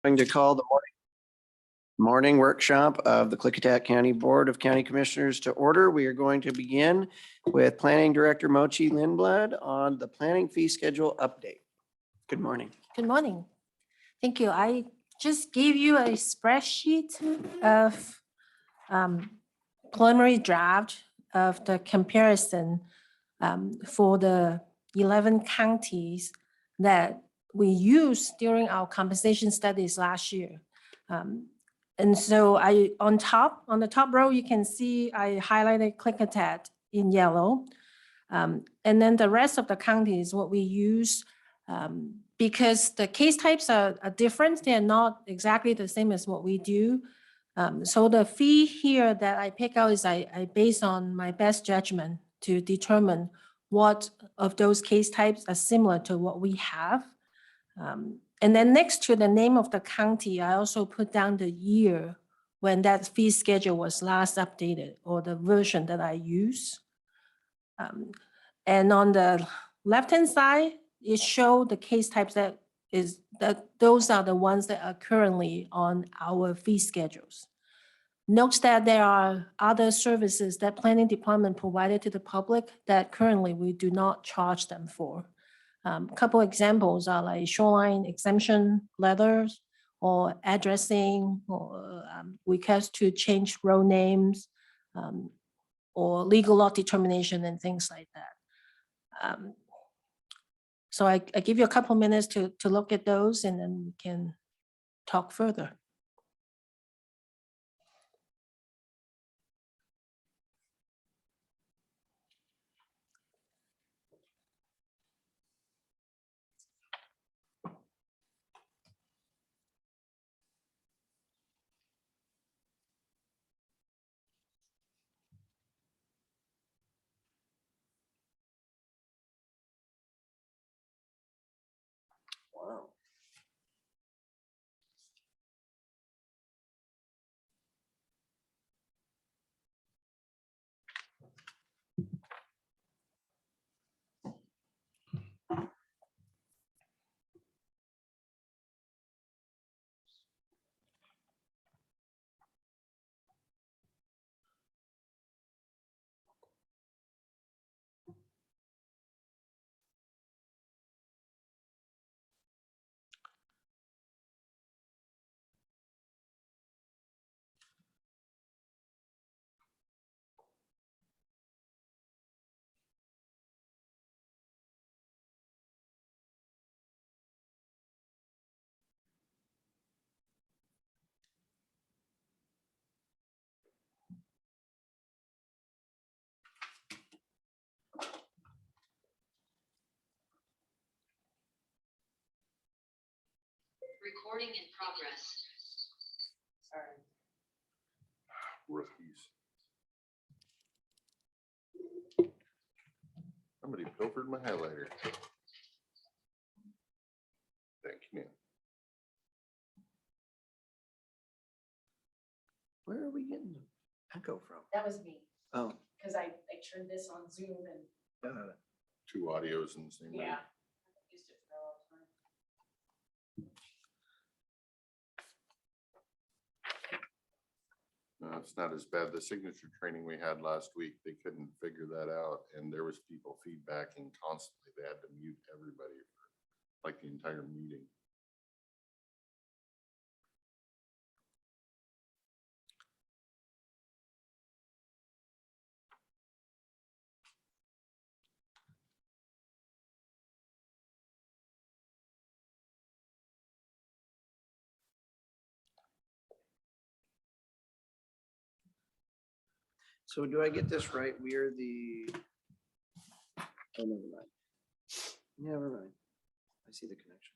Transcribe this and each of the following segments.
Going to call the morning workshop of the Klickitat County Board of County Commissioners to order. We are going to begin with Planning Director Mochi Lindblad on the planning fee schedule update. Good morning. Good morning. Thank you. I just gave you a spreadsheet of preliminary draft of the comparison for the 11 counties that we used during our compensation studies last year. And so on the top row, you can see I highlighted Klickitat in yellow. And then the rest of the counties, what we use, because the case types are different, they're not exactly the same as what we do. So the fee here that I pick out is I base on my best judgment to determine what of those case types are similar to what we have. And then next to the name of the county, I also put down the year when that fee schedule was last updated or the version that I use. And on the left-hand side, it showed the case types those are the ones that are currently on our fee schedules. Note that there are other services that planning department provided to the public that currently we do not charge them for. A couple examples are like shoreline exemption letters or addressing or request to change road names or legal lot determination and things like that. So I give you a couple minutes to look at those and then we can talk further. Wow. Recording in progress. Sorry. Rookies. Somebody pilfered my highlighter. Thank you, man. Where are we getting the echo from? That was me, Oh, because I turned this on Zoom and Two audios in the same room. yeah. Used it for a long time. No, it's not as bad. The signature training we had last week, they couldn't figure that out. And there was people feedbacking constantly. They had to mute everybody for like the entire meeting. so do I get this right? We are the, oh, never mind. Never mind. I see the connection.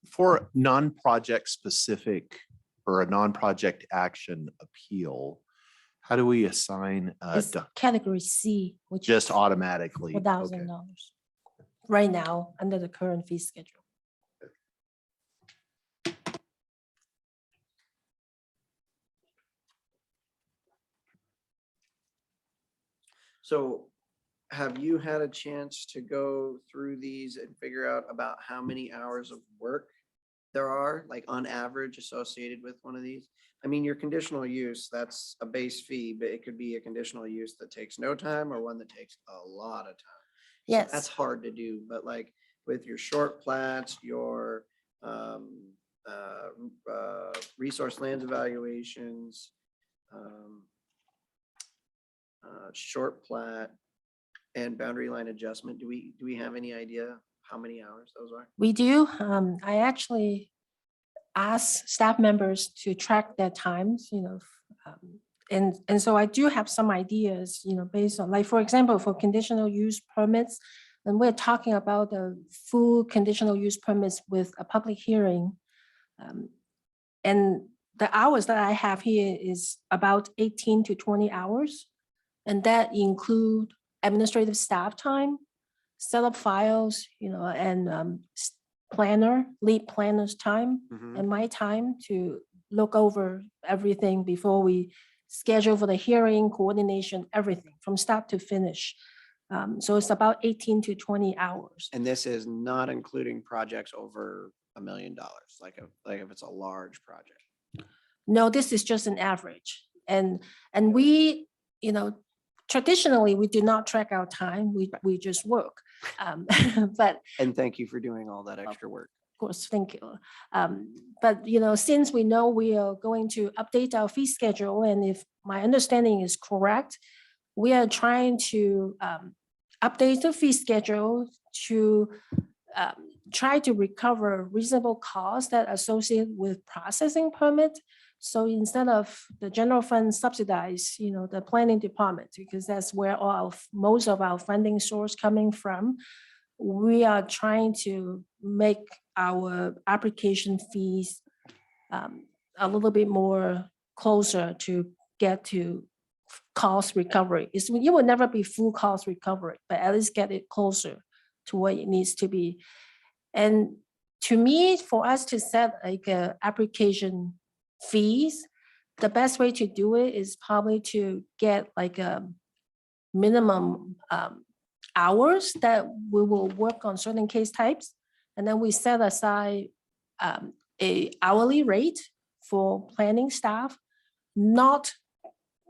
For non-project specific or a non-project action appeal, how do we assign It's category C, which just is automatically? $1,000 Okay. right now under the current fee schedule. So have you had a chance to go through these and figure out about how many hours of work there are, like on average associated with one of these? I mean, your conditional use, that's a base fee, but it could be a conditional use that takes no time or one that takes a lot of time. So Yes. that's hard to do, but like with your short plats, your resource lands evaluations, short plat, and boundary line adjustment, do we have any idea how many hours those are? We do. I actually ask staff members to track their times, and so I do have some ideas, based on, like, for example, for conditional use permits, and we're talking about the full conditional use permits with a public hearing. And the hours that I have here is about 18 to 20 hours. And that include administrative staff time, set up files, and lead planner's time, Mhm. and my time to look over everything before we schedule for the hearing, coordination, everything from start to finish. So it's about 18 to 20 hours. And this is not including projects over $1 million, like if it's a large project. No, this is just an average. And we, traditionally, we do not track our time. We just work. But And thank you for doing all that extra work. of course, thank you. But, since we know we are going to update our fee schedule, and if my understanding is correct, we are trying to update the fee schedule to try to recover reasonable costs that associate with processing permit. So instead of the general fund subsidize, the planning department, because that's where most of our funding source coming from, we are trying to make our application fees a little bit more closer to get to cost recovery. It will never be full cost recovery, but at least get it closer to what it needs to be. And to me, for us to set like application fees, the best way to do it is probably to get like a minimum hours that we will work on certain case types. And then we set aside a hourly rate for planning staff, not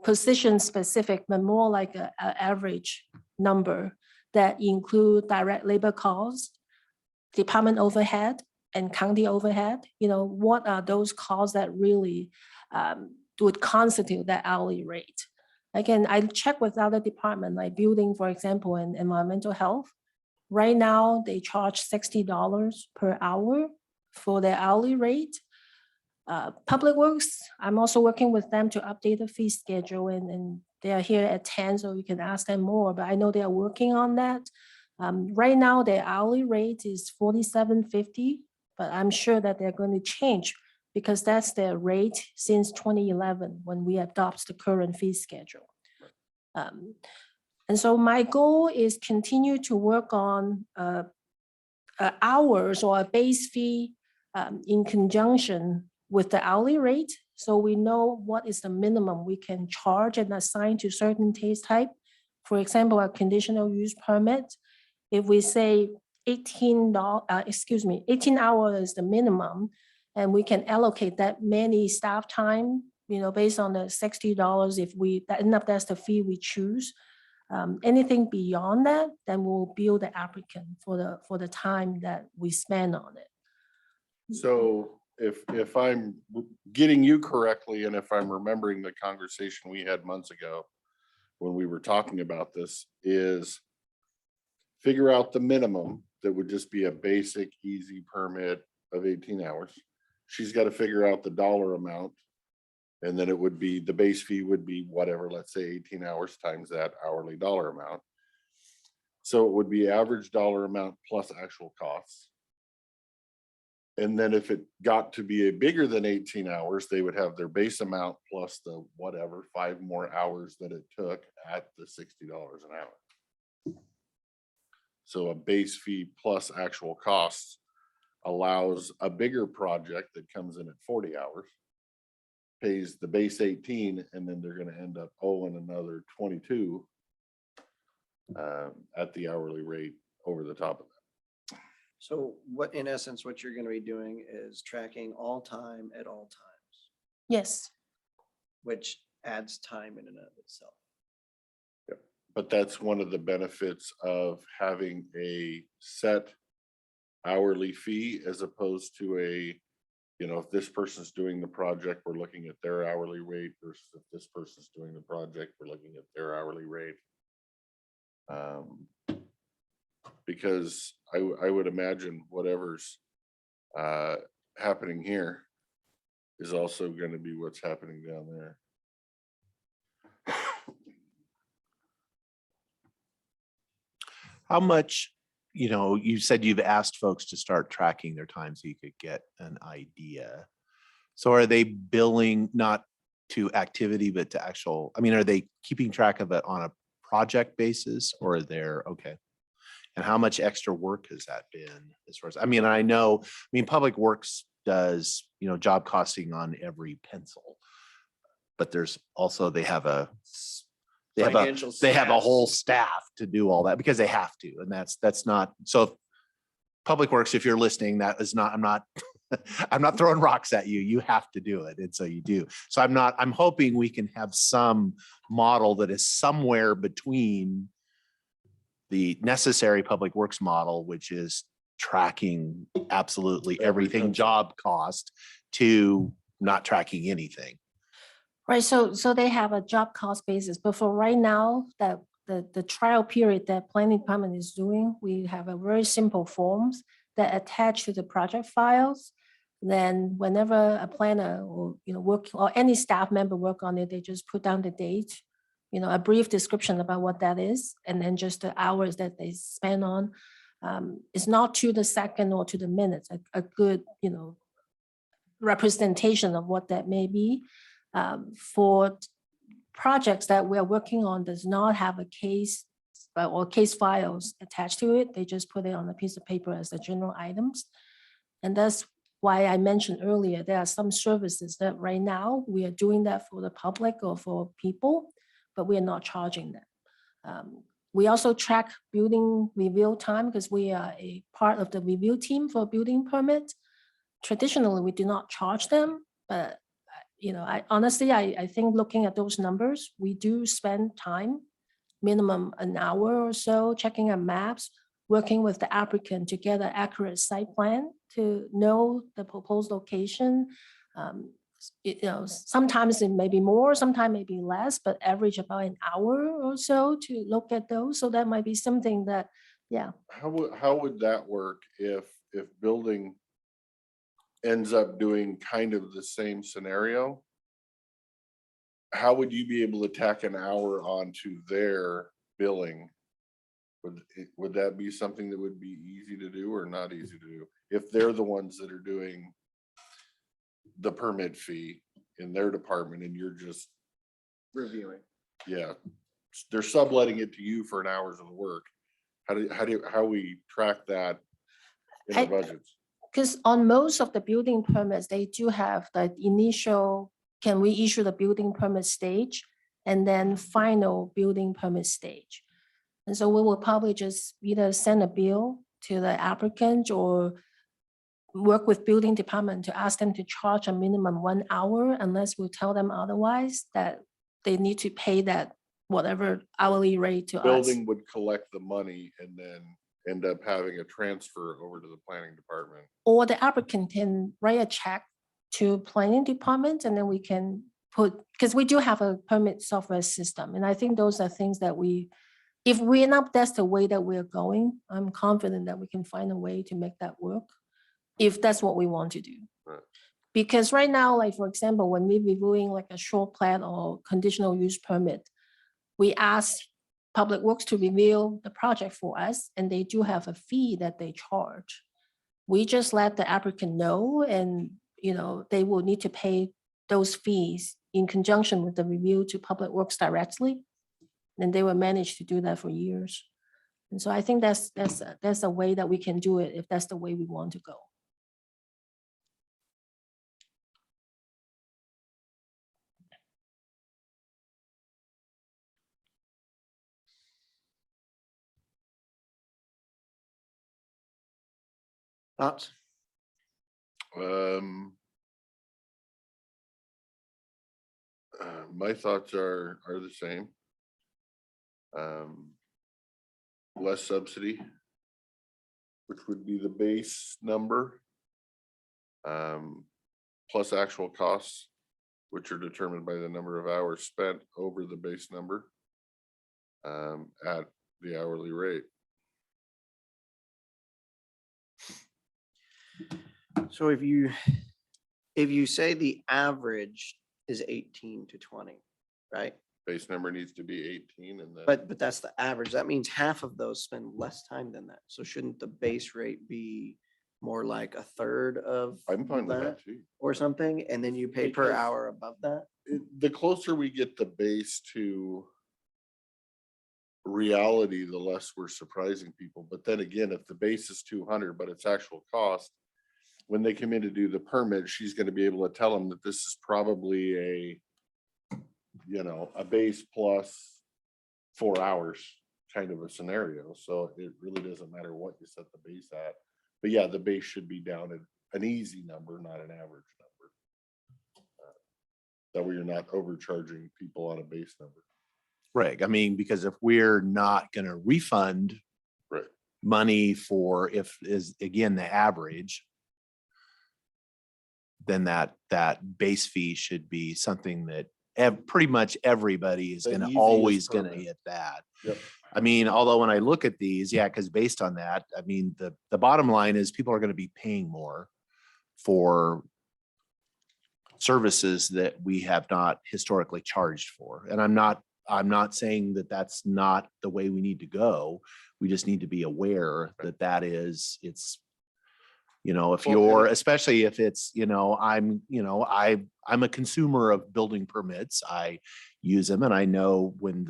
position specific, but more like a average number that include direct labor costs, department overhead, and county overhead. What are those costs that really would constitute that hourly rate? Again, I check with other departments, like building, for example, and environmental health. Right now, they charge $60 per hour for their hourly rate. Public Works, I'm also working with them to update the fee schedule, and they are here at 10, so you can ask them more, but I know they are working on that. Right now, their hourly rate is $47.50, but I'm sure that they're going to change because that's their rate since 2011 when we adopt the current fee schedule. And so my goal is continue to work on hours or a base fee in conjunction with the hourly rate. So we know what is the minimum we can charge and assign to certain case type. For example, a conditional use permit, if we say 18 hours is the minimum, and we can allocate that many staff time, based on the $60, if that's the fee we choose. Anything beyond that, then we'll bill the applicant for the time that we spend on it. So if I'm getting you correctly, and if I'm remembering the conversation we had months ago when we were talking about this, is figure out the minimum that would just be a basic, easy permit of 18 hours. She's got to figure out the dollar amount. And then it would be, the base fee would be whatever, let's say 18 hours times that hourly dollar amount. So it would be average dollar amount plus actual costs. And then if it got to be a bigger than 18 hours, they would have their base amount plus the whatever, 5 more hours that it took at the $60 an hour. So a base fee plus actual costs allows a bigger project that comes in at 40 hours, pays the base 18, and then they're going to end up owing another 22 at the hourly rate over the top of that. So what, in essence, what you're gonna be doing is tracking all time at all times, Yes, which adds time in and of itself. But that's one of the benefits of having a set hourly fee as opposed to a, you know, if this person's doing the project, we're looking at their hourly rate versus if this person's doing the project, we're looking at their hourly rate. Because I would imagine whatever's happening here is also going to be what's happening down there. How much, you said you've asked folks to start tracking their time so you could get an idea. So are they billing not to activity, but to actual, are they keeping track of it on a project basis or they're okay? And how much extra work has that been as far as, Public Works does, job costing on every pencil. But there's also, they have a Financial staff. whole staff to do all that because they have to. And that's not, so if Public Works, if you're listening, that is not, I'm not throwing rocks at you. You have to do it. And so you do. So I'm hoping we can have some model that is somewhere between the necessary Public Works model, which is tracking absolutely everything job cost, to not tracking anything. right. So they have a job cost basis, but for right now, that the trial period that planning department is doing, we have a very simple forms that attach to the project files. Then whenever a planner or, work, or any staff member work on it, they just put down the date, a brief description about what that is, and then just the hours that they spend on. It's not to the second or to the minutes, a good, representation of what that may be. For projects that we're working on does not have a case or case files attached to it. They just put it on a piece of paper as the general items. And that's why I mentioned earlier, there are some services that right now we are doing that for the public or for people, but we are not charging them. We also track building review time because we are a part of the review team for building permits. Traditionally, we do not charge them, but I honestly, I think looking at those numbers, we do spend time, minimum an hour or so, checking our maps, working with the applicant to get an accurate site plan to know the proposed location. Sometimes it may be more, sometimes maybe less, but average about an hour or so to look at those. So that might be something that, yeah. How would that work if building ends up doing kind of the same scenario? How would you be able to tack an hour onto their billing? Would that be something that would be easy to do or not easy to do? If they're the ones that are doing the permit fee in their department and you're just Reviewing. yeah, they're subletting it to you for an hour's of work. How we track that in our budgets? Because on most of the building permits, they do have the initial, can we issue the building permit stage, and then final building permit stage. And so we will probably just either send a bill to the applicant or work with building department to ask them to charge a minimum 1 hour, unless we tell them otherwise that they need to pay that whatever hourly rate to us. Building would collect the money and then end up having a transfer over to the planning department. Or the applicant can write a check to planning department, and then we can put, because we do have a permit software system. And I think those are things that if we end up, that's the way that we're going, I'm confident that we can find a way to make that work, if that's what we want to do. Right. Because right now, like for example, when we're reviewing like a short plan or conditional use permit, we ask Public Works to review the project for us, and they do have a fee that they charge. We just let the applicant know, and they will need to pay those fees in conjunction with the review to Public Works directly. And they will manage to do that for years. And so I think that's a way that we can do it if that's the way we want to go. Thoughts? My thoughts are the same. Less subsidy, which would be the base number. Plus actual costs, which are determined by the number of hours spent over the base number. At the hourly rate. So if you say the average is 18 to 20, right? Base number needs to be 18 and then. But that's the average. That means half of those spend less time than that. So shouldn't the base rate be more like a third of I'm fine with that that too. or something? And then you pay per Because- hour above that? The closer we get the base to reality, the less we're surprising people. But then again, if the base is 200, but it's actual cost, when they come in to do the permit, she's gonna be able to tell them that this is probably a base plus 4 hours kind of a scenario. So it really doesn't matter what you set the base at. But yeah, the base should be down at an easy number, not an average number. That way you're not overcharging people on a base number. Right. I mean, because if we're not going to refund Right. money for if is again the average, then that base fee should be something that pretty much everybody is The going to easiest always going to permit. hit that. Yep. I mean, although when I look at these, yeah, because based on that, I mean, the bottom line is people are going to be paying more for services that we have not historically charged for. And I'm not saying that that's not the way we need to go. We just need to be aware that it's, if Well, you're, and- especially if it's, I'm a consumer of building permits. I use them and I know when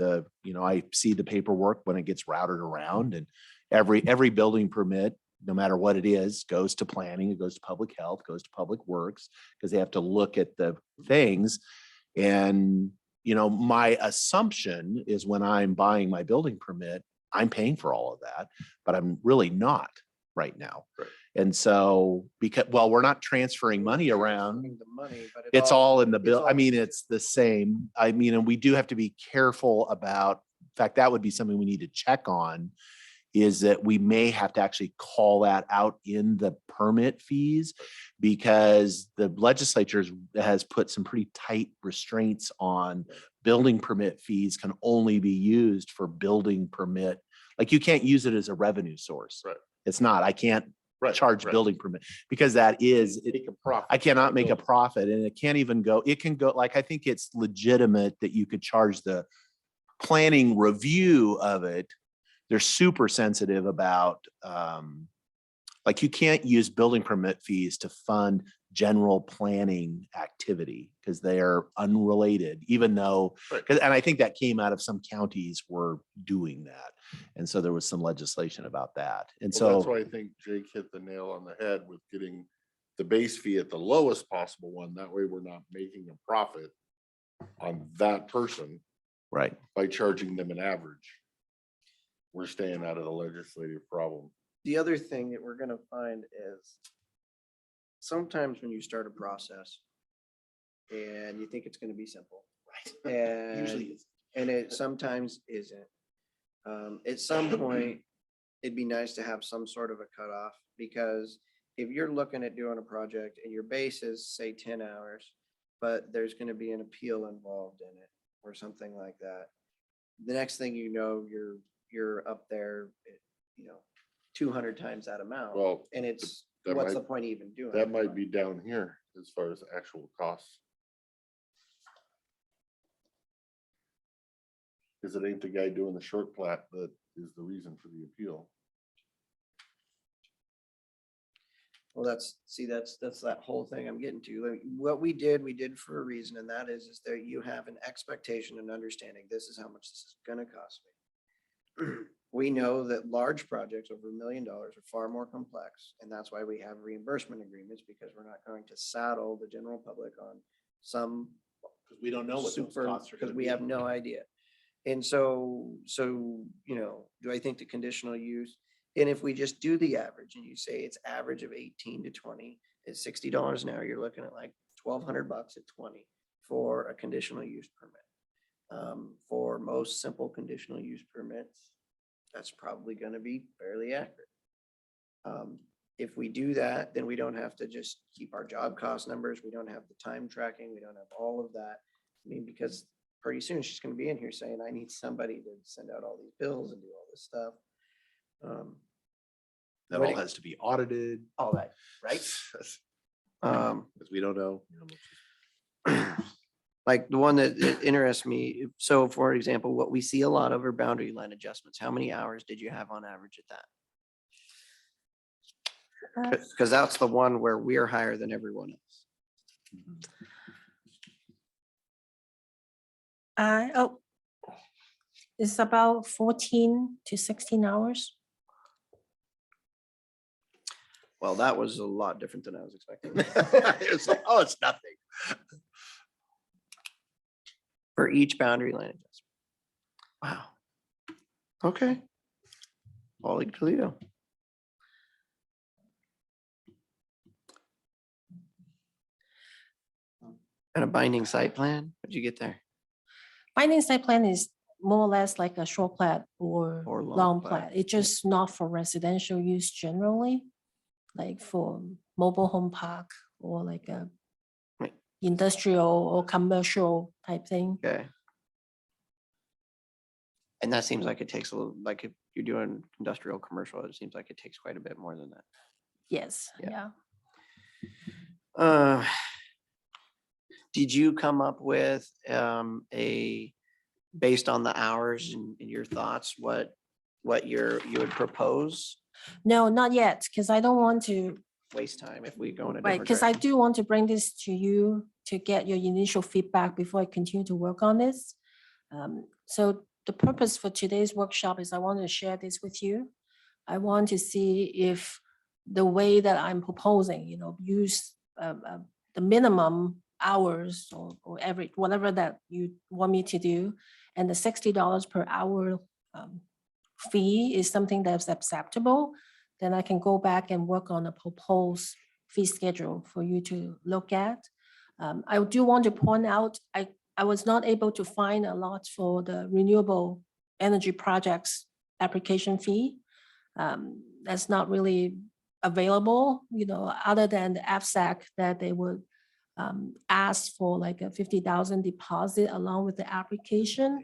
I see the paperwork when it gets routed around, and every building permit, no matter what it is, goes to planning, it goes to public health, goes to public works, because they have to look at the things. And, my assumption is when I'm buying my building permit, I'm paying for all of that, but I'm really not right now. Right. And so we're not transferring money around. The money, but It's all in the bill. I all- mean, it's the same. I mean, and we do have to be careful about, in fact, that would be something we need to check on, is that we may have to actually call that out in the permit fees, because the legislature has put some pretty tight restraints on building permit fees can only be used for building permit. Like you can't use it as a revenue source. Right. It's not, I can't Right, charge right. building permit because that is, Make a profit. I cannot make a Building. profit, and it can't even go, it can go, like, I think it's legitimate that you could charge the planning review of it. They're super sensitive about, like you can't use building permit fees to fund general planning activity because they are unrelated, even though, Right. and I think that came out of some counties were doing that. And so there was some legislation about that. And Well, that's so, why I think Jake hit the nail on the head with getting the base fee at the lowest possible one. That way we're not making a profit on that person right. by charging them an average. We're staying out of the legislative problem. The other thing that we're gonna find is sometimes when you start a process and you think it's gonna be simple. And, and it sometimes isn't. At some point, it'd be nice to have some sort of a cutoff, because if you're looking at doing a project and your base is, say, 10 hours, but there's gonna be an appeal involved in it or something like that. The next thing you know, you're up there, 200 times that amount. Well, And it's, that what's might- the point of even doing? that it? might be down here as far as actual costs. Cause it ain't the guy doing the short plat that is the reason for the appeal. Well, that's that whole thing I'm getting to. Like, what we did for a reason, and that is that you have an expectation and understanding, this is how much this is gonna cost me. We know that large projects over $1 million are far more complex, and that's why we have reimbursement agreements, because we're not going to saddle the general public on some Because we don't know what those super, costs are because gonna we be. have no idea. And so, do I think the conditional use, And if we just do the average and you say it's average of 18 to 20, it's $60 an hour, you're looking at like $1,200 at 20 for a conditional use permit. For most simple conditional use permits, that's probably gonna be fairly accurate. If we do that, then we don't have to just keep our job cost numbers. We don't have the time tracking. We don't have all of that. I mean, because pretty soon she's gonna be in here saying, I need somebody to send out all these bills and do all this stuff. That all has to be audited. All that, right? Because we don't know. Like the one that interests me, so for example, what we see a lot of are boundary line adjustments. How many hours did you have on average at that? Because that's the one where we're higher than everyone else. It's about 14 to 16 hours. Well, that was a lot different than I was expecting. It's like, oh, it's nothing. For each boundary line adjustment. Wow. Okay. Paulie Toledo. And a binding site plan? What'd you get there? Binding site plan is more or less like a short plat or Or long long plat. plat. It's just not for residential use generally, like for mobile home park or like a Right. industrial or commercial type thing. Okay. And that seems like it takes a little, like if you're doing industrial commercial, it seems like it takes quite a bit more than that. Yes, Yeah. yeah. Did you come up with based on the hours and your thoughts, what you would propose? No, not yet, because I don't want to, Waste time if we go in a right, different because I direction. do want to bring this to you to get your initial feedback before I continue to work on this. So the purpose for today's workshop is I want to share this with you. I want to see if the way that I'm proposing, use the minimum hours or every, whatever that you want me to do, and the $60 per hour fee is something that's acceptable, then I can go back and work on a proposed fee schedule for you to look at. I do want to point out, I was not able to find a lot for the renewable energy projects application fee. That's not really available, other than the AFSAC that they would ask for like a 50,000 deposit along with the application.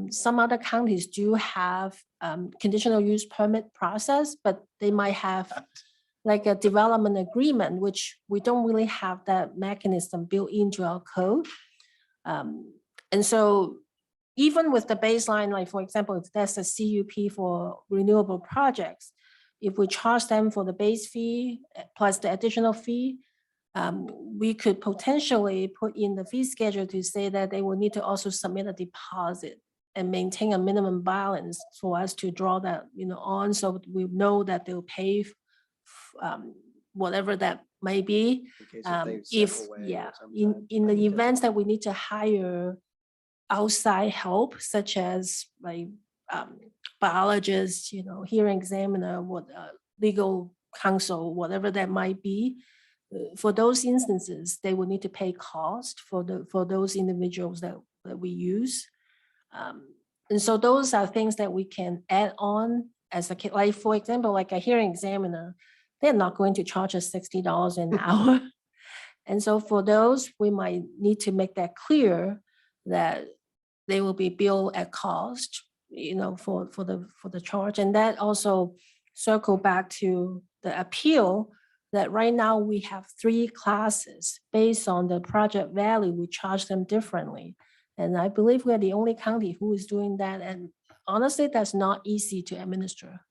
Some other counties do have conditional use permit process, but they might have like a development agreement, which we don't really have that mechanism built into our code. And so even with the baseline, like for example, if there's a CUP for renewable projects, if we charge them for the base fee plus the additional fee, we could potentially put in the fee schedule to say that they will need to also submit a deposit and maintain a minimum balance for us to draw that, on, so we know that they'll pay whatever that may be. In case they If, step away or yeah, something. in the events that we need to hire outside help, such as like biologists, hearing examiner, legal counsel, whatever that might be. For those instances, they will need to pay cost for those individuals that we use. And so those are things that we can add on as like, for example, like a hearing examiner, they're not going to charge us $60 an hour. And so for those, we might need to make that clear that they will be billed at cost, for the charge. And that also circle back to the appeal that right now we have 3 classes based on the project value, we charge them differently. And I believe we're the only county who is doing that. And honestly, that's not easy to administer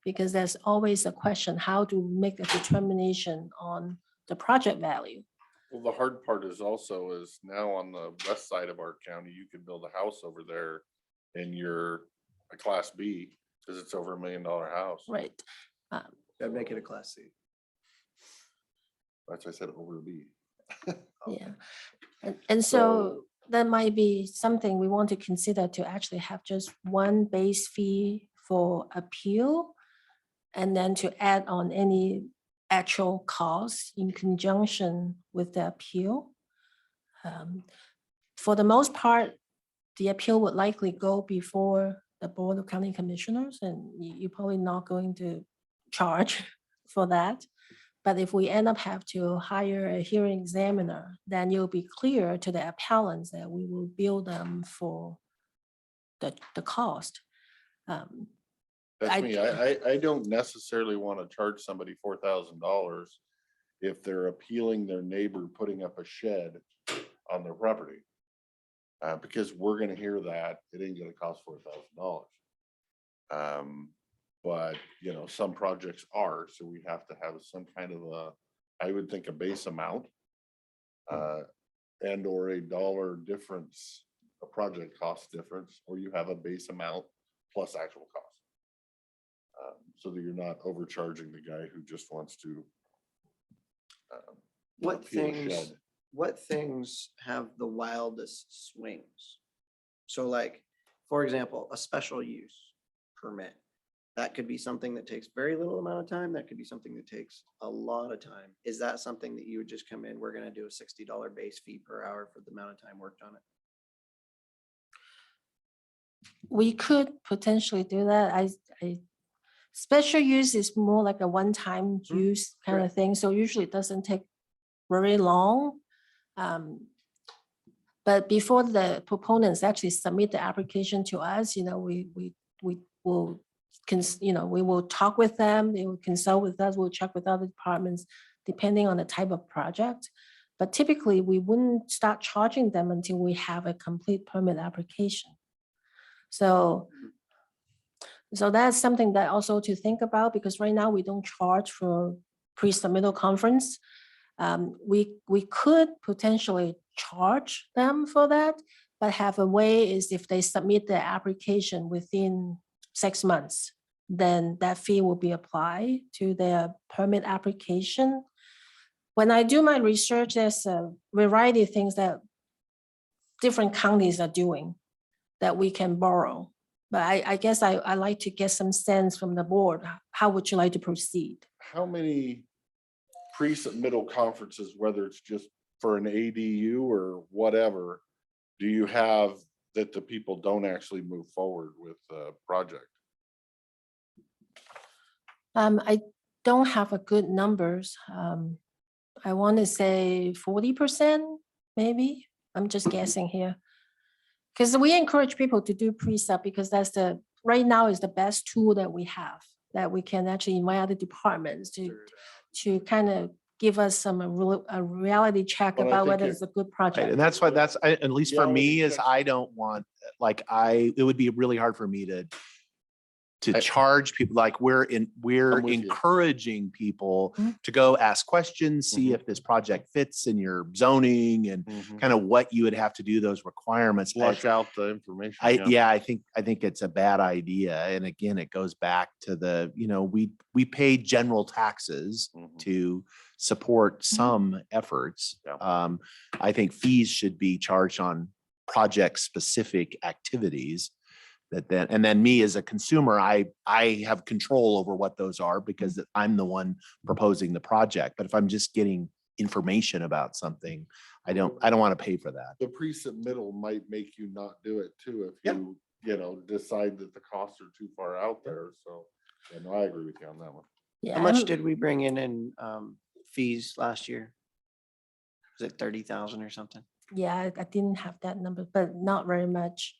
because there's always a question, how to make a determination on the project value. Well, the hard part is now on the west side of our county, you could build a house over there and you're a class B because it's over $1 million house. Right. That'd make it a class C. That's why I said over B. Yeah. And so that might be something we want to consider, to actually have just one base fee for appeal. and then to add on any actual costs in conjunction with the appeal. For the most part, the appeal would likely go before the Board of County Commissioners, and you're probably not going to charge for that. But if we end up have to hire a hearing examiner, then it'll be clear to the appellants that we will bill them for the cost. That's me. I don't necessarily want to charge somebody $4,000 if they're appealing their neighbor putting up a shed on their property. Because we're gonna hear that, it ain't gonna cost $4,000. But, you know, some projects are, so we have to have some kind of I would think a base amount. And or a dollar difference, a project cost difference, or you have a base amount plus actual cost. So that you're not overcharging the guy who just wants to. What appeal a things, shed. what things have the wildest swings? So like, for example, a special use permit. That could be something that takes very little amount of time. That could be something that takes a lot of time. Is that something that you would just come in, we're gonna do a $60 base fee per hour for the amount of time worked on it? We could potentially do that. Special use is more like a one-time use kind of correct. thing, so usually it doesn't take very long. But before the proponents actually submit the application to us, you know, we will, we will talk with them, they will consult with us, we'll check with other departments, depending on the type of project. But typically, we wouldn't start charging them until we have a complete permit application. So that's something that also to think about, because right now we don't charge for pre-submittal conference. We could potentially charge them for that, but have a way is if they submit their application within 6 months, then that fee will be applied to their permit application. When I do my research, there's a variety of things that different counties are doing that we can borrow. But I guess I like to get some sense from the board. How would you like to proceed? How many pre-submittal conferences, whether it's just for an ADU or whatever, do you have that the people don't actually move forward with the project? I don't have a good numbers. I want to say 40%, maybe. I'm just guessing here. Because we encourage people to do pre-sub because that's right now is the best tool that we have, that we can actually invite other departments to kind of give us a reality check But I about think whether it- it's a good Right, project. and that's why at least for me, Reality is checks. I don't want, it would be really hard for me to I- charge people, like we're I'm with you. encouraging people Mhm. to go ask questions, see Mhm. if this project fits in your zoning and kind of what you would have to do, those requirements. Flush out the information. I think it's a bad idea. And again, it goes back to we pay general taxes Mhm. to support some efforts. Yeah. I think fees should be charged on project specific activities and then me as a consumer, I have control over what those are because I'm the one proposing the project. But if I'm just getting information about something, I don't want to pay for that. The pre-submittal might make you not do it too, if Yep. you decide that the costs are too far out there. So, yeah, no, I agree with you on that one. Yeah, How much I'm- did we bring in fees last year? Was it 30,000 or something? Yeah, I didn't have that number, but not very much.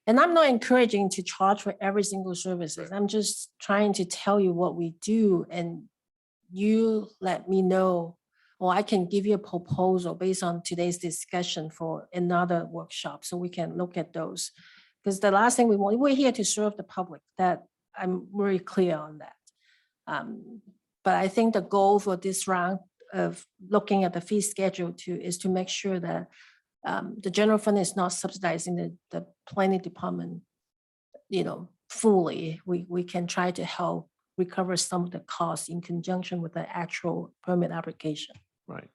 And I'm not encouraging to charge for every single services. I'm just trying to tell you what we do and you let me know, or I can give you a proposal based on today's discussion for another workshop so we can look at those. Because the last thing we're here to serve the public, that I'm very clear on that. But I think the goal for this round of looking at the fee schedule is to make sure that the general fund is not subsidizing the planning department, fully. We can try to help recover some of the costs in conjunction with the actual permit application. Right.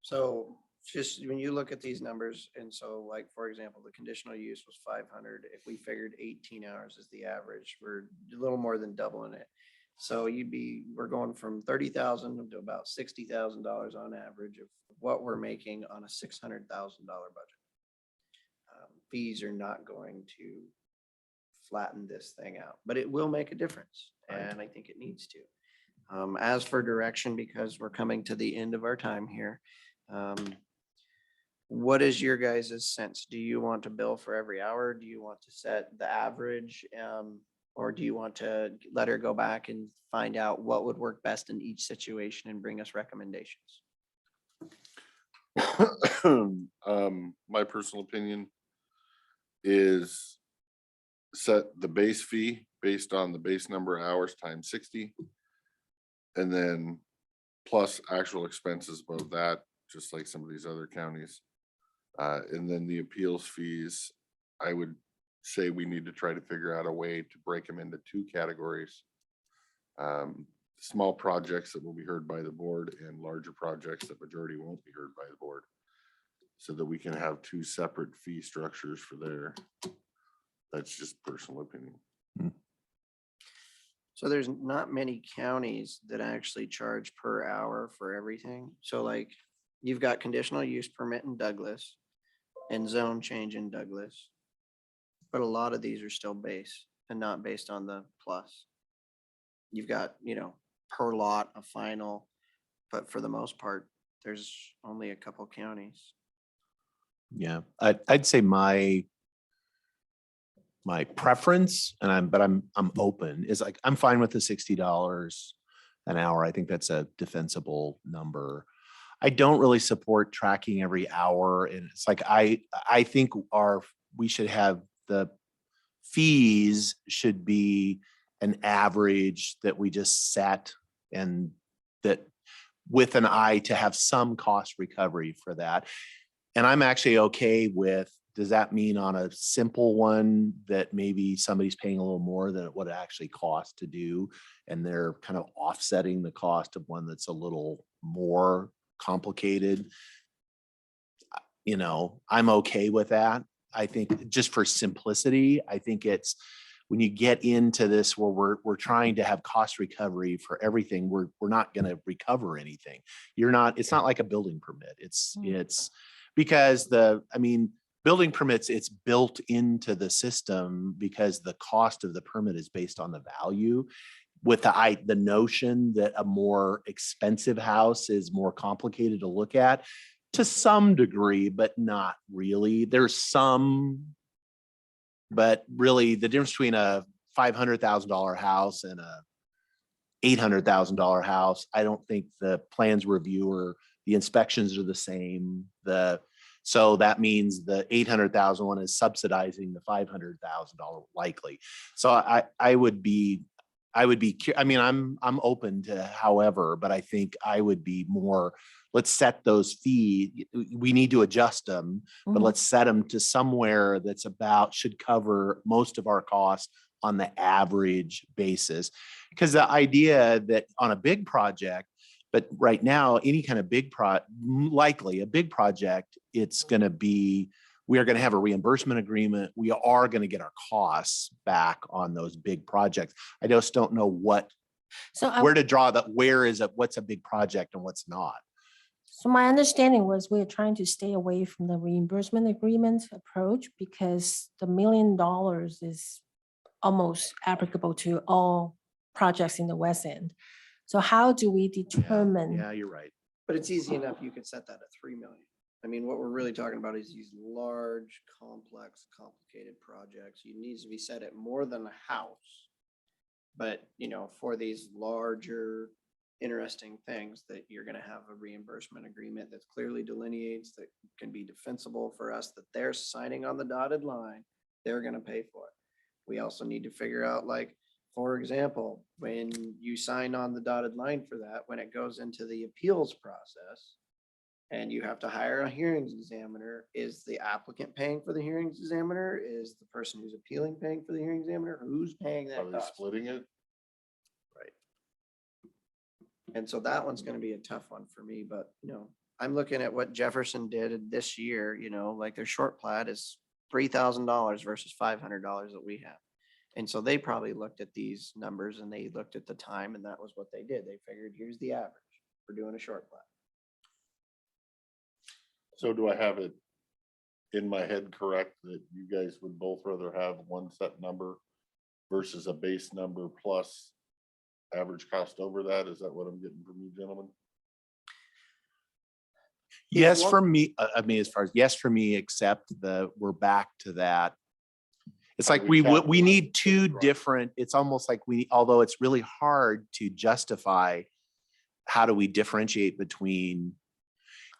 So just when you look at these numbers, and so like, for example, the conditional use was 500. If we figured 18 hours is the average, we're a little more than doubling it. So we're going from 30,000 to about $60,000 on average of what we're making on a $600,000 budget. Fees are not going to flatten this thing out, but it will make a difference, and I think it needs to. As for direction, because we're coming to the end of our time here, what is your guys' sense? Do you want to bill for every hour? Do you want to set the average? Or do you want to let her go back and find out what would work best in each situation and bring us recommendations? My personal opinion is set the base fee based on the base number of hours times 60. And then plus actual expenses above that, just like some of these other counties. And then the appeals fees, I would say we need to try to figure out a way to break them into two categories. Small projects that will be heard by the board and larger projects that majority won't be heard by the board. So that we can have two separate fee structures for there. That's just personal opinion. So there's not many counties that actually charge per hour for everything. So like you've got conditional use permit in Douglas and zone change in Douglas. But a lot of these are still base and not based on the plus. You've got, per lot, a final, but for the most part, there's only a couple counties. Yeah, I'd say my preference, and I'm open, is like, I'm fine with the $60 an hour. I think that's a defensible number. I don't really support tracking every hour. And it's like, I think we should have the fees should be an average that we just set, and that with an eye to have some cost recovery for that. And I'm actually okay with, does that mean on a simple one that maybe somebody's paying a little more than it would actually cost to do, and they're kind of offsetting the cost of one that's a little more complicated? I'm okay with that. I think just for simplicity, I think it's when you get into this where we're trying to have cost recovery for everything, we're not going to recover anything. It's not like a building permit. It's because building permits, it's built into the system because the cost of the permit is based on the value, with the notion that a more expensive house is more complicated to look at to some degree, but not really. There's some, but really the difference between a $500,000 house and a $800,000 house, I don't think the plans reviewer, the inspections are the same. So that means the $800,000 one is subsidizing the $500,000 likely. So I'm open to however, but I think I would be more, let's set those fees. We need to adjust them, but let's set them to somewhere that's should cover most of our costs on the average basis. Because the idea that on a big project, but right now, any kind of likely a big project, we are going to have a reimbursement agreement. We are going to get our costs back on those big projects. I just don't know where to draw what's a big project and what's not. So my understanding was we're trying to stay away from the reimbursement agreement approach because the $1 million is almost applicable to all projects in the West End. So how do we determine? Yeah, you're right. But it's easy enough. You could set that at 3 million. I mean, what we're really talking about is these large, complex, complicated projects. You need to be set at more than a house. But, for these larger, interesting things that you're going to have a reimbursement agreement that clearly delineates, that can be defensible for us, that they're signing on the dotted line, they're going to pay for it. We also need to figure out, like, for example, when you sign on the dotted line for that, when it goes into the appeals process and you have to hire a hearings examiner, is the applicant paying for the hearings examiner? Is the person who's appealing paying for the hearing examiner? Who's paying that Are they cost? splitting it? Right. And so that one's going to be a tough one for me, but I'm looking at what Jefferson did this year, like their short plat is $3,000 versus $500 that we have. And so they probably looked at these numbers and they looked at the time and that was what they did. They figured, here's the average for doing a short plat. So do I have it in my head correct that you guys would both rather have one set number versus a base number plus average cost over that? Is that what I'm getting from you gentlemen? Yes, Well- for me, I mean, as far as, yes, for me, except we're back to that. It's How like do we we need capitalize two it? Right. different, it's almost like although it's really hard to justify, how do we differentiate between,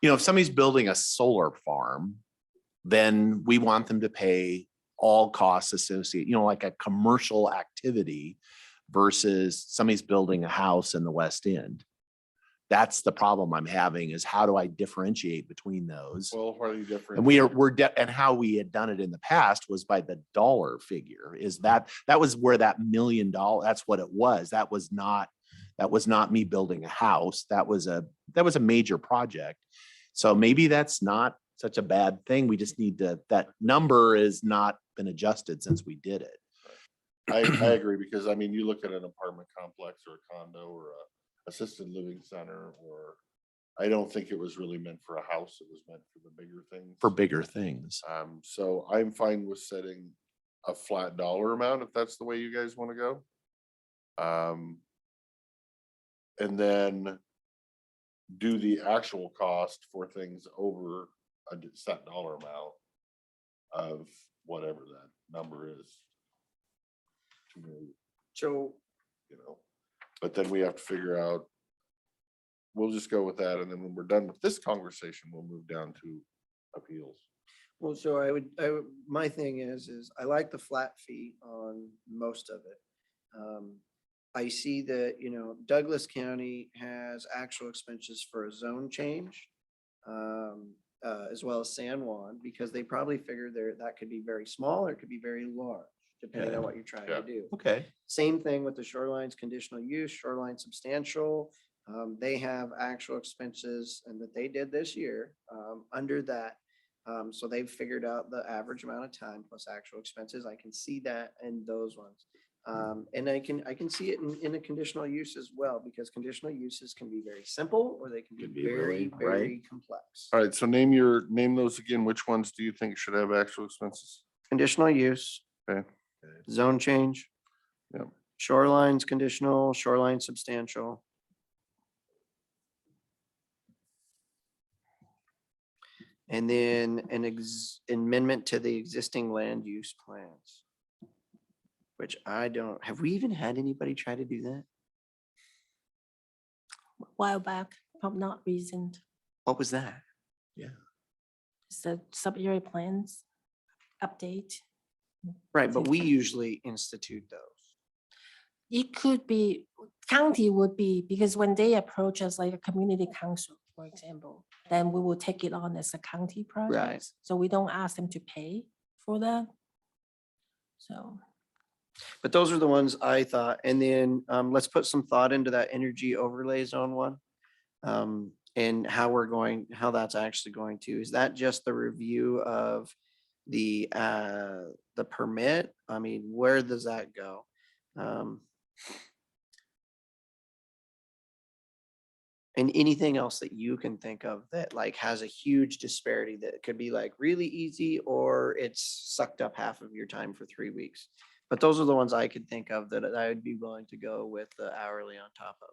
if somebody's building a solar farm, then we want them to pay all costs associated, like a commercial activity versus somebody's building a house in the West End. That's the problem I'm having, is how do I differentiate between those? Well, what are you different? And and how we had done it in the past was by the dollar figure. Is that was where that $1 million, that's what it was. That was not me building a house. That was a major project. So maybe that's not such a bad thing. We just need that number has not been adjusted since we did it. I agree, because I mean, you look at an apartment complex or a condo or a assisted living center, or I don't think it was really meant for a house. It was meant for the bigger things. For bigger things. So I'm fine with setting a flat dollar amount if that's the way you guys want to go. And then do the actual cost for things over a set dollar amount of whatever that number is. 2 million, So but then we have to figure out, we'll just go with that. And then when we're done with this conversation, we'll move down to appeals. Well, so my thing is I like the flat fee on most of it. I see that, Douglas County has actual expenses for a zone change, as well as San Juan, because they probably figured that could be very small or it could be very large, depending on what you're trying to do. Okay. Same thing with the shorelines conditional use, shoreline substantial. They have actual expenses and that they did this year under that. So they've figured out the average amount of time plus actual expenses. I can see that in those ones. And I can see it in a conditional use as well, because conditional uses can be very simple or they can Could be be very, really, very complex. All right, so name those again. Which ones do you think should have actual expenses? Conditional use. Okay. Zone change. Yep. Shorelines conditional, shoreline substantial. And then an amendment to the existing land use plans. Which have we even had anybody try to do that? A while back, but not recent. What was that? It's the sub-area plans update. Right, but we usually institute those. It could be, county would be, because when they approach us like a community council, for example, then we will take it on as a county project. So we don't ask them to pay for that. So, But those are the ones I thought, and then let's put some thought into that energy overlay zone one. And how that's actually going to, is that just the review of the permit? I mean, where does that go? And anything else that you can think of that like has a huge disparity that could be like really easy, or it's sucked up half of your time for 3 weeks. But those are the ones I could think of that I would be willing to go with the hourly on top of.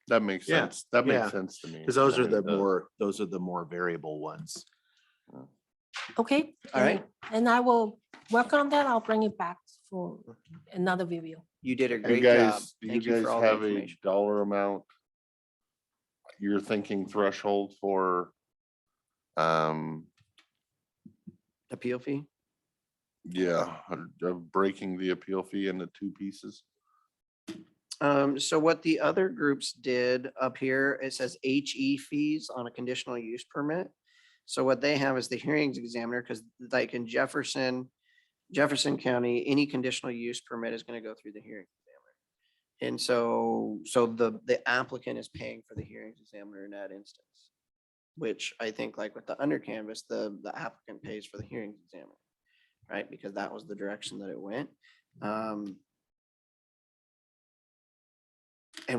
That makes Yeah, sense. That yeah. makes sense to me. Because those I are mean, the more variable ones. okay. All right. And I will work on that. I'll bring it back for another review. You did a You great job. guys, do you Thank you guys for all the have a information. dollar amount you're thinking threshold for Appeal fee? of breaking the appeal fee into 2 pieces? So what the other groups did up here, it says HE fees on a conditional use permit. So what they have is the hearings examiner, because like in Jefferson County, any conditional use permit is going to go through the hearing examiner. And so the applicant is paying for the hearings examiner in that instance, which I think like with the under canvas, the applicant pays for the hearings examiner, right? Because that was the direction that it went. And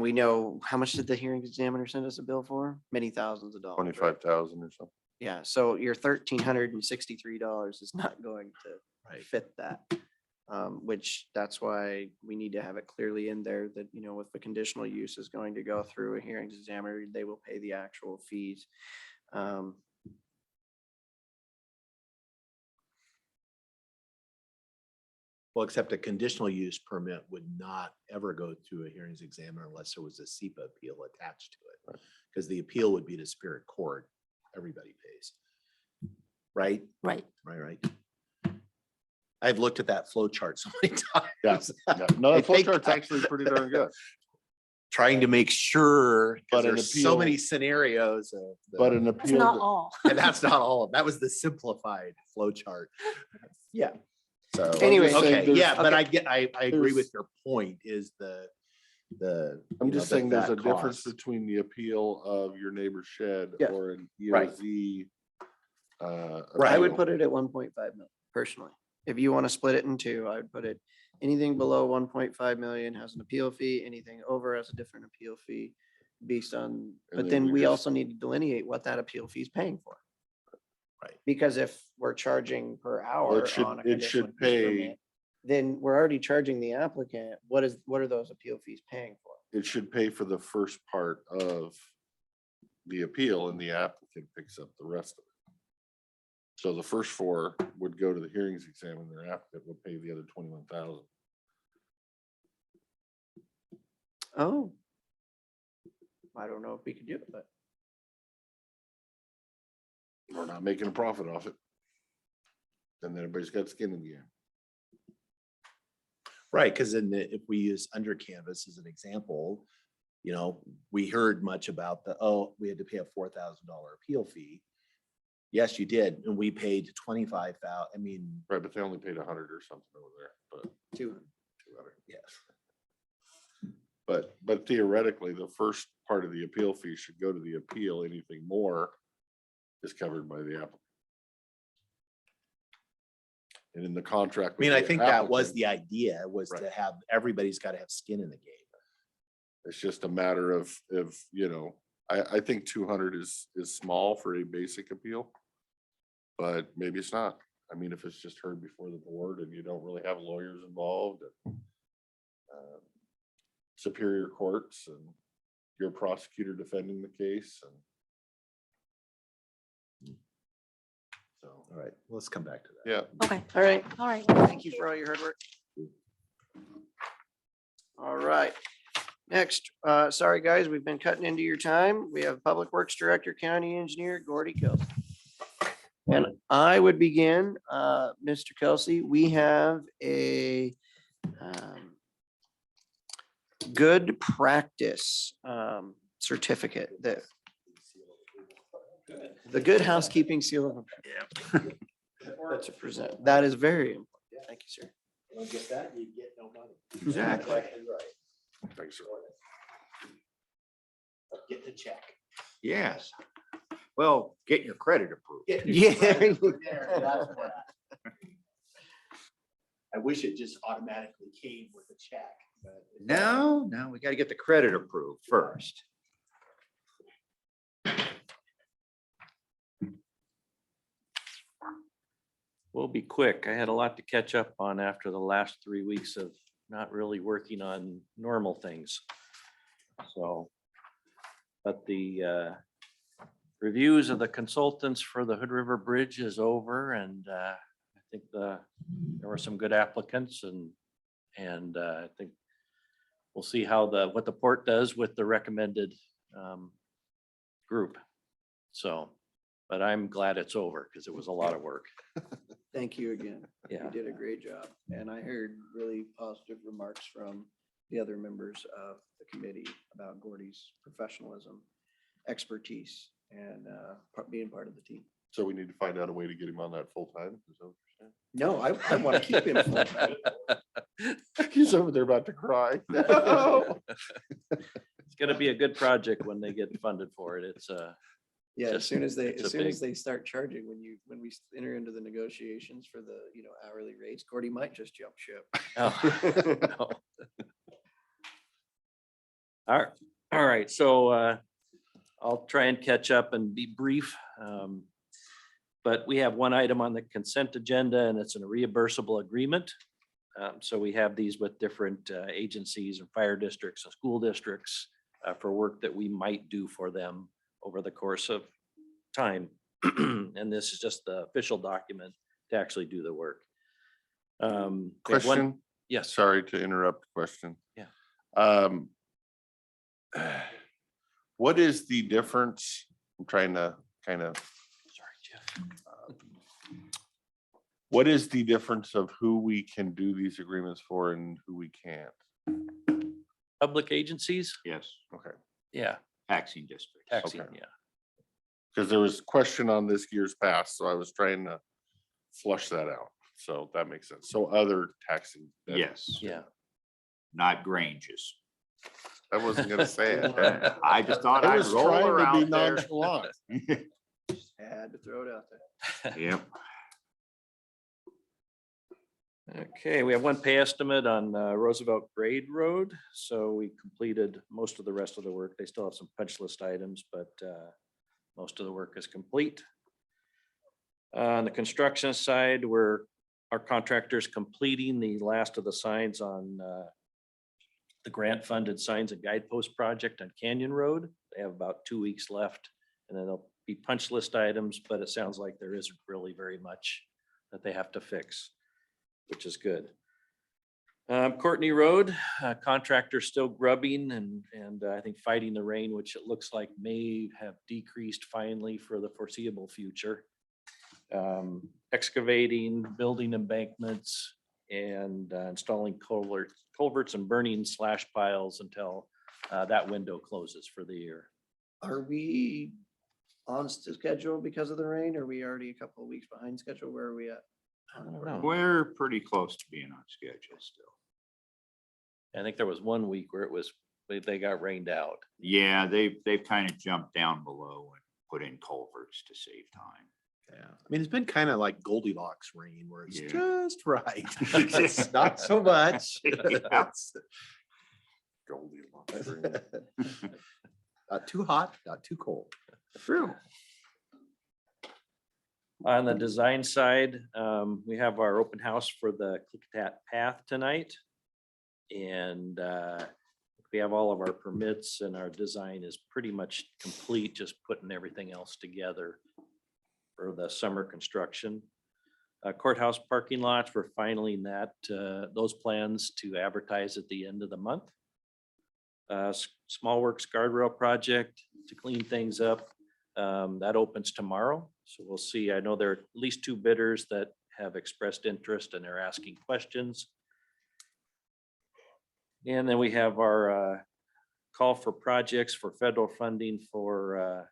we know, how much did the hearing examiner send us a bill for? Many thousands of dollars. 25,000 or something. Yeah, so your $1,363 is not going to Right. fit that. Which that's why we need to have it clearly in there that, you know, if the conditional use is going to go through a hearings examiner, they will pay the actual fees. Well, except a conditional use permit would not ever go through a hearings examiner unless there was a SEPA appeal attached to it. Because the appeal would be to Superior Court. Everybody pays. Right? Right. Right. I've looked at that flow chart so many Yeah. times. Yeah. No, I the flow think chart's actually pretty darn good. Trying to make sure, But because an there's so many appeal- scenarios. Of But an That's appeal, not all. and that's not all. That was the simplified flow chart. Yeah. So Anyway, okay, yeah, but okay. I agree with there's- your point is the. I'm you know, just saying there's a that difference cost. between the appeal of your neighbor's shed Yeah. or an Right. EOZ. Right. I would appeal. put it at 1.5 million personally. If you want to split it in two, I would put it, anything below 1.5 million has an appeal fee, anything over has a different appeal fee based on, And but then then we we just- also need to delineate what that appeal fee is paying for. Right. Because if we're charging per hour it should- on a it should conditional use pay- permit, then we're already charging the applicant. What are those appeal fees paying for? It should pay for the first part of the appeal and the applicant picks up the rest of it. So the first 4 would go to the hearings examiner, their applicant would pay the other 21,000. Oh. I don't know if we could do it, but We're not making a profit off it. And then everybody's got skin in the game. Right, because if we use under canvas as an example, you know, we heard much about we had to pay a $4,000 appeal fee. Yes, you did, and we paid 25,000. I mean, Right, but they only paid 100 or something over there, but 200. 200. yes. But theoretically, the first part of the appeal fee should go to the appeal. Anything more is covered by the applicant. And in the contract. I mean, with I the think that was applicant, the idea, was Right. to have, everybody's got to have skin in the game. It's just a matter of, you know, I think 200 is small for a basic appeal. But maybe it's not. I mean, if it's just heard before the board and you don't really have lawyers involved. And, Superior courts and your prosecutor defending the case and. So, All right, let's come back to that. yeah, Okay, All right. all right. Thank you for all your hard work. All right. Next, sorry, guys, we've been cutting into your time. We have Public Works Director, County Engineer, Gordy Kelsey. And I would begin, Mr. Kelsey, we have a good practice certificate that the good housekeeping seal of approval to present. That is very important. Thank you, sir. You don't get that, you get no money. Exactly. Right. thanks, sir. Get the check. Yes. Well, getting your credit approved. Yeah. I wish it just automatically came with a check. but it No, we got to get the credit approved first. We'll be quick. I had a lot to catch up on after the last 3 weeks of not really working on normal things. So, but the reviews of the consultants for the Hood River Bridge is over, and I think there were some good applicants, and I think we'll see how what the port does with the recommended group. So, but I'm glad it's over because it was a lot of work. Thank you again. Yeah. You did a great job. And I heard really positive remarks from the other members of the committee about Gordy's professionalism, expertise, and being part of the team. So we need to find out a way to get him on that full time. Is that what you're No, I want to keep him. full-time. saying? He's over there about to cry. No. It's gonna be a good project when they get funded for it. Yeah, as Just- soon as they, it's as a soon as big- they start charging, when we enter into the negotiations for the, hourly rates, Gordy might just jump ship. Oh, no. All right, so I'll try and catch up and be brief. But we have one item on the consent agenda and it's a reimbursable agreement. So we have these with different agencies and fire districts and school districts for work that we might do for them over the course of time. And this is just the official document to actually do the work. We have one- Question, Yes. sorry to interrupt, question. Yeah. What is the difference? I'm trying to kind of, Sorry, Jeff. what is the difference of who we can do these agreements for and who we can't? Public agencies? Yes, Okay, Yeah, taxing districts. taxing, Okay. yeah. because there was question on this year's past, so I was trying to flush that out. So that makes sense. So other taxing. Yes, Yeah. not Granges. I wasn't gonna say it. I just thought I I'd was roll trying her to be out there. nonchalant. Had to throw it out there. Yep, Okay, we have one pay estimate on Roosevelt Grade Road. So we completed most of the rest of the work. They still have some punch list items, but most of the work is complete. On the construction side, our contractor's completing the last of the signs on the grant funded signs and guidepost project on Canyon Road. They have about 2 weeks left and then there'll be punch list items, but it sounds like there isn't really very much that they have to fix, which is good. Courtney Road, contractor still grubbing and I think fighting the rain, which it looks like may have decreased finally for the foreseeable future. Excavating, building embankments and installing culverts and burning slash piles until that window closes for the year. Are we on schedule because of the rain? Are we already a couple of weeks behind schedule? Where are we at? I don't know. we're pretty close to being on schedule still. I think there was 1 week where they got rained out. Yeah, they've kind of jumped down below and put in culverts to save time. Yeah, I mean, it's been kind of like Goldilocks rain where it's Yeah. just right. It's not so much. Yeah. It's Goldilocks. Not too hot, not too cold. True. On the design side, we have our open house for the Klickitat path tonight. And we have all of our permits and our design is pretty much complete, just putting everything else together for the summer construction. Courthouse parking lots, we're filing those plans to advertise at the end of the month. Small Works guardrail project to clean things up. That opens tomorrow. So we'll see. I know there are at least 2 bidders that have expressed interest and they're asking questions. And then we have our call for projects for federal funding for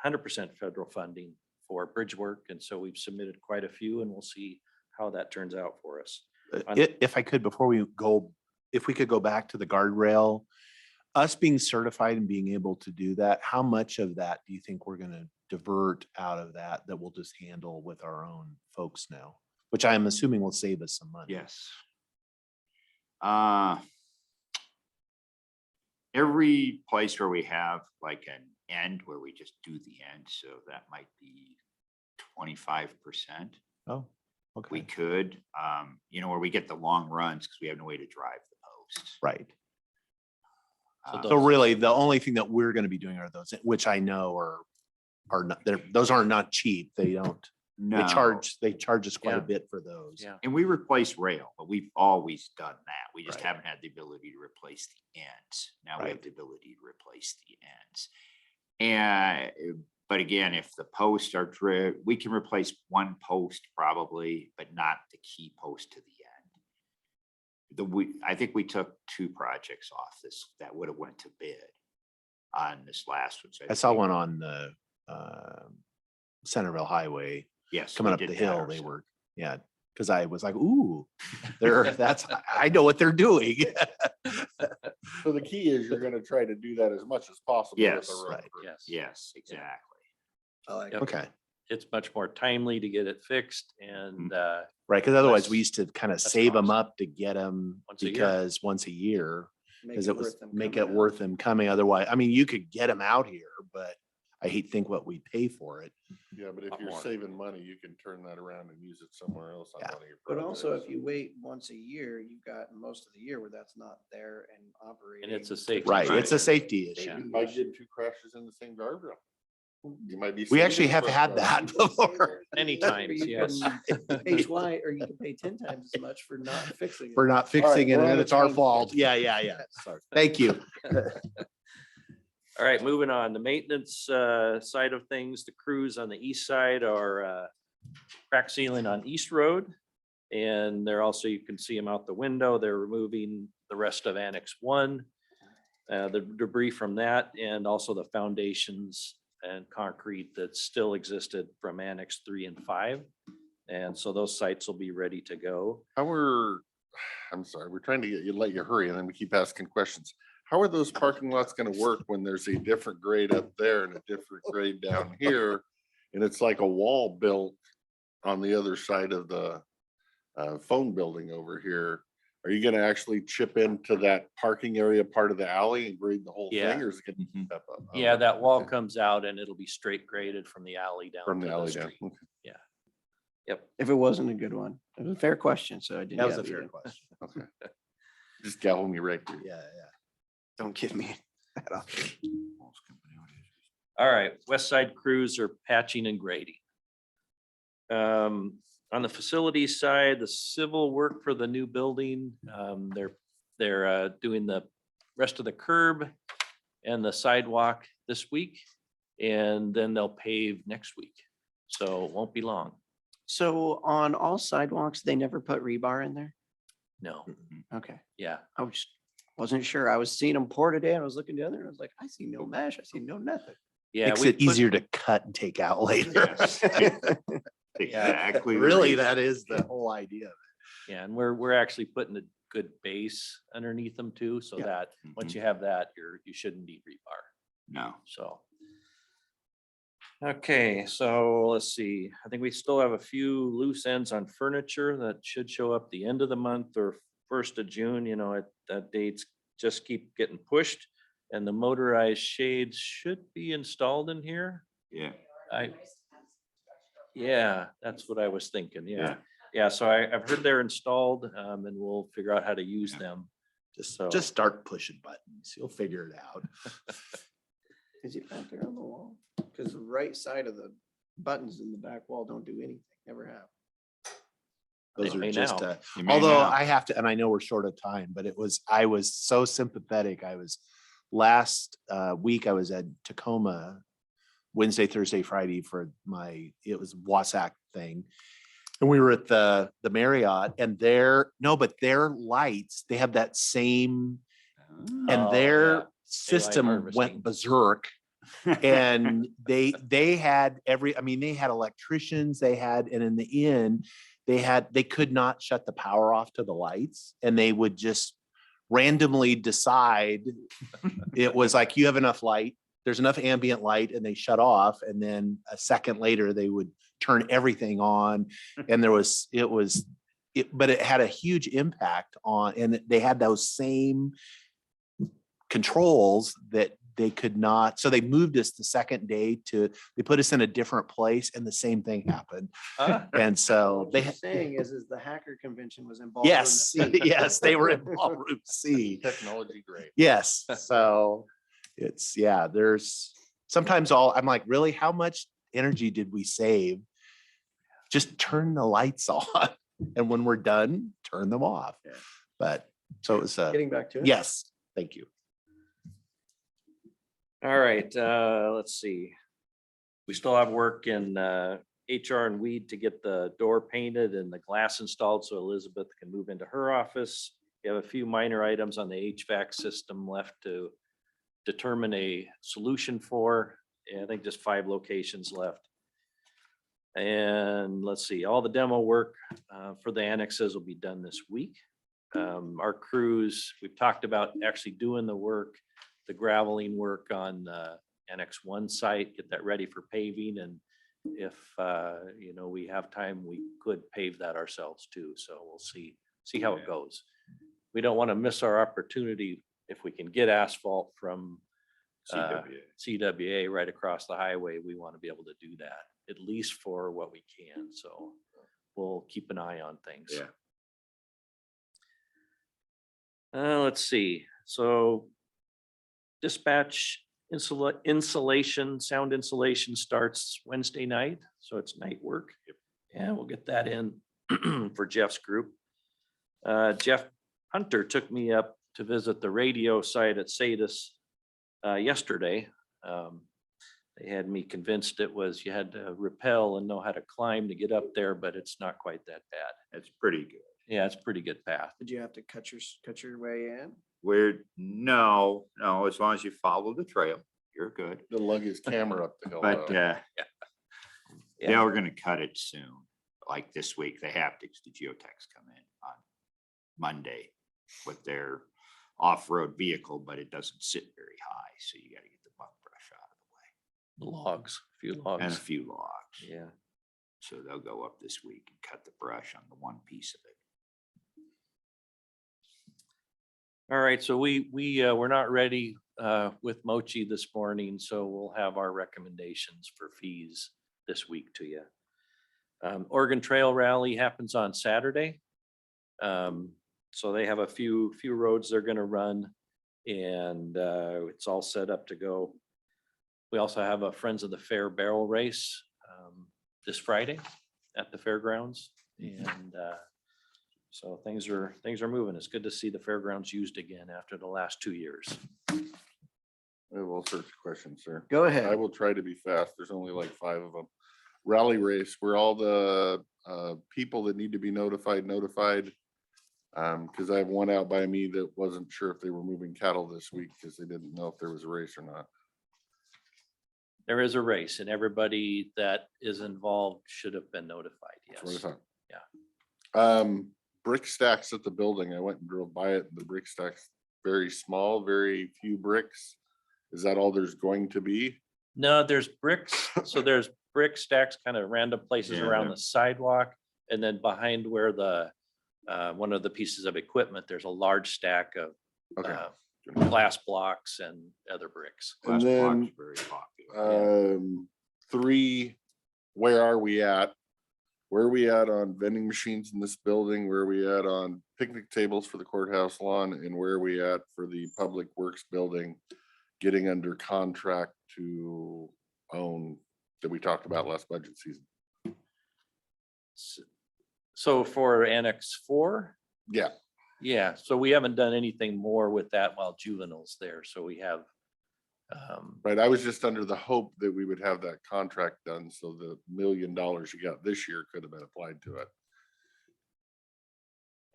100% federal funding for bridge work. And so we've submitted quite a few and we'll see how that turns out for us. If I could, before we go, if we could go back to the guardrail, us being certified and being able to do that, how much of that do you think we're gonna divert out of that we'll just handle with our own folks now? Which I am assuming will save us some money. Yes. Every place where we have like an end where we just do the end, so that might be 25%. Oh, We okay, could, where we get the long runs because we have no way to drive the posts. right. So So really, the only thing that we're gonna be doing are those, which I know are not, those are not cheap. They don't, No. they charge us quite Yeah. a bit for those. Yeah. And we replace rail, but we've always done that. We just Right. haven't had the ability to replace the ends. Now we have Right. the ability to replace the ends. And, but again, if the posts are, we can replace one post probably, but not the key post to the end. I think we took 2 projects off this that would have went to bid on this last one. So I saw think- one on the Centerville Highway Yes. coming we up did the that hill. They ourselves. were, yeah, because I was like, ooh, I know what they're doing. So the key is you're gonna try to do that as much as possible. with Yes. the road Right. crew. Yes. Yes, exactly. I like Yep. Okay, It's much more timely to get it fixed and right, because otherwise Less- we used to kind of less save them cost. up to get them Once a year. because once a year, because it was worth them make coming it out. worth them coming. Otherwise, I mean, you could get them out here, but I hate to think what we pay for it. Yeah, but if Lot you're more. saving money, you can turn that around and use it somewhere else on Yeah. one of your But also, projects. if you wait once a year, you've got most of the year where that's not there and operating. and it's a safety. Right, it's a issue. safety issue. Safety You might issue. get two crashes in the same guardrail. You might be. We saving actually the have truck had driver. that before. Many Or times, you yes. can Pay twice, or you can pay 10 times as much for not fixing it. For not fixing it, we're on and a it's our time fault. schedule. Yeah. Sorry. Thank you. All right, moving on. The maintenance side of things, the crews on the east side are crack sealing on East Road. And they're also, you can see them out the window. They're removing the rest of Annex 1. The debris from that and also the foundations and concrete that still existed from Annex 3 and 5. And so those sites will be ready to go. I'm sorry, we're trying to get you, let you hurry, and then we keep asking questions. How are those parking lots gonna work when there's a different grade up there and a different grade down here? And it's like a wall built on the other side of the phone building over here. Are you gonna actually chip into that parking area part of the alley and grade the whole Yeah. thing, or is it gonna step up? Yeah, that wall comes out and it'll be straight graded from the alley down From to the the alley down. street. Yep. If it wasn't a good one, it was a fair question, so I didn't. That was a have you fair to- question. Okay. Just gavel me right through. Yeah. Don't give me that off. All right, west side crews are patching and grading. On the facilities side, the civil work for the new building, they're doing the rest of the curb and the sidewalk this week. And then they'll pave next week. So it won't be long. So on all sidewalks, they never put rebar in there? No, Okay, yeah. wasn't sure. I was seeing them pour today and I was looking together and I was like, I see no mesh, I see no nothing. Yeah. Makes we it put- easier to cut and take out later. Exactly. Really, that is the whole idea. Yeah, and we're actually putting a good base underneath them too, so Yeah. that once you have that, you shouldn't need rebar. No. So. Okay, so let's see. I think we still have a few loose ends on furniture that should show up the end of the month or 1st of June, that dates just keep getting pushed. And the motorized shades should be installed in here. Yeah. Yeah, that's what I was thinking. Yeah. Yeah. Yeah, so I've heard they're installed, and we'll figure out how to use Yeah. them. Just start pushing buttons. You'll figure it out. Is it back there on the wall? Because the right side of the buttons in the back wall don't do anything, never have. Those They are may just, now. You may although now. I have to, and I know we're short of time, but I was so sympathetic. Last week I was at Tacoma Wednesday, Thursday, Friday for it was Wasac thing. And we were at the Marriott and their lights, they have that same, Oh, and yeah. their system harvesting. went berserk. And they had they had electricians, and in the end, they could not shut the power off to the lights, and they would just randomly decide. It was like, you have enough light, there's enough ambient light, and they shut off, and then a second later they would turn everything on. And but it had a huge impact and they had those same controls that they could not, so they moved us the second day they put us in a different place, and the same thing happened. Ah, And so What they, you're saying is the hacker convention was involved. yes, yes, they were in ballroom C. Technology great. Yes, so there's sometimes I'm like, really, how much energy did we save? Just turn the lights on, and when we're done, turn them off. Yeah. But so it was, Getting back to it. yes, thank you. all right, let's see. We still have work in HR and weed to get the door painted and the glass installed so Elizabeth can move into her office. We have a few minor items on the HVAC system left to determine a solution for. And I think just 5 locations left. And let's see, all the demo work for the annexes will be done this week. Our crews, we've talked about actually doing the work, the graveling work on Annex 1 site, get that ready for paving, and if, you know, we have time, we could pave that ourselves too. So we'll see how it goes. We don't want to miss our opportunity if we can get asphalt from CWA right across the highway. We want to be able to do that, at least for what we can. So we'll keep an eye on things. Yeah. Let's see. So dispatch insulation, sound insulation starts Wednesday night. So it's night work. And we'll get that in for Jeff's group. Jeff Hunter took me up to visit the radio site at Sadis yesterday. They had me convinced it was, you had to rappel and know how to climb to get up there, but it's not quite that bad. That's pretty good. Yeah, it's a pretty good path. Did you have to cut your way in? No, as long as you follow the trail, you're good. To lug his camera up the hill. But though. they are gonna cut it soon, like this week. They have to, the geotechs come in on Monday with their off-road vehicle, but it doesn't sit very high, so you gotta get the buck brush out of the way. Logs, a few And a logs. few logs. Yeah. So they'll go up this week and cut the brush on the one piece of it. All right, so we're not ready with Mochi this morning, so we'll have our recommendations for fees this week to you. Oregon Trail Rally happens on Saturday. So they have a few roads they're gonna run, and it's all set up to go. We also have a Friends of the Fair barrel race this Friday at the fairgrounds, and so things are moving. It's good to see the fairgrounds used again after the last 2 years. I have all sorts of questions, sir. Go I ahead. will try to be fast. There's only like 5 of them. Rally race, where all the people that need to be notified. Because I have one out by me that wasn't sure if they were moving cattle this week because they didn't know if there was a race or not. There is a race, and everybody that is involved should have been notified. That's what I Yes. thought. Yeah. Brick stacks at the building. I went and drove by it. The brick stacks, very small, very few bricks. Is that all there's going to be? No, there's bricks. So there's brick stacks kind of random places Yeah, around there- the sidewalk. And then behind where the, one of the pieces of equipment, there's a large stack of Okay. glass blocks and other bricks. And Glass then, block's very popular. 3, where are we at? Where are we at on vending machines in this building? Where are we at on picnic tables for the courthouse lawn? And where are we at for the public works building? Getting under contract to own that we talked about last budget season. So for Annex 4, Yeah, yeah, so we haven't done anything more with that while juveniles there. So we have, right. I was just under the hope that we would have that contract done. So the $1 million you got this year could have been applied to it.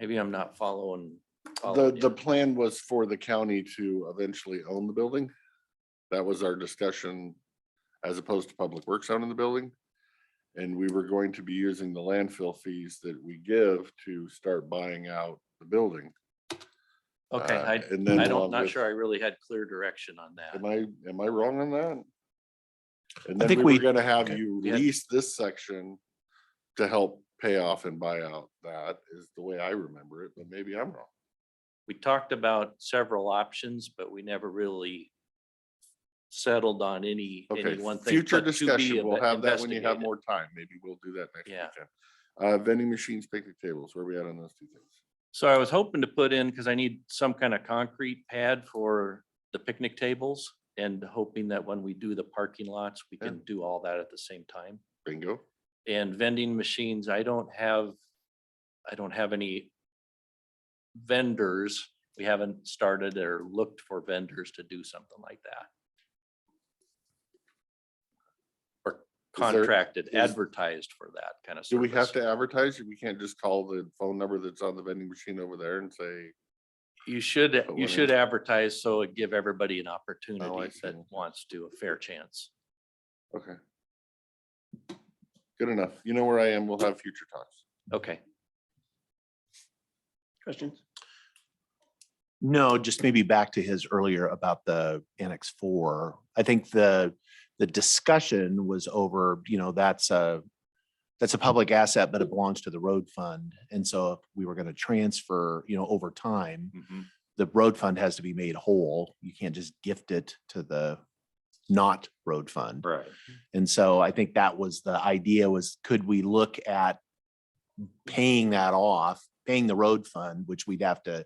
maybe I'm not following. The plan was for the county to eventually own the building. That was our discussion as opposed to Public Works owning the building. And we were going to be using the landfill fees that we give to start buying out the building. Okay, And then I along not with- sure I really had clear direction on that. Am I wrong on that? And I then think we we- were gonna have okay. you Yeah. lease this section to help pay off and buy out. That is the way I remember it, but maybe I'm wrong. We talked about several options, but we never really settled on any Okay, one thing. future but to be discussion. We'll have that when you have investigated. more time. Maybe we'll do that next Yeah. weekend. Vending machines, picnic tables, where are we at on those 2 things? So I was hoping to put in, because I need some kind of concrete pad for the picnic tables, and hoping that when we do the parking lots, we can do all that at the same time. Bingo. And vending machines, I don't have any vendors. We haven't started or looked for vendors to do something like that. Or contracted, advertised for that kind of Do we have service. to advertise? We can't just call the phone number that's on the vending machine over there and say, You should Put one in. advertise, so it give everybody an opportunity see. that wants to a fair chance. okay. Good enough. You know where I am. We'll have future talks. Okay. Questions? No, just maybe back to his earlier about the Annex 4. I think the discussion was over, that's a public asset, but it belongs to the road fund. And so if we were going to transfer, over time, the road fund has to be made whole. You can't just gift it to the not road fund. Right. And so I think that was the idea, was could we look at paying that off, paying the road fund, which we'd have to,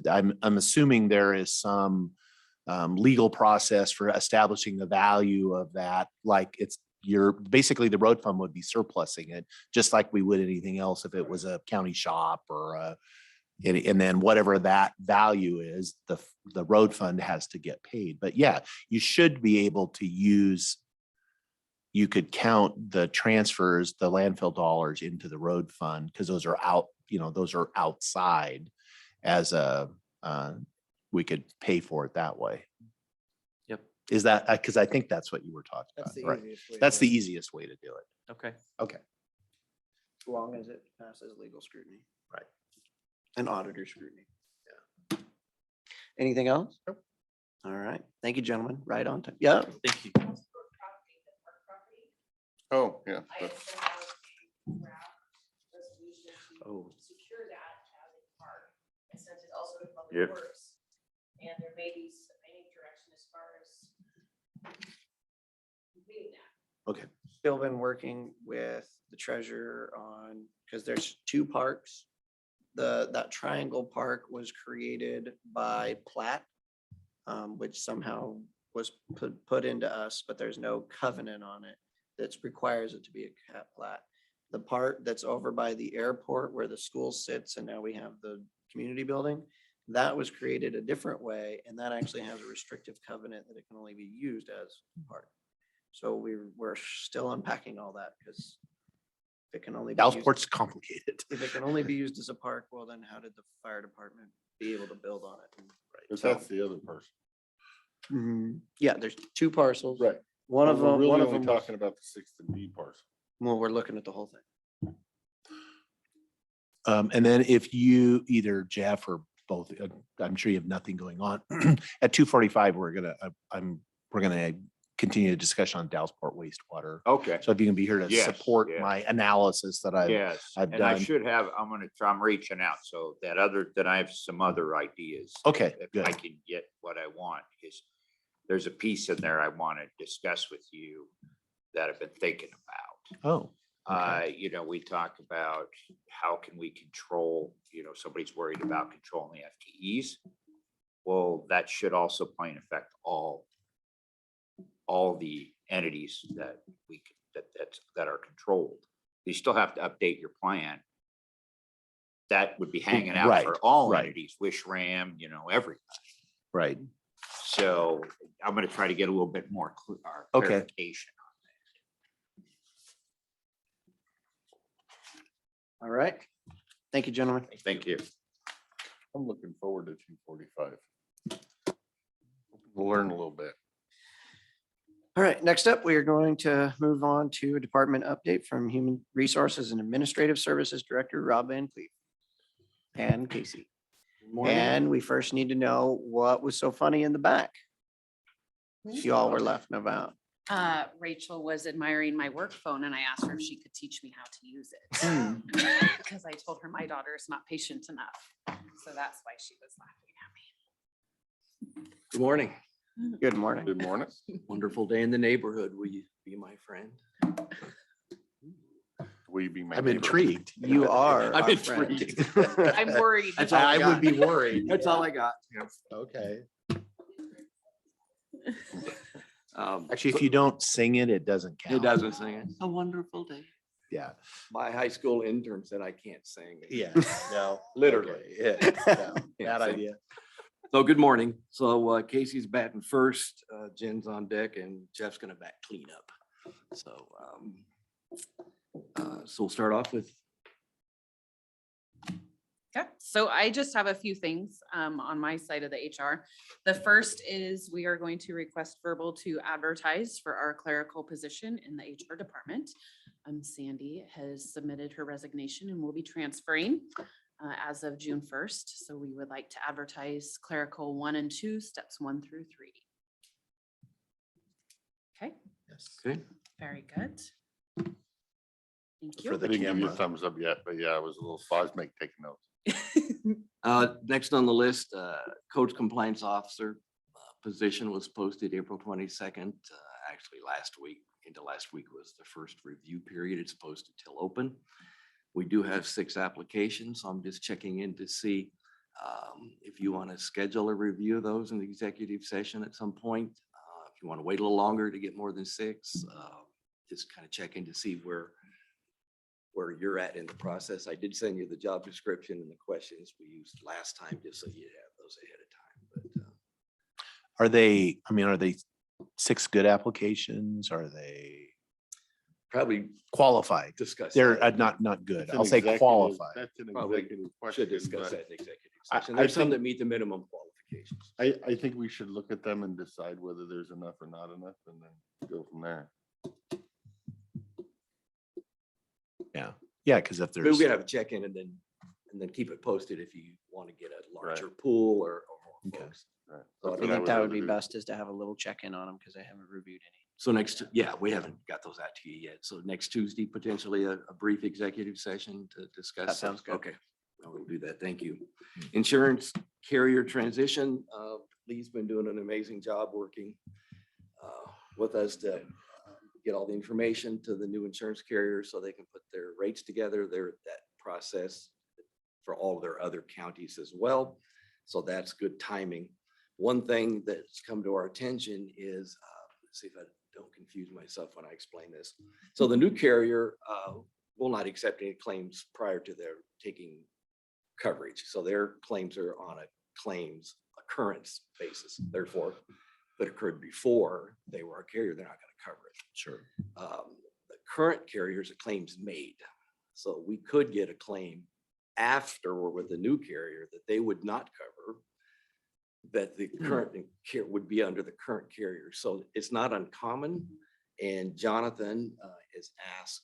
I'm assuming there is some legal process for establishing the value of that. Like basically the road fund would be surplusing it, just like we would anything else if it was a county shop or and then whatever that value is, the road fund has to get paid. But yeah, you should be able to you could count the transfers, the landfill dollars into the road fund, because those are those are outside as we could pay for it that way. Yep. Is that, because I think that's what you were talking about, right? That's the easiest way to do it. Okay. Okay. As long as it passes legal scrutiny. Right. And auditor scrutiny. Yeah. Anything else? Nope. All right. Thank you, gentlemen. Right on time. Yeah. Thank you. Oh, yeah. I had sent out a draft resolution to Oh. secure that as a park. I sent it also to Public Yep. Works. And there may be any direction as far as completing that. Okay. Still been working with the treasurer on, because there's two parks. That Triangle Park was created by plat, which somehow was put into us, but there's no covenant on it that requires it to be a plat. The part that's over by the airport where the school sits and now we have the community building, that was created a different way, and that actually has a restrictive covenant that it can only be used as a park. So we're still unpacking all that, because it can only be used, Dallasport's complicated. if it can only be used as a park, well, then how did the fire department be able to build on it? Because that's the other person. Yeah, there's two parcels. Right. One of We're them, really one of only them, talking about the 6th and B parcel. well, we're looking at the whole thing. And then if you, either Jeff or both, I'm sure you have nothing going on. At 2:45, we're gonna continue the discussion on Dallasport wastewater. Okay. So if you can be here to Yes, support yes. my analysis that Yes, I've and I done. should have, I'm reaching out, so that I have some other ideas. Okay, If good. I can get what I want, because there's a piece in there I want to discuss with you that I've been thinking about. Oh, okay. We talk about how can we control, somebody's worried about controlling the FTEs. Well, that should also play in effect all the entities that that are controlled. You still have to update your plan. That would be hanging out for Right, all right. entities, Wish Ram, everybody. Right. So I'm gonna try to get a little bit more Okay. clarification. All right. Thank you, gentlemen. Thank you. I'm looking forward to 2:45. We'll learn a little bit. All right, next up, we are going to move on to a department update from Human Resources and Administrative Services Director Rob Van Cleve and Casey. And we first need to know what was so funny in the back. Y'all were laughing about. Rachel was admiring my work phone and I asked her if she could teach me how to use Hmm. it. Because I told her my daughter is not patient enough. So that's why she was laughing at me. Good morning. Good morning. Good morning. Wonderful day in the neighborhood. Will you be my friend? Will you be my I'm neighbor? intrigued. You are I'm our friend. intrigued. I'm worried. That's all I I would got. be worried. That's all I got. Okay. Actually, If you don't sing it, it doesn't count. it doesn't sing it. A wonderful day. Yeah. My high school intern said I can't sing. Yeah. No. Literally. Okay, yeah, no, Yeah, bad same. idea. So good morning. So Casey's batting first, Jen's on deck and Jeff's gonna bat cleanup. So so we'll start off with, Okay, so I just have a few things on my side of the HR. The first is we are going to request verbal to advertise for our clerical position in the HR department. Sandy has submitted her resignation and will be transferring. as of June 1st. So we would like to advertise clerical 1 and 2, steps 1 through 3. Okay, Okay. very good. Thank For you. the I didn't give you a camera. thumbs up yet, but yeah, I was a little, so I was taking notes. Next on the list, coach compliance officer position was posted April 22nd. Actually, last week, into last week was the first review period. It's posted till open. We do have 6 applications, so I'm just checking in to see if you want to schedule a review of those in the executive session at some point. If you want to wait a little longer to get more than 6, just kind of check in to see where you're at in the process. I did send you the job description and the questions we used last time, just so you have those ahead of time. But Are they 6 good applications? Are they probably qualified? discuss. They're that. not good. That's an I'll say executive- qualified. That's an Probably executive Should question. discuss but that in executive I- session. I There's some think- that meet the minimum qualifications. I think we should look at them and decide whether there's enough or not enough and then go from there. Yeah, because if But there's, we could have a check-in and then keep it posted if you want to get a larger pool or more Okay. folks. Right. So I I don't think know. that would be best is to have a little check-in on them because I haven't reviewed any. So we haven't got those out to you yet. So next Tuesday, potentially a brief executive session to discuss. That sounds good. Okay, I will do that. Thank you. Insurance carrier transition. Lee's been doing an amazing job working with us to get all the information to the new insurance carriers so they can put their rates together. They're at that process for all of their other counties as well. So that's good timing. One thing that's come to our attention is, let's see if I don't confuse myself when I explain this. So the new carrier will not accept any claims prior to their taking coverage. So their claims are on a claims occurrence basis. Therefore, if it occurred before they were a carrier, they're not going to cover it. sure. The current carriers, a claims made. So we could get a claim after we're with the new carrier that they would not cover, that the current care would be under the current carrier. So it's not uncommon. And Jonathan is asked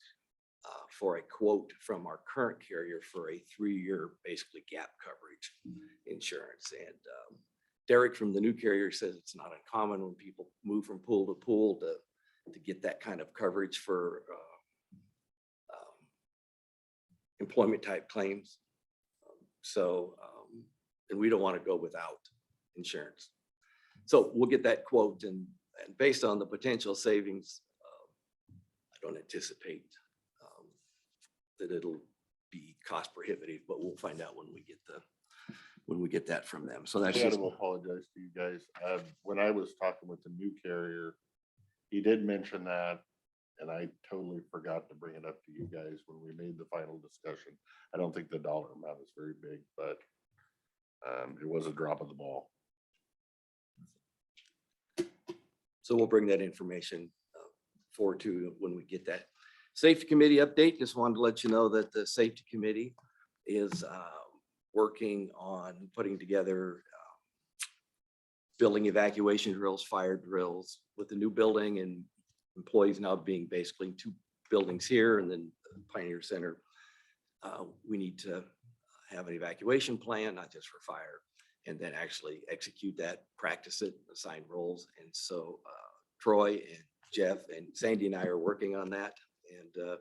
for a quote from our current carrier for a 3-year, basically gap coverage insurance. And Derek from the new carrier says it's not uncommon when people move from pool to pool to get that kind of coverage for employment type claims. So, and we don't want to go without insurance. So we'll get that quote and based on the potential savings, I don't anticipate that it'll be cost prohibitive, but we'll find out when we get that from them. So I that's got just, to apologize to you guys. When I was talking with the new carrier, he did mention that, and I totally forgot to bring it up to you guys when we made the final discussion. I don't think the dollar amount is very big, but it was a drop of the ball. so we'll bring that information forward to when we get that. Safety committee update, just wanted to let you know that the safety committee is working on putting together building evacuation drills, fire drills with the new building and employees now being basically in 2 buildings here and then the Pioneer Center. We need to have an evacuation plan, not just for fire, and then actually execute that, practice it, assign roles. And so Troy and Jeff and Sandy and I are working on that. And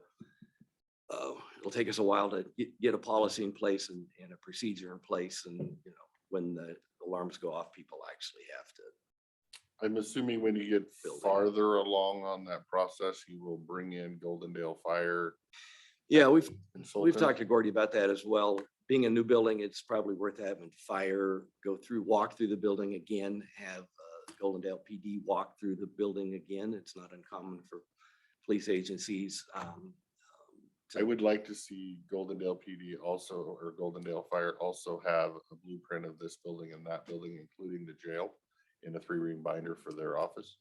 it'll take us a while to get a policy in place and a procedure in place. And, you know, when the alarms go off, people actually have to. I'm assuming when you get Building. farther along on that process, you will bring in Goldendale Fire. Yeah, we've Consultant. talked to Gordy about that as well. Being a new building, it's probably worth having fire walk through the building again, have Goldendale PD walk through the building again. It's not uncommon for police agencies. I would like to see Goldendale PD also, or Goldendale Fire also have a blueprint of this building and that building, including the jail, in a 3-ring binder for their office.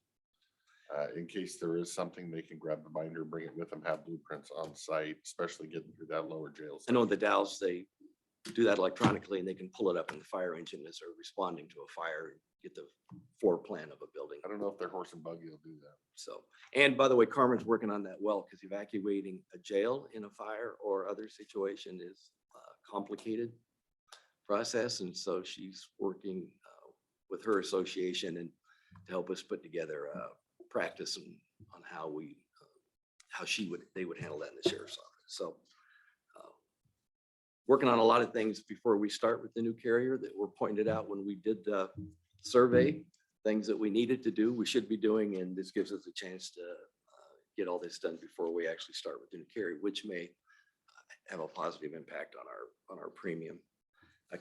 In case there is something, they can grab the binder, bring it with them, have blueprints on site, especially getting through that lower jail. I know the Dalles, they do that electronically and they can pull it up in the fire engine as they're responding to a fire, and get the floor plan of a building. I don't know if their horse and buggy will do that. So, and by the way, Carmen's working on that well, because evacuating a jail in a fire or other situation is complicated. process. And so she's working with her association and to help us put together a practice on how they would handle that in the sheriff's office. So working on a lot of things before we start with the new carrier that were pointed out when we did the survey, things that we needed to do, we should be doing, and this gives us a chance to get all this done before we actually start with the new carrier, which may have a positive impact on our premium.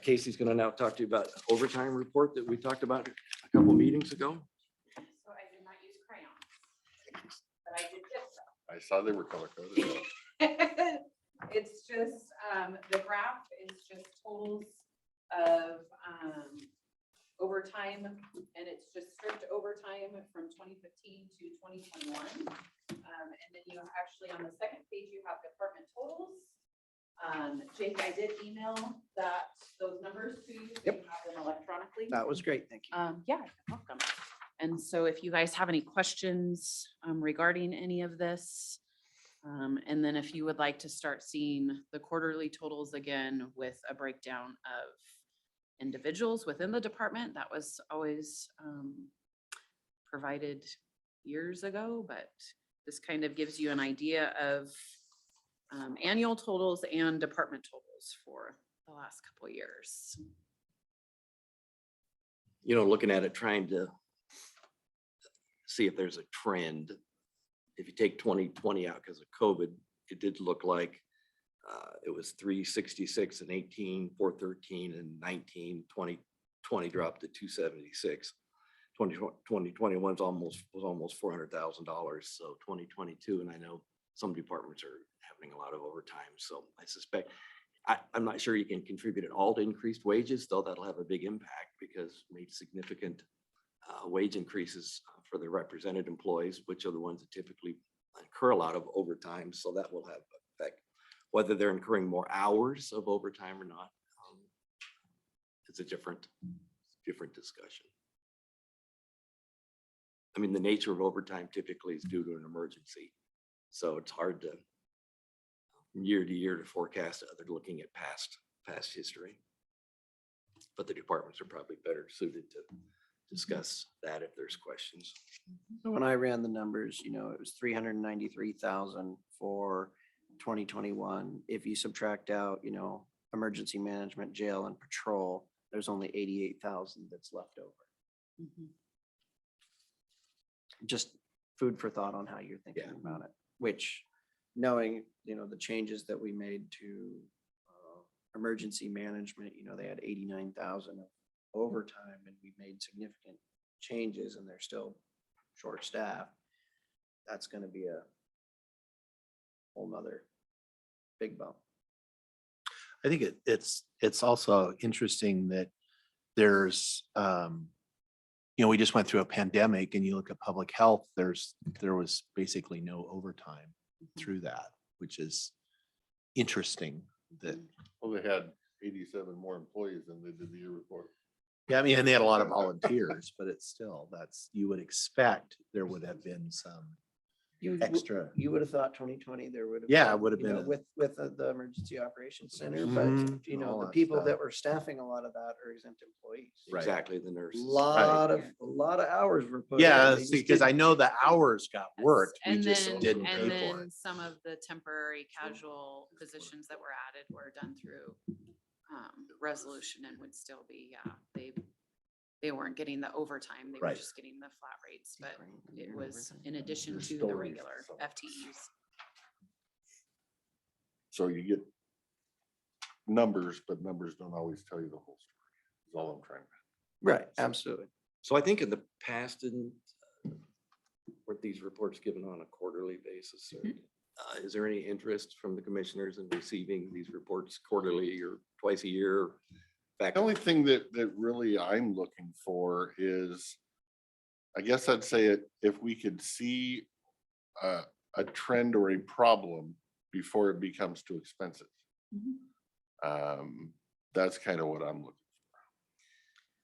Casey's going to now talk to you about overtime report that we talked about a couple meetings ago. So I did not use crayons, but I did get some. I saw they were color coded. It's just, the graph is just totals of overtime, and it's just strict overtime from 2015 to 2021. And then you actually, on the second page, you have department totals. Jake, I did email those numbers to you, so you have them electronically. That was great. Thank you. Yeah, you're welcome. And so if you guys have any questions regarding any of this, and then if you would like to start seeing the quarterly totals again with a breakdown of individuals within the department, that was always provided years ago, but this kind of gives you an idea of annual totals and department totals for the last couple of years. You know, looking at it, trying to see if there's a trend. If you take 2020 out because of COVID, it did look like it was 366 and 18, 413 and 19, 2020 dropped to 276. 2021 was almost $400,000. So 2022, and I know some departments are having a lot of overtime. So I suspect, I'm not sure you can contribute it all to increased wages, though that'll have a big impact because we made significant wage increases for the represented employees, which are the ones that typically incur a lot of overtime. So that will have effect. Whether they're incurring more hours of overtime or not, it's a different discussion. I mean, the nature of overtime typically is due to an emergency. So it's hard to, from year to year, to forecast other than looking at past history. But the departments are probably better suited to discuss that if there's questions. So when I ran the numbers, you know, it was 393,000 for 2021. If you subtract out, you know, emergency management, jail and patrol, there's only 88,000 that's left over. Just food for thought on how you're thinking about it, which knowing, you know, the changes that we made to emergency management, you know, they had 89,000 of overtime and we made significant changes and they're still short staffed. That's going to be a whole nother big bump. I think it's also interesting that there's, you know, we just went through a pandemic and you look at public health, there was basically no overtime through that, which is interesting that. Well, they had 87 more employees than they did the year before. Yeah, I mean, and they had a lot of volunteers, but it's still, you would expect there would have been some extra. You would have thought 2020 there would have. Yeah, been, it would have you know, been with the emergency operations center, but Mhm. you know, All the that people stuff. that were staffing a lot of that are exempt employees. Right. Exactly, the nurses. A lot of hours were put. in. Yeah, They just because I didn't- know the hours got worked. We And just then, didn't and pay for then it. some of the temporary casual positions that were added were done through resolution and would still be, they weren't getting the overtime, they were Right. just getting the flat rates, but it was in addition to the regular FTEs. So you get numbers, but numbers don't always tell you the whole story. Is all I'm trying to. Right, absolutely. So I think in the past, weren't these reports given on a quarterly basis? Or, is there any interest from the commissioners in receiving these reports quarterly or twice a year? The only thing that really I'm looking for is, I guess I'd say it, if we could see a trend or a problem before it becomes too expensive. That's kind of what I'm looking.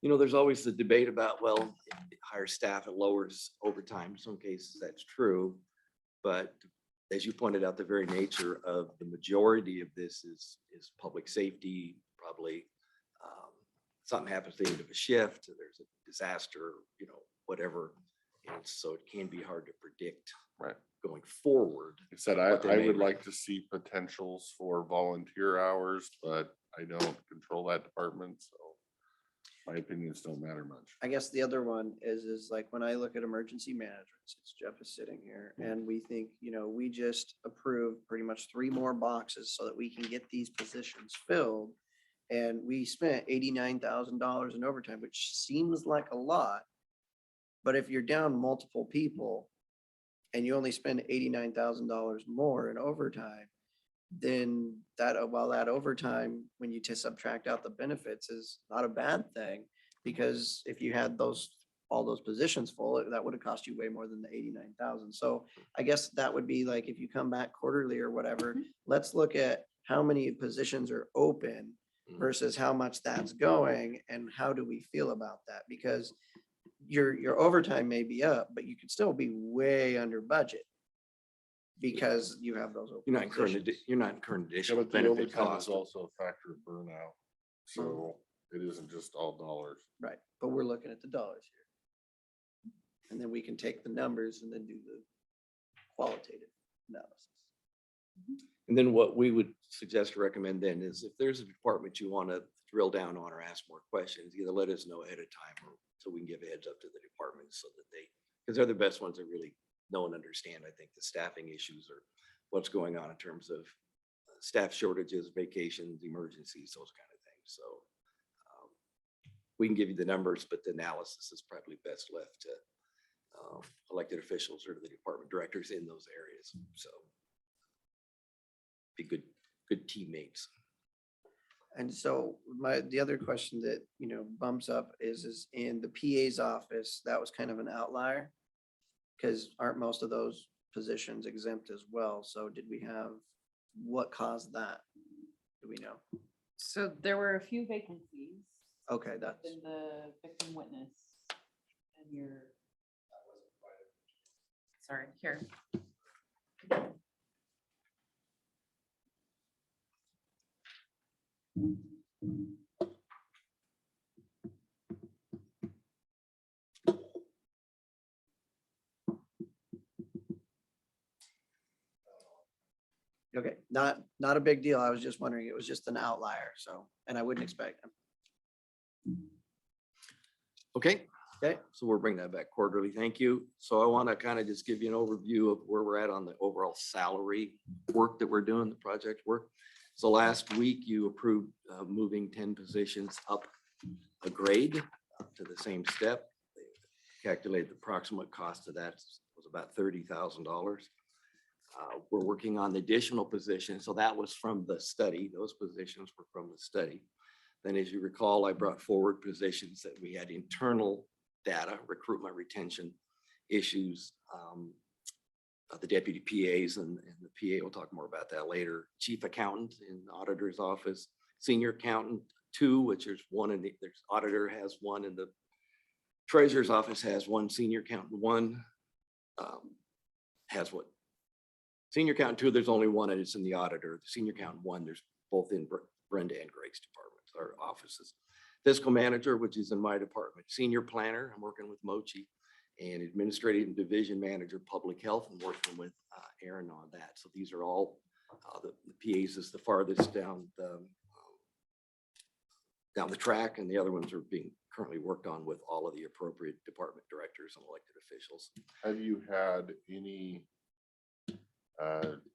You know, there's always the debate about, well, higher staff, it lowers overtime. In some cases, that's true. But as you pointed out, the very nature of the majority of this is public safety, probably something happens at the end of a shift, there's a disaster, whatever. And so it can be hard to predict Right. going forward. I said, what they I may would bring. like to see potentials for volunteer hours, but I don't control that department, so my opinions don't matter much. I guess the other one is like when I look at emergency management, since Jeff is sitting here and we think, we just approved pretty much 3 more boxes so that we can get these positions filled. And we spent $89,000 in overtime, which seems like a lot. But if you're down multiple people and you only spend $89,000 more in overtime, then while that overtime, when you subtract out the benefits, is not a bad thing. Because if you had all those positions full, that would have cost you way more than the 89,000. So I guess that would be like, if you come back quarterly or whatever, let's look at how many positions are open versus how much that's going and how do we feel about that? Because your overtime may be up, but you could still be way under budget because you have those. You're not incurring, positions. you're not incurring Yeah, additional but the benefit overtime costs. is also a factor of burnout, so it isn't just all dollars. Right, but we're looking at the dollars here. And then we can take the numbers and then do the qualitative analysis. And then what we would suggest or recommend then is if there's a department you want to drill down on or ask more questions, either let us know ahead of time or so we can give a heads up to the departments so that because they're the best ones that really know and understand, I think, the staffing issues or what's going on in terms of staff shortages, vacations, emergencies, those kind of things. So we can give you the numbers, but the analysis is probably best left to elected officials or to the department directors in those areas. So be good teammates. And so the other question that, bumps up is in the PA's office, that was kind of an outlier. Because aren't most of those positions exempt as well? So what caused that? Do we know? So there were a few vacancies Okay, that's, in the victim witness and your. Sorry, here. okay, not a big deal. I was just wondering, it was just an outlier, so, and I wouldn't expect them. Okay. Okay. So we'll bring that back quarterly. Thank you. So I want to kind of just give you an overview of where we're at on the overall salary work that we're doing, the project work. So last week you approved moving 10 positions up a grade to the same step. Calculate the approximate cost of that was about $30,000. We're working on the additional positions. So that was from the study. Those positions were from the study. Then, as you recall, I brought forward positions that we had internal data, recruitment, retention issues, the deputy PAs and the PA, we'll talk more about that later. Chief accountant in the auditor's office, senior accountant 2, which there's one in there's auditor has one in the treasurer's office has one, senior accountant 1 has what? Senior accountant 2, there's only one and it's in the auditor. The senior accountant 1, there's both in Brenda and Greg's departments or offices. Fiscal manager, which is in my department. Senior planner, I'm working with Mochi, and administrative and division manager, public health, I'm working with Aaron on that. So these are all the PAs is the farthest down the track, and the other ones are being currently worked on with all of the appropriate department directors and elected officials. Have you had any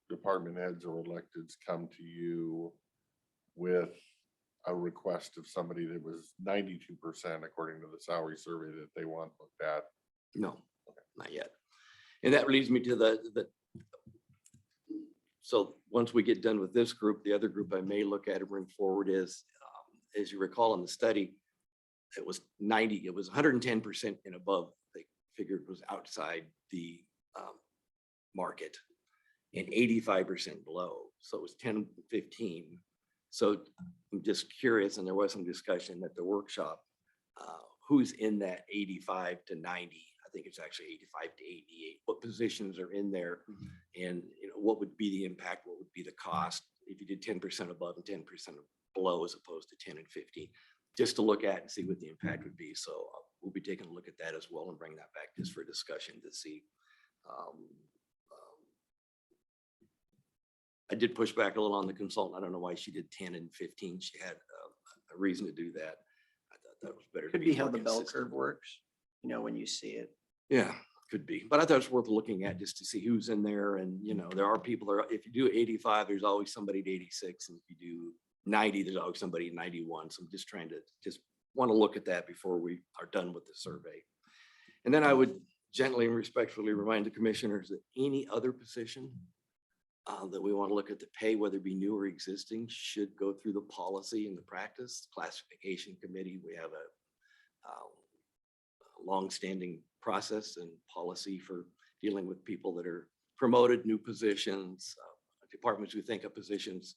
department heads or electeds come to you with a request of somebody that was 92% according to the salary survey that they want looked at? No, not yet. And that leads me to so once we get done with this group, the other group I may look at and bring forward is, as you recall in the study, it was 110% and above, they figured was outside the market, and 85% below. So it was 10, 15. So I'm just curious, and there was some discussion at the workshop, who's in that 85 to 90? I think it's actually 85 to 88. What positions are in there? And what would be the impact? What would be the cost if you did 10% above and 10% below as opposed to 10 and 15? just to look at and see what the impact would be. So we'll be taking a look at that as well and bring that back just for discussion to see. I did push back a little on the consultant. I don't know why she did 10 and 15. She had a reason to do that. I thought that was better. to Could be how more the bell consistent. curve works, you know, when you see it. Yeah, could be. But I thought it was worth looking at just to see who's in there. And, you know, there are people that are, if you do 85, there's always somebody at 86. And if you do 90, there's always somebody at 91. So I'm just trying to want to look at that before we are done with the survey. And then I would gently and respectfully remind the commissioners that any other position that we want to look at the pay, whether it be new or existing, should go through the policy and the practice classification committee. We have a longstanding process and policy for dealing with people that are promoted, new positions, departments who think of positions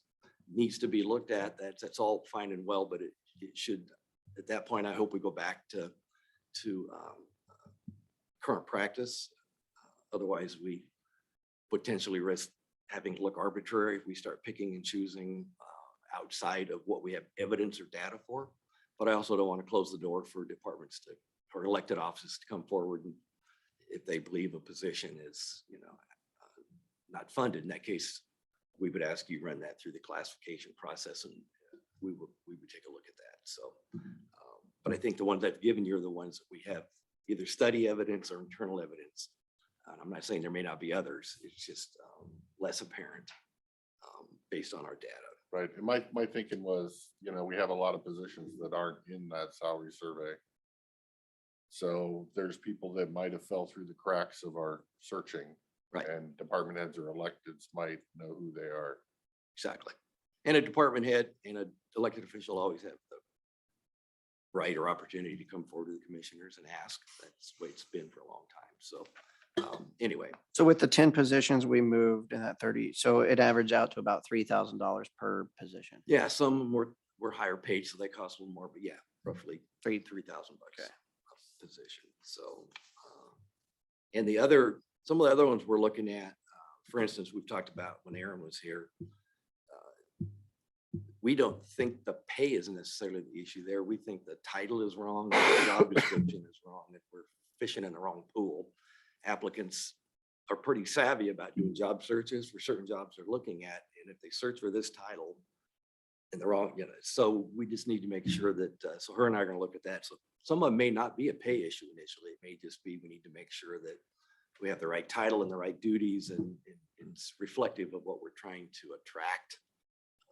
needs to be looked at. That's all fine and well, but it should, at that point, I hope we go back to current practice. Otherwise, we potentially risk having to look arbitrary if we start picking and choosing outside of what we have evidence or data for. But I also don't want to close the door for departments to, or elected offices to come forward and if they believe a position is, you know, not funded. In that case, we would ask you run that through the classification process and we would take a look at that. So, but I think the ones I've given you are the ones that we have either study evidence or internal evidence. And I'm not saying there may not be others. It's just less apparent based on our data. Right. And my thinking was, you know, we have a lot of positions that aren't in that salary survey. So there's people that might have fell through the cracks of our searching. Right. And department heads or electeds might know who they are. Exactly. And a department head and an elected official always have the right or opportunity to come forward to the commissioners and ask. That's the way it's been for a long time. So anyway, So with the 10 positions we moved in that 30, so it averaged out to about $3,000 per position. yeah, some were higher paid, so they cost a little more, but yeah, roughly $3,000 Okay. a position. So, and some of the other ones we're looking at, for instance, we've talked about when Aaron was here, we don't think the pay is necessarily the issue there. We think the title is wrong, the job description is wrong, that we're fishing in the wrong pool. Applicants are pretty savvy about doing job searches for certain jobs they're looking at. And if they search for this title and they're wrong, you know, so we just need to make sure that, so her and I are going to look at that. So some of them may not be a pay issue initially. It may just be, we need to make sure that we have the right title and the right duties and it's reflective of what we're trying to attract,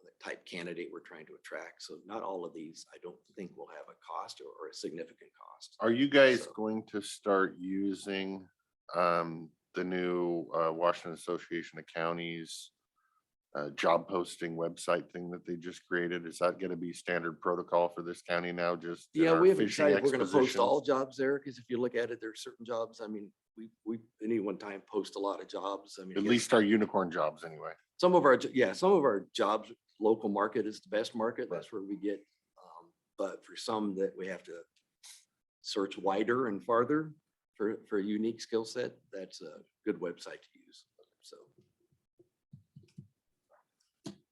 the type candidate we're trying to attract. So not all of these, I don't think will have a cost or a significant cost. Are you guys So- going to start using the new Washington Association of Counties job posting website thing that they just created? Is that going to be standard protocol for this county now? Just in Yeah, our we haven't fishing decided we're gonna post all expositions? jobs there, because if you look at it, there's certain jobs, I mean, we any one time post a lot of jobs. I mean, At yes, least our unicorn jobs anyway. some of our jobs, local market is the best market. That's where we get. But for some that we have to search wider and farther for a unique skill set, that's a good website to use. So.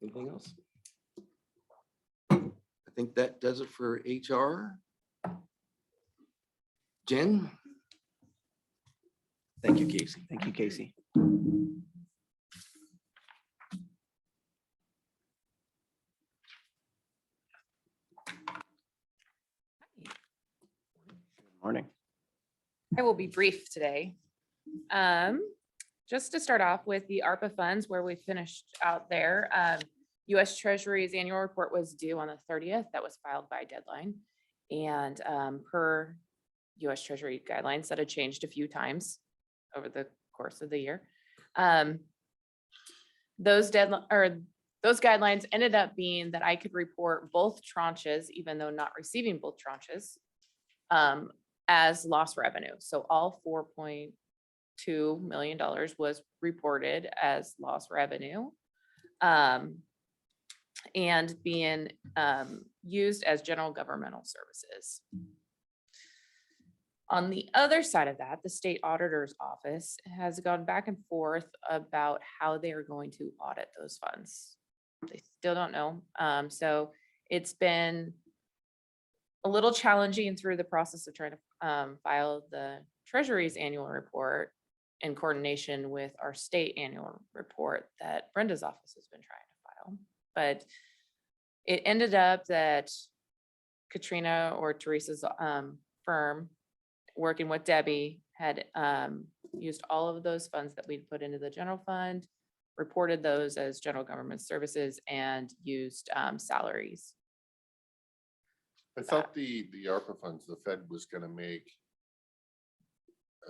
Anything else? I think that does it for HR. Jen? Thank you, Casey. Thank you, Casey. Good morning. I will be brief today. Just to start off with the ARPA funds where we finished out there. US Treasury's annual report was due on the 30th. That was filed by deadline. And per US Treasury guidelines that had changed a few times over the course of the year. Those guidelines ended up being that I could report both tranches, even though not receiving both tranches, as lost revenue. So all $4.2 million was reported as lost revenue and being used as general governmental services. On the other side of that, the state auditor's office has gone back and forth about how they are going to audit those funds. They still don't know. So it's been a little challenging through the process of trying to file the Treasury's annual report in coordination with our state annual report that Brenda's office has been trying to file. But it ended up that Katrina or Teresa's firm, working with Debbie, had used all of those funds that we'd put into the general fund, reported those as general government services, and used salaries. I thought the ARPA funds, the Fed was gonna make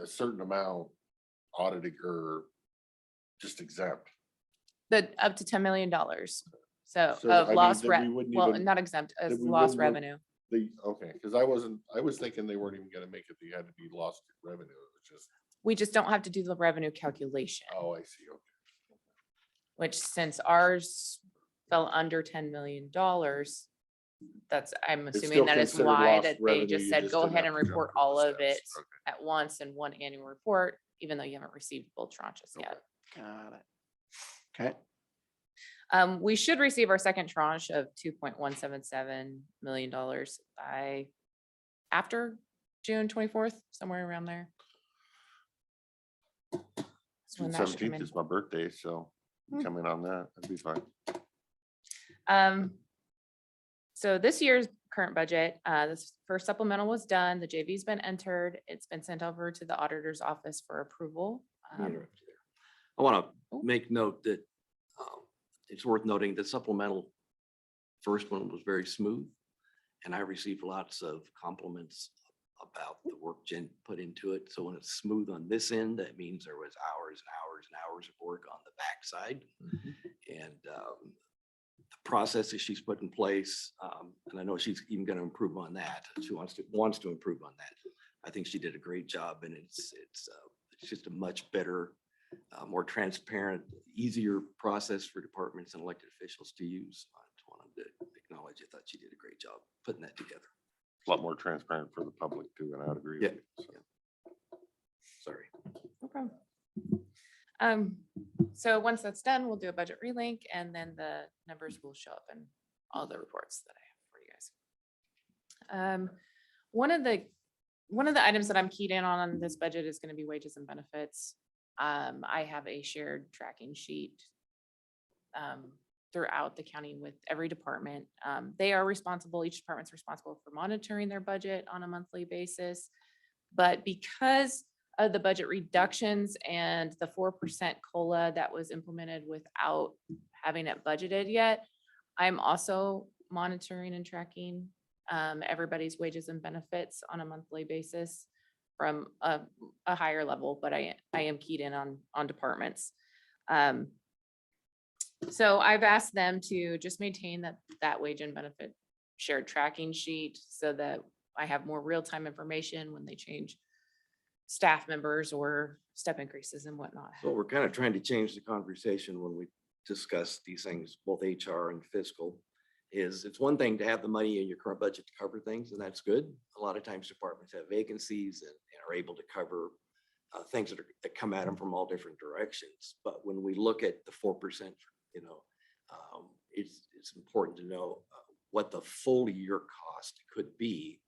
a certain amount audited or just exempt. The up to $10 million. So So, I of mean, lost, that we wouldn't well, even- not exempt, as that we lost wouldn't- revenue. Okay, because I was thinking they weren't even gonna make it. They had to be lost revenue. It was just, We just don't have to do the revenue calculation, oh, I see. Okay. which since ours fell under $10 million, that's, I'm It's assuming still that is considered why lost that they revenue, just you said, just go didn't ahead have and to jump report through the all of steps. it Okay. at once in one annual report, even though you haven't received both tranches yet. Got it. Okay. We should receive our second tranche of $2.177 million by after June 24th, somewhere around there. That's when June that should come 17th in. is my birthday, so Hmm. come in on that. That'd be fine. So this year's current budget, this first supplemental was done. The JV's been entered. It's been sent over to the auditor's office for approval. Let me interrupt you there. I want Oh. to make note that it's worth noting the supplemental first one was very smooth. And I received lots of compliments about the work Jen put into it. So when it's smooth on this end, that means there was hours and hours and hours of work on the backside. And the process that she's put in place, and I know she's even going to improve on that. She wants to improve on that. I think she did a great job, and it's just a much better, more transparent, easier process for departments and elected officials to use. I just wanted to acknowledge, I thought she did a great job putting that together. A lot more transparent for the public too, and I'd agree. Yeah. with you, so. Sorry. No problem. So once that's done, we'll do a budget relink, and then the numbers will show up in all the reports that I have for you guys. One of the items that I'm keyed in on this budget is going to be wages and benefits. I have a shared tracking sheet throughout the county with every department. They are responsible, each department's responsible for monitoring their budget on a monthly basis. But because of the budget reductions and the 4% COLA that was implemented without having it budgeted yet, I'm also monitoring and tracking everybody's wages and benefits on a monthly basis from a higher level, but I am keyed in on departments. So I've asked them to just maintain that wage and benefit shared tracking sheet so that I have more real-time information when they change staff members or step increases and whatnot. So we're kind of trying to change the conversation when we discuss these things, both HR and fiscal. It's one thing to have the money in your current budget to cover things, and that's good. A lot of times departments have vacancies and are able to cover things that come at them from all different directions. But when we look at the 4%, it's important to know what the full year cost could be.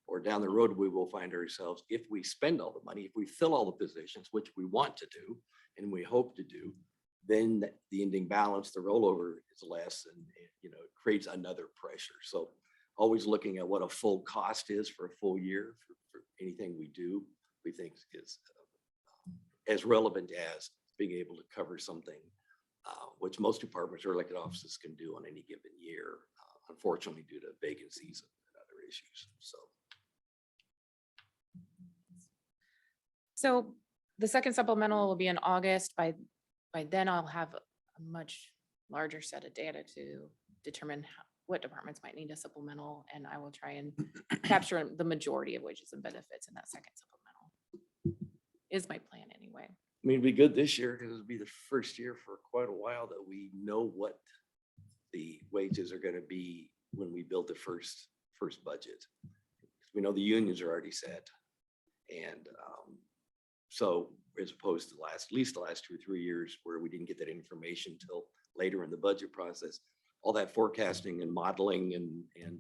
Or down the road, we will find ourselves, if we spend all the money, if we fill all the positions, which we want to do, and we hope to do, then the ending balance, the rollover is less, and it creates another pressure. So always looking at what a full cost is for a full year for anything we do, we think is as relevant as being able to cover something, which most departments or elected offices can do on any given year, unfortunately due to vacancies and other issues. So the second supplemental will be in August. By then I'll have a much larger set of data to determine what departments might need a supplemental, and I will try and capture the majority of wages and benefits in that second supplemental. Is my plan anyway. I mean, it'd be good this year because it'll be the first year for quite a while that we know what the wages are going to be when we build the first budget. We know the unions are already set. And so as opposed to at least the last 2 or 3 years where we didn't get that information till later in the budget process, all that forecasting and modeling and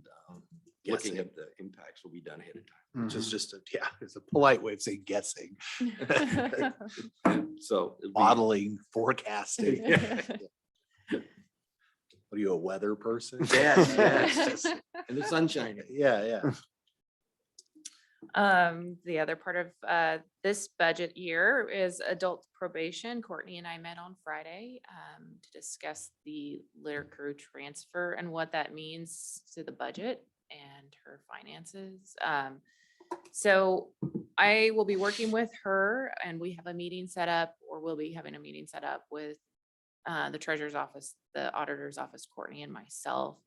looking Guessing. at the impacts will be done ahead of time. Which is just it's a polite way of saying guessing, So. it'll be- modeling, forecasting. Yeah. What are you, a weather person? Yes, yes. And the sun's shining. Yeah, yeah. The other part of this budget year is adult probation. Courtney and I met on Friday to discuss the litter crew transfer and what that means to the budget and her finances. So I will be working with her and we have a meeting set up, or we'll be having a meeting set up with the treasurer's office, the auditor's office, Courtney and myself,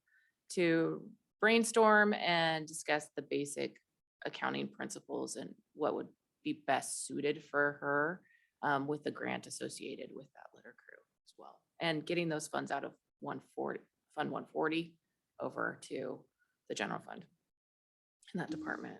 to brainstorm and discuss the basic accounting principles and what would be best suited for her with the grant associated with that litter crew as well. And getting those funds out of Fund 140 over to the general fund in that department.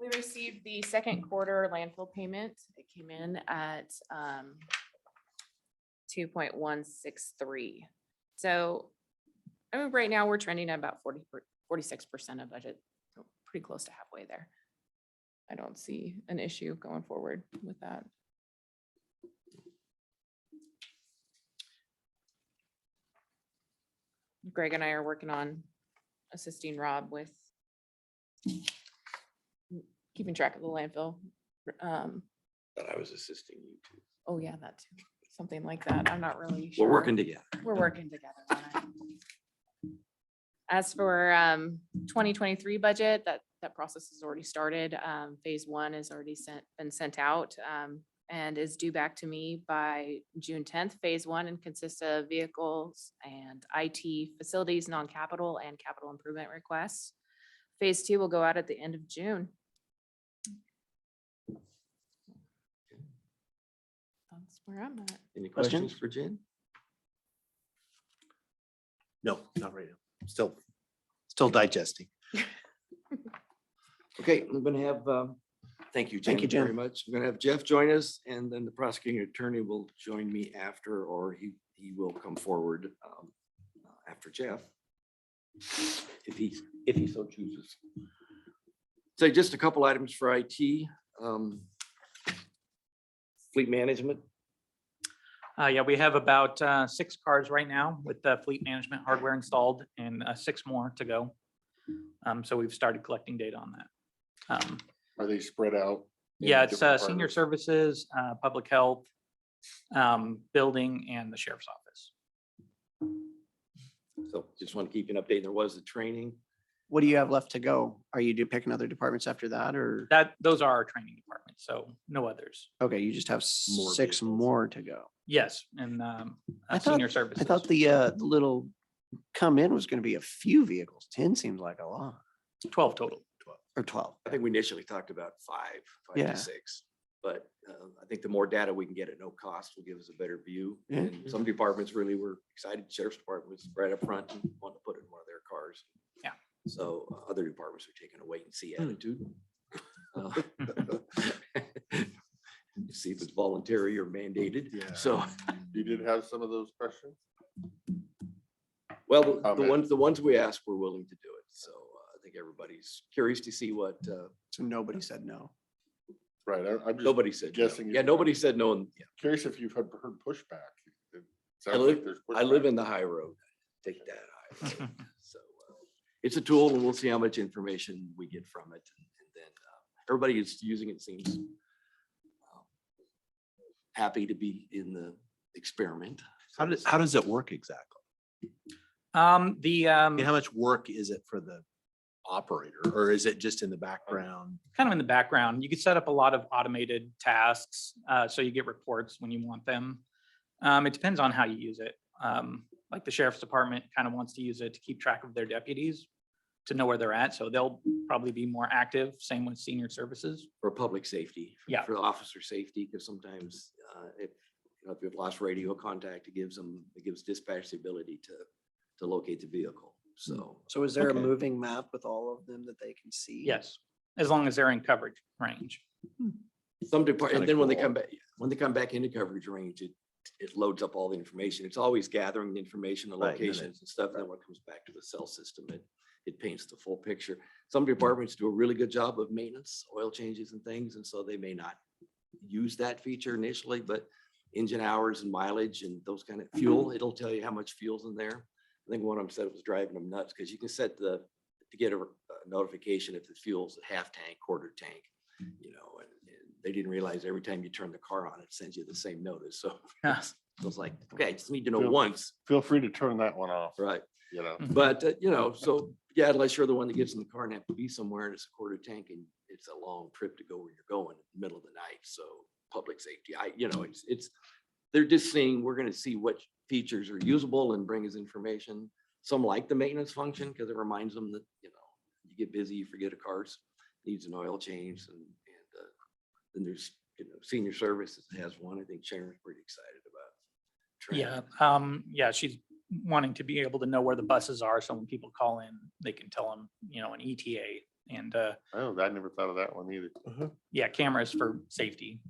We received the second quarter landfill payment. It came in at 2.163. So I mean, right now we're trending at about 46% of budget, so pretty close to halfway there. I don't see an issue going forward with that. Greg and I are working on assisting Rob with keeping track of the landfill. But I was assisting you too. Oh yeah, that too. Something like that. I'm not really sure. We're working together. We're working together on it. As for 2023 budget, that process has already started. Phase 1 is already been sent out and is due back to me by June 10th. Phase 1 and consists of vehicles and IT facilities, non-capital and capital improvement requests. Phase 2 will go out at the end of June. That's where I'm at. Any Questions? questions for Jen? No, not right now. Still digesting. Okay, I'm gonna have, thank you, Jen. Thank you, Jen. Very much. I'm gonna have Jeff join us, and then the prosecuting attorney will join me after, or he will come forward after Jeff. If he so chooses. So just a couple items for IT. Fleet management. Yeah, we have about 6 cars right now with the fleet management hardware installed and 6 more to go. So we've started collecting data on that. Are they spread out? in Yeah, it's different senior departments? services, public health, building, and the sheriff's office. So just want to keep you an update. There was a training. What do you have left to go? Are you picking other departments after that or? Those are our training departments, so no others. Okay, you just have More 6 vehicles. more to go. Yes, and I thought- senior services. I thought the little come in was going to be a few vehicles. 10 seems like a lot, 12 total. or 12. I think we initially talked about five Yeah. to 6. But I think the more data we can get at no cost will give us a better view. Yeah. And some departments really were excited. Sheriff's Department was right up front and wanted to put it in one of their cars. Yeah. So other departments are taking a wait and see attitude. See if it's voluntary or mandated. Yeah. So, You did have some of those questions? well, the Comment. ones we asked were willing to do it. So I think everybody's curious to see what, So nobody said no. Right, I'm just nobody said. no. guessing. Yeah, nobody said no. And yeah, Curious if you've heard pushback. It I sounds live, like there's I live pushback. in the high road. Take that high road. So it's a tool and we'll see how much information we get from it. And then everybody who's using it seems happy to be in the experiment. How does it work exactly? The I mean, how much work is it for the operator, or is it just in the background? kind of in the background, you could set up a lot of automated tasks, so you get reports when you want them. It depends on how you use it. Like the sheriff's department kind of wants to use it to keep track of their deputies, to know where they're at, so they'll probably be more active. Same with senior services. For public safety. Yeah. For officer safety, because sometimes if you've lost radio contact, it gives dispatch the ability to locate the vehicle. So. So is there a Okay. moving map with all of them that they can see? Yes, as long as they're in coverage range. Some department, and Kinda then when they cool. when they come back into coverage range, it loads up all the information. It's always gathering the information, the Right, and then locations and stuff. And then when it comes back to the cell system, it paints the full picture. Some departments do a really good job of maintenance, oil changes and things, and so they may not use that feature initially, but engine hours and mileage and those kind of fuel, it'll tell you how much fuel's in there. I think one of them said it was driving them nuts because you can set to get a notification if the fuel's a half tank, quarter tank, you know, and they didn't realize every time you turn the car on, it sends you the same notice. So Yeah. I was like, okay, I just need to know Feel- once, Feel free to turn that one off, right? you know. But, you know, so yeah, unless you're the one that gets in the car and have to be somewhere and it's a quarter tank and it's a long trip to go where you're going in the middle of the night. So public safety, they're just seeing, we're gonna see what features are usable and bring us information. Some like the maintenance function because it reminds them that, you know, you get busy, you forget a car's needs an oil change then there's, you know, senior services has one. I think Sharon's pretty excited about. Yeah, she's wanting to be able to know where the buses are. So when people call in, they can tell them, you know, an ETA and, Oh, I never thought of that one either. yeah, cameras for safety,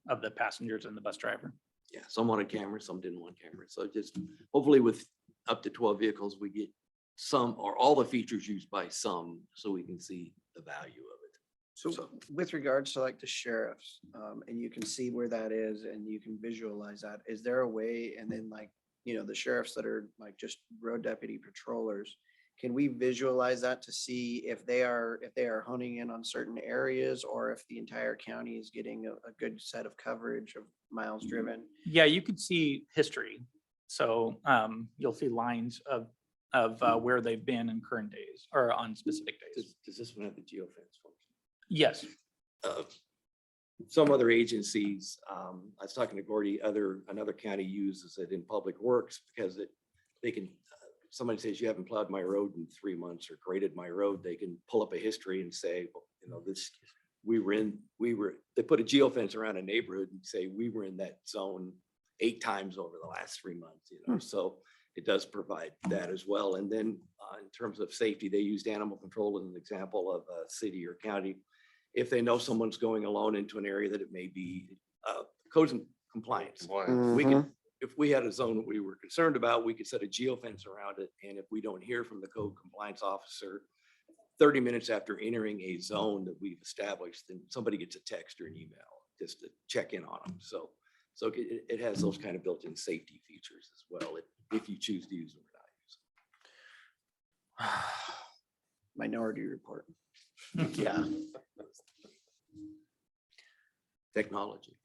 of the passengers and the bus driver. Yeah, some wanted cameras, some didn't want cameras. So just hopefully with up to 12 vehicles, we get some or all the features used by some so we can see the value of it. So with regards to like the sheriffs, and you can see where that is and you can visualize that, is there a way, and then like, you know, the sheriffs that are like just road deputy patrollers, can we visualize that to see if they are honing in on certain areas or if the entire county is getting a good set of coverage of miles driven? Yeah, you could see history. So you'll see lines of where they've been in current days or on specific days. Does this one have the geofence function? Yes. Some other agencies, I was talking to Gordy, another county uses it in public works because they can, somebody says you haven't plowed my road in 3 months or graded my road, they can pull up a history and say, well, you know, they put a geofence around a neighborhood and say, we were in that zone 8 times over the last 3 months, you know, so it does provide that as well. And then in terms of safety, they used animal control as an example of a city or county. If they know someone's going alone into an area that it may be codes and compliance. We can, if we had a zone that we were concerned about, we could set a geofence around it. And if we don't hear from the code compliance officer 30 minutes after entering a zone that we've established, then somebody gets a text or an email just to check in on them. So it has those kind of built-in safety features as well, if you choose to use them or not use Minority Report. Yeah. them. Technology.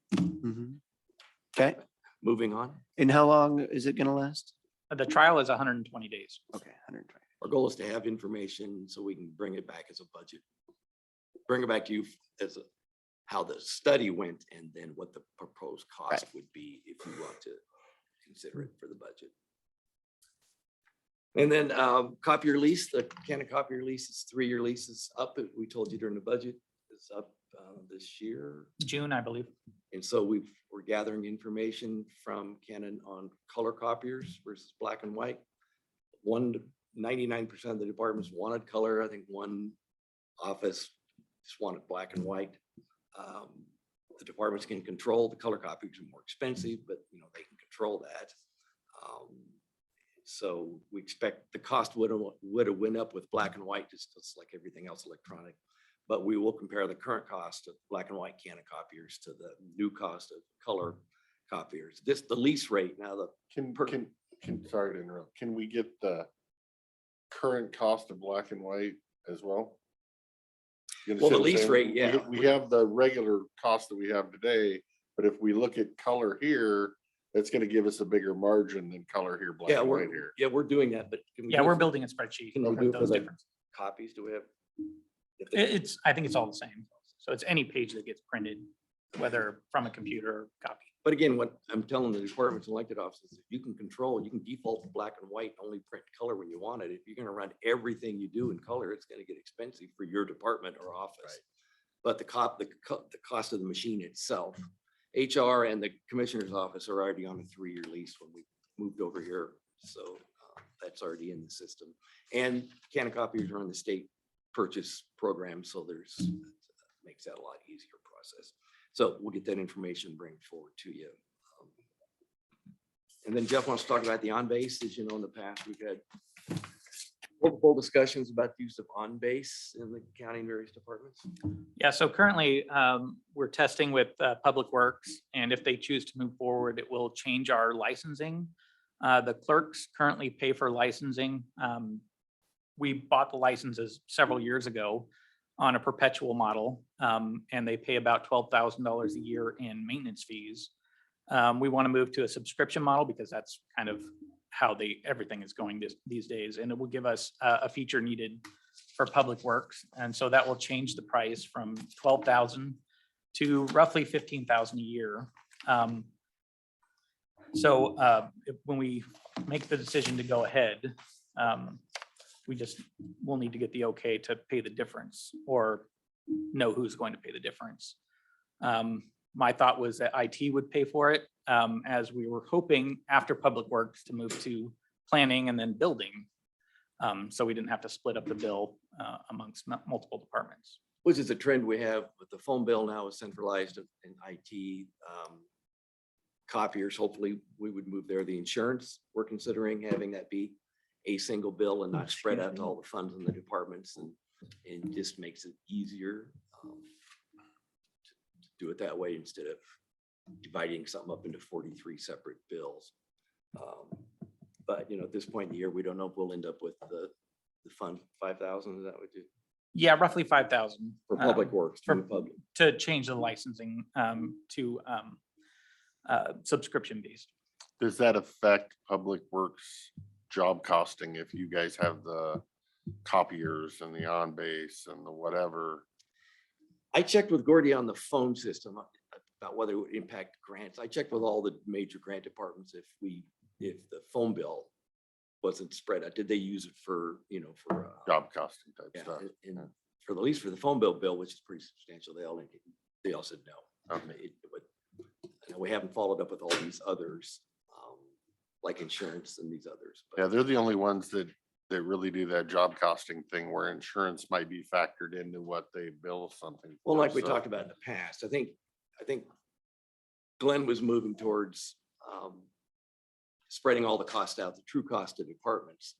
Okay, Moving on. and how long is it gonna last? The trial is 120 days. Okay, 120. Our goal is to have information so we can bring it back as a budget. Bring it back to you as how the study went and then what the proposed cost would be if you want to consider it for the budget. And then copier lease, the Canon copier lease is 3-year leases up. We told you during the budget is up this year. June, I believe. And so we're gathering information from Canon on color copiers versus black and white. 99% of the departments wanted color. I think one office just wanted black and white. The departments can control, the color copies are more expensive, but you know, they can control that. So we expect the cost would have went up with black and white, just like everything else electronic. But we will compare the current cost of black and white Canon copiers to the new cost of color copiers. The lease rate now, Sorry to interrupt. Can we get the current cost of black and white as well? You Well, the understand what I'm lease saying? rate, yeah. We have the regular cost that we have today, but if we look at color here, that's gonna give us a bigger margin than color here, black yeah, and white here. we're doing that, but can we Yeah, do it we're for- building a spreadsheet Can we with do it for those the differences. copies? Do we have? I think it's all the same. So it's any page that gets printed, whether from a computer or copy. But again, what I'm telling the departments and elected offices, if you can control, you can default to black and white, only print color when you want it. If you're gonna run everything you do in color, it's gonna get expensive for your department or office. But the cost of the machine itself, HR and the commissioner's office are already on a 3-year lease when we moved over here. So that's already in the system. And Canon copiers are on the state purchase program, so makes that a lot easier process. So we'll get that information, bring forward to you. And then Jeff wants to talk about the on-base. As you know, in the past, we've had multiple discussions about the use of on-base in the county and various departments. Yeah, so currently, we're testing with Public Works, and if they choose to move forward, it will change our licensing. The clerks currently pay for licensing. We bought the licenses several years ago on a perpetual model, and they pay about $12,000 a year in maintenance fees. We want to move to a subscription model because that's kind of how everything is going these days, and it will give us a feature needed for Public Works. And so that will change the price from $12,000 to roughly $15,000 a year. When we make the decision to go ahead, we'll need to get the okay to pay the difference or know who's going to pay the difference. My thought was that IT would pay for it, as we were hoping after Public Works to move to planning and then building. So we didn't have to split up the bill amongst multiple departments. Which is a trend we have with the phone bill now is centralized in IT. Copiers, hopefully we would move there. The insurance, we're considering having that be a single bill and not spread out to all the funds in the departments, and it just makes it easier to do it that way instead of dividing something up into 43 separate bills. But at this point in the year, we don't know if we'll end up with the fund 5,000. Is that what you? Yeah, roughly 5,000 For Public Works, for for public. to change the licensing to subscription based. Does that affect Public Works job costing if you guys have the copiers and the on-base and the whatever? I checked with Gordy on the phone system about whether it would impact grants. I checked with all the major grant departments if the phone bill wasn't spread out, did they use it for Job costing type yeah, stuff. and for at least for the phone bill, which is pretty substantial, they all said no. Okay. We haven't followed up with all these others, like insurance and these others. but- Yeah, they're the only ones that really do that job costing thing where insurance might be factored into what they bill something. Well, for, like we so- talked about in the past, I think Glenn was moving towards spreading all the cost out, the true cost to departments.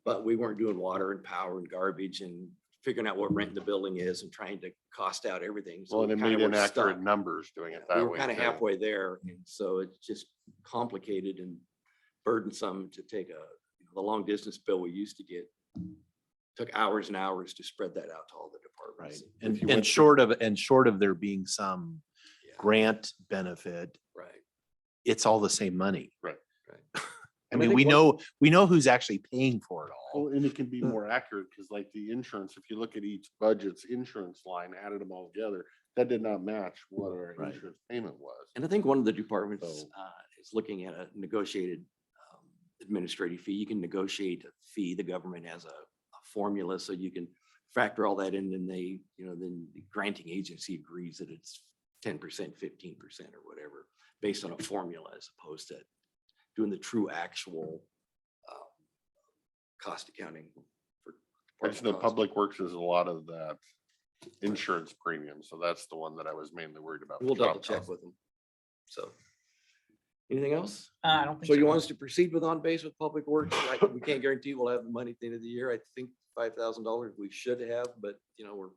But we weren't doing water and power and garbage and figuring out what rent in the building is and trying to cost out everything. So Well, and it we kinda made were inaccurate stuck. numbers doing it We that were way. kind of too. halfway there, and so it's just complicated and burdensome to take the long distance bill we used to get. Took hours and hours to spread that out to all the Right. departments. And, you went and to- short of there being some Yeah, grant benefit, right, it's all the same money. Right. right. I And I mean, think we know who's actually paying for it all. Well, and it can be more accurate because like the insurance, if you look at each budget's insurance line, added them all together, that did not match what our Right. insurance payment was. And I think one of the departments So- is looking at a negotiated administrative fee. You can negotiate a fee. The government has a formula, so you can factor all that in, and then the granting agency agrees that it's 10%, 15% or whatever, based on a formula as opposed to doing the true actual cost accounting for. Actually, the costs. Public Works is a lot of that insurance premium. So that's the one that I was mainly worried about. We'll job double check cost. with them. So. Anything else? I don't think So you want us to proceed with on-base with Public Works? We can't guarantee we'll have the money at the end of the year. I think $5,000 we should have, but we're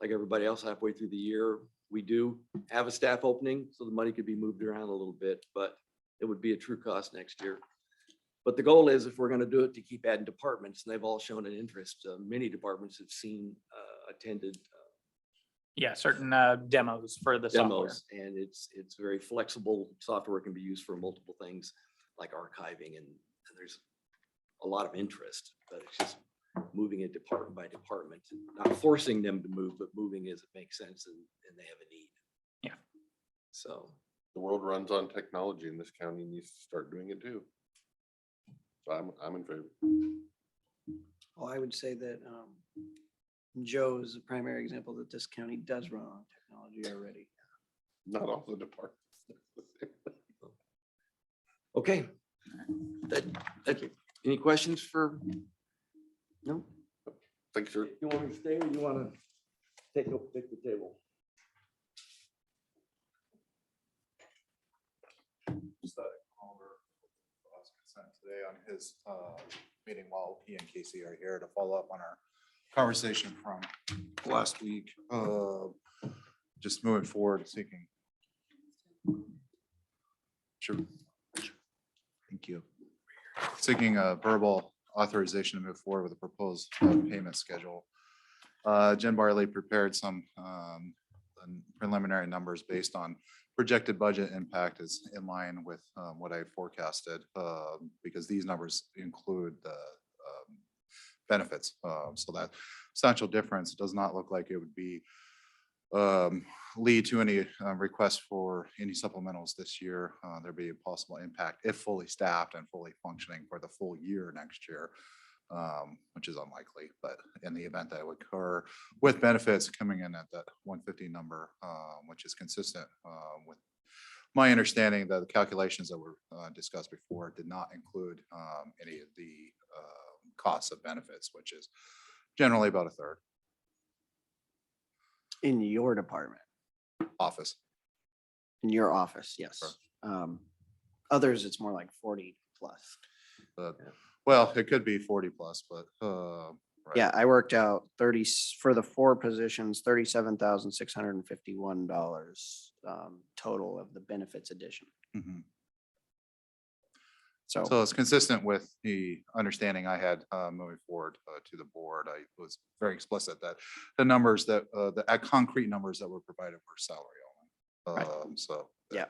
like everybody else halfway through the year. We do have a staff opening, so the money could be moved around a little bit, but it would be a true cost next year. But the goal is, if we're going to do it, to keep adding departments, and they've all shown an interest. Many departments have attended Yeah, certain demos for the software. demos, and it's very flexible. Software can be used for multiple things like archiving, and there's a lot of interest, but it's just moving it department by department, not forcing them to move, but moving as it makes sense and they have a need. Yeah. So, The world runs on technology and this county needs to start doing it too. So I'm in favor. Well, I would say that Joe is a primary example that this county does run on technology already. Not all the departments. okay. That, Any questions for? No? Thanks, sir. You want me to stay or you want to take the table? Just thought I'd call over consent today on his meeting while he and KC are here to follow up on our conversation from last week. Just moving forward, seeking. Sure. Thank you. Seeking a verbal authorization to move forward with a proposed payment schedule. Jen Barley prepared some preliminary numbers based on projected budget impact is in line with what I forecasted, because these numbers include the benefits. So that essential difference does not look like it would be lead to any request for any supplementals this year. There'd be a possible impact if fully staffed and fully functioning for the full year next year, which is unlikely, but in the event that would occur with benefits coming in at that 150 number, which is consistent with my understanding that the calculations that were discussed before did not include any of the costs of benefits, which is generally about a third. In your department, Office. in your office, yes. Others, it's more like 40 plus. But, well, it could be 40 plus, but right. Yeah, I worked out 30 for the 4 positions, $37,651 total of the benefits addition. Mhm. So So it's consistent with the understanding I had moving forward to the board. I was very explicit that the numbers that the concrete numbers that were provided were salary only. Right. So. yeah.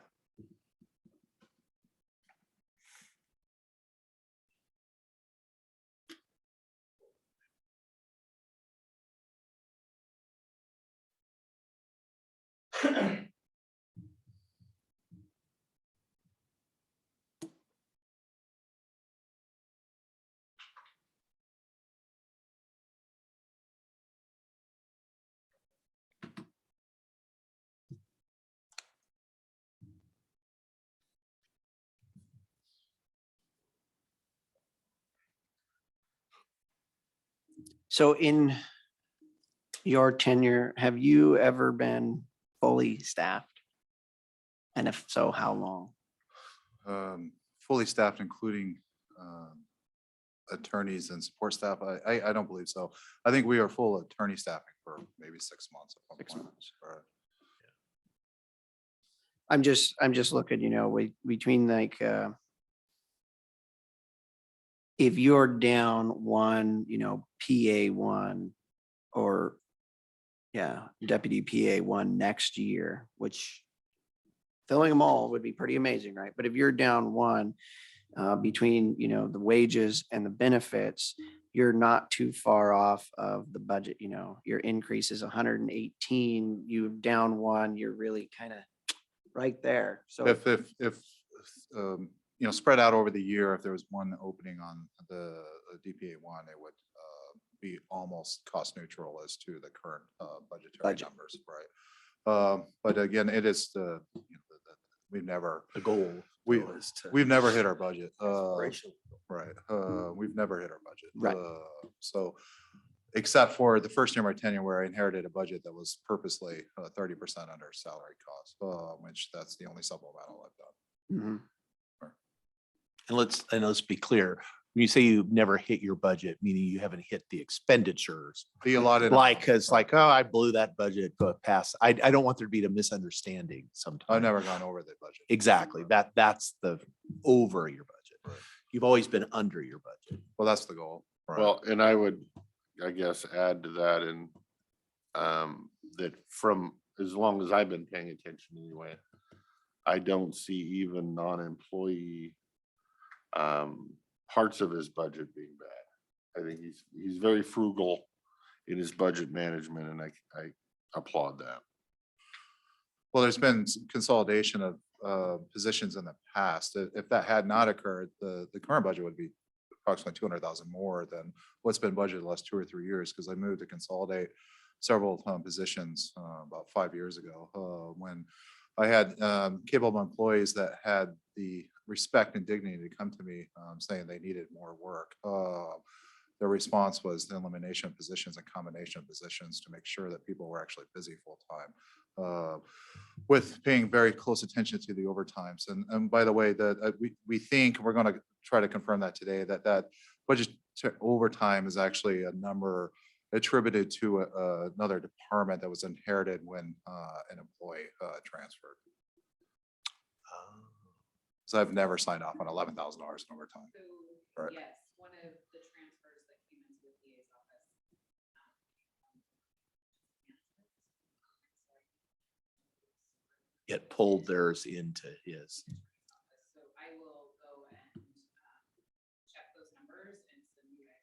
So in your tenure, have you ever been fully staffed? And if so, how long? Fully staffed, including attorneys and support staff. I don't believe so. I think we are full attorney staffing for maybe 6 months. at one 6 point. months. Right. I'm just looking, between like, if you're down one, PA one or deputy PA one next year, which filling them all would be pretty amazing, right? But if you're down one between, the wages and the benefits, you're not too far off of the budget, your increase is 118, you down one, you're really kind of right there. So If spread out over the year, if there was one opening on the DPA one, it would be almost cost neutral as to the current budgetary Budget. numbers, right? But again, it is we've never, The goal. we've never hit our budget. Aspiration. Right. We've never hit our budget. Right. So except for the first year of my tenure where I inherited a budget that was purposely 30% under salary cost, which that's the only supplemental I've done. mhm. Mm-hmm. And let's be clear, when you say you've never hit your budget, meaning you haven't hit the expenditures, The allotted. like, it's like, oh, I blew that budget, but pass. I don't want there to be a misunderstanding sometimes. I've never gone over the budget. Exactly. That's the over your budget. Right. You've always been under your budget. Well, that's the goal. Right. Well, and I would, I guess, add to that and that from as long as I've been paying attention anyway, I don't see even non-employee parts of his budget being bad. I think he's very frugal in his budget management, and I applaud that. Well, there's been consolidation of positions in the past. If that had not occurred, the current budget would be approximately 200,000 more than what's been budgeted the last 2 or 3 years, because I moved to consolidate several positions about 5 years ago when I had capable employees that had the respect and dignity to come to me saying they needed more work. Their response was the elimination of positions and combination of positions to make sure that people were actually busy full-time. With paying very close attention to the overtimes. And by the way, that we think, we're going to try to confirm that today, that budget overtime is actually a number attributed to another department that was inherited when an employee transferred. So I've never signed off on $11,000 in overtime. Right. Yes, one of the transfers that came into the PA's office. It pulled theirs into his. So I will go and check those numbers and send you guys.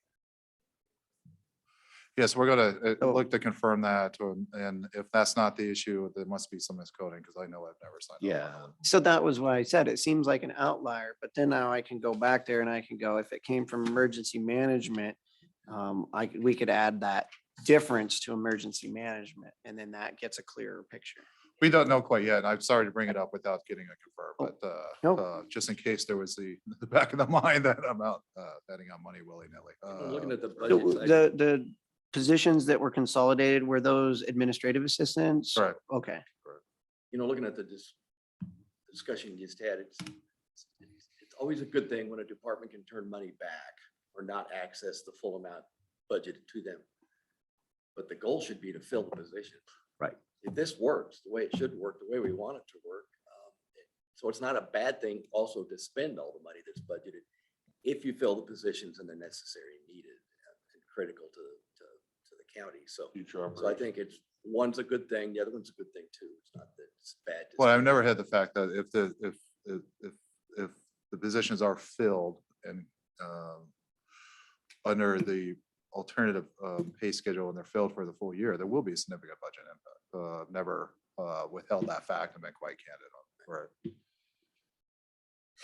Yes, we're gonna Oh. look to confirm that, and if that's not the issue, there must be some miscoding, because I know I've never signed. off on it. So that was why I said it seems like an outlier, but then now I can go back there and I can go, if it came from emergency management, we could add that difference to emergency management, and then that gets a clearer picture. We don't know quite yet. I'm sorry to bring it up without getting it confirmed, but Nope. just in case there was the back of the mind that I'm out betting on money willy-nilly. I'm looking at the So budget. side. the positions that were consolidated, were those administrative assistants? Correct. Okay. Looking at the discussion you just had, it's always a good thing when a department can turn money back or not access the full amount budgeted to them. But the goal should be to fill the position. Right. If this works, the way it should work, the way we want it to work. So it's not a bad thing also to spend all the money that's budgeted if you fill the positions and they're necessary and needed and critical to the county. So I think one's a good thing, the other one's a good thing too. It's not that it's bad. to Well, I've spend. never had the fact that if the positions are filled and under the alternative pay schedule and they're filled for the full year, there will be a significant budget impact. I've never withheld that fact and been quite candid on it. Right.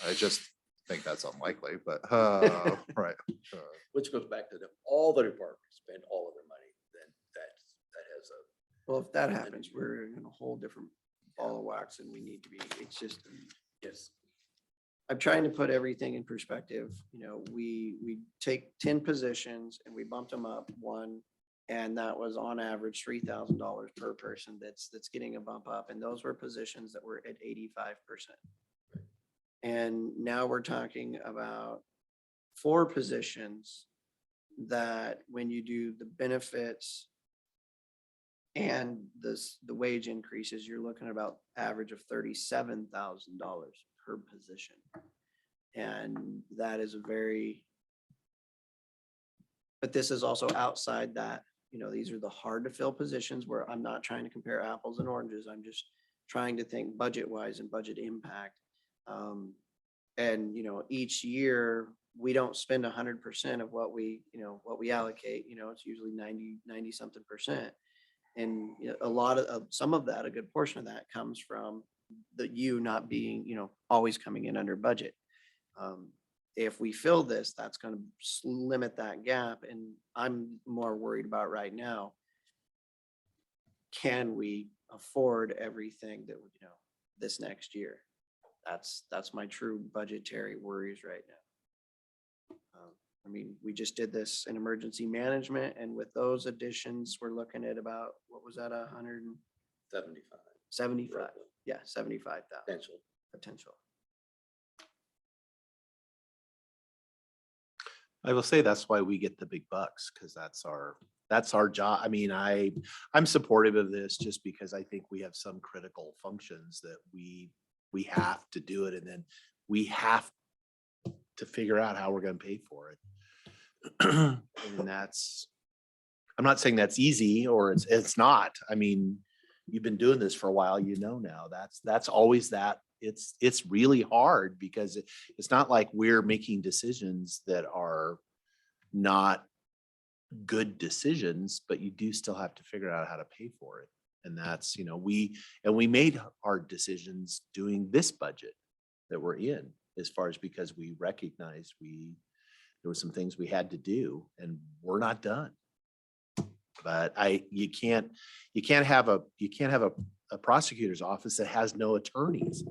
I just think that's unlikely, but right. Which goes back to all the departments spend all of their money, then that has a. Well, if that happens, we're in a whole different ball of wax and we need to be, it's just, Yes. I'm trying to put everything in perspective. We take 10 positions and we bumped them up one, and that was on average $3,000 per person that's getting a bump up. And those were positions that were at 85%. And now we're talking about 4 positions that when you do the benefits and the wage increases, you're looking at about average of $37,000 per position. And that is but this is also outside that, these are the hard to fill positions where I'm not trying to compare apples and oranges. I'm just trying to think budget wise and budget impact. And, each year we don't spend 100% of what we allocate, it's usually 90 something percent. And some of that, a good portion of that comes from not being, always coming in under budget. If we fill this, that's going to limit that gap. And I'm more worried about right now, can we afford everything that, this next year? That's my true budgetary worries right now. We just did this in emergency management, and with those additions, we're looking at about, what was that, 75. 75? Yeah, 75,000 Potential. potential. I will say that's why we get the big bucks, because that's our job. I'm supportive of this just because I think we have some critical functions that we have to do it, and then we have to figure out how we're going to pay for it. And I'm not saying that's easy, or it's not. You've been doing this for a while, now that's always that. It's really hard because it's not like we're making decisions that are not good decisions, but you do still have to figure out how to pay for it. And that's, we made hard decisions doing this budget that we're in, as far as because we recognized there were some things we had to do and we're not done. But you can't have a prosecutor's office that has no attorneys.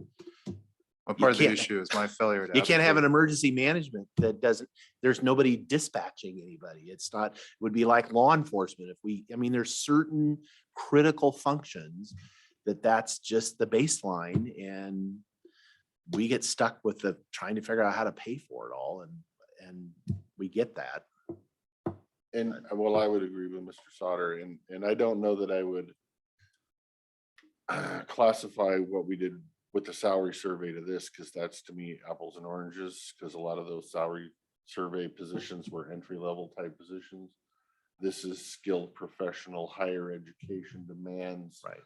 But part of the can't- issue is my failure to. You can't have an advocate. emergency management that doesn't, there's nobody dispatching anybody. It's not, it would be like law enforcement. If we, I mean, there's certain critical functions that's just the baseline, and we get stuck with the trying to figure out how to pay for it all, and we get that. And well, I would agree with Mr. Sauter, and I don't know that I would classify what we did with the salary survey to this, because that's to me apples and oranges, because a lot of those salary survey positions were entry-level type positions. This is skilled professional, higher education demands. Right.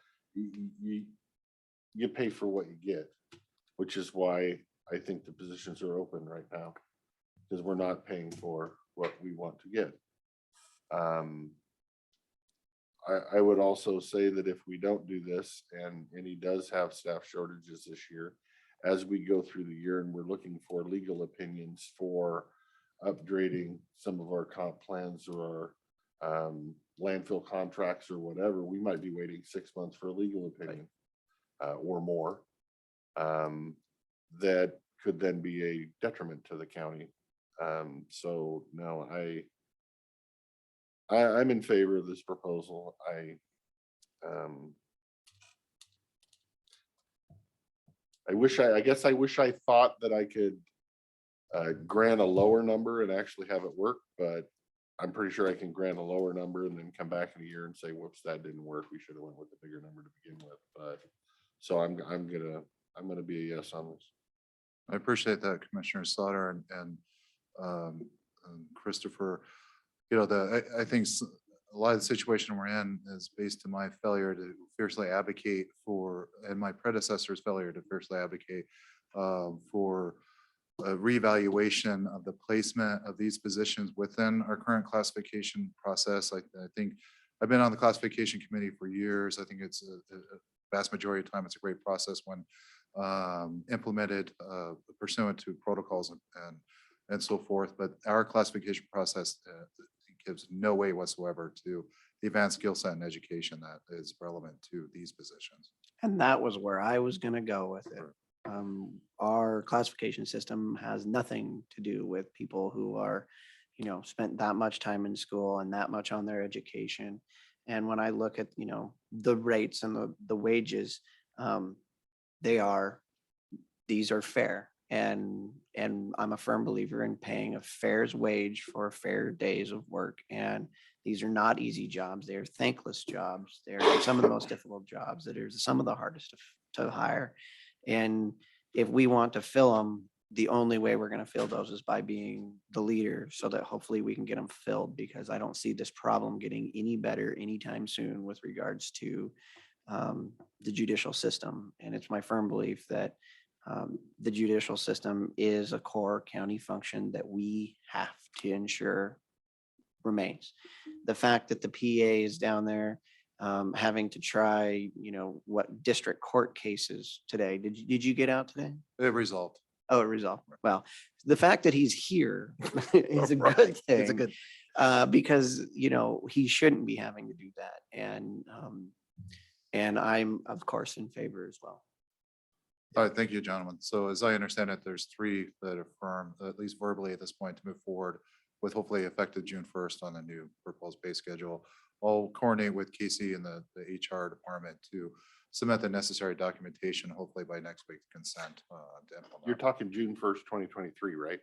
You pay for what you get, which is why I think the positions are open right now, because we're not paying for what we want to get. I would also say that if we don't do this, and he does have staff shortages this year, as we go through the year and we're looking for legal opinions for upgrading some of our comp plans or our landfill contracts or whatever, we might be waiting 6 months for a legal opinion or more. That could then be a detriment to the county. So no, I'm in favor of this proposal. I guess I wish I thought that I could grant a lower number and actually have it work, but I'm pretty sure I can grant a lower number and then come back in a year and say, whoops, that didn't work. We should have went with the bigger number to begin with. But so I'm gonna be a yes on this. I appreciate that, Commissioner Slaughter and Christopher. You know, I think a lot of the situation we're in is based on my failure to fiercely advocate for, and my predecessor's failure to fiercely advocate for a reevaluation of the placement of these positions within our current classification process. I think I've been on the classification committee for years. I think it's a vast majority of time, it's a great process when implemented pursuant to protocols and so forth. But our classification process gives no way whatsoever to the advanced skill set and education that is relevant to these positions. And that was where I was gonna go with it. Our classification system has nothing to do with people who are, you know, spent that much time in school and that much on their education. And when I look at, you know, the rates and the wages, these are fair. And I'm a firm believer in paying a fair wage for fair days of work. And these are not easy jobs. They're thankless jobs. They're some of the most difficult jobs. That are some of the hardest to hire. And if we want to fill them, the only way we're going to fill those is by being the leader, so that hopefully we can get them filled, because I don't see this problem getting any better anytime soon with regards to the judicial system. And it's my firm belief that the judicial system is a core county function that we have to ensure remains. The fact that the PA is down there having to try, you know, what district court cases today. Did you get out today? It resolved. Oh, it resolved. Well, the fact that he's here is a good Right. thing. It's a good, Because, you know, he shouldn't be having to do that. And I'm of course in favor as well. All right, thank you, gentlemen. So as I understand it, there's 3 that are firm, at least verbally at this point, to move forward with hopefully effective June 1st on the new proposed pay schedule. I'll coordinate with KC and the HR department to submit the necessary documentation, hopefully by next week, consent to implement. You're talking June 1st, 2023, right?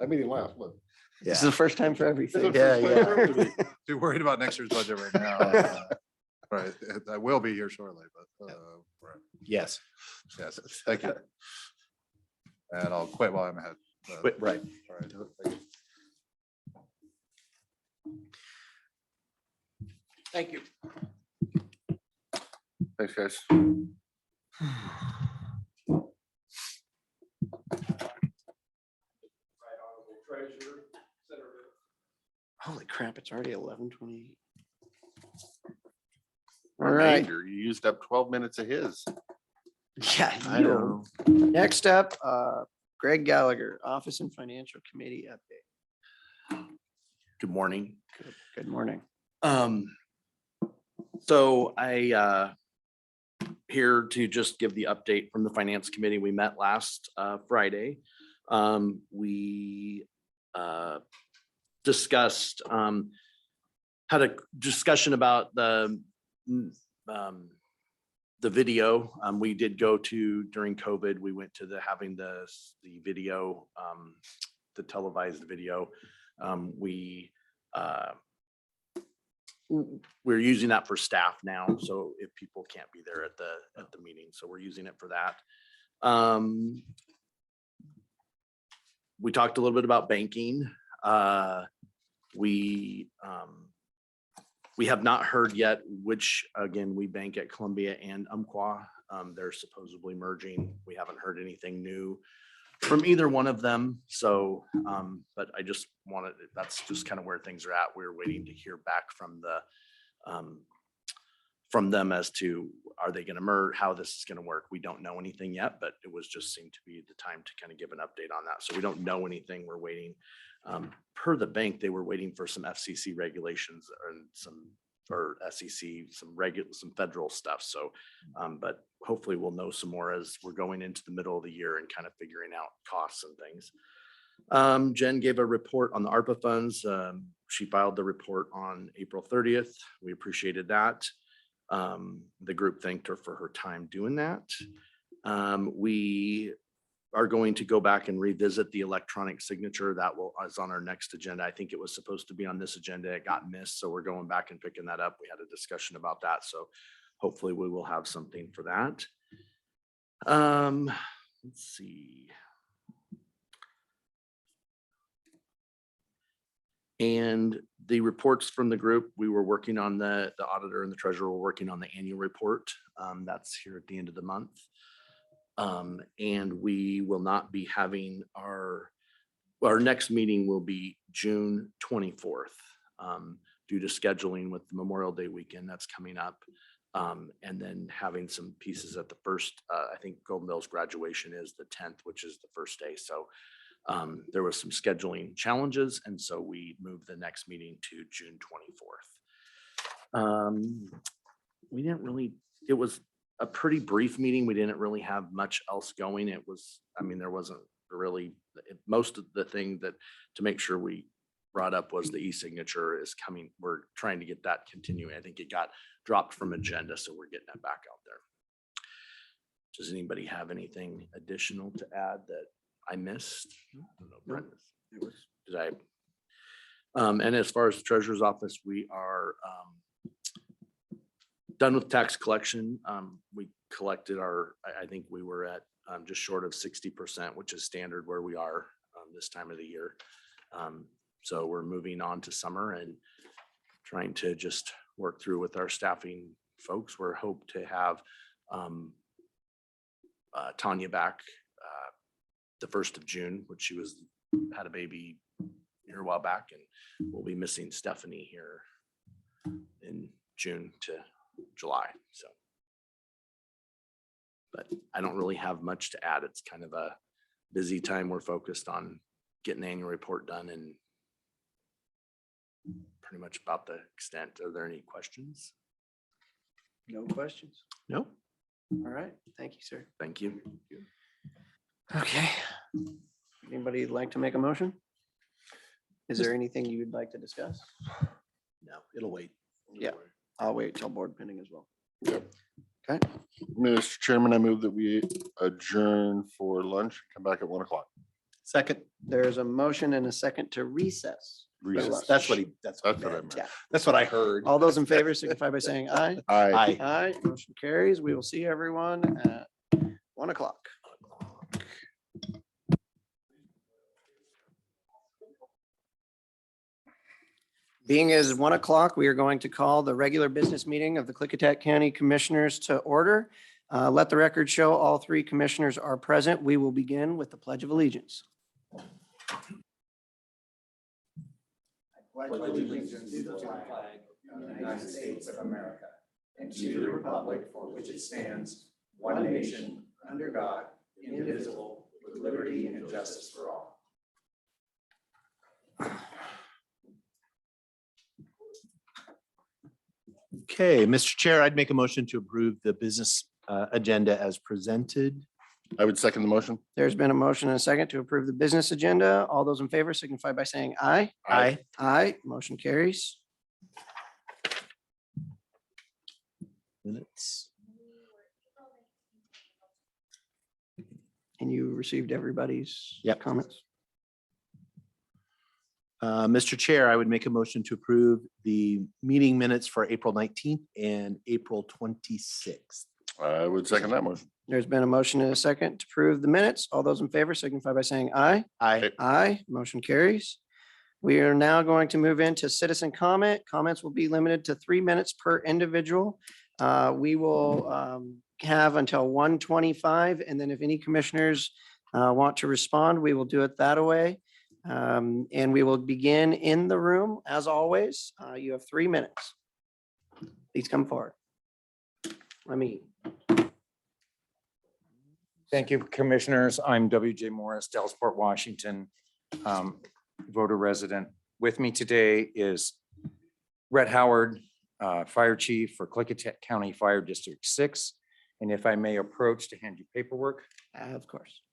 I made him laugh. Look. This is the first time for everything. Yeah, yeah. Too worried about next year's budget right now. Right, I will be here shortly, but right. yes. Yes, thank you. And I'll quit while I'm ahead. Right. All right, thank you. Thank you. Thanks, guys. Holy crap, it's already 11:28. All right. Reminder, you used up 12 minutes of his. Yeah, I you know. know. Next up, Greg Gallagher, Office and Financial Committee update. Good morning. Good morning. So I here to just give the update from the finance committee. We met last Friday. We discussed, had a discussion about the video. We did go to, during COVID, we went to having the video, the televised video. We're using that for staff now. So if people can't be there at the meeting, so we're using it for that. We talked a little bit about banking. We have not heard yet which, again, we bank at Columbia and Umpqua. They're supposedly merging. We haven't heard anything new from either one of them. So, but I just wanted, that's just kind of where things are at. We're waiting to hear back from them as to, are they going to merge, how this is going to work. We don't know anything yet, but it was just seemed to be the time to kind of give an update on that. So we don't know anything. We're waiting. Per the bank, they were waiting for some FCC regulations and some, or SEC, some federal stuff. So, but hopefully we'll know some more as we're going into the middle of the year and kind of figuring out costs and things. Jen gave a report on the ARPA funds. She filed the report on April 30th. We appreciated that. The group thanked her for her time doing that. We are going to go back and revisit the electronic signature. That is on our next agenda. I think it was supposed to be on this agenda. It got missed. So we're going back and picking that up. We had a discussion about that. So hopefully we will have something for that. Let's see. And the reports from the group, we were working on the auditor and the treasurer were working on the annual report. That's here at the end of the month. And we will not be having our next meeting will be June 24th, due to scheduling with the Memorial Day weekend that's coming up. And then having some pieces at the first, I think Golden Bill's graduation is the 10th, which is the first day. So there was some scheduling challenges. And so we moved the next meeting to June 24th. We didn't really, it was a pretty brief meeting. We didn't really have much else going. It was, I mean, there wasn't really, most of the thing that to make sure we brought up was the e-signature is coming. We're trying to get that continuing. I think it got dropped from agenda, so we're getting it back out there. Does anybody have anything additional to add that I missed? I don't know, Brenda. Did I? And as far as the treasurer's office, we are done with tax collection. We collected I think we were at just short of 60%, which is standard where we are this time of the year. So we're moving on to summer and trying to just work through with our staffing folks. We're hope to have Tanya back the 1st of June, which she had a baby here a while back, and we'll be missing Stephanie here in June to July. So, but I don't really have much to add. It's kind of a busy time. We're focused on getting the annual report done and pretty much about the extent. Are there any questions? No questions. No. All right. Thank you, sir. Thank you. Okay. Anybody like to make a motion? Is there anything you would like to discuss? No, it'll wait. Yeah, I'll wait till board pending as well. Yep. Okay. Mr. Chairman, I move that we adjourn for lunch, come back at 1 o'clock. Second. There's a motion and a second to recess. Recess. That's what That's what I meant. meant. Yeah. That's what I heard. All those in favor signify by saying aye. Aye. Aye. Aye, motion carries. We will see everyone at 1 o'clock. Being as 1 o'clock, we are going to call the regular business meeting of the Klickitat County Commissioners to order. Let the record show all 3 commissioners are present. We will begin with the Pledge of Allegiance. Pledge allegiance to the flag of the United States of America and to the republic for which it stands, one nation, under God, indivisible, with liberty and justice for all. Okay, Mr. Chair, I'd make a motion to approve the business agenda as presented. I would second the motion. There's been a motion and a second to approve the business agenda. All those in favor signify by saying aye. Aye. Aye, motion carries. Minutes. And you received everybody's Yep. comments. Mr. Chair, I would make a motion to approve the meeting minutes for April 19th and April 26th. I would second that motion. There's been a motion and a second to approve the minutes. All those in favor signify by saying aye. Aye. Aye, motion carries. We are now going to move into citizen comment. Comments will be limited to 3 minutes per individual. We will have until 1:25, and then if any commissioners want to respond, we will do it that way. And we will begin in the room as always. You have 3 minutes. Please come forward. Let me. Thank you, Commissioners. I'm W.J. Morris, Dallasport, Washington, voter resident. With me today is Rhett Howard, Fire Chief for Klickitat County Fire District 6. And if I may approach to hand you paperwork. Of course.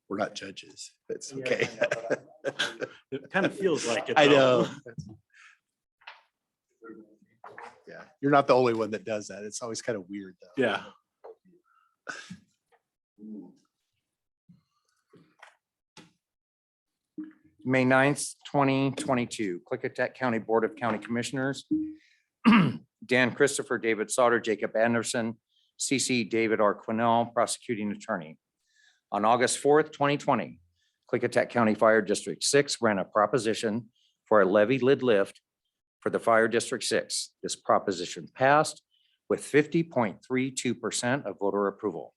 We're not judges. It's okay. It kind of feels like it. I though. know. Yeah, you're not the only one that does that. It's always kind of weird though. Yeah. May 9th, 2022, Klickitat County Board of County Commissioners. Dan Christopher, David Sauter, Jacob Anderson, CC David R. Quinnell, Prosecuting Attorney. On August 4th, 2020, Klickitat County Fire District 6 ran a proposition for a levy lid lift for the Fire District 6. This proposition passed with 50.32% of voter approval.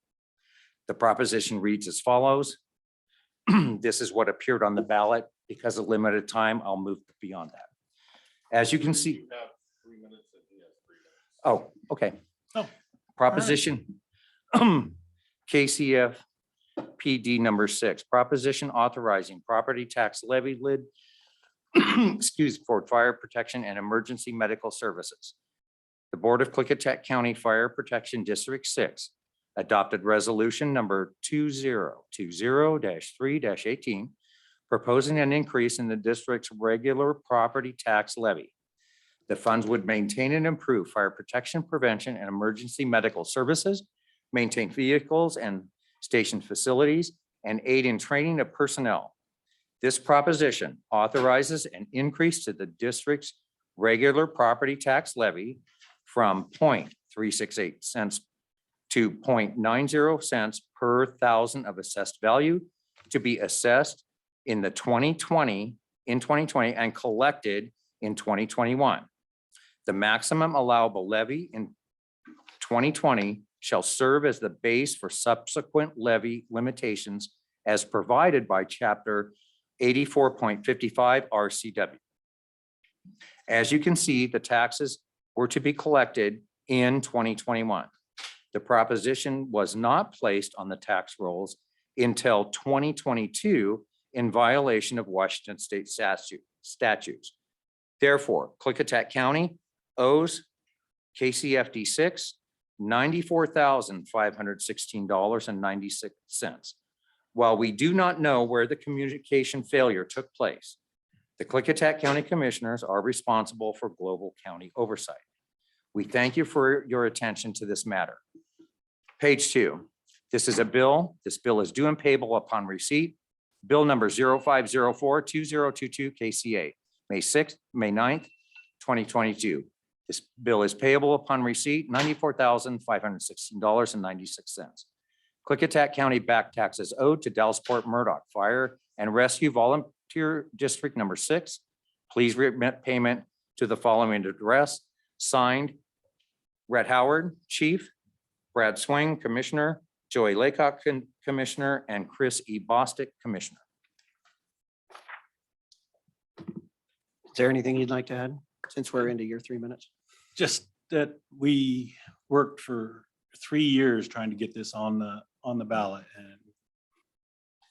The proposition reads as follows. This is what appeared on the ballot. Because of limited time, I'll move beyond that. As you can see. You have 3 minutes and he has 3 minutes. Oh, okay. Oh. Proposition KCF PD number 6, proposition authorizing property tax levy lid for fire protection and emergency medical services. The Board of Klickitat County Fire Protection District 6 adopted resolution number 2020-3-18, proposing an increase in the district's regular property tax levy. The funds would maintain and improve fire protection, prevention, and emergency medical services, maintain vehicles and station facilities, and aid in training of personnel. This proposition authorizes an increase to the district's regular property tax levy from 0.368 cents to 0.90 cents per thousand of assessed value to be assessed in 2020 and collected in 2021. The maximum allowable levy in 2020 shall serve as the base for subsequent levy limitations as provided by Chapter 84.55 RCW. As you can see, the taxes were to be collected in 2021. The proposition was not placed on the tax rolls until 2022 in violation of Washington state statutes. Therefore, Klickitat County owes KCFD 6 $94,516.96. While we do not know where the communication failure took place, the Klickitat County Commissioners are responsible for global county oversight. We thank you for your attention to this matter. Page 2. This is a bill. This bill is due and payable upon receipt. Bill number 0504-2022 KCA, May 9th, 2022. This bill is payable upon receipt, $94,516.96. Klickitat County back taxes owed to Dallasport Murdoch Fire and Rescue Volunteer District number 6. Please remit payment to the following address. Signed, Rhett Howard, Chief, Brad Swing, Commissioner, Joey Laycock, Commissioner, and Chris E. Bostic, Commissioner. Is there anything you'd like to add since we're into your 3 minutes? Just that we worked for 3 years trying to get this on the ballot,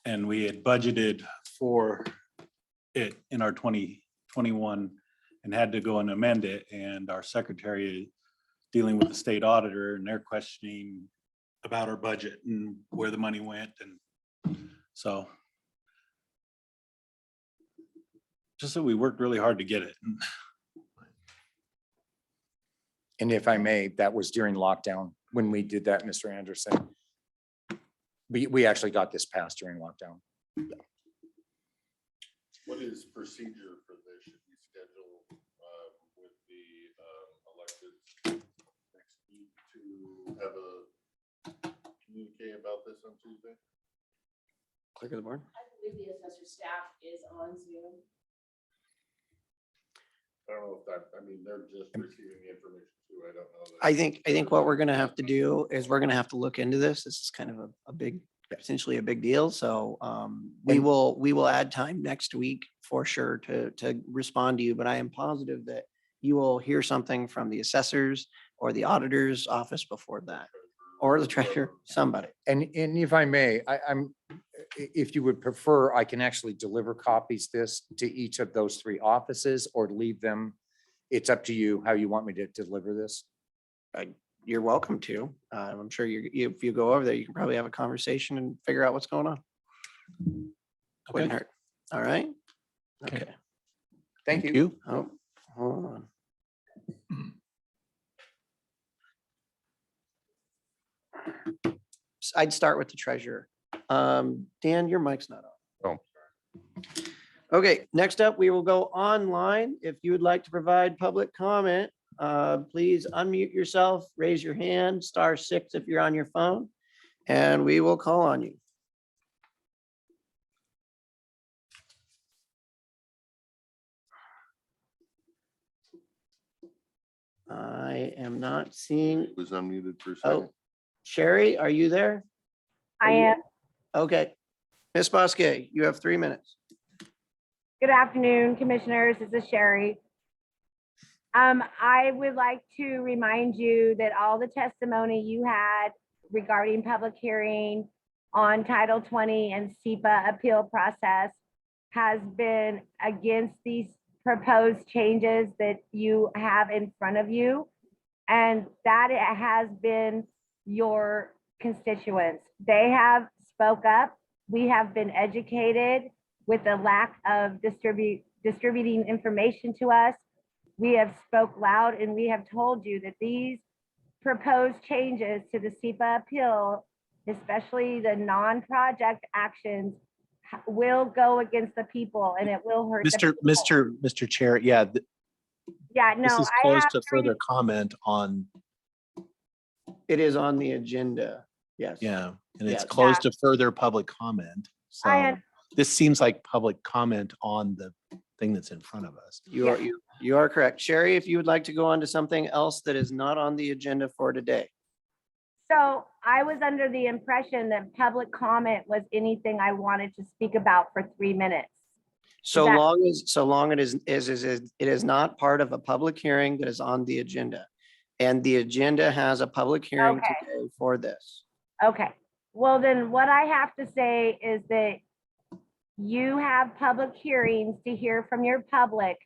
and we had budgeted for it in our 2021 and had to go and amend it, and our secretary dealing with the state auditor and they're questioning about our budget and where the money went. And so just that we worked really hard to get it. And if I may, that was during lockdown when we did that, Mr. Anderson. We actually got this passed during lockdown. What is procedure for this? Should we schedule with the elected next week to have a communicate about this on Tuesday? Clerk of the board. I believe the assessor staff is on Zoom. I don't know if that, I mean, they're just receiving the information too. I don't know. that- I think what we're gonna have to do is we're gonna have to look into this. This is kind of a big, potentially a big deal. So we will add time next week for sure to respond to you, but I am positive that you will hear something from the assessors or the auditor's office before that, or the treasurer, somebody. And if I may, if you would prefer, I can actually deliver copies this to each of those three offices or leave them. It's up to you how you want me to deliver this. You're welcome to. I'm sure if you go over there, you can probably have a conversation and figure out what's going on. Wouldn't hurt. All right? Okay. Thank you. Oh, hold on. I'd start with the treasurer. Dan, your mic's not on. Oh. Okay, next up, we will go online. If you would like to provide public comment, please unmute yourself, raise your hand, *6 if you're on your phone, and we will call on you. I am not seeing. It was unmuted for a second. Oh, Sherry, are you there? I am. Okay. Ms. Bosque, you have 3 minutes. Good afternoon, commissioners. This is Sherry. I would like to remind you that all the testimony you had regarding public hearing on Title 20 and SEPA appeal process has been against these proposed changes that you have in front of you. And that it has been your constituents. They have spoke up. We have been educated with the lack of distributing information to us. We have spoke loud and we have told you that these proposed changes to the SEPA appeal, especially the non-project actions, will go against the people and it will hurt. the people. Mr. Chair, yeah, Yeah, this no, is I closed have to further comment on, It is on the agenda. Yes. yeah, and it's Yeah. closed to further public comment. So I- this seems like public comment on the thing that's in front of us. You are correct. Sherry, if you would like to go on to something else that is not on the agenda for today. So I was under the impression that public comment was anything I wanted to speak about for 3 minutes. So That- long it is not part of a public hearing that is on the agenda. And the agenda has a public hearing Okay. today for this. Okay, well then what I have to say is that you have public hearings to hear from your public.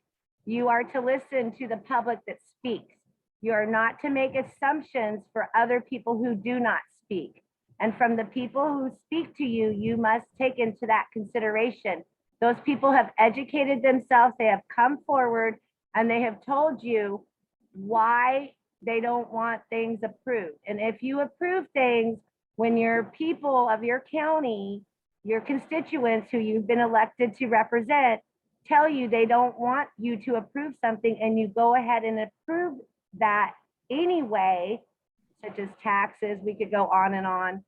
You are to listen to the public that speaks. You are not to make assumptions for other people who do not speak. And from the people who speak to you, you must take into that consideration. Those people have educated themselves, they have come forward, and they have told you why they don't want things approved. And if you approve things when your people of your county, your constituents who you've been elected to represent, tell you they don't want you to approve something and you go ahead and approve that anyway, such as taxes, we could go on and on.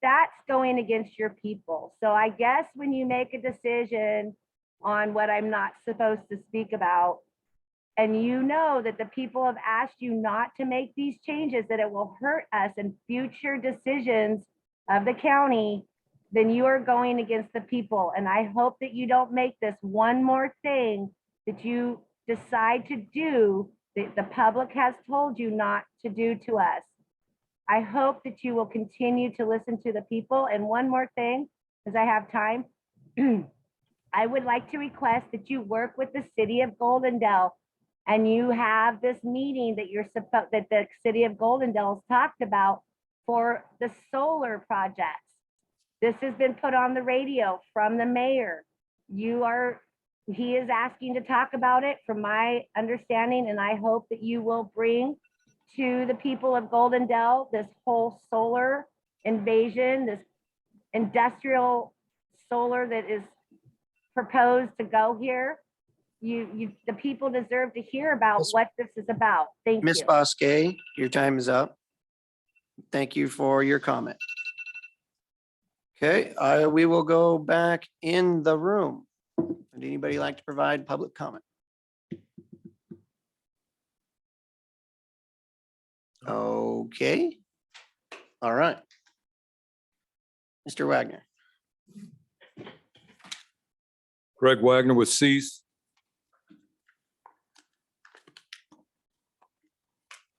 That's going against your people. So I guess when you make a decision on what I'm not supposed to speak about, and you know that the people have asked you not to make these changes, that it will hurt us in future decisions of the county, then you are going against the people. And I hope that you don't make this one more thing that you decide to do that the public has told you not to do to us. I hope that you will continue to listen to the people. And one more thing, because I have time, I would like to request that you work with the city of Goldendale And you have this meeting that you're supposed, that the city of Goldendale's talked about for the solar projects. This has been put on the radio from the mayor. He is asking to talk about it from my understanding, and I hope that you will bring to the people of Goldendale this whole solar invasion, this industrial solar that is proposed to go here. The people deserve to hear about what this is about. Thank Ms. you. Bosque, your time is up. Thank you for your comment. Okay, we will go back in the room. Would anybody like to provide public comment? Okay. All right. Mr. Wagner. Greg Wagner with Cease.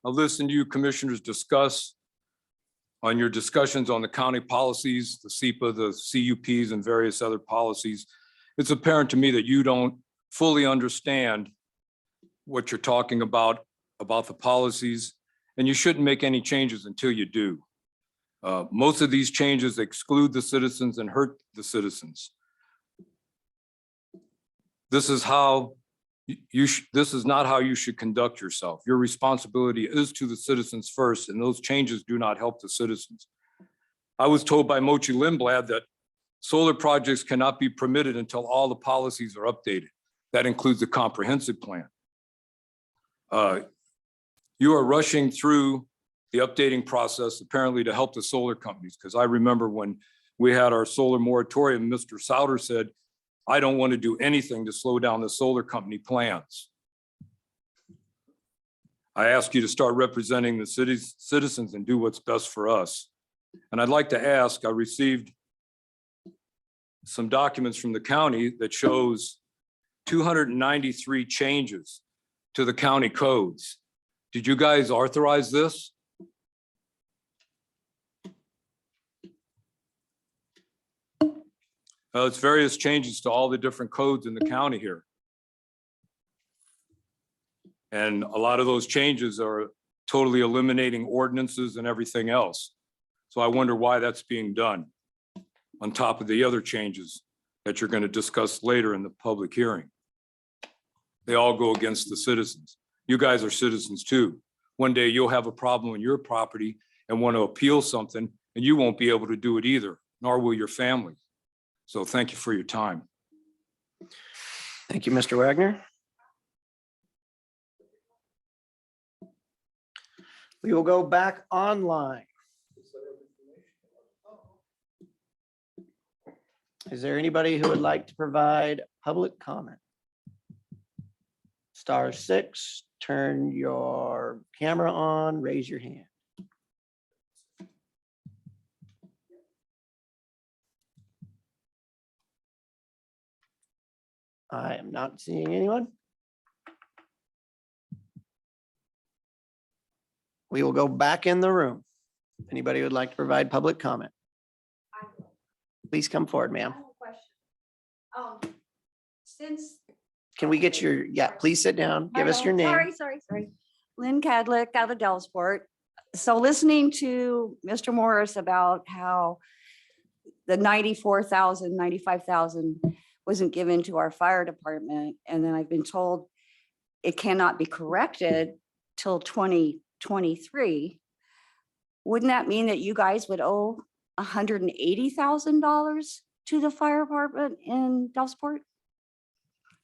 I've listened to you commissioners discuss on your discussions on the county policies, the SEPA, the CUPs, and various other policies. It's apparent to me that you don't fully understand what you're talking about the policies, and you shouldn't make any changes until you do. Most of these changes exclude the citizens and hurt the citizens. This is how this is not how you should conduct yourself. Your responsibility is to the citizens first, and those changes do not help the citizens. I was told by Mochi Lindblad that solar projects cannot be permitted until all the policies are updated. That includes the comprehensive plan. You are rushing through the updating process apparently to help the solar companies, because I remember when we had our solar moratorium, Mr. Souter said, I don't want to do anything to slow down the solar company plans. I ask you to start representing the city's citizens and do what's best for us. And I'd like to ask, I received some documents from the county that shows 293 changes to the county codes. Did you guys authorize this? It's various changes to all the different codes in the county here. And a lot of those changes are totally eliminating ordinances and everything else. So I wonder why that's being done on top of the other changes that you're going to discuss later in the public hearing. They all go against the citizens. You guys are citizens too. One day you'll have a problem on your property and want to appeal something, and you won't be able to do it either, nor will your family. So thank you for your time. Thank you, Mr. Wagner. We will go back online. Is there anybody who would like to provide public comment? *6, turn your camera on, raise your hand. I am not seeing anyone. We will go back in the room. Anybody who would like to provide public comment? Please come forward, ma'am. Since. Can we get your, please sit down. Give us your name. Sorry. Lynn Cadlick out of Dellsport. So listening to Mr. Morris about how the 95,000 wasn't given to our fire department. And then I've been told it cannot be corrected till 2023. Wouldn't that mean that you guys would owe $180,000 to the fire department in Dellsport?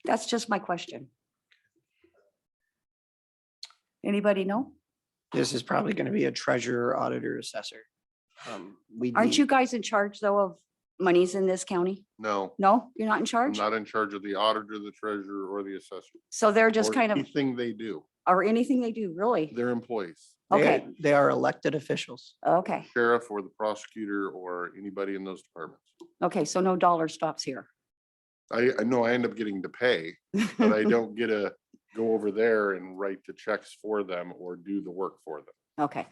That's just my question. Anybody know? This is probably going to be a treasurer, auditor, assessor. Aren't you guys in charge though of monies in this county? No, No, you're not in I'm charge? not in charge of the auditor, the treasurer, or the assessor. So they're just or kind of, anything they do. or anything they do, really? They're employees, Okay, They are elected officials. okay, sheriff or the prosecutor or anybody in those departments. okay, so no dollar stops here. I know I end up getting to pay, but I don't get to go over there and write the checks for them or do the work for them. Okay.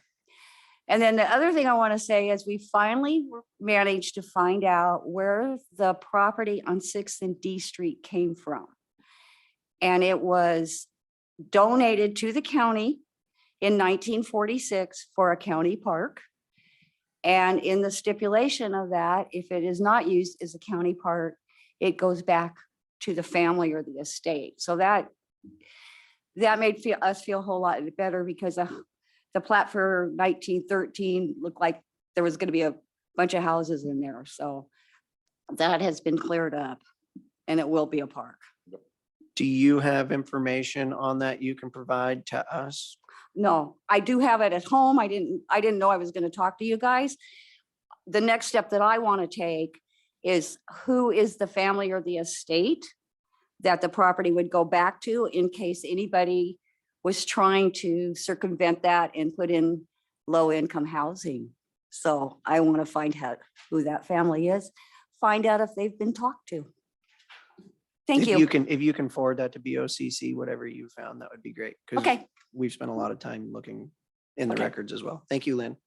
And then the other thing I want to say is we finally managed to find out where the property on 6th and D Street came from. And it was donated to the county in 1946 for a county park. And in the stipulation of that, if it is not used as a county park, it goes back to the family or the estate. So that made us feel a whole lot better, because the plat for 1913 looked like there was going to be a bunch of houses in there. So that has been cleared up and it will be a park. Do you have information on that you can provide to us? No, I do have it at home. I didn't know I was going to talk to you guys. The next step that I want to take is who is the family or the estate that the property would go back to, in case anybody was trying to circumvent that and put in low income housing. So I want to find out who that family is, find out if they've been talked to. Thank you. If you can forward that to BoCC, whatever you found, that would be great. 'Cause Okay. we've spent a lot of time looking in the Okay. records as well. Thank you, Lynn.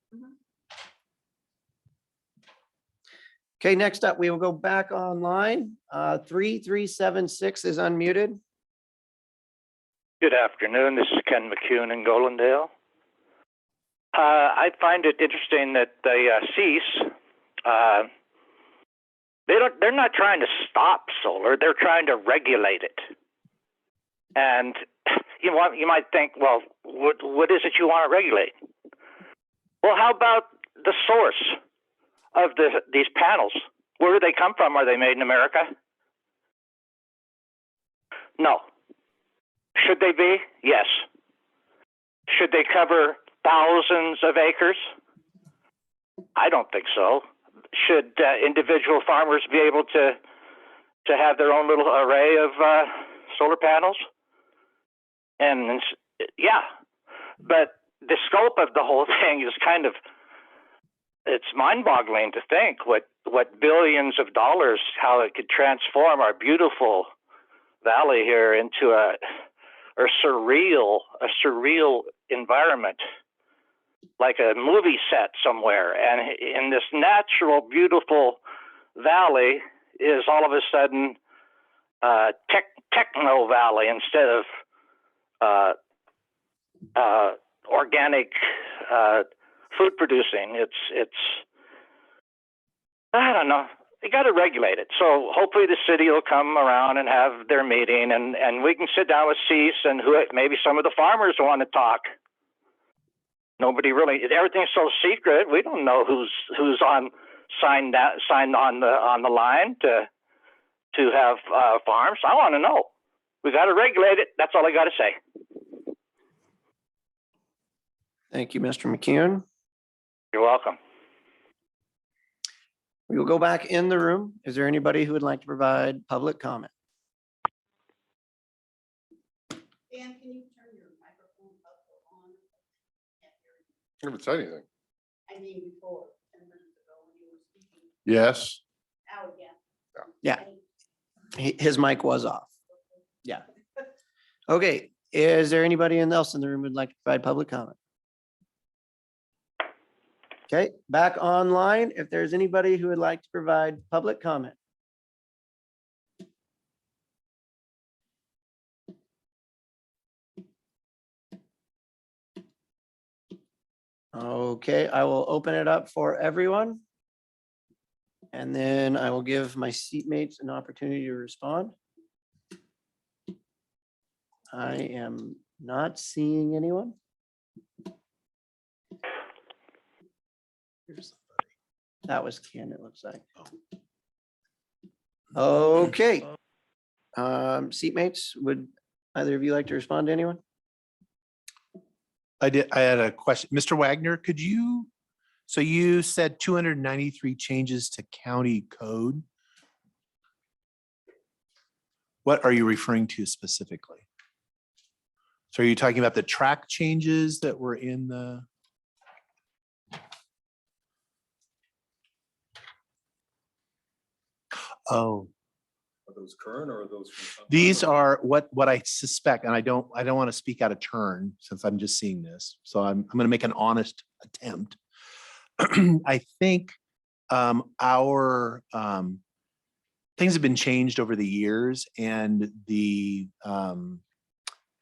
Okay, next up, we will go back online. 3376 is unmuted. Good afternoon. This is Ken McCune in Golendale. I find it interesting that the cease, they're not trying to stop solar. They're trying to regulate it. And you might think, well, what is it you want to regulate? Well, how about the source of these panels? Where do they come from? Are they made in America? No. Should they be? Yes. Should they cover thousands of acres? I don't think so. Should individual farmers be able to have their own little array of solar panels? And yeah, but the scope of the whole thing is kind of, it's mind-boggling to think what billions of dollars, how it could transform our beautiful valley here into a surreal environment, like a movie set somewhere. And in this natural, beautiful valley is all of a sudden techno valley instead of organic food producing. It's I don't know. You got to regulate it. So hopefully the city will come around and have their meeting, and we can sit down with Cease and maybe some of the farmers want to talk. Nobody really. Everything's so secret. We don't know who's signed on the line to have farms. I want to know. We got to regulate it. That's all I got to say. Thank you, Mr. McCune. You're welcome. We will go back in the room. Is there anybody who would like to provide public comment? Dan, can you turn your microphone up or on? I haven't said anything. I mean, before, 10 minutes ago when you were speaking. Yes. Out again. Yeah. His mic was off. Yeah. Okay, is there anybody else in the room who'd like to provide public comment? Okay, back online. If there's anybody who would like to provide public comment. Okay, I will open it up for everyone. And then I will give my seatmates an opportunity to respond. I am not seeing anyone. Here's somebody. That was Ken, it looks like. Okay. Seatmates, would either of you like to respond to anyone? I had a question. Mr. Wagner, could you, so you said 293 changes to county code. What are you referring to specifically? So are you talking about the track changes that were in the? Oh. Are those current or are those? from some These time are what I suspect, and I don't want to speak out of turn since I'm just seeing this. So I'm going to make an honest attempt. I think our things have been changed over the years, and the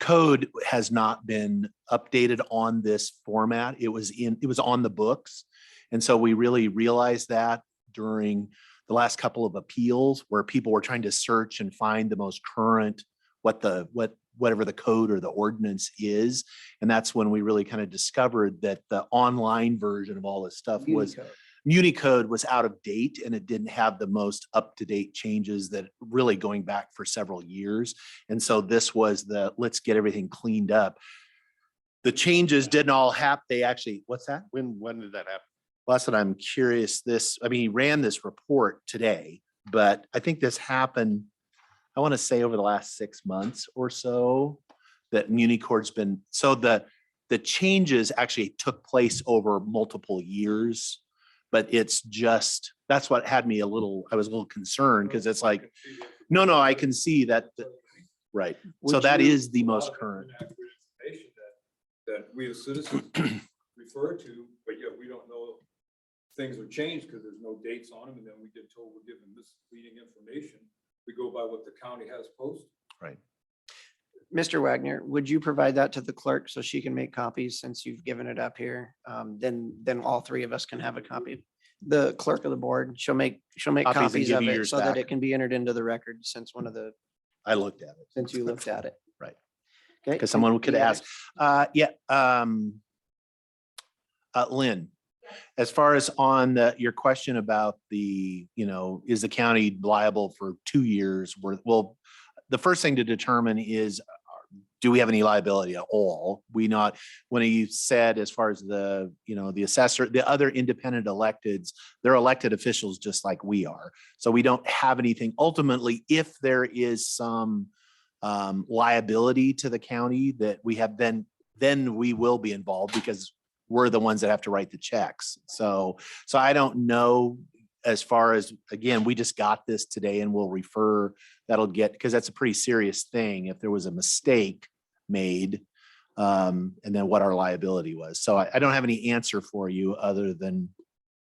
code has not been updated on this format. It was on the books. And so we really realized that during the last couple of appeals where people were trying to search and find the most current, whatever the code or the ordinance is. And that's when we really kind of discovered that the online version of all this stuff was Municode was out of date and it didn't have the most up-to-date changes that really going back for several years. And so this was let's get everything cleaned up. The changes didn't all happen. They actually, what's that? When did that happen? Well, that's what I'm curious. He ran this report today, but I think this happened, I want to say over the last 6 months or so that Municord's been, so the changes actually took place over multiple years. But it's just, that's what had me I was a little concerned because it's like, no, I can see that. Right. So that is the most current. That we as citizens refer to, but yet we don't know things have changed because there's no dates on them. And then we get told we're given misleading information. We go by what the county has posted. Right. Mr. Wagner, would you provide that to the clerk so she can make copies since you've given it up here? Then all three of us can have a copy. The clerk of the board, she'll make and copies give of you it yours so that back. it can be entered into the record since I looked at it. since you looked at it. Right. Okay. Because someone could ask. Lynn, as far as on your question about is the county liable for 2 years worth? Well, the first thing to determine is, do we have any liability at all? When you said as far as the assessor, the other independent electeds, they're elected officials just like we are. So we don't have anything. Ultimately, if there is some liability to the county that we have, then we will be involved because we're the ones that have to write the checks. So I don't know as far as, again, we just got this today and we'll refer, because that's a pretty serious thing if there was a mistake made, and then what our liability was. So I don't have any answer for you other than,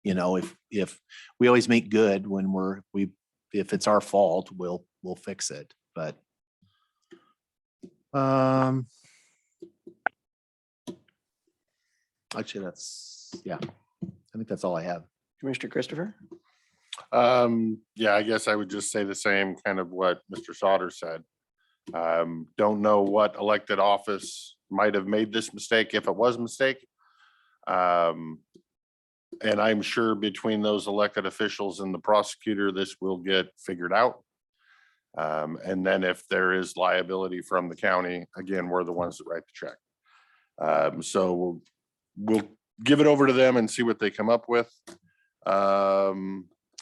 if we always make good when if it's our fault, we'll fix it. But actually I think that's all I have. Commissioner Christopher? Yeah, I guess I would just say the same kind of what Mr. Sauter said. Don't know what elected office might have made this mistake, if it was a mistake. And I'm sure between those elected officials and the prosecutor, this will get figured out. And then if there is liability from the county, again, we're the ones that write the check. So we'll give it over to them and see what they come up with.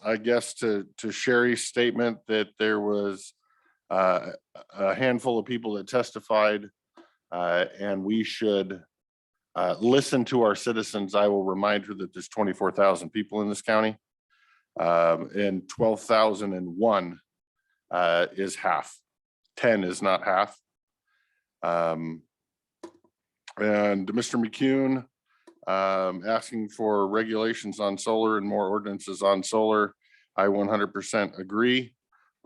I guess to Sherry's statement that there was a handful of people that testified, and we should listen to our citizens. I will remind her that there's 24,000 people in this county, and 12,001 is half. 10 is not half. And Mr. McCune, asking for regulations on solar and more ordinances on solar. I 100% agree,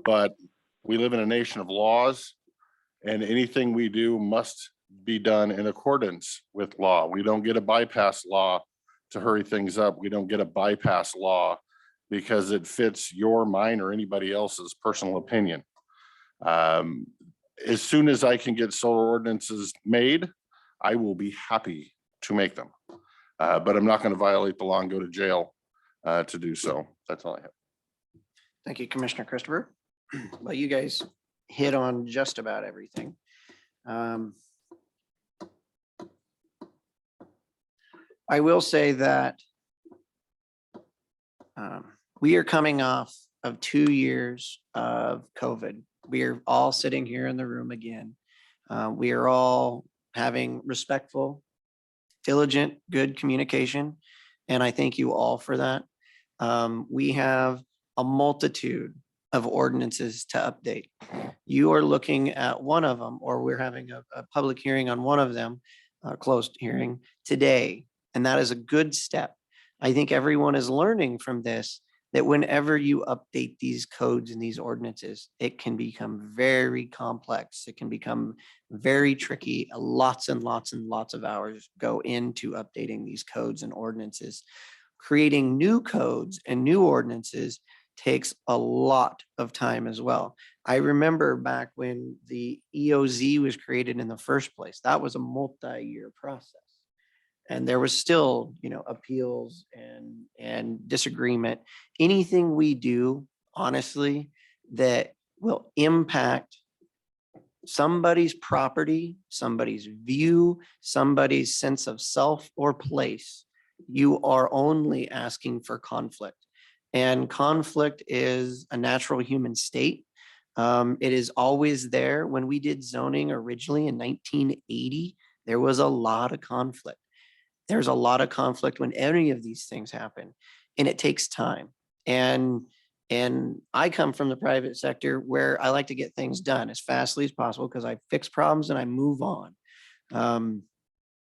but we live in a nation of laws, and anything we do must be done in accordance with law. We don't get a bypass law to hurry things up. We don't get a bypass law because it fits your, mine, or anybody else's personal opinion. As soon as I can get solar ordinances made, I will be happy to make them. But I'm not going to violate the law and go to jail to do so. That's all I have. Thank you, Commissioner Christopher. Well, you guys hit on just about everything. I will say that we are coming off of 2 years of COVID. We are all sitting here in the room again. We are all having respectful, diligent, good communication, and I thank you all for that. We have a multitude of ordinances to update. You are looking at one of them, or we're having a public hearing on one of them, closed hearing today, and that is a good step. I think everyone is learning from this that whenever you update these codes and these ordinances, it can become very complex. It can become very tricky. Lots and lots and lots of hours go into updating these codes and ordinances. Creating new codes and new ordinances takes a lot of time as well. I remember back when the EOZ was created in the first place, that was a multi-year process. And there was still, appeals and disagreement. Anything we do, honestly, that will impact somebody's property, somebody's view, somebody's sense of self or place, you are only asking for conflict. And conflict is a natural human state. It is always there. When we did zoning originally in 1980, there was a lot of conflict. There's a lot of conflict when any of these things happen, and it takes time. And I come from the private sector where I like to get things done as fastly as possible because I fix problems and I move on.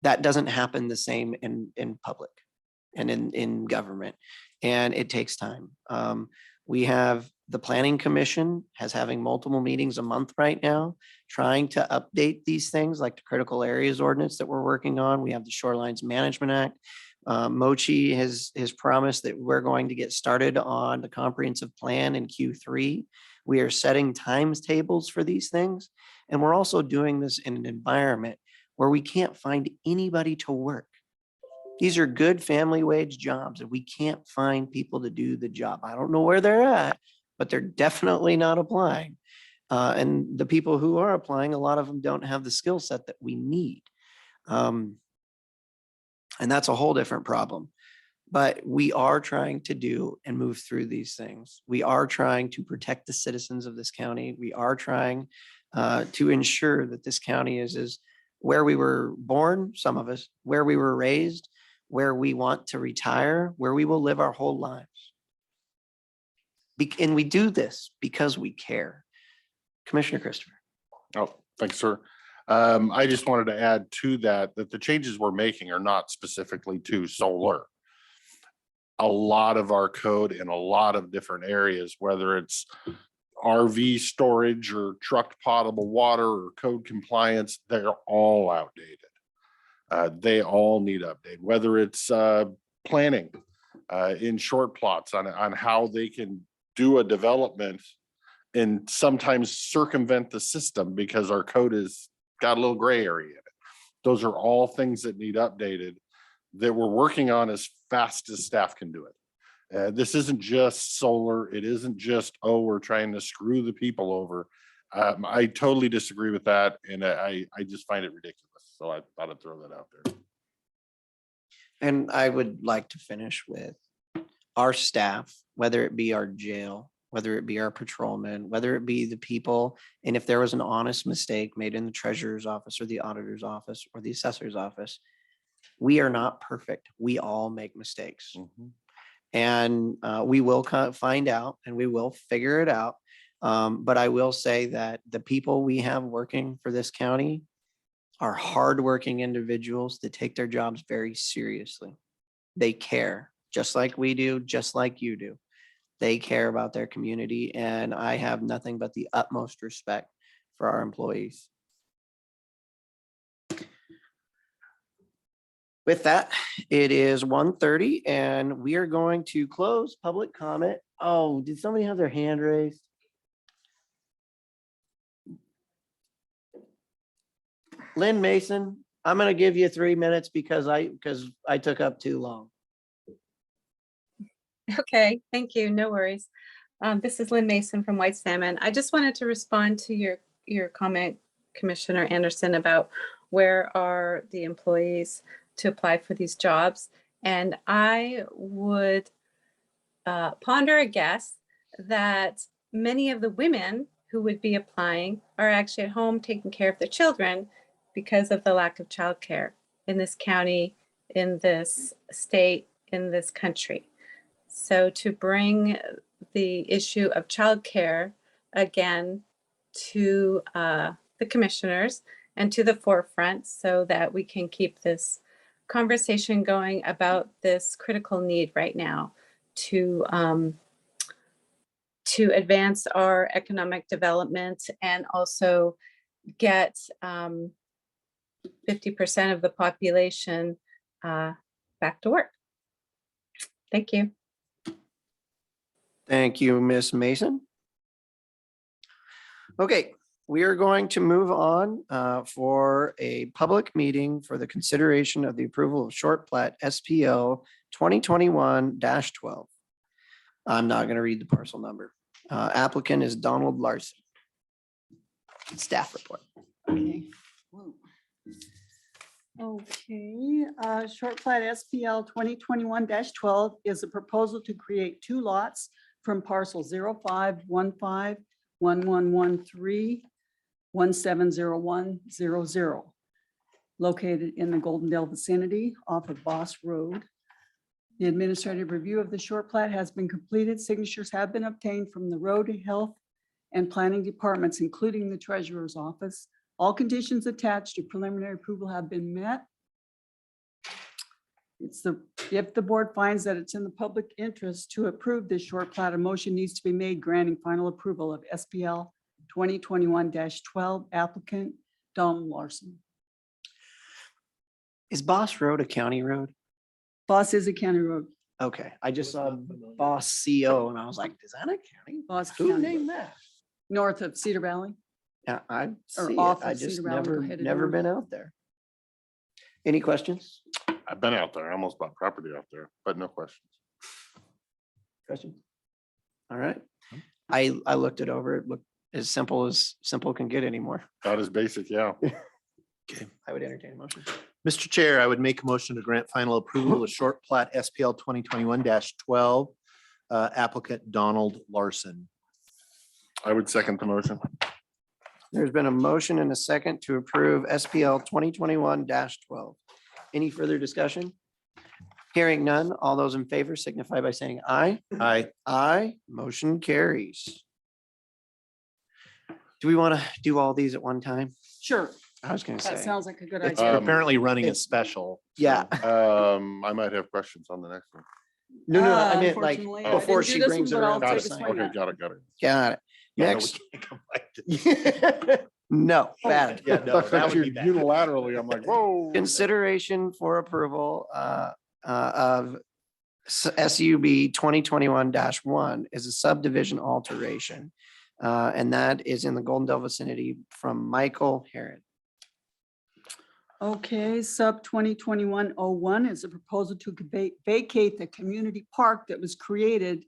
That doesn't happen the same in public and in government, and it takes time. We have the Planning Commission having multiple meetings a month right now, trying to update these things like the critical areas ordinance that we're working on. We have the Shorelines Management Act. Mochi has promised that we're going to get started on the comprehensive plan in Q3. We are setting times tables for these things. And we're also doing this in an environment where we can't find anybody to work. These are good family wage jobs and we can't find people to do the job. I don't know where they're at, but they're definitely not applying. And the people who are applying, a lot of them don't have the skill set that we need. And that's a whole different problem. But we are trying to do and move through these things. We are trying to protect the citizens of this county. We are trying to ensure that this county is where we were born, some of us, where we were raised, where we want to retire, where we will live our whole lives. And we do this because we care. Commissioner Christopher. Oh, thanks, sir. I just wanted to add to that the changes we're making are not specifically to solar. A lot of our code in a lot of different areas, whether it's RV storage or trucked potable water or code compliance, they're all outdated. They all need update, whether it's planning in short plots on how they can do a development and sometimes circumvent the system because our code has got a little gray area in it. Those are all things that need updated that we're working on as fast as staff can do it. This isn't just solar. It isn't just, we're trying to screw the people over. I totally disagree with that. And I just find it ridiculous. So I thought I'd throw that out there. And I would like to finish with our staff, whether it be our jail, whether it be our patrolmen, whether it be the people, and if there was an honest mistake made in the treasurer's office or the auditor's office or the assessor's office, we are not perfect. We all make mistakes. And we will find out and we will figure it out. But I will say that the people we have working for this county are hardworking individuals that take their jobs very seriously. They care, just like we do, just like you do. They care about their community, and I have nothing but the utmost respect for our employees. With that, it is 1:30 and we are going to close public comment. Oh, did somebody have their hand raised? Lynn Mason, I'm going to give you 3 minutes because I took up too long. Okay, thank you. No worries. This is Lynn Mason from White Salmon. I just wanted to respond to your comment, Commissioner Anderson, about where are the employees to apply for these jobs. And I would ponder a guess that many of the women who would be applying are actually at home taking care of their children because of the lack of childcare in this county, in this state, in this country. So to bring the issue of childcare again to the commissioners and to the forefront so that we can keep this conversation going about this critical need right now to to advance our economic development and also get 50% of the population back to work. Thank you. Thank you, Ms. Mason. Okay, we are going to move on for a public meeting for the consideration of the approval of short plat SPL 2021-12. I'm not going to read the parcel number. Applicant is Donald Larson. Staff report. Okay. Okay, short plat SPL 2021-12 is a proposal to create two lots from parcel 0515-1113-170100 located in the Goldendale vicinity off of Boss Road. The administrative review of the short plat has been completed. Signatures have been obtained from the Road, Health, and Planning departments, including the Treasurer's Office. All conditions attached to preliminary approval have been met. If the board finds that it's in the public interest to approve this short plat, a motion needs to be made granting final approval of SPL 2021-12 applicant Donald Larson. Is Boss Road a county road? Boss is a county road. Okay, I just saw Boss CO and I was like, is that a county? Boss Who County named Road. that? North of Cedar Valley. Yeah, I Or see it. off I of just Cedar Valley, never, headed never north. been out there. Any questions? I've been out there. I almost bought property out there, but no questions. Questions? All right. I looked it over. It looked as simple can get anymore. About as basic, yeah. Okay. I would entertain a motion. Mr. Chair, I would make a motion to grant final approval of short plat SPL 2021-12 applicant Donald Larson. I would second the motion. There's been a motion and a second to approve SPL 2021-12. Any further discussion? Hearing none, all those in favor signify by saying aye. Aye. Aye, motion carries. Do we want to do all these at one time? Sure, I was gonna that say. sounds like a good It's idea. apparently running a it's- special. Yeah. I might have questions on the next one. No, I meant like Unfortunately, I before didn't do she this brings it one, but I'll around. Got to take a sign. swing Okay, at it. got it. Got it. Yeah, no, Next. we can't come back to- No, bad. Yeah, no, that would be bad. Unilaterally, I'm like, whoa. Consideration for approval of SUB 2021-1 is a subdivision alteration. And that is in the Goldendale vicinity from Michael Herron. Okay, sub 2021-01 is a proposal to vacate the community park that was created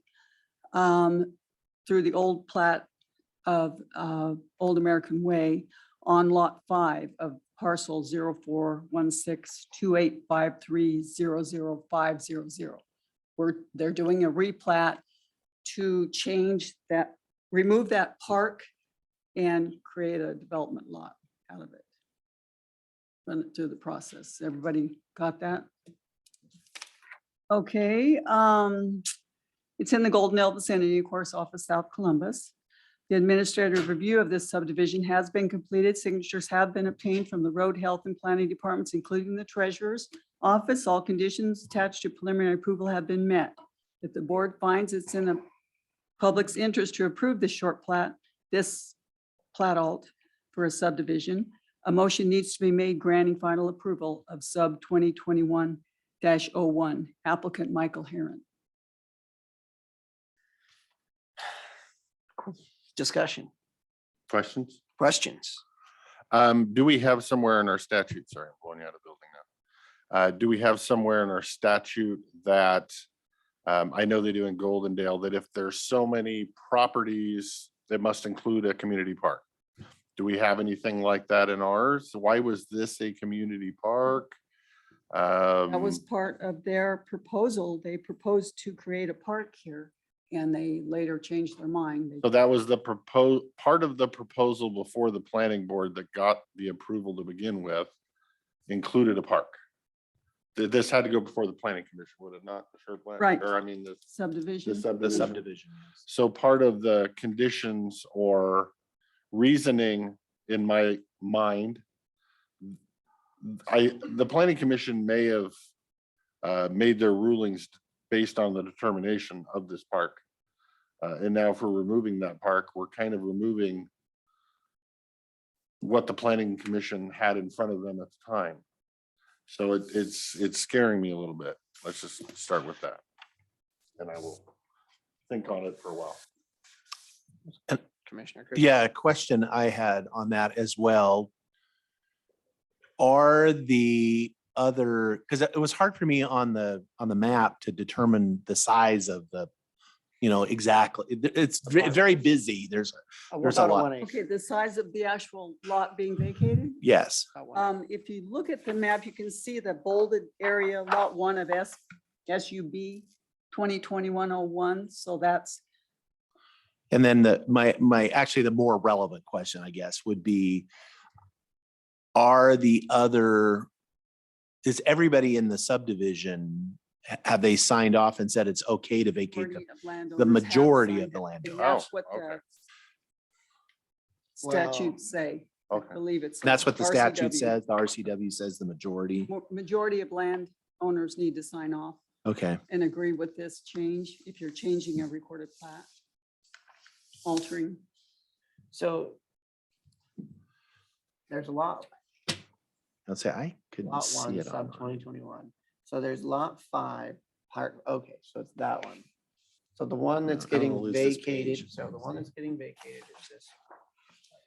through the old plat of Old American Way on lot 5 of parcel 04162853000500. They're doing a replat to change that, remove that park and create a development lot out of it. Run it through the process. Everybody got that? Okay, it's in the Goldendale vicinity, of course, off of South Columbus. The administrative review of this subdivision has been completed. Signatures have been obtained from the Road, Health, and Planning departments, including the Treasurer's Office. All conditions attached to preliminary approval have been met. If the board finds it's in the public's interest to approve this short plat, this plat alt for a subdivision, a motion needs to be made granting final approval of sub 2021-01 applicant Michael Herron. Discussion, Questions? questions. Do we have somewhere in our statute, sorry, I'm going out of building now. Do we have somewhere in our statute that, I know they do in Goldendale, that if there's so many properties, that must include a community park? Do we have anything like that in ours? Why was this a community park? That was part of their proposal. They proposed to create a park here and they later changed their mind. So that was the part of the proposal before the planning board that got the approval to begin with, included a park. This had to go before the planning commission, would it not? The short plan? Right. Or I mean, the Subdivision. The subdivision. So part of the conditions or reasoning in my mind, the planning commission may have made their rulings based on the determination of this park. And now if we're removing that park, we're kind of removing what the planning commission had in front of them at the time. So it's scaring me a little bit. Let's just start with that. And I will think on it for a while. Commissioner. Chris? Yeah, a question I had on that as well. Are the other, because it was hard for me on the map to determine the size of the, exactly. It's very busy. There's a lot. Okay, the size of the actual lot being vacated? Yes. If you look at the map, you can see the bolded area, lot 1 of SUB 2021-01. So that's, And then actually the more relevant question, I guess, would be, is everybody in the subdivision, have they signed off and said it's okay to vacate the majority of the land? and that's what the okay. statutes say. I Okay. believe it's. That's what the statute RCW. says. The RCW says the majority. Majority of land owners need to sign off Okay. and agree with this change if you're changing a recorded plat. Altering. So there's a lot, I'll say I couldn't lot see 1, it on. sub 2021. So there's lot 5, part, okay, so it's that one. So the one that's I don't getting wanna lose this vacated, page. so the one that's getting vacated is this.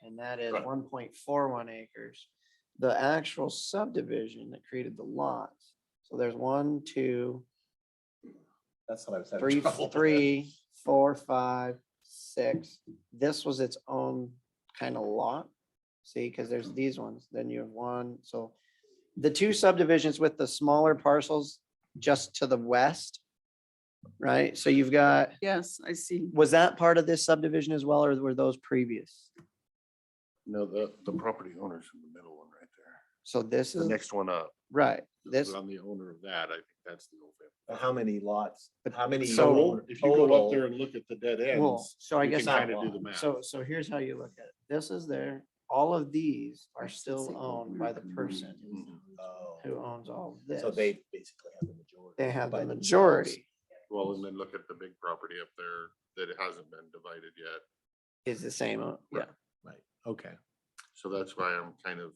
And that is 1.41 acres. The actual subdivision that created the lots. So there's 1, 2, That's what I was 3, 3, 4, 5, 6. This was its own kind of lot. See, because there's these ones, then you have 1. So the 2 subdivisions with the smaller parcels just to the west, right? So you've got, Yes, I see. was that part of this subdivision as well, or were those previous? No, the property owner's in the middle one right there. So this The is, next one up. right, this, I'm the owner of that. I think that's the old family. How many lots? How many? So, If you go up there and look at the dead well, ends, so I you guess can kind of do the math. So here's how you look at it. This is there. All of these are still owned by the person who owns all of this. So they basically have the majority. They have by the themselves. majority. Well, and then look at the big property up there that it hasn't been divided yet. Is the same, yeah. Right, okay. So that's why I'm kind of,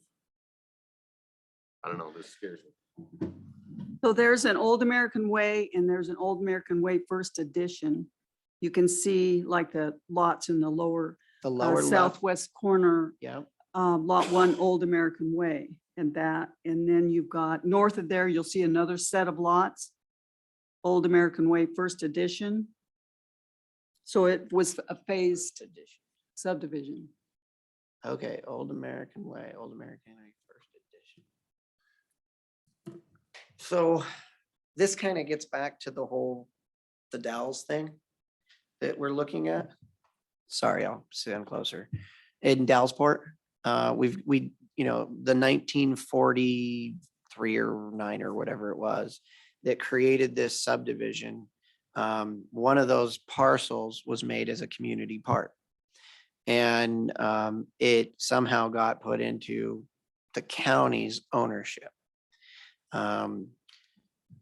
I don't know, this scares me. So there's an Old American Way and there's an Old American Way First Edition. You can see like the lots in the lower The lower left, southwest corner, yeah. lot 1 Old American Way and that. And then you've got north of there, you'll see another set of lots. Old American Way First Edition. So it was a phased subdivision. Okay, Old American Way, Old American Way First Edition. So this kind of gets back to the Dalles thing that we're looking at. Sorry, I'll stand closer. In Dallesport, the 1943 or 9 or whatever it was that created this subdivision. One of those parcels was made as a community park. And it somehow got put into the county's ownership.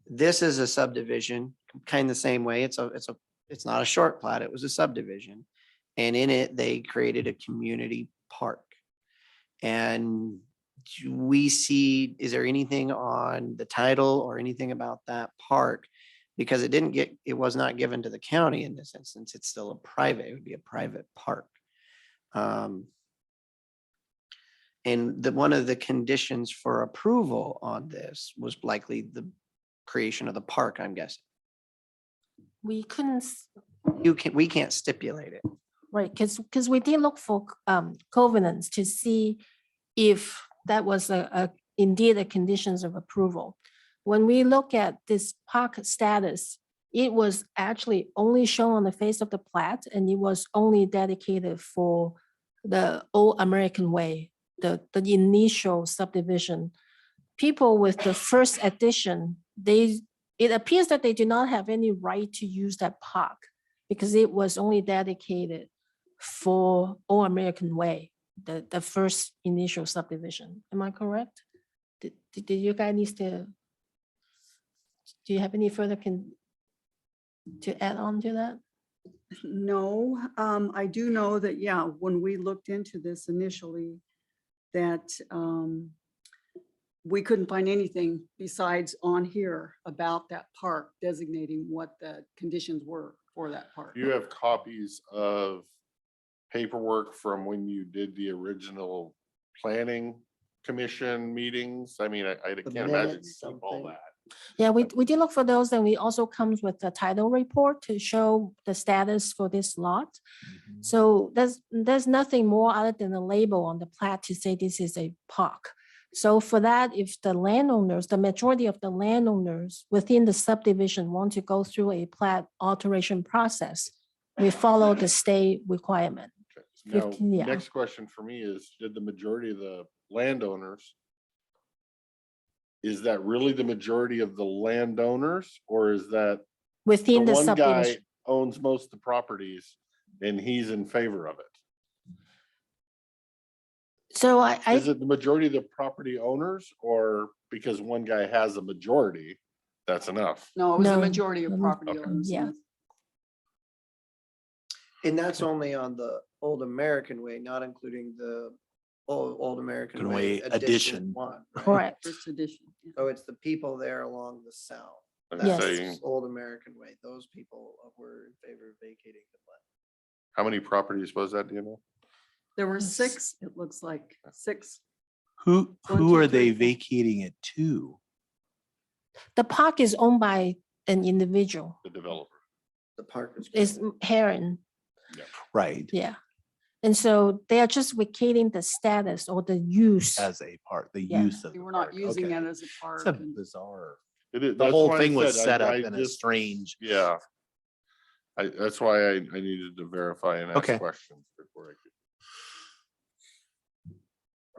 This is a subdivision, kind of the same way. It's not a short plat, it was a subdivision. And in it, they created a community park. And do we see, is there anything on the title or anything about that park? Because it was not given to the county in this instance. It's still it would be a private park. And one of the conditions for approval on this was likely the creation of the park, I'm guessing. We couldn't, We can't stipulate it. right, because we did look for covenants to see if that was indeed a conditions of approval. When we look at this park status, it was actually only shown on the face of the plat, and it was only dedicated for the Old American Way, the initial subdivision. People with the first edition, it appears that they do not have any right to use that park because it was only dedicated for Old American Way, the first initial subdivision. Am I correct? Did you guys need to? Do you have any further to add on to that? No, I do know that, yeah, when we looked into this initially, that we couldn't find anything besides on here about that park designating what the conditions were for that park. You have copies of paperwork from when you did the original planning commission meetings? I mean, I can't imagine you minutes, keep all something. that. Yeah, we did look for those, and we also comes with the title report to show the status for this lot. So there's nothing more other than a label on the plat to say this is a park. So for that, if the landowners, the majority of the landowners within the subdivision want to go through a plat alteration process, we follow the state requirement. Now, 15, yeah. next question for me is, did the majority of the landowners, is that really the majority of the landowners, or is that Within the one guy subdivision. owns most of the properties and he's in favor of it? So Is it the majority of the property owners, or because one guy has a majority, that's enough? No, it was a No, majority of no, property okay. owners. Yeah. And that's only on the Old American Way, not including the Old American Way addition 1. right? Correct. First edition. Yeah. So it's the people there along the south. And Yes. saying, Old American Way. Those people were in favor of vacating the plat. how many properties was that, do you know? There were 6, it looks like 6. Who One, who two, are three, they four. vacating it to? the park is owned by an individual. The developer. The park is. It's Heron, Right, yeah. And so they are just vacating the status or the use. as a part, the Yeah. use of. They the were not park. using Okay. it as a park. It's a and- bizarre. It is, The that's whole why I thing was said set up I in a just- strange. Yeah. That's why I needed to verify and ask Okay. questions before I could.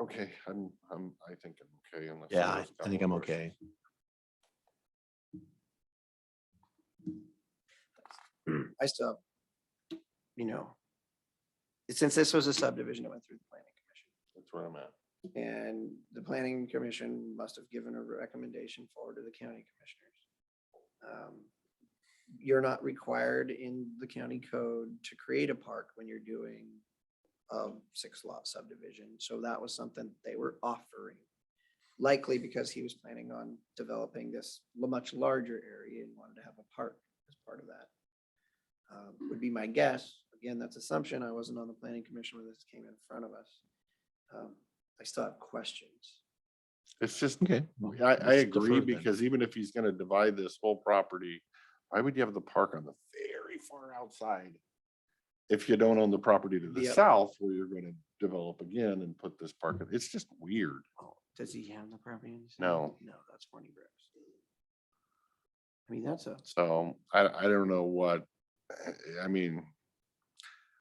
Okay, I think I'm okay. unless Yeah, someone has a I think couple I'm of questions. okay. I still, since this was a subdivision, it went through the planning commission. That's where I'm at. And the planning commission must have given a recommendation forward to the county commissioners. You're not required in the county code to create a park when you're doing a 6-lot subdivision. So that was something they were offering. Likely because he was planning on developing this much larger area and wanted to have a park as part of that. Would be my guess. Again, that's assumption. I wasn't on the planning commission when this came in front of us. I still have questions. It's just, Okay. I let's agree, defer then. because even if he's gonna divide this whole property, why would you have the park on the very far outside? If you don't own the property to the Yep. south where you're gonna develop again and put this park, it's just weird. Oh, does he have the property? in the No. city? No, that's Forney Brooks. I mean, that's a, So I don't know what, I mean,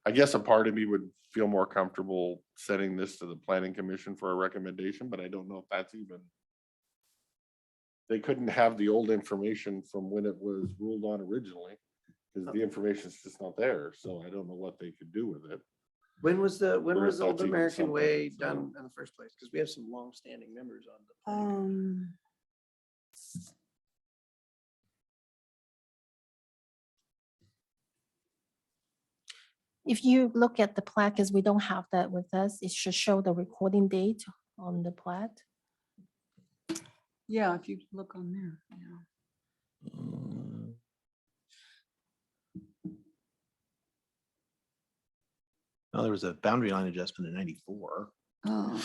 I guess a part of me would feel more comfortable sending this to the planning commission for a recommendation, but I don't know if that's even. They couldn't have the old information from when it was ruled on originally, because the information's just not there, so I don't know what they could do with it. when was Or if Old that's even American something, Way so. done in the first place? Because we have some longstanding members on the. planning commission. If you look at the plat, because we don't have that with us, it should show the recording date on the plat. Yeah, if you look on there, yeah. Well, there was a boundary line adjustment in 94. Oh,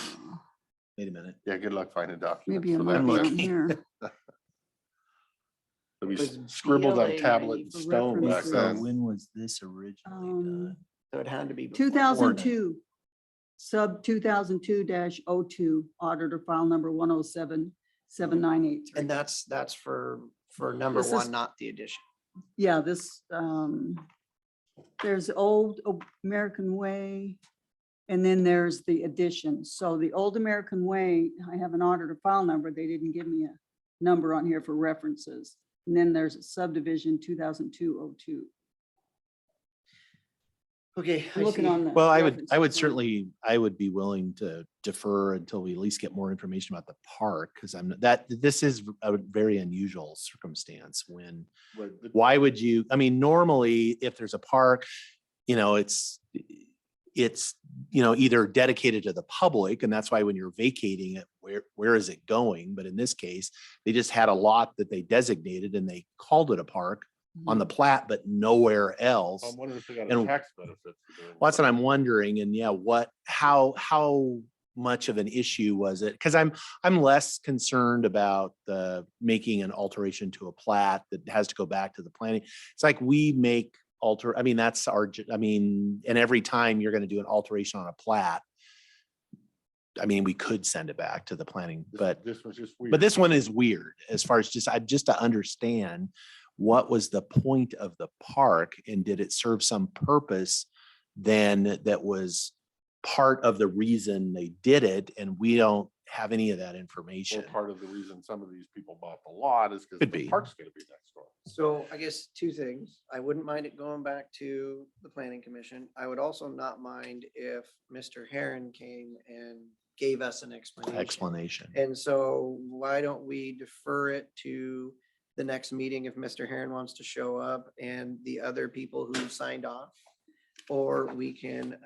Wait a minute. Yeah, good luck finding documents. maybe it for might that. be on looking. here. It'll be Was scribbled on BLA tablet and for stone back references. So then. when was this originally done? So it had to be. before. 2002, sub 2002-02, auditor file number 1077983. And that's for number This is- one, not the addition. Yeah, this, there's Old American Way, and then there's the addition. So the Old American Way, I have an auditor file number. They didn't give me a number on here for references. And then there's a subdivision 2002-02. Okay. I'm looking on the. Well, I references would now. certainly, I would be willing to defer until we at least get more information about the park, because this is a very unusual circumstance when, why would you, I mean, normally if there's a park, it's, either dedicated to the public, and that's why when you're vacating it, where is it going? But in this case, they just had a lot that they designated and they called it a park on the plat, but nowhere else. I'm wondering if they got a And- tax benefit for doing Well, that's that. what I'm wondering. And yeah, how much of an issue was it? Because I'm less concerned about the making an alteration to a plat that has to go back to the planning. It's like we make that's and every time you're going to do an alteration on a plat, we could send it back to the planning, but This was just weird. but this one is weird as far as just to understand what was the point of the park and did it serve some purpose then that was part of the reason they did it, and we don't have any of that Or information. part of the reason some of these people bought the lot is because Could the be. park's gonna be next door. So I guess two things. I wouldn't mind it going back to the planning commission. I would also not mind if Mr. Heron came and gave us an explanation. And so why don't we defer it to the next meeting if Mr. Heron wants to show up and the other people who signed off? Or we can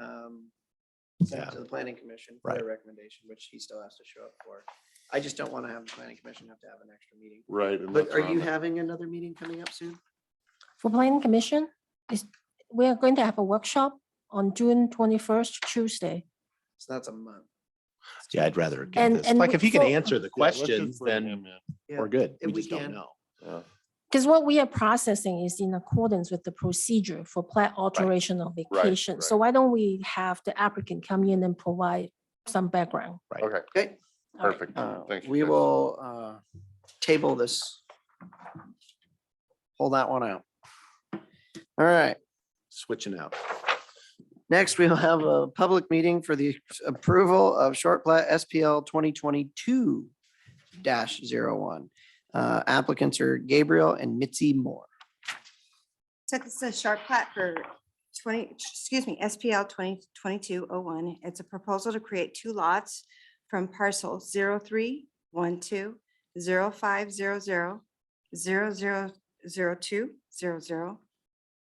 send it to the planning commission for their recommendation, which he still has to show up for. I just don't want to have the planning commission have to have an extra meeting. Right. and But that's are what you I'm- having another meeting coming up soon? For planning commission, we are going to have a workshop on June 21st, Tuesday. So that's a month. Yeah, I'd rather get And- this. and Like if he can for- answer the Yeah, let's just questions, bring then him in. we're good. If We we just don't can. know. Yeah. Because what we are processing is in accordance with the procedure for plat alteration of vacation. So right. why don't we have the applicant come in and provide some background? Right. Okay, Okay. All right. perfect. Thanks. We will table this. Pull that one out. All right. Switching out. Next, we'll have a public meeting for the approval of short plat SPL 2022-01. Applicants are Gabriel and Mitzi Moore. So this is a short plat for SPL 2022-01. It's a proposal to create two lots from parcel 0312-0500-000200.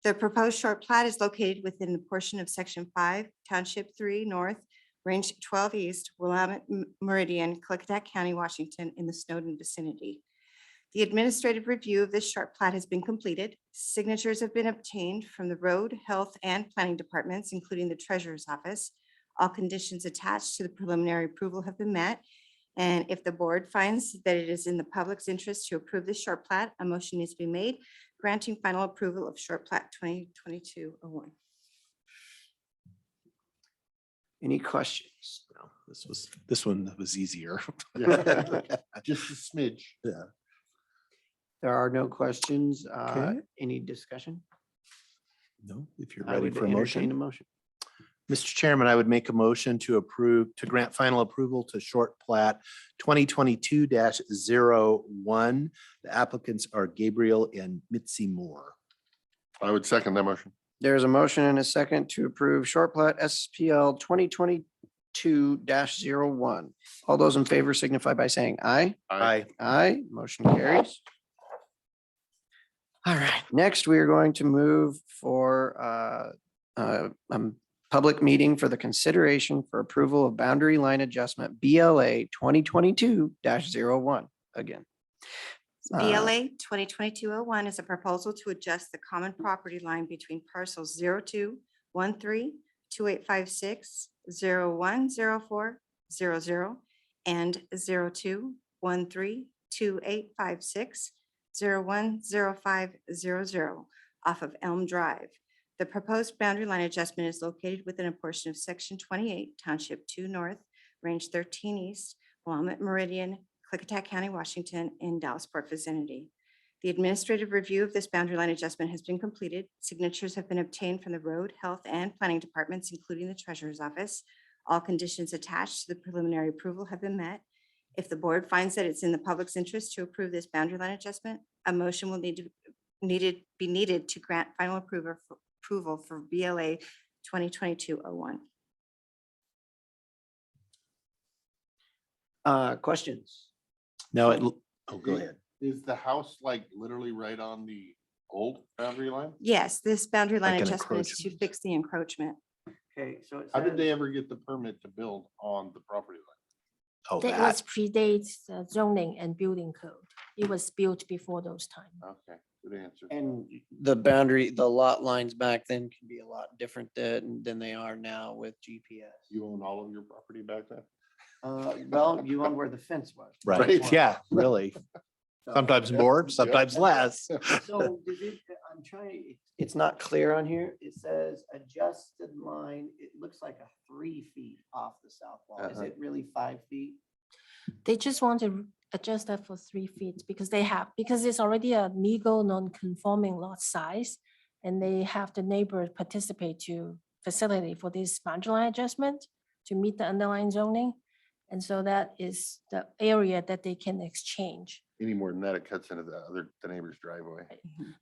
The proposed short plat is located within the portion of section 5, township 3 north, range 12 east, Willamette Meridian, Klickitat County, Washington, in the Snowden vicinity. The administrative review of this short plat has been completed. Signatures have been obtained from the road, health, and planning departments, including the treasurer's office. All conditions attached to the preliminary approval have been met. And if the board finds that it is in the public's interest to approve this short plat, a motion needs to be made granting final approval of short plat 2022-01. Any questions? No, this one was easier. Yeah. Just a smidge. Yeah. There are no questions. Okay. Any discussion? No, if you're I ready would for a entertain motion. a motion. Mr. Chairman, I would make a motion to grant final approval to short plat 2022-01. The applicants are Gabriel and Mitzi Moore. I would second that motion. There's a motion and a second to approve short plat SPL 2022-01. All those in favor signify by saying aye. Aye. Aye, motion carries. All right, next we are going to move for public meeting for the consideration for approval of boundary line adjustment BLA 2022-01 again. BLA 2022-01 is a proposal to adjust the common property line between parcels 0213-2856-010400 and 0213-2856-010500 off of Elm Drive. The proposed boundary line adjustment is located within a portion of section 28, township 2 north, range 13 east, Willamette Meridian, Klickitat County, Washington, in Dallasport vicinity. The administrative review of this boundary line adjustment has been completed. Signatures have been obtained from the road, health, and planning departments, including the treasurer's office. All conditions attached to the preliminary approval have been met. If the board finds that it's in the public's interest to approve this boundary line adjustment, a motion will be needed to grant final approval for BLA 2022-01. Questions? No, oh, go ahead. Is the house like literally right on the old boundary line? Yes, this boundary line Like an adjustment is to encroachment. fix the encroachment. Okay, so it How did they says, ever get the permit to build on the property line? Oh, That was predates zoning and building code. It was built before those times. Okay, good answer. and the lot lines back then can be a lot different than they are now with GPS. You own all of your property back then? Well, you own where the fence was. right. Yeah, really. Sometimes more, sometimes less. So does it, I'm trying, it's not clear on here. It says adjusted line. It looks like a 3 feet off the south wall. Is it really 5 feet? They just want to adjust that for 3 feet because it's already a legal non-conforming lot size. And they have the neighbors participate to facilitate for this boundary line adjustment to meet the underlying zoning. And so that is the area that they can exchange. Any more than that, it cuts into the neighbor's driveway.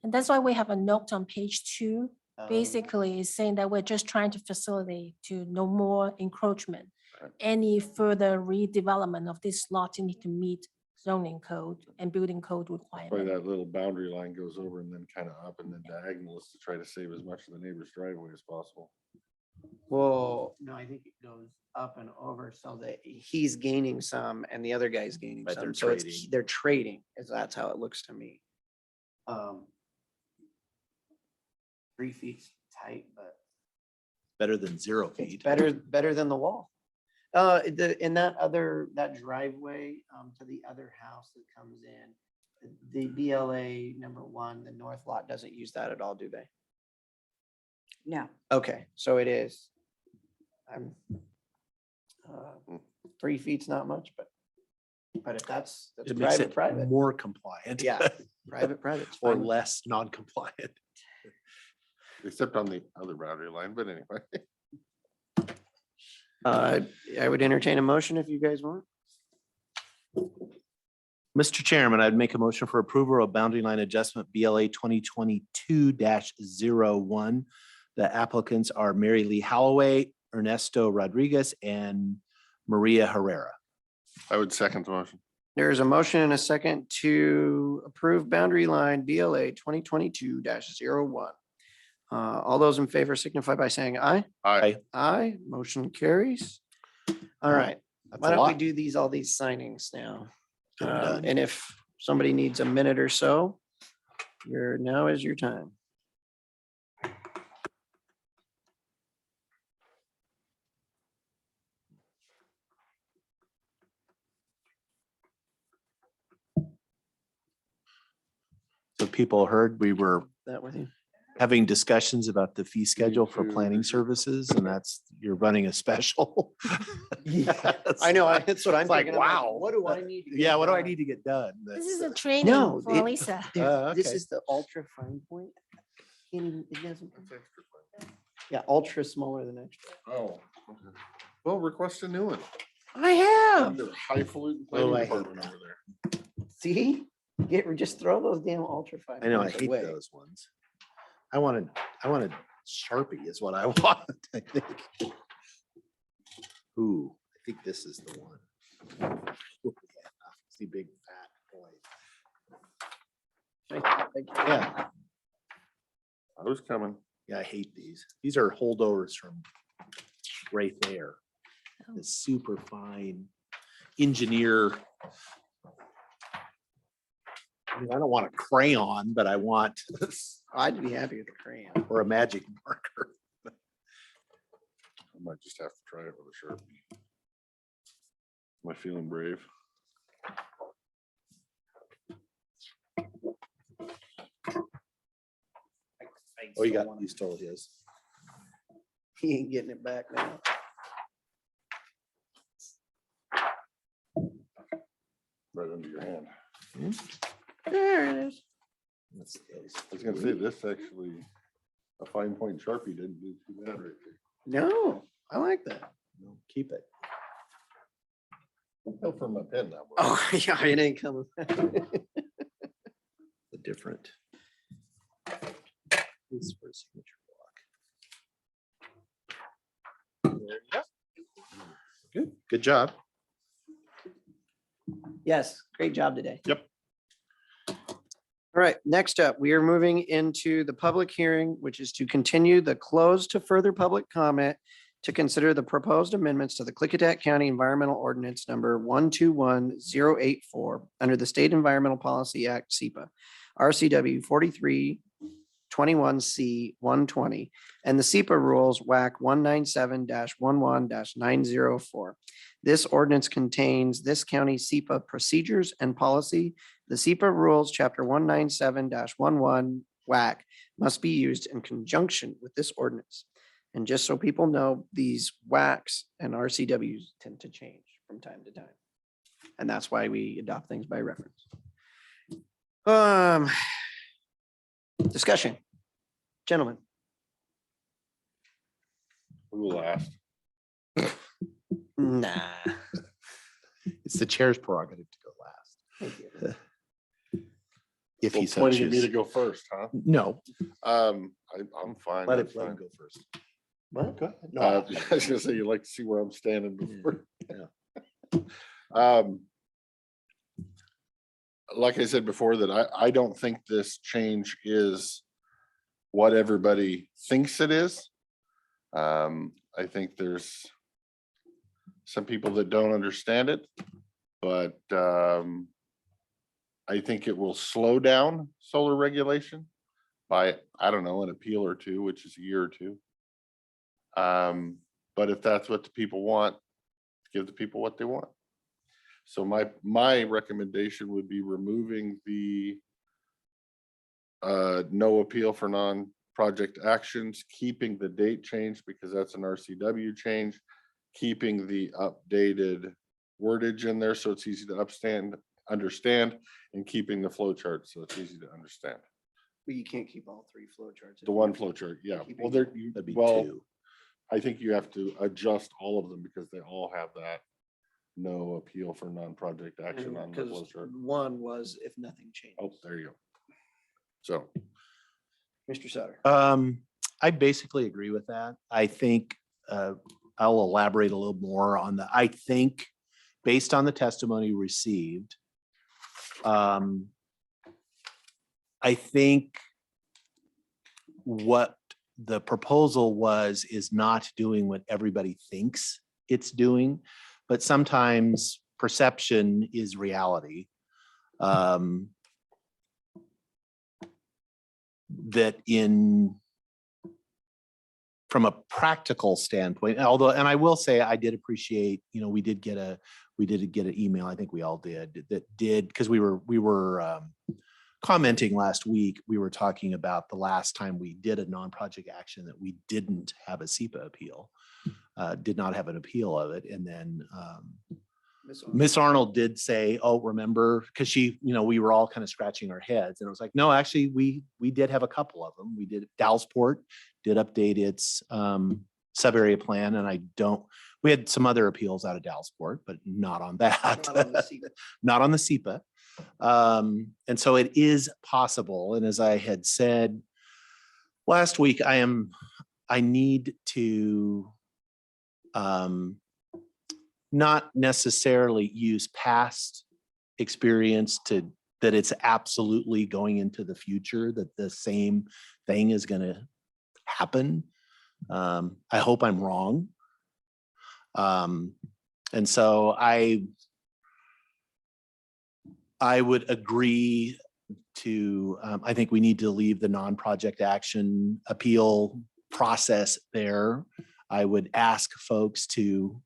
And that's why we have a note on page 2. Um, Basically, is saying that we're just trying to facilitate to no more encroachment. Right. Any further redevelopment of this lot need to meet zoning code and building code Probably requirement. that little boundary line goes over and then kind of up and then diagonal is to try to save as much of the neighbor's driveway as possible. Well, no, I think it goes up and over so that he's gaining some and the other guy's gaining Right, they're some. So it's, trading. they're trading, is that's how it looks to me. 3 feet's tight, but Better than 0 it's feet. better than the wall. In that driveway, to the other house that comes in, the BLA #1, the north lot doesn't use that at all, do they? No. Okay, so it is. I'm 3 feet's not much, but if that's It makes it private. more compliant. Yeah, private's Or fine. less non-compliant. Except on the other boundary line, but anyway. I would entertain a motion if you guys want. Mr. Chairman, I'd make a motion for approval of boundary line adjustment BLA 2022-01. The applicants are Mary Lee Holloway, Ernesto Rodriguez, and Maria Herrera. I would second the motion. There's a motion and a second to approve boundary line BLA 2022-01. All those in favor signify by saying aye. Aye. Aye, motion carries. All right, That's why a don't we lot. do all these signings now? Get 'em done. And if somebody needs a minute or so, now is your time. So people heard we were That with you? having discussions about the fee schedule for planning services, and you're running a special. I know, that's what I'm It's like, thinking. I'm like, wow. What do I need? to get Yeah, what do I done? need to get done? This is That's, a training No, for Lisa. This okay. is the ultra fine point. Can't even, it doesn't. Yeah, ultra smaller than extra. Oh. Okay. Well, request a new one. I have. The highfalutin Oh, planning I hate department that. over there. See, just throw those damn ultra fine. I know, I points hate away. those ones. I wanted Sharpie is what I want, I think. Ooh, I think this is the one. It's the big fat boy. Yeah, I was coming. yeah, I hate these. These are holdovers from right there. The super fine engineer. I mean, I don't want a crayon, but I want, I'd be happy with a crayon. or a magic marker. I might just have to try it with a Sharpie. Am I feeling brave? Oh, you stole his. He ain't getting it back now. Right under your hand. There it is. That's- I was gonna say this actually, a fine point Sharpie didn't do too bad right there. No, I like that. No, keep it. Go for my pen now. bro. Oh, yeah, it ain't coming. The different. This for a signature block. Good job. Yes, great job today. Yep. All right, next up, we are moving into the public hearing, which is to continue the close to further public comment to consider the proposed amendments to the Klickitat County Environmental Ordinance number 121084 under the State Environmental Policy Act, SEPA, RCW 4321C 120, and the SEPA rules WAC 197-11-904. This ordinance contains this county's SEPA procedures and policy. The SEPA rules, chapter 197-11 WAC, must be used in conjunction with this ordinance. And just so people know, these WACs and RCWs tend to change from time to time. And that's why we adopt things by reference. Discussion. Gentlemen. Who will last? Nah. It's the chair's prerogative to go last. Thank you. If Well, he so pointing at me to chooses. go first, huh? No, I'm fine. let that's him fine. go first. What? Go ahead. No, I was gonna say, you like to see where I'm standing before. Yeah. Like I said before, that I don't think this change is what everybody thinks it is. I think there's some people that don't understand it, but I think it will slow down solar regulation by, I don't know, an appeal or two, which is a year or two. But if that's what the people want, give the people what they want. So my recommendation would be removing the no appeal for non-project actions, keeping the date change because that's an RCW change, keeping the updated wordage in there so it's easy to understand, and keeping the flow chart so it's easy to understand. Well, you can't keep all three flow charts. The one flow chart, yeah. Well, there, That'd be well, two. I think you have to adjust all of them because they all have that no appeal for non-project action on the flow Because chart. one was if nothing changes. Oh, there you go. So, Mr. Sutter. I basically agree with that. I think I'll elaborate a little more on the, I think, based on the testimony received, I think what the proposal was is not doing what everybody thinks it's doing, but sometimes perception is reality. That from a practical standpoint, although, and I will say, I did appreciate, we did get an email, I think we all did, because we were commenting last week, we were talking about the last time we did a non-project action that we didn't have a SEPA appeal, did not have an appeal of it. And then Miss Arnold did say, oh, remember, because she, we were all kind of scratching our heads, and it was like, no, actually, we did have a couple of them. We did, Dallasport did update its sub-area plan, and we had some other appeals out of Dallasport, but not on that. Not on the SEPA. Not on the SEPA. And so it is possible. And as I had said last week, I need to not necessarily use past experience that it's absolutely going into the future, that the same thing is going to happen. I hope I'm wrong. And so I would agree to, I think we need to leave the non-project action appeal process there. I would ask folks to,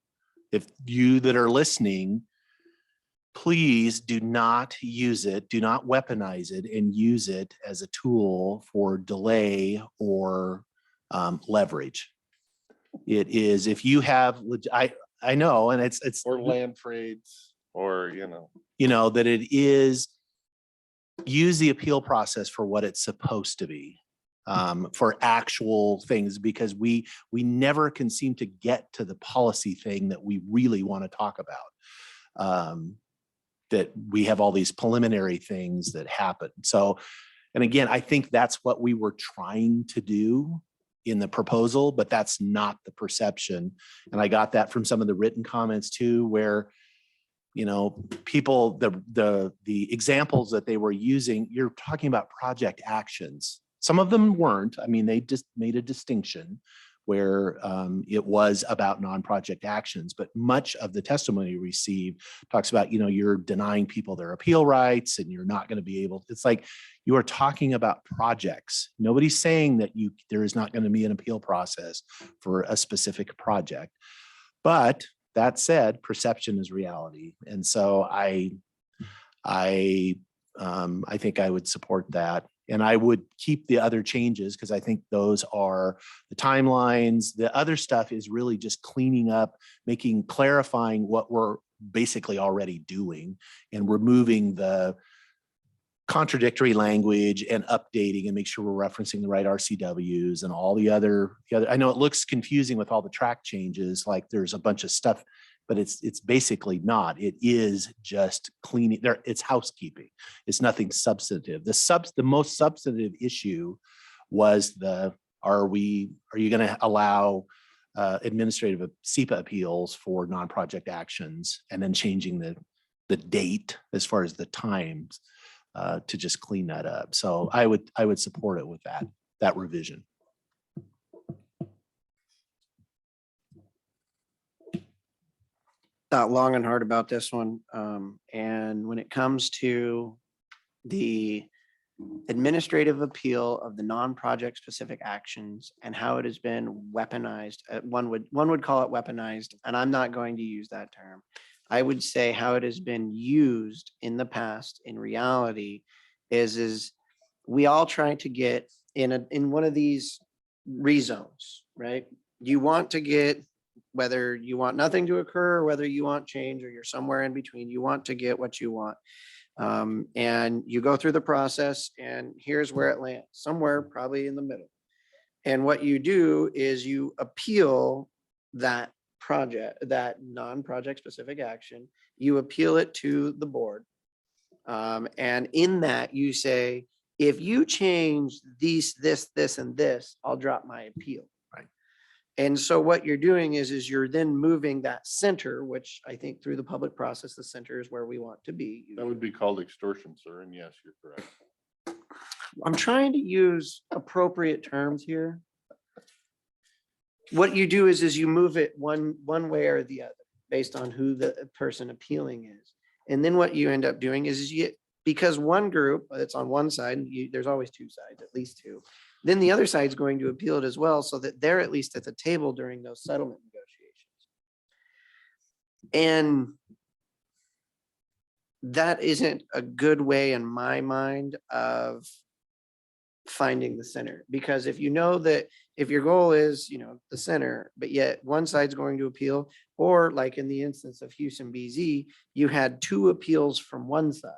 if you that are listening, please do not use it, do not weaponize it and use it as a tool for delay or leverage. It is, if you have, I know, and it's or land trades, or, that it is, use the appeal process for what it's supposed to be, for actual things, because we never can seem to get to the policy thing that we really want to talk about. That we have all these preliminary things that happen. So, and again, I think that's what we were trying to do. in the proposal, but that's not the perception. And I got that from some of the written comments too, where, you know, people, the examples that they were using, you're talking about project actions. Some of them weren't. I mean, they just made a distinction where it was about non-project actions, but much of the testimony received talks about, you know, you're denying people their appeal rights and you're not going to be able, it's like you are talking about projects. Nobody's saying that there is not going to be an appeal process for a specific project. But that said, perception is reality. And so I think I would support that. And I would keep the other changes because I think those are the timelines. The other stuff is really just cleaning up, clarifying what we're basically already doing and removing the contradictory language and updating and make sure we're referencing the right RCWs and all the other. I know it looks confusing with all the track changes, like there's a bunch of stuff, but it's basically not. It is just cleaning there. It's housekeeping. It's nothing substantive. The most substantive issue was are you going to allow administrative SEPA appeals for non-project actions, and then changing the date as far as the times to just clean that up. So I would support it with that revision. Thought long and hard about this one. And when it comes to the administrative appeal of the non-project specific actions and how it has been weaponized, one would call it weaponized, and I'm not going to use that term. I would say how it has been used in the past in reality is we all try to get in one of these rezones, right? You want to get, whether you want nothing to occur or whether you want change or you're somewhere in between, you want to get what you want. And you go through the process and here's where it lands, somewhere probably in the middle. And what you do is you appeal that project, that non-project specific action, you appeal it to the board. And in that you say, if you change this, and this, I'll drop my appeal. Right. And so what you're doing is you're then moving that center, which I think through the public process, the center is where we want to be. That would be called extortion, sir. And yes, you're correct. I'm trying to use appropriate terms here. What you do is you move it one way or the other based on who the person appealing is. And then what you end up doing is you get, because one group that's on one side, there's always two sides, at least two. Then the other side's going to appeal it as well, so that they're at least at the table during those settlement negotiations. And that isn't a good way in my mind of finding the center, because if you know that if your goal is, the center, but yet one side's going to appeal, or like in the instance of Houston BZ, you had two appeals from one side.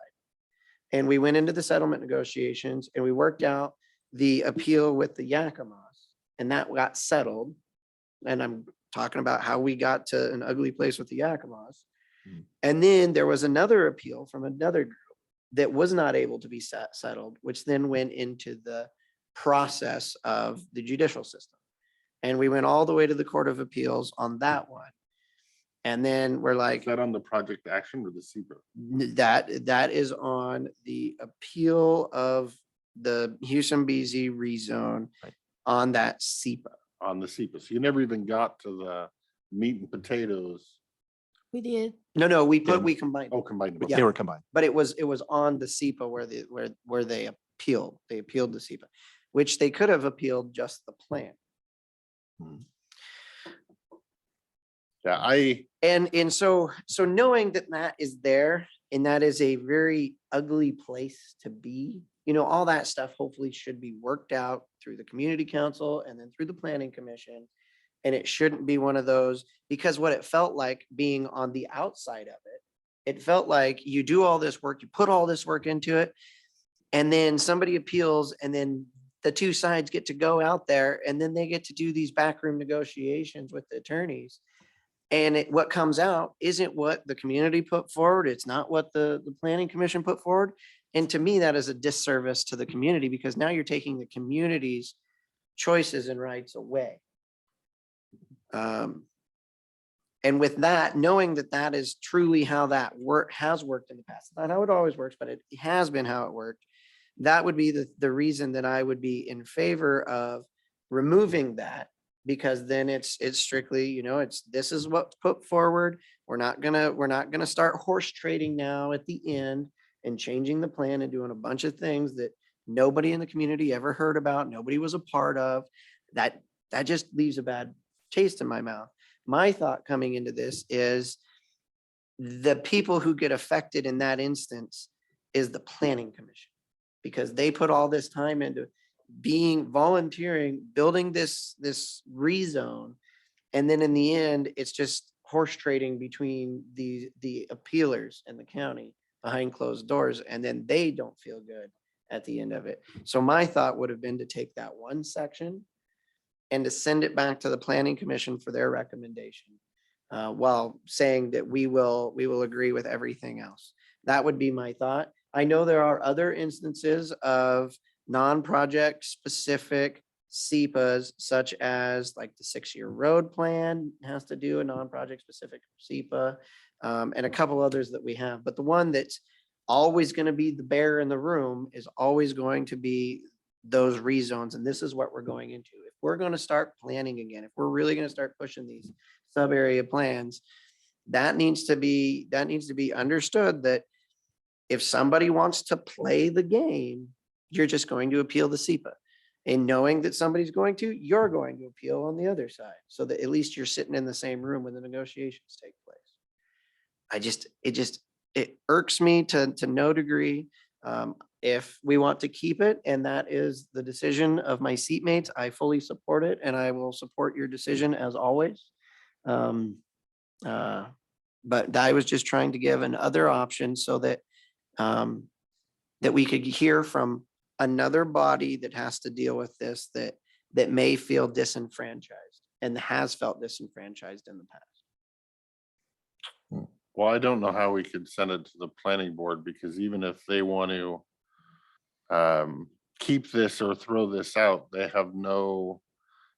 And we went into the settlement negotiations and we worked out the appeal with the Yakimas, and that got settled. And I'm talking about how we got to an ugly place with the Yakimas. And then there was another appeal from another group that was not able to be settled, which then went into the process of the judicial system. And we went all the way to the Court of Appeals on that one. And then we're like, Is that on the project action or the SEPA? that is on the appeal of the Houston BZ rezone on that SEPA. On the SEPA. So you never even got to the meat and potatoes. We did. No, we combined. Oh, combined. them. Yeah. They were combined. But it was on the SEPA where they appealed. They appealed the SEPA, which they could have appealed just the plan. Yeah, And so knowing that is there, and that is a very ugly place to be, all that stuff hopefully should be worked out through the community council and then through the planning commission. And it shouldn't be one of those, because what it felt like being on the outside of it felt like you do all this work, you put all this work into it, and then somebody appeals, and then the two sides get to go out there and then they get to do these backroom negotiations with the attorneys. And what comes out isn't what the community put forward. It's not what the planning commission put forward. And to me, that is a disservice to the community, because now you're taking the community's choices and rights away. And with that, knowing that that is truly how that has worked in the past, not how it always works, but it has been how it worked. That would be the reason that I would be in favor of removing that, because then it's strictly, you know, this is what's put forward. We're not gonna start horse trading now at the end and changing the plan and doing a bunch of things that nobody in the community ever heard about, nobody was a part of. That just leaves a bad taste in my mouth. My thought coming into this is the people who get affected in that instance is the planning commission, because they put all this time into volunteering, building this rezone. And then in the end, it's just horse trading between the appealers and the county behind closed doors. And then they don't feel good at the end of it. So my thought would have been to take that one section and to send it back to the planning commission for their recommendation, while saying that we will agree with everything else. That would be my thought. I know there are other instances of non-project specific SEPAs, such as like the 6-year road plan has to do a non-project specific SEPA, and a couple others that we have. But the one that's always going to be the bear in the room is always going to be those rezones. And this is what we're going into. If we're going to start planning again, if we're really going to start pushing these sub area plans, that needs to be understood, that if somebody wants to play the game, you're just going to appeal the SEPA, and knowing that somebody's going to, you're going to appeal on the other side, so that at least you're sitting in the same room when the negotiations take place. It irks me to no degree. If we want to keep it, and that is the decision of my seatmates, I fully support it, and I will support your decision as always. But I was just trying to give another option so that that we could hear from another body that has to deal with this, that may feel disenfranchised and has felt disenfranchised in the past. Well, I don't know how we could send it to the planning board, because even if they want to keep this or throw this out, they have no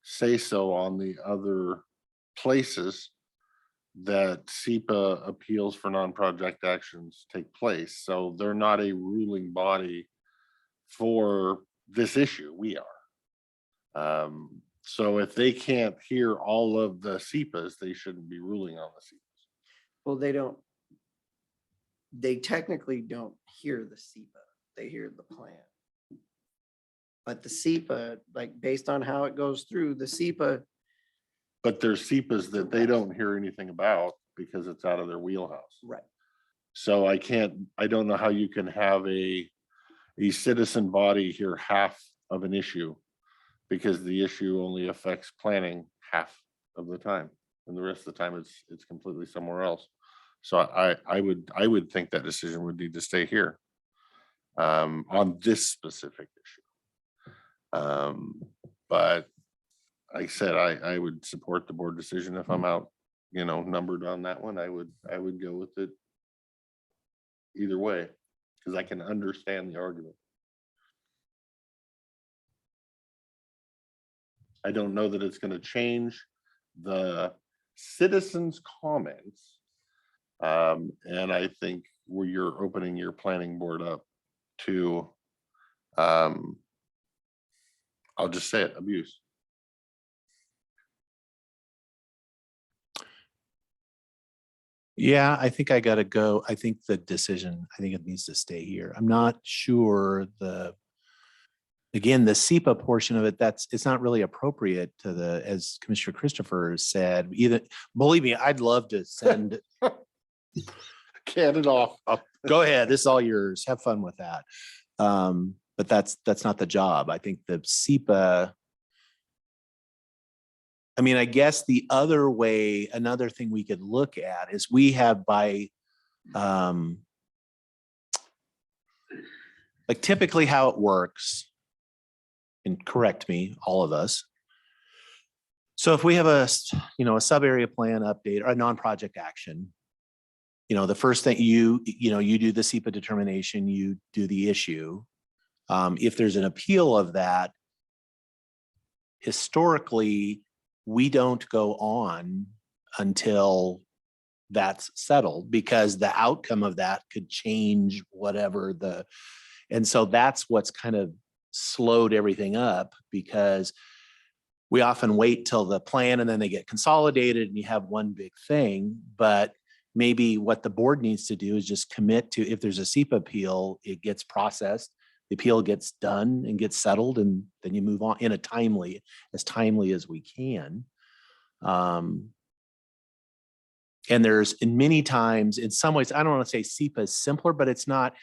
say so on the other places that SEPA appeals for non-project actions take place. So they're not a ruling body for this issue. We are. So if they can't hear all of the SEPAs, they shouldn't be ruling on the SEPAs. Well, they technically don't hear the SEPA, they hear the plan. But the SEPA, like based on how it goes through, the SEPA. But there's SEPAs that they don't hear anything about because it's out of their wheelhouse. Right. So I don't know how you can have a citizen body hear half of an issue, because the issue only affects planning half of the time, and the rest of the time it's completely somewhere else. So I would think that decision would need to stay here on this specific issue. But like I said, I would support the board decision. If I'm out, numbered on that one, I would go with it either way, because I can understand the argument. I don't know that it's going to change the citizens' comments. And I think where you're opening your planning board up to, I'll just say it, abuse. Yeah, I think I gotta go. I think the decision, I think it needs to stay here. I'm not sure again, the SEPA portion of it, it's not really appropriate to as Commissioner Christopher said, either, believe me, I'd love to send. Can it off. Go ahead. This is all yours. Have fun with that. But that's not the job. I think the SEPA, I mean, I guess the other way, another thing we could look at is we have by, like typically how it works, and correct me, all of us. So if we have a sub area plan update or a non-project action, the first thing you do the SEPA determination, you do the issue. If there's an appeal of that, historically, we don't go on until that's settled because the outcome of that could change whatever and so that's what's kind of slowed everything up because we often wait till the plan and then they get consolidated and you have one big thing. But maybe what the board needs to do is just commit to, if there's a SEPA appeal, it gets processed, the appeal gets done and gets settled, and then you move on in as timely as we can. And there's in many times, in some ways, I don't want to say SEPA is simpler, but it's not.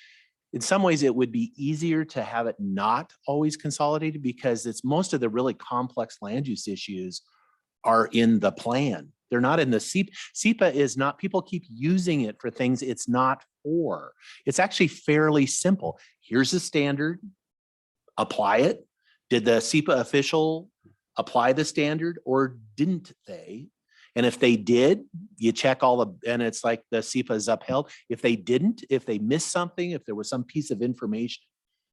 In some ways, it would be easier to have it not always consolidated because it's most of the really complex land use issues are in the plan. They're not in the SEPA. SEPA is not, people keep using it for things it's not for. It's actually fairly simple. Here's the standard, apply it. Did the SEPA official apply the standard or didn't they? And if they did, you check and it's like the SEPA is upheld. If they didn't, if they missed something, if there was some piece of information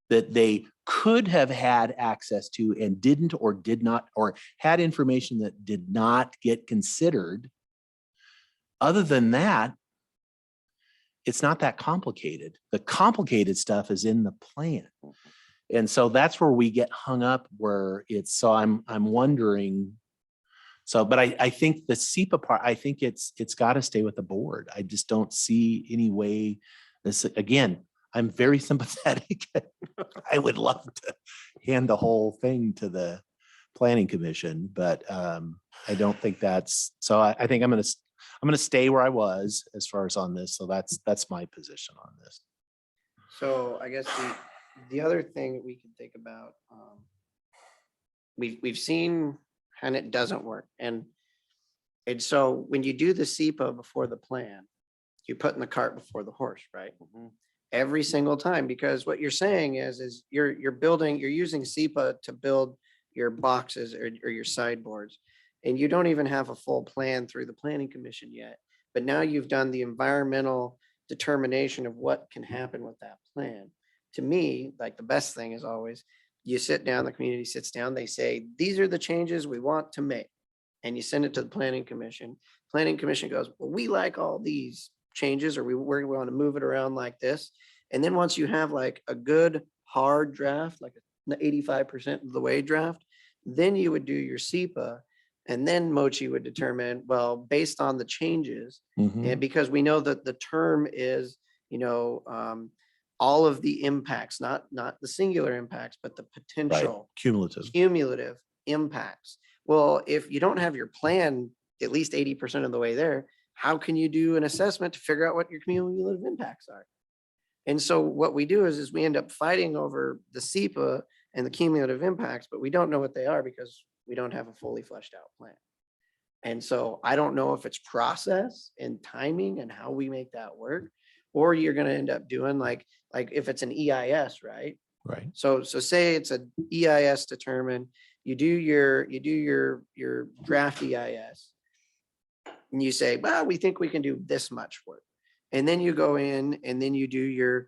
that they could have had access to and didn't or did not, or had information that did not get considered, other than that, it's not that complicated. The complicated stuff is in the plan. And so that's where we get hung up where so I'm wondering. So, but I think the SEPA part, I think it's got to stay with the board. I just don't see any way. Again, I'm very sympathetic. I would love to hand the whole thing to the planning commission, but I don't think that's, so I think I'm going to stay where I was as far as on this. So that's my position on this. So I guess the other thing that we can think about, we've seen, and it doesn't work. And so when you do the SEPA before the plan, you're putting the cart before the horse, right? Every single time, because what you're saying is you're using SEPA to build your boxes or your sideboards, and you don't even have a full plan through the planning commission yet. But now you've done the environmental determination of what can happen with that plan. To me, like the best thing is always, you sit down, the community sits down, they say, these are the changes we want to make. And you send it to the planning commission. Planning commission goes, well, we like all these changes, or we want to move it around like this. And then once you have like a good hard draft, like 85% of the way draft, then you would do your SEPA. And then Mochi would determine, well, based on the changes, and because we know that the term is, all of the impacts, not the singular impacts, but the potential cumulative impacts. Well, if you don't have your plan at least 80% of the way there, how can you do an assessment to figure out what your cumulative impacts are? And so what we do is we end up fighting over the SEPA and the cumulative impacts, but we don't know what they are because we don't have a fully fleshed out plan. And so I don't know if it's process and timing and how we make that work, or you're going to end up doing like if it's an EIS, right? Right. So say it's an EIS determined, you do your draft EIS, and you say, well, we think we can do this much work. And then you go in and then you do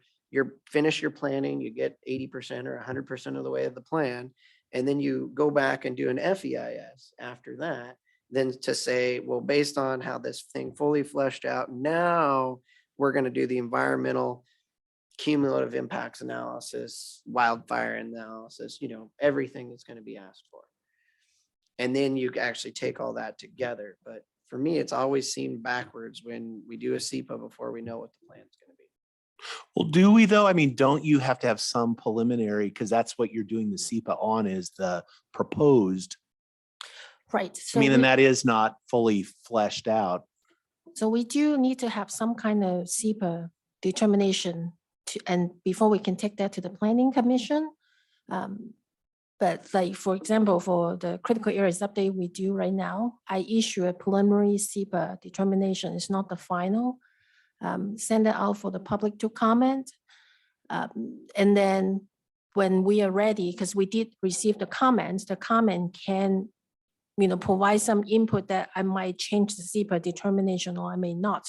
finish your planning, you get 80% or 100% of the way of the plan. And then you go back and do an FEIS after that, then to say, well, based on how this thing fully fleshed out, now we're going to do the environmental cumulative impacts analysis, wildfire analysis, everything that's going to be asked for. And then you actually take all that together. But for me, it's always seemed backwards when we do a SEPA before we know what the plan's going to be. Well, do we though? I mean, don't you have to have some preliminary, because that's what you're doing the SEPA on, is the proposed. Right. I mean, and that is not fully fleshed out. So we do need to have some kind of SEPA determination and before we can take that to the planning commission. But like, for example, for the critical areas update we do right now, I issue a preliminary SEPA determination. It's not the final. Send it out for the public to comment. And then when we are ready, because we did receive the comments, the comment can provide some input that I might change the SEPA determination or I may not.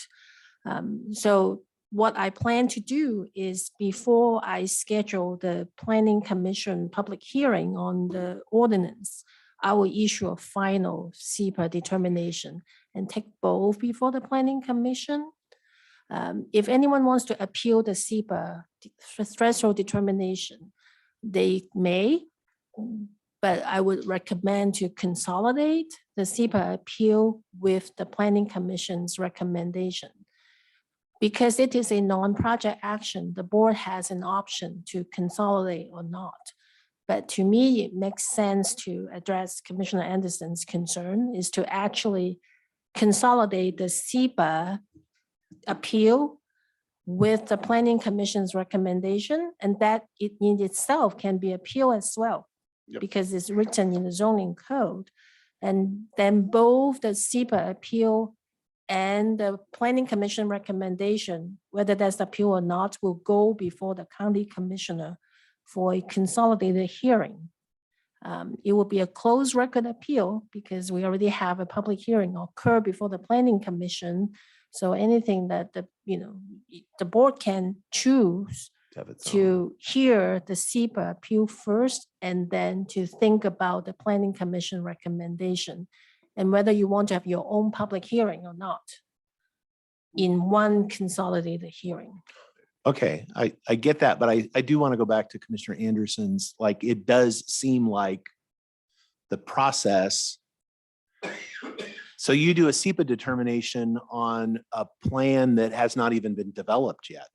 So what I plan to do is before I schedule the planning commission public hearing on the ordinance, I will issue a final SEPA determination and take both before the planning commission. If anyone wants to appeal the SEPA threshold determination, they may, but I would recommend to consolidate the SEPA appeal with the planning commission's recommendation. Because it is a non-project action, the board has an option to consolidate or not. But to me, it makes sense to address Commissioner Anderson's concern is to actually consolidate the SEPA appeal with the planning commission's recommendation, and that it in itself can be appealed as well. Yep. Because it's written in the zoning code. And then both the SEPA appeal and the planning commission recommendation, whether that's appeal or not, will go before the county commissioner for a consolidated hearing. It will be a closed record appeal because we already have a public hearing occur before the planning commission. So anything that the board can choose to hear the SEPA appeal first and then to think about the planning commission recommendation and whether you want to have your own public hearing or not in one consolidated hearing. Okay, I get that, but I do want to go back to Commissioner Anderson's, like, it does seem like the process. So you do a SEPA determination on a plan that has not even been developed yet.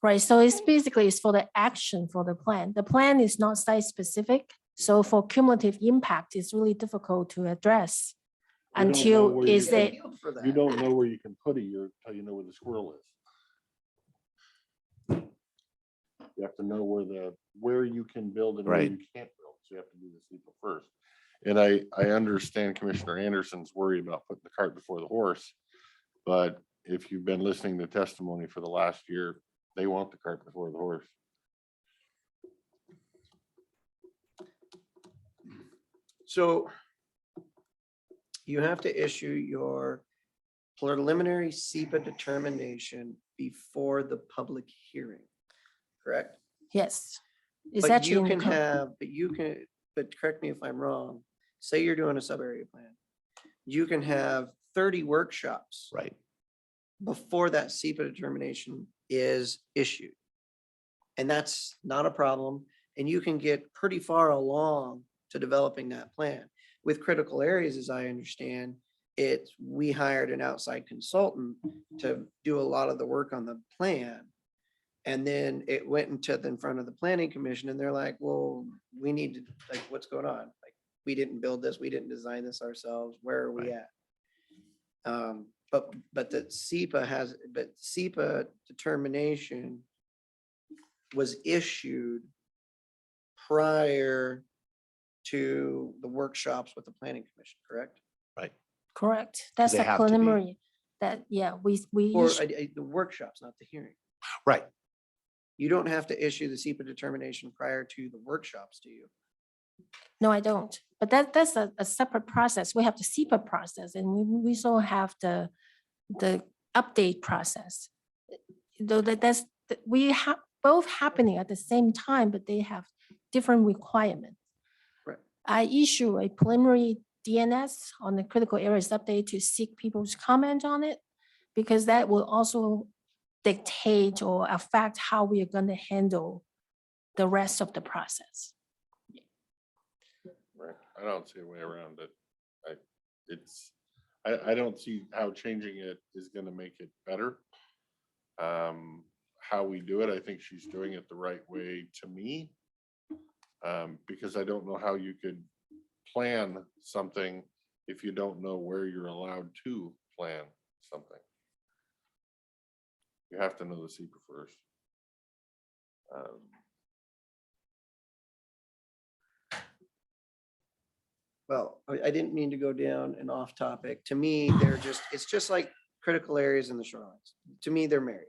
Right, so it's basically it's for the action for the plan. The plan is not site specific. So for cumulative impact, it's really difficult to address You don't know until where is you it. can- You don't know where you can put a yurt until you know where the squirrel is. You have to know where you can build and where Right. you can't build. So you have to do the SEPA first. And I understand Commissioner Anderson's worried about putting the cart before the horse. But if you've been listening to testimony for the last year, they want the cart before the horse. So you have to issue your preliminary SEPA determination before the public hearing, correct? Yes. It's But actually you in can code. but correct me if I'm wrong, say you're doing a sub-area plan. You can have 30 workshops Right. before that SEPA determination is issued. And that's not a problem. And you can get pretty far along to developing that plan. With critical areas, as I understand, we hired an outside consultant to do a lot of the work on the plan. And then it went in front of the planning commission and they're like, well, we need to, like, what's going on? Like, we didn't build this, we didn't design this ourselves. Where are we at? But the SEPA determination was issued prior to the workshops with the planning commission, correct? Right. Correct. That's they a have to be. preliminary that, yeah, we. Or issue- the workshops, not the hearing. Right. You don't have to issue the SEPA determination prior to the workshops, do you? No, I don't. But that's a separate process. We have the SEPA process and we also have the update process. Though we have both happening at the same time, but they have different requirements. Right. I issue a preliminary DNS on the critical areas update to seek people's comment on it, because that will also dictate or affect how we are going to handle the rest of the process. Right. I don't see a way around it. I don't see how changing it is gonna make it better. How we do it, I think she's doing it the right way to me. Because I don't know how you could plan something if you don't know where you're allowed to plan something. You have to know the SEPA first. Well, I didn't mean to go down an off topic. To me, it's just like critical areas in the shorelines. To me, they're married.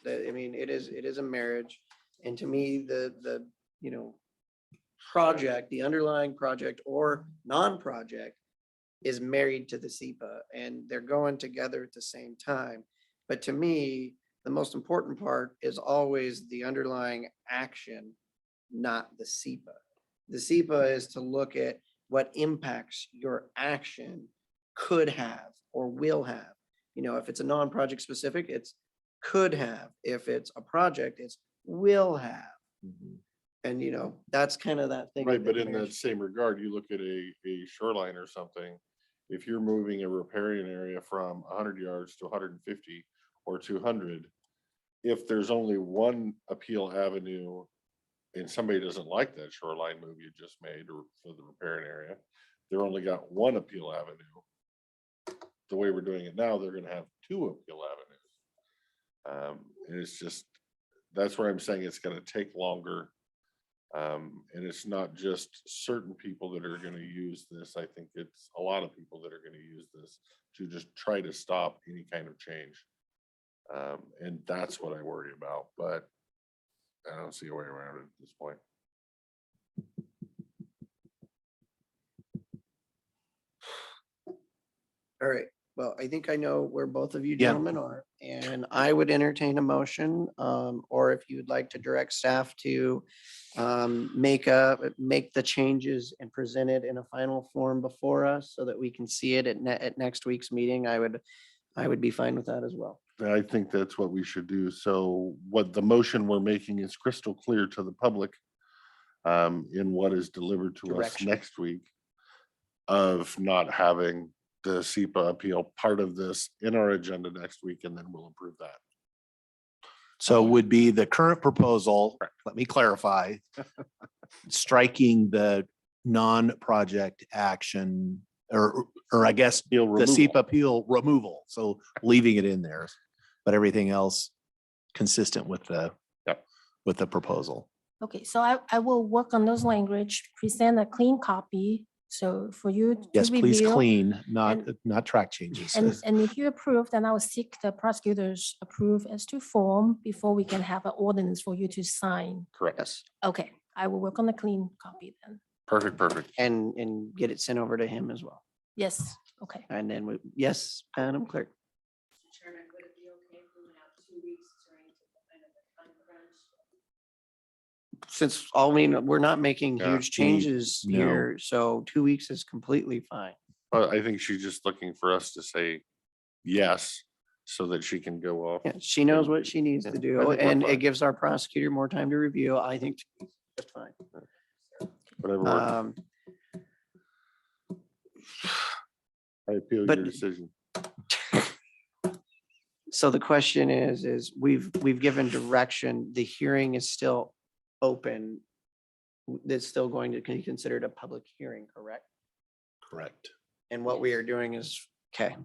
I mean, it is a marriage. And to me, the project, the underlying project or non-project is married to the SEPA and they're going together at the same time. But to me, the most important part is always the underlying action, not the SEPA. The SEPA is to look at what impacts your action could have or will have. You know, if it's a non-project specific, it's could have. If it's a project, it's will have. And you know, that's kind of that thing. Right, but in that same regard, you look at a shoreline or something, if you're moving a riparian area from 100 yards to 150 or 200, if there's only one appeal avenue and somebody doesn't like that shoreline move you just made or for the riparian area, they're only got one appeal avenue. The way we're doing it now, they're gonna have two appeal avenues. And it's just, that's where I'm saying it's gonna take longer. And it's not just certain people that are gonna use this. I think it's a lot of people that are gonna use this to just try to stop any kind of change. And that's what I worry about, but I don't see a way around it at this point. All right, well, I think I know where both of you Yeah. gentlemen are, and I would entertain a motion, or if you'd like to direct staff to make the changes and present it in a final form before us so that we can see it at next week's meeting, I would be fine with that as well. I think that's what we should do. So what the motion we're making is crystal clear to the public in what is delivered to us Direction. next week of not having the SEPA appeal part of this in our agenda next week, and then we'll approve that. So would be the current proposal, let me clarify, striking the non-project action, or I guess the SEPA appeal removal, so leaving it in there, but everything else consistent with the proposal. Okay, so I will work on those language, present a clean copy. So for you to Yes, please review. clean, not and- track changes. And if you approve, then I will seek the prosecutor's approve as to form before we can have an ordinance for you to sign. Correct. Yes. Okay, I will work on the clean copy then. Perfect. And get it sent over to him as well. Yes, okay. And then yes, Madam Clerk. Chairman, would it be okay if we went out 2 weeks during kind of a time crunch? Since we're not making huge changes no. here, so 2 weeks is completely fine. I think she's just looking for us to say yes, so that she can go off. Yeah, she knows what she needs to I do, think we're and it fine. gives our prosecutor more time to review. I think that's fine. Whatever works. I appeal but- your decision. So the question is we've given direction. The hearing is still open. It's still going to be considered a public hearing, correct? Correct. And what we are doing is, okay,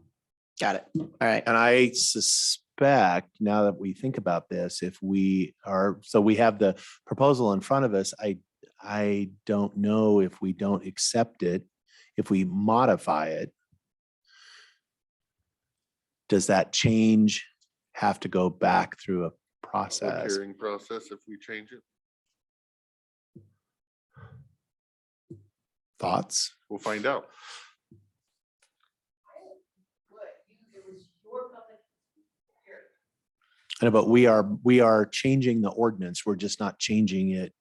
got it. All right. And I suspect, now that we think about this, if we are, so we have the proposal in front of us, I don't know if we don't accept it, if we modify it, does that change have to go back through a Public process? hearing process if we change it. Thoughts? We'll find out. I know, but we are changing the ordinance. We're just not changing it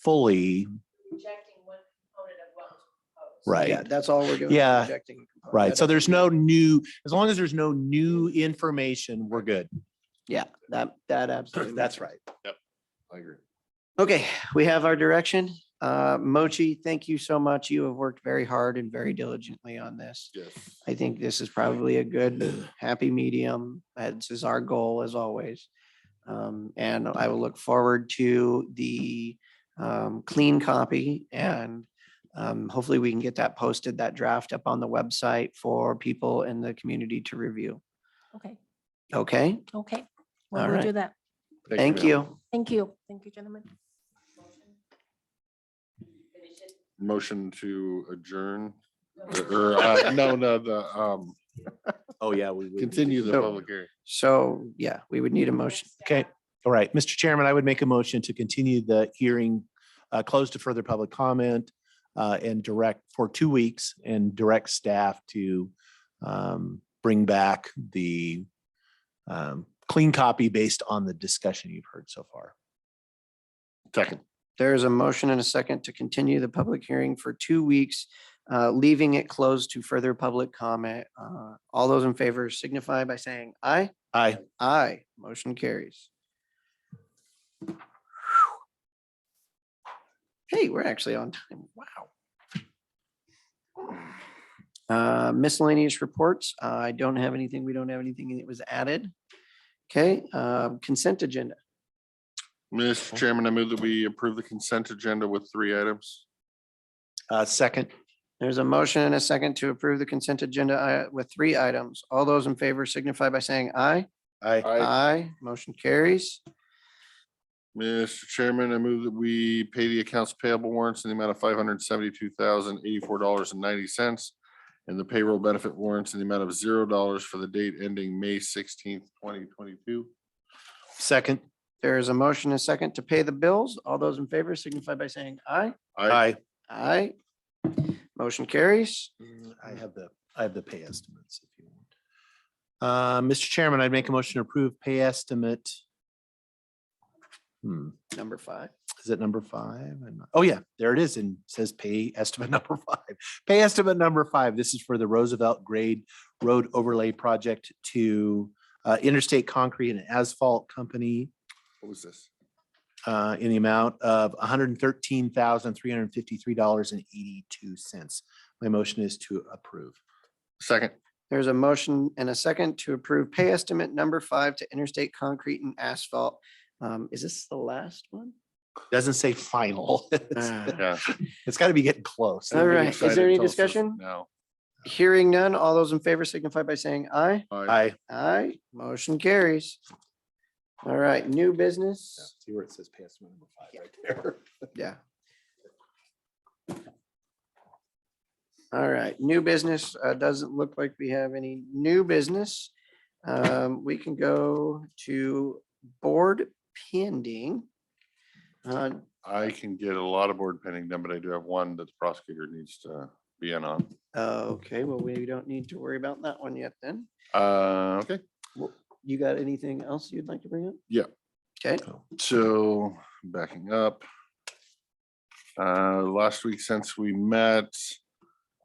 fully. Rejecting one component of what was proposed. Right. Yeah, that's all we're doing. Yeah. Rejecting a component. Right. That So there's doesn't- no new, as long as there's no new information, we're good. Yeah, that absolutely. That's right. I agree. Okay, we have our direction. Mochi, thank you so much. You have worked very hard and very diligently on this. Yes. I think this is probably a good, happy medium. This is our goal as always. And I will look forward to the clean copy and hopefully we can get that posted, that draft up on the website for people in the community to review. Okay, Okay, okay. All We'll right. do that. thank ma'am. you. Thank you. Thank you, gentlemen. Finish it. Motion to adjourn, or Oh, yeah, we would. continue the So- public hearing. So, yeah, we would need a motion. Okay, all right. Mr. Chairman, I would make a motion to continue the hearing, close to further public comment, and direct for 2 weeks and direct staff to bring back the clean copy based on the discussion you've heard so far. Second. There is a motion and a second to continue the public hearing for 2 weeks leaving it closed to further public comment. All those in favor signify by saying aye. Aye. Aye, motion carries. Hey, we're actually on time. Wow. Miscellaneous reports. I don't have anything. We don't have anything that was added. Okay, consent agenda. Mr. Chairman, I move that we approve the consent agenda with 3 items. Second. There's a motion and a second to approve the consent agenda with 3 items. All those in favor signify by saying aye. Aye. Aye, motion carries. Mr. Chairman, I move that we pay the accounts payable warrants in the amount of $572,084.90 and the payroll benefit warrants in the amount of $0 for the date ending May 16th, 2022. Second. There is a motion and a second to pay the bills. All those in favor signify by saying aye. Aye. Aye. Motion carries. I have the pay estimates if you want. Mr. Chairman, I'd make a motion to approve pay estimate. Number 5. Is it number 5? Oh, yeah, there it is. And says pay estimate number 5. Pay estimate number 5. This is for the Roosevelt Grade Road Overlay Project to Interstate Concrete and Asphalt Company. What was this? In the amount of $113,353.82. My motion is to approve. Second. There's a motion and a second to approve pay estimate number 5 to Interstate Concrete and Asphalt. Is this the last one? Doesn't say final. Yeah. It's got to be getting close. All right. Is there any discussion? No. Hearing none. All those in favor signify by saying aye. Aye. Aye. Motion carries. All right, new business. See where it says pay estimate number 5 right there. Yeah. All right, new business. Doesn't look like we have any new business. We can go to board pending. I can get a lot of board pending done, but I do have one that the prosecutor needs to be in on. Okay, well, we don't need to worry about that one yet then. Okay. You got anything else you'd like to bring up? Yeah. Okay. So backing up. Last week since we met,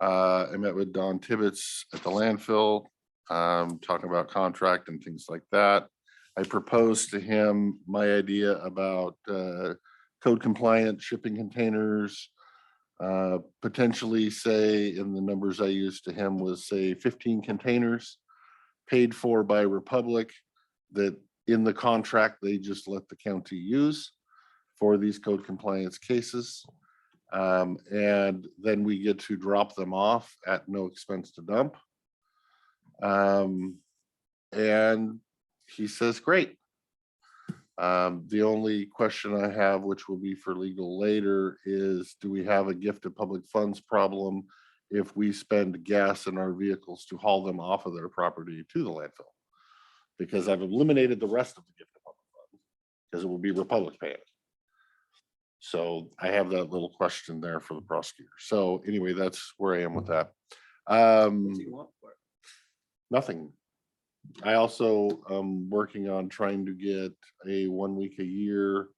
I met with Don Tibbetts at the landfill, talking about contract and things like that. I proposed to him my idea about code compliant shipping containers, potentially say, in the numbers I used to him was say 15 containers paid for by Republic, that in the contract, they just let the county use for these code compliance cases. And then we get to drop them off at no expense to dump. And he says, great. The only question I have, which will be for legal later, is do we have a gift of public funds problem if we spend gas in our vehicles to haul them off of their property to the landfill? Because I've eliminated the rest of the gift of public funds because it will be Republic paying it. So I have that little question there for the prosecutor. So anyway, that's where I am with that. What do you want for it? Nothing. I also am working on trying to get a 1 week a year,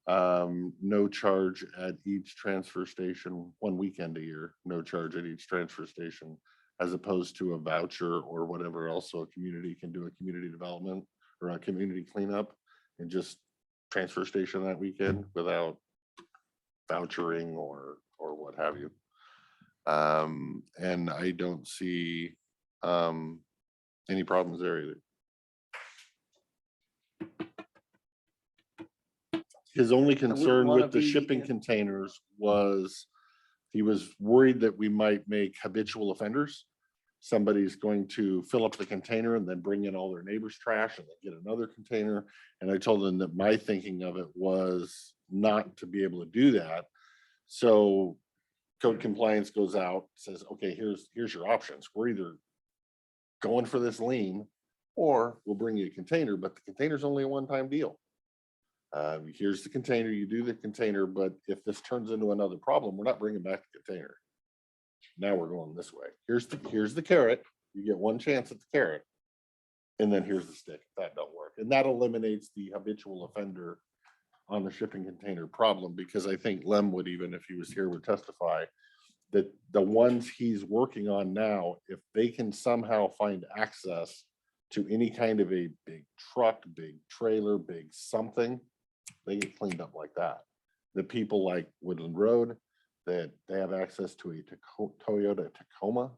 no charge at each transfer station, 1 weekend a year, no charge at each transfer station, as opposed to a voucher or whatever else. So a community can do a community development or a community cleanup and just transfer station that weekend without vouchering or what have you. And I don't see any problems there either. His only concern wanna with the be shipping in- containers was he was worried that we might make habitual offenders. Somebody's going to fill up the container and then bring in all their neighbor's trash and then get another container. And I told them that my thinking of it was not to be able to do that. So code compliance goes out, says, okay, here's your options. We're either going for this lien or we'll bring you a container, but the container's only a one-time deal. Here's the container, you do the container, but if this turns into another problem, we're not bringing back the container. Now we're going this way. Here's the carrot. You get one chance at the carrot. And then here's the stick. If that don't work. And that eliminates the habitual offender on the shipping container problem, because I think Lem would, even if he was here, would testify. that the ones he's working on now, if they can somehow find access to any kind of a big truck, big trailer, big something, they get cleaned up like that. The people like Woodland Road, that they have access to a Toyota Tacoma,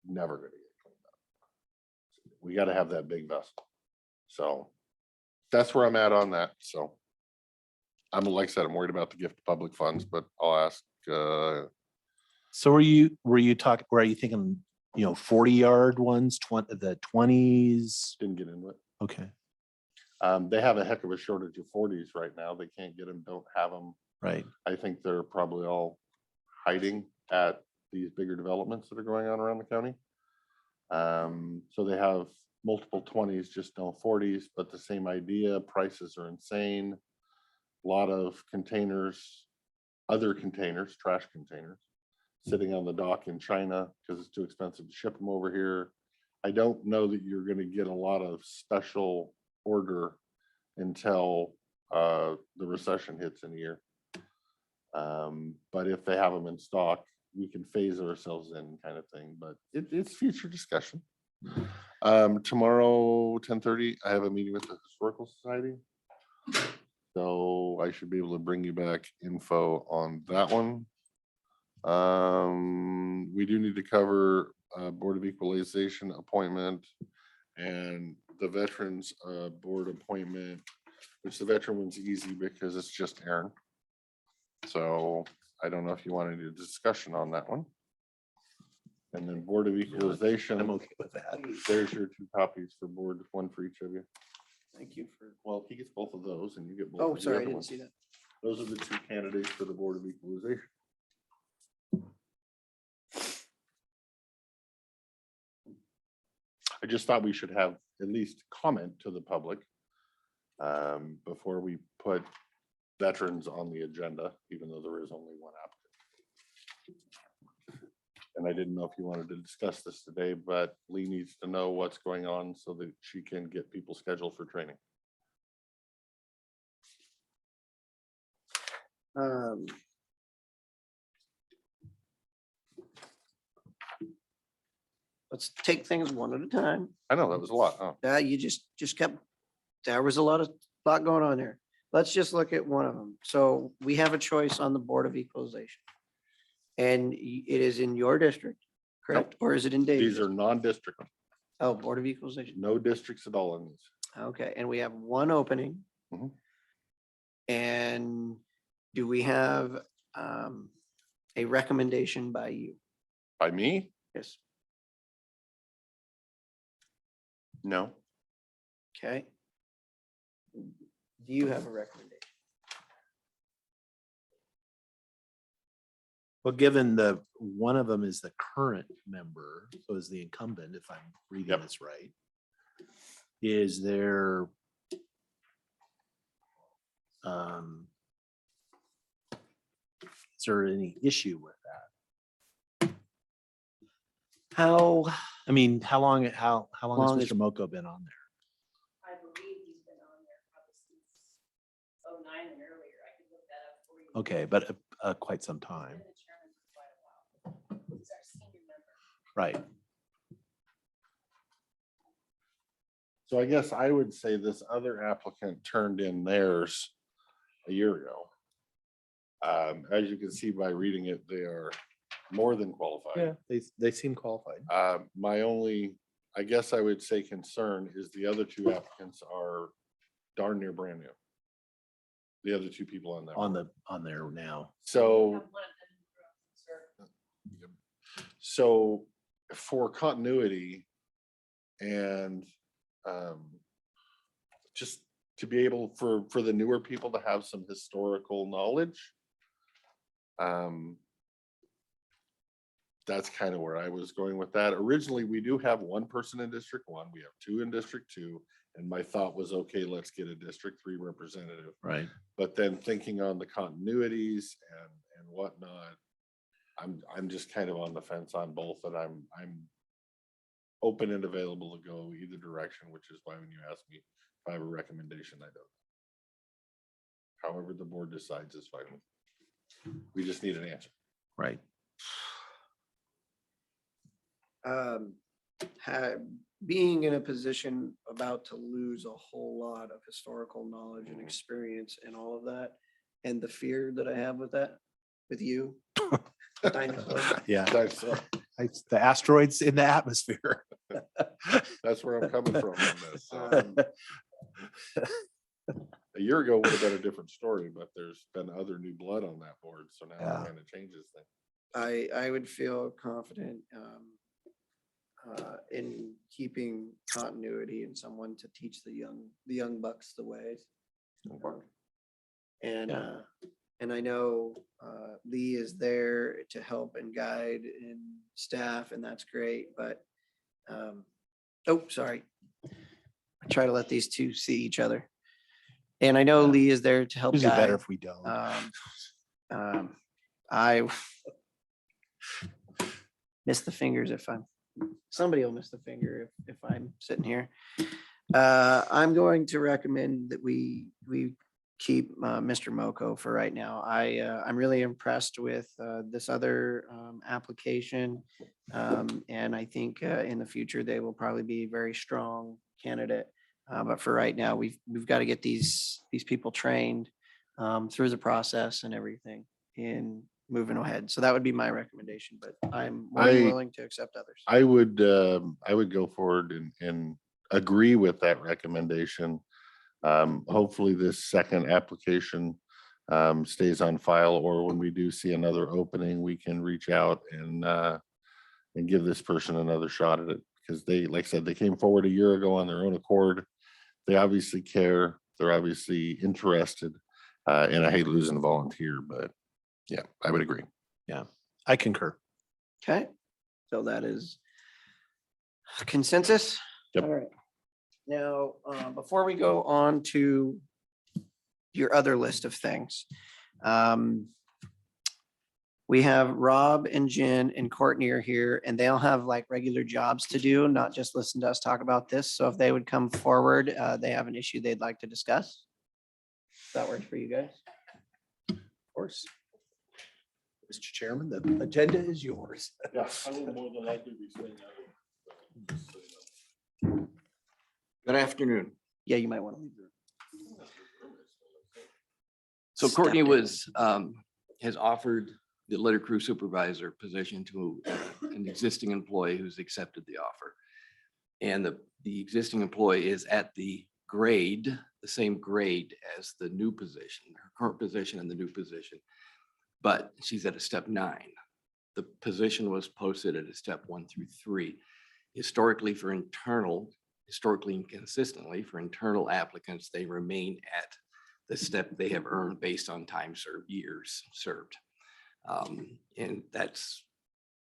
never gonna get cleaned up. We gotta have that big vessel. So that's where I'm at on that. So I'm, like I said, I'm worried about the gift of public funds, but I'll ask, So were you thinking, 40-yard ones, the 20s? didn't get into it. Okay, They have a heck of a shortage of 40s right now. They can't get them, don't have them. right. I think they're probably all hiding at these bigger developments that are going on around the county. So they have multiple 20s, just no 40s, but the same idea. Prices are insane. A lot of containers, other containers, trash containers, sitting on the dock in China because it's too expensive to ship them over here. I don't know that you're going to get a lot of special order until the recession hits in a year. But if they have them in stock, we can phase ourselves in, kind of thing, but it's future discussion. Tomorrow, 10:30, I have a meeting with the Historical Society. So I should be able to bring you back info on that one. We do need to cover Board of Equalization appointment and the Veterans Board appointment, which the veteran one's easy because it's just Aaron. So I don't know if you want to do a discussion on that one. And then Board of Equalization. I'm okay with that. There's your 2 copies for board, one for each of you. Thank you for. Well, he gets both of those and you get both. Oh, of the sorry, I other didn't ones. see that. Those are the 2 candidates for the Board of Equalization. I just thought we should have at least comment to the public before we put veterans on the agenda, even though there is only one applicant. And I didn't know if you wanted to discuss this today, but Lee needs to know what's going on so that she can get people scheduled for training. Let's take things one at a time. I know that was a lot, huh? You just kept, there was a lot going on there. Let's just look at one of them. So we have a choice on the Board of Equalization. And it is in your district, correct? Or is it in Dave's? These are non-district, Oh, Board of Equalization. no districts at all in these. Okay, and we have one opening. Mhm. And do we have a recommendation by you? By me? Yes. No. Okay. Do you have a recommendation? Well, given one of them is the current member, so is the incumbent, if I'm reading Yep. this right. Is there any issue with that? How How long has Long is- Mr. Moko been on there? I believe he's been on there probably since '09 and earlier. I could look that up for you. Okay, but quite some time, Been the chairman for quite a while. He's our senior member. right? So I guess I would say this other applicant turned in theirs a year ago. As you can see by reading it, they are more than qualified. They seem qualified. My only, I guess I would say concern is the other 2 applicants are darn near brand new. The other 2 people on that. On there now. So, Have one of them serve. so for continuity and just to be able for the newer people to have some historical knowledge. That's kind of where I was going with that. Originally, we do have 1 person in District 1, we have 2 in District 2, and my thought was, okay, let's get a District 3 representative. Right. But then thinking on the continuities and whatnot, I'm just kind of on the fence on both, and I'm open and available to go either direction, which is why when you ask me if I have a recommendation, I don't. However, the board decides is fine. We just need an answer. Right. Being in a position about to lose a whole lot of historical knowledge and experience and all of that, and the fear that I have with that, with you. dinosaurs. Yeah, That's, the asteroids in the atmosphere. that's where I'm coming from on this. Um, A year ago would have been a different story, but there's been other new blood on that board, so now Yeah. it kind of changes things. I would feel confident in keeping continuity and someone to teach the young bucks the ways. And and I know Lee is there to help and guide and staff, and that's great, but oh, sorry. I try to let these two see each other. And I know Lee is there to help Usually better guide. if we don't. I miss the fingers if somebody will miss the finger if I'm sitting here. I'm going to recommend that we keep Mr. Moko for right now. I'm really impressed with this other application. And I think in the future, they will probably be a very strong candidate. But for right now, we've got to get these people trained through the process and everything in moving ahead. So that would be my recommendation, but I'm more than willing to accept others. I would go forward and agree with that recommendation. Hopefully this second application stays on file, or when we do see another opening, we can reach out and give this person another shot at it, because they, like I said, they came forward a year ago on their own accord. They obviously care. They're obviously interested. And I hate losing a volunteer, but yeah, I would agree. Yeah, I concur. Okay, so that is consensus. Yep. All right. Now, before we go on to your other list of things, we have Rob and Jen and Courtney are here, and they'll have like regular jobs to do, not just listen to us talk about this. So if they would come forward, they have an issue they'd like to discuss. That works for you guys? Of course. Mr. Chairman, the agenda is yours. Yeah, I will more than likely be saying that. Good afternoon. Yeah, you might want to leave. So Courtney Step in. was, has offered the litter crew supervisor position to an existing employee who's accepted the offer. And the existing employee is at the grade, the same grade as the new position, her current position and the new position, but she's at a step 9. The position was posted at a step 1 through 3. Historically and consistently for internal applicants, they remain at the step they have earned based on time served, years served. And that's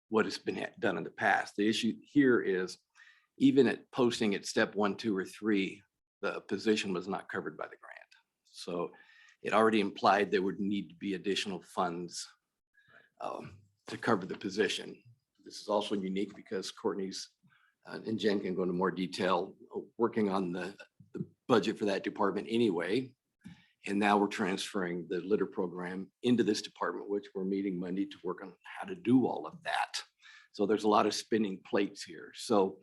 what has been done in the past. The issue here is even at posting at step 1, 2, or 3, the position was not covered by the grant. So it already implied there would need to be additional funds to cover the position. This is also unique because Courtney's and Jen can go into more detail, working on the budget for that department anyway. And now we're transferring the litter program into this department, which we're meeting Monday to work on how to do all of that. So there's a lot of spinning plates here. So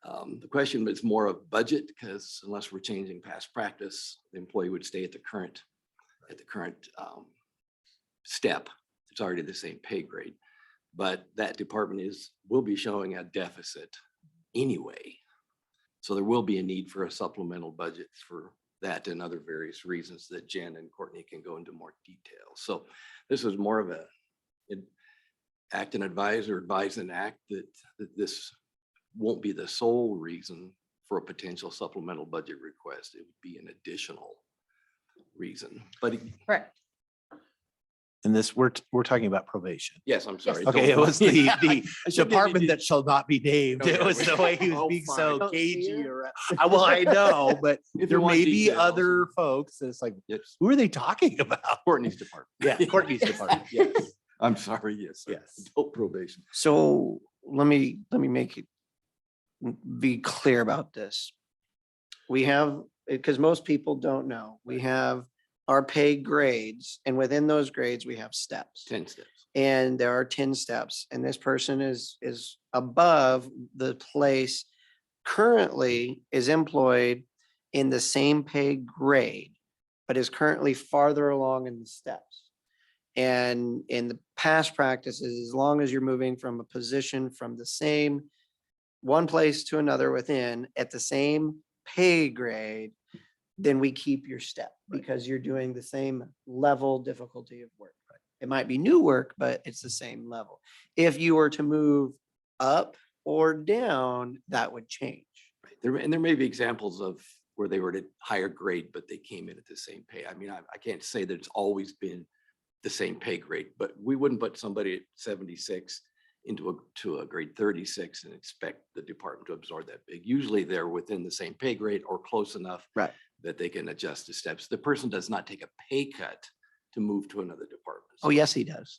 the question is more of budget, because unless we're changing past practice, the employee would stay at the current step. It's already the same pay grade, but that department will be showing a deficit anyway. So there will be a need for a supplemental budget for that and other various reasons that Jen and Courtney can go into more detail. So this is more of an act and advise, or advise and act, that this won't be the sole reason for a potential supplemental budget request. It would be an additional reason, but Correct. And this, we're talking about probation. yes, I'm sorry. Okay, it was the Yeah, I should department maybe- that shall not be named. Okay, It was the way he was oh, being fine. so Don't see cagey. her. around- Well, I know, but If there you want may be details. other folks that's like, Yes, who are they talking about? Courtney's department. Yeah, Courtney's department. Yes, I'm sorry, yes. sir. Yes. Adult probation. So let me make it be clear about this. We have, because most people don't know, we have our pay grades, and within those grades, we have steps. 10 steps. and there are 10 steps, and this person is above the place currently is employed in the same pay grade, but is currently farther along in the steps. And in the past practices, as long as you're moving from a position from the same one place to another within at the same pay grade, then we keep your step because you're doing the same level difficulty of work. It might be new work, but it's the same level. If you were to move up or down, that would change. And there may be examples of where they were at a higher grade, but they came in at the same pay. I mean, I can't say that it's always been the same pay grade, but we wouldn't put somebody at 76 to a grade 36 and expect the department to absorb that big. Usually they're within the same pay grade or close enough that they can adjust the steps. The person does not take a pay cut to move to another department. Oh, yes, he does.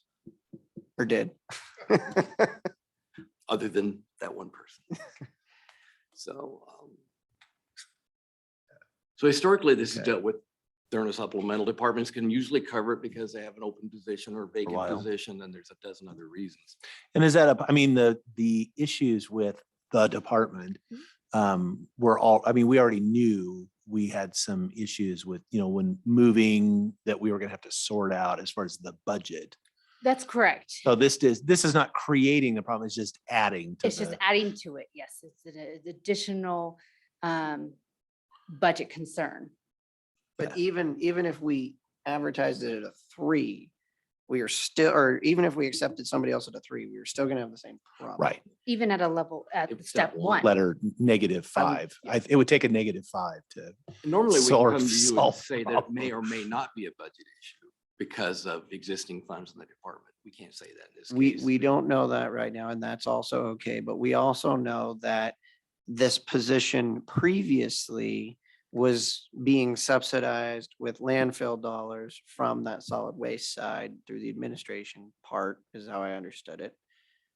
Or did. Other than that one person. So, so historically, this is dealt with. They're in a supplemental. Departments can usually cover it because they have an open position or vacant position, and there's a dozen other reasons. And is that I mean, the issues with the department were all, I mean, we already knew we had some issues with, when moving, that we were gonna have to sort out as far as the budget. That's correct. So this is not creating the problem, it's just adding to It's just adding to it. Yes, it's an additional budget concern. But even if we advertised it at a 3, we are still, or even if we accepted somebody else at a 3, we were still gonna have the same problem. Right. Even at a level at step 1. Letter -5. It would take a -5 to. Normally we solve- come to you and solve say that it may or may not be a budget issue because of existing funds in the department. We can't say that in this case. We don't know that right now, and that's also okay, but we also know that this position previously was being subsidized with landfill dollars from that solid waste side through the administration part, is how I understood it.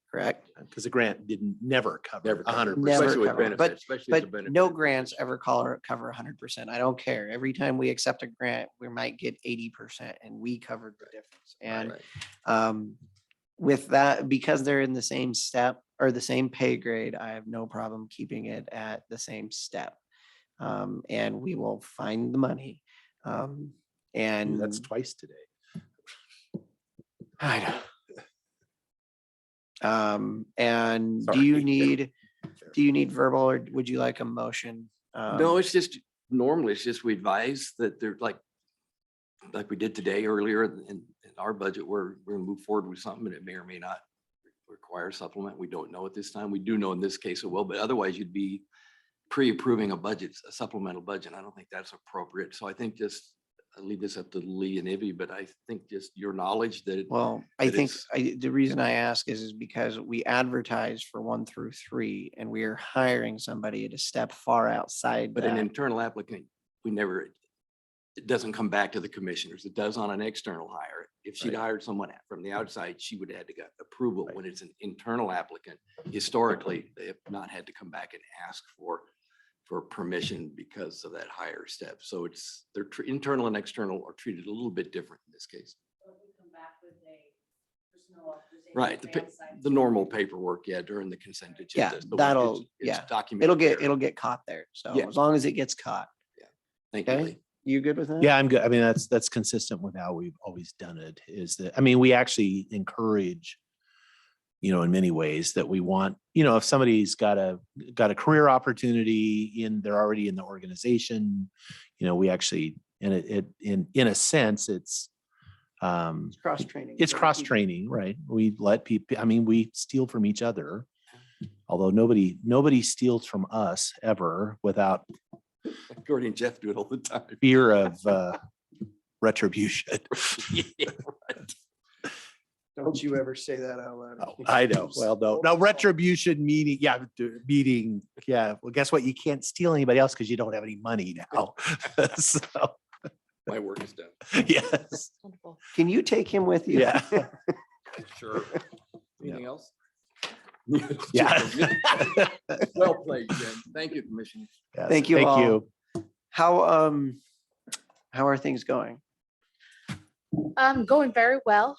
Correct? Because the grant never cover 100%. Never Especially with cover, benefits, especially as a but benefit. no grants ever cover 100%. I don't care. Every time we accept a grant, we might get 80% and we covered the difference. And with that, because they're in the same step or the same pay grade, I have no problem keeping it at the same step. And we will find the money. And That's twice today. I know. And do Sorry. you need verbal or would you like a motion? No, it's just, normally it's just we advise that they're like we did today earlier in our budget, we're gonna move forward with something and it may or may not require supplement. We don't know at this time. We do know in this case it will, but otherwise you'd be pre-approving a budget, a supplemental budget. I don't think that's appropriate. So I think just I'll leave this up to Lee and Ivy, but I think just your knowledge that. Well, I that think it's- the reason I ask is because we advertise for 1 through 3 and we are hiring somebody at a step far outside But an that. internal applicant, it doesn't come back to the commissioners. It does on an external hire. If she'd Right. hired someone from the outside, she would have had to get approval. When it's an internal applicant, historically, they have not had to come back and ask for permission because of that higher step. So they're internal and external are treated a little bit different in this case. So if we come back with a personnel authorization Right, from the outside the normal paperwork, during the consent Yeah, agenda. So that'll, it's yeah, documented there. it'll get caught there. So Yeah. as long as it gets caught. Thank you, Okay, Lee. you good with that? Yeah, I'm good. I mean, that's consistent with how we've always done it, is that, I mean, we actually encourage, in many ways that we want, if somebody's got a career opportunity they're already in the organization, we actually, in a sense, it's Cross-training. it's cross-training, right? We let people, I mean, we steal from each other. Although nobody steals from us ever without Gordy and Jeff do it all the time. fear of retribution. Yeah, right. Don't you ever say that out loud. I know. Well, no, retribution meaning, yeah. Well, guess what? You can't steal anybody else because you don't have any money now. So, My work is done. yes. Wonderful. Can you take him with you? Yeah. Sure. Anything else? Yeah. Well played, Jen. Thank you, Commissioner. Yes, Thank you Thank all. you. How are things going? Going very well.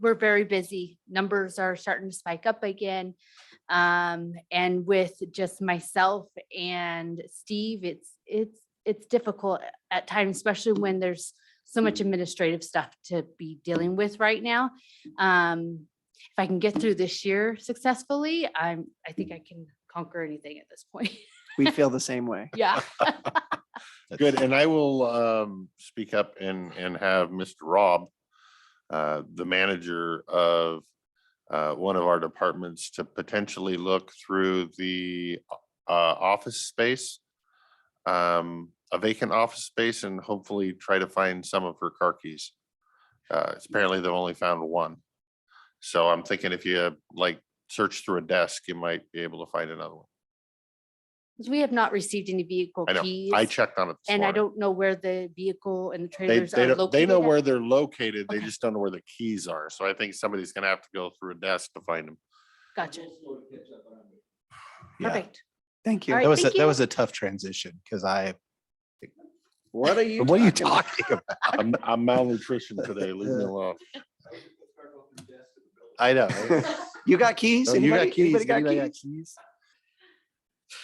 we're very busy. Numbers are starting to spike up again. And with just myself and Steve, it's difficult at times, especially when there's so much administrative stuff to be dealing with right now. If I can get through this year successfully, I think I can conquer anything at this point. We feel the same way. Yeah. Good, and I will speak up and have Mr. Rob, the manager of one of our departments, to potentially look through the office space, a vacant office space, and hopefully try to find some of her car keys. Apparently they've only found one. So I'm thinking if you like search through a desk, you might be able to find another one. We have not received any vehicle I know, keys. I checked on it this And I morning. don't know where the vehicle and the They, trailers they are don't- located. they know at. where they're located. They Okay. just don't know where the keys are. So I think somebody's gonna have to go through a desk to find them. Gotcha. Yeah. Perfect. Thank you. All right, That was, thank that you. was a tough transition because What are you? what are you talking about? talking about? I'm malnutrition today. Leave me alone. I know. You got keys? Oh, you got Anybody? keys? Anybody got Anybody got keys?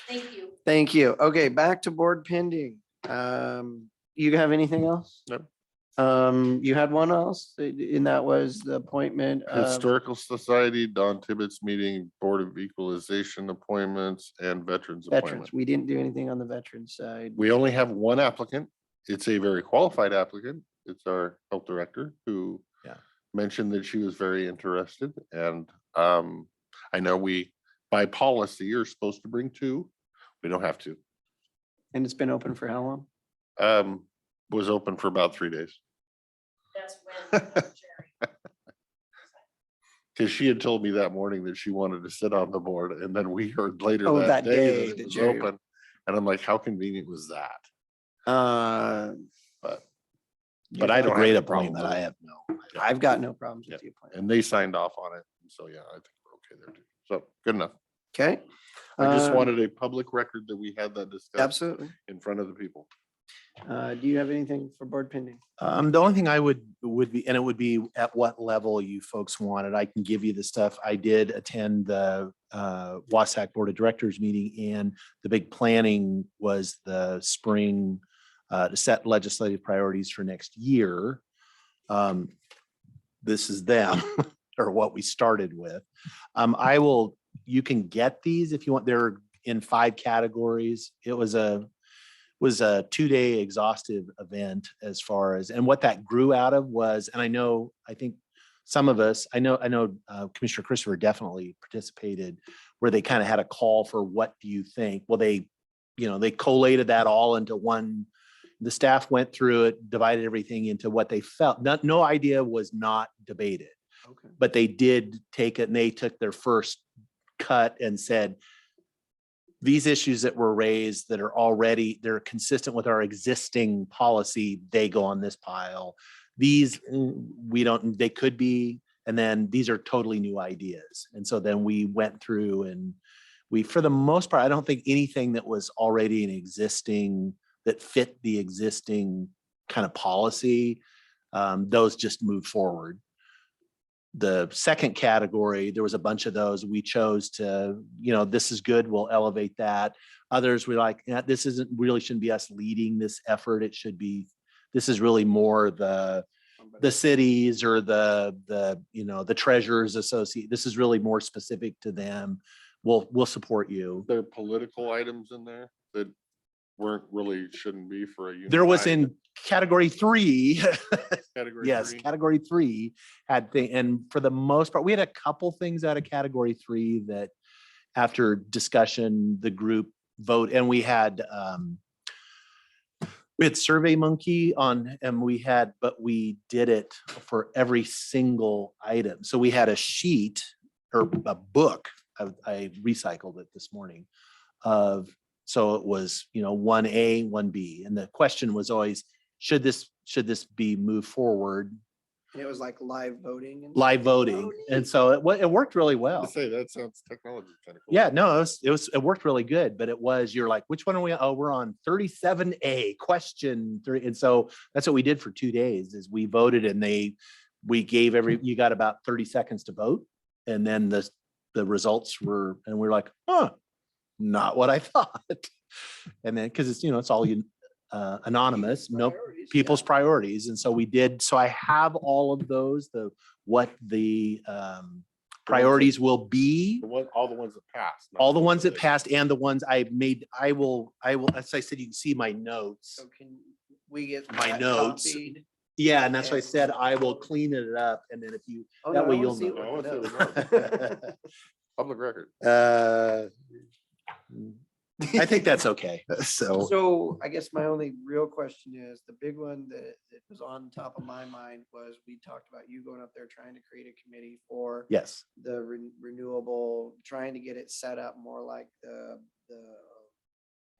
Thank you. Thank you. Okay, back to board pending. You have anything else? No. You had one else, and that was the appointment of Historical Society, Don Tibbetts meeting, Board of Equalization appointments, and Veterans appointment. veterans. We didn't do anything on the veterans side. We only have one applicant. It's a very qualified applicant. It's our health director who Yeah. mentioned that she was very interested. And I know we, by policy, are supposed to bring two. We don't have to. And it's been open for how long? Was open for about 3 days. That's when. Because she had told me that morning that she wanted to sit on the board, and then we heard later Oh, that that day day that it that was Jerry- open. And I'm like, how convenient was that? But I don't have Great any problem appointment. with I it. have no. I've got no problems with Yeah. the appointment. And they signed off on it. So yeah, I think we're okay there too. So good enough. Okay. I just wanted a public record that we had that discussion Absolutely. in front of the people. Do you have anything for board pending? The only thing I would be, and it would be at what level you folks wanted. I can give you the stuff. I did attend the WASAC Board of Directors meeting, and the big planning was the spring to set legislative priorities for next year. This is them or what we started with. You can get these if you want. They're in 5 categories. It was a 2-day exhaustive event as far as, and what that grew out of was, and I think some of us, I know Commissioner Christopher definitely participated, where they kind of had a call for what do you think? Well, they collated that all into one. The staff went through it, divided everything into what they felt. No idea was not debated, Okay. but they did take it, and they took their first cut and said, these issues that were raised that are already, they're consistent with our existing policy, they go on this pile. These, they could be, and then these are totally new ideas. And so then we went through and for the most part, I don't think anything that was already an existing, that fit the existing kind of policy, those just moved forward. The second category, there was a bunch of those we chose to, this is good, we'll elevate that. Others we like, this shouldn't be us leading this effort. It should be, this is really more the cities or the treasurers associate. This is really more specific to them. We'll support you. There are political items in there that shouldn't be for a. There was unified in category 3. Category Yes, 3. category 3 had thing, and for the most part, we had a couple things out of category 3 that after discussion, the group vote, and we had Survey Monkey on, and but we did it for every single item. So we had a sheet or a book, I recycled it this morning, so it was, 1A, 1B. And the question was always, should this be moved forward? And it was like live voting. Live voting. And so it worked really well. Say that sounds technology kind of cool. Yeah, no, it worked really good, but you're like, which one are we? Oh, we're on 37A, question 3. And so that's what we did for 2 days is we voted, and we gave you got about 30 seconds to vote. And then the results were, and we're like, huh, not what I thought. And then, cause it's, it's all anonymous, no people's priorities. And so we did, so I have all of those, what the priorities will be. All the ones that passed. not All the ones that they- passed and the ones I made, I will, as I said, you can see my notes. So can we get My that notes. copied? Yeah, and that's why I said I will clean it up and then if you, Oh, that no, I way wanna you'll see know. what I wanna see the the notes. Public record. I think that's okay. So, So I guess my only real question is, the big one that was on top of my mind was, we talked about you going up there trying to create a committee for yes. the renewable, trying to get it set up more like the.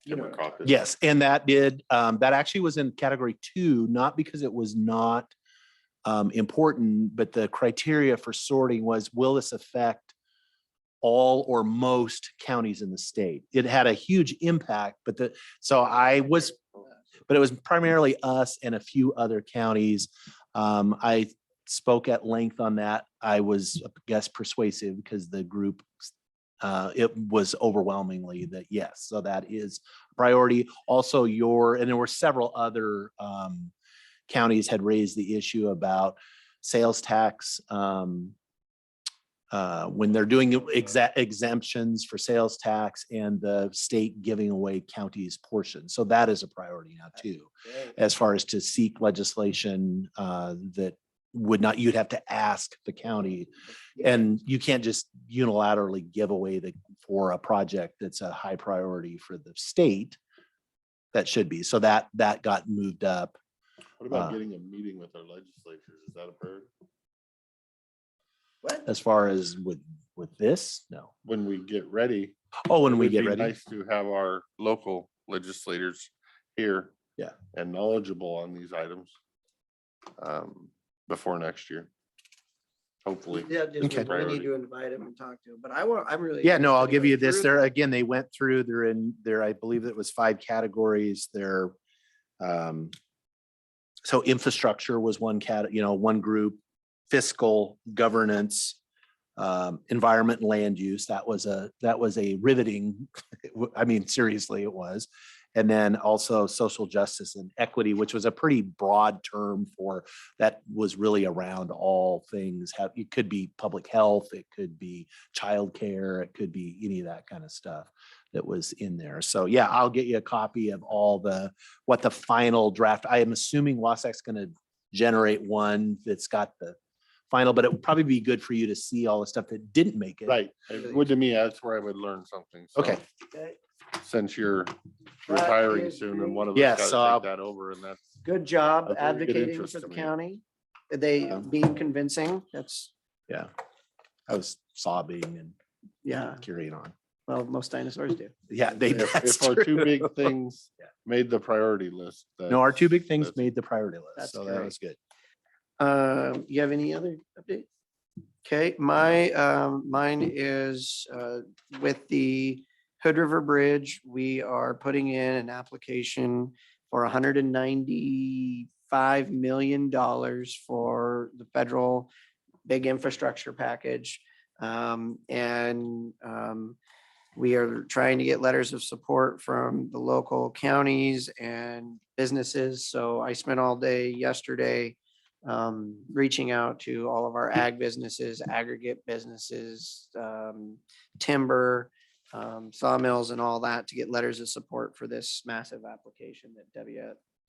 You know, what I'm talking about. Yes, and that did, that actually was in category 2, not because it was not important, but the criteria for sorting was, will this affect all or most counties in the state? It had a huge impact, but it was primarily us and a few other counties. I spoke at length on that. I was, I guess, persuasive because the group, it was overwhelmingly that yes, so that is a priority. Also and there were several other counties had raised the issue about sales tax, when they're doing exemptions for sales tax and the state giving away counties portions. So that is a priority now too, as far as to seek legislation that would not, you'd have to ask the county, and you can't just unilaterally give away for a project that's a high priority for the state. That should be. So that got moved up. What about getting a meeting with our legislatures? Is that a priority? What? As far as with this, no. When we get ready. Oh, when it we would get be ready. Nice to have our local legislators here. Yeah. And knowledgeable on these items. Before next year. Hopefully. Yeah, just Okay. we need to invite him and talk to him, but I'm really. Yeah, no, I'll interested give in you going this. through There, that. again, they went through, they're in there, I believe it was 5 categories. There. So infrastructure was one one group, fiscal, governance, environment and land use. That was a riveting, I mean, seriously, it was. And then also social justice and equity, which was a pretty broad term for that, was really around all things. It could be public health, it could be childcare, it could be any of that kind of stuff that was in there. So yeah, I'll get you a copy of what the final draft. I am assuming Wasac's going to generate one that's got the final, but it would probably be good for you to see all the stuff that didn't make it. Right. It would to me, that's where I would learn something. So, Okay. Since you're retiring is soon and one of Yeah, us so got to take that over, and that's. Good job Of very good advocating interest for the to me. county. They being convincing, that's, Yeah. I was sobbing and yeah, carrying on. well, most dinosaurs do. Yeah, If our 2 big things made the priority list. No, our 2 big things that's- made the priority list. That's So that great. was good. You have any other update? Okay, mine is with the Hood River Bridge. We are putting in an application for $195 million for the federal big infrastructure package. We are trying to get letters of support from the local counties and businesses. So I spent all day yesterday reaching out to all of our ag businesses, aggregate businesses, timber, sawmills and all that, to get letters of support for this massive application that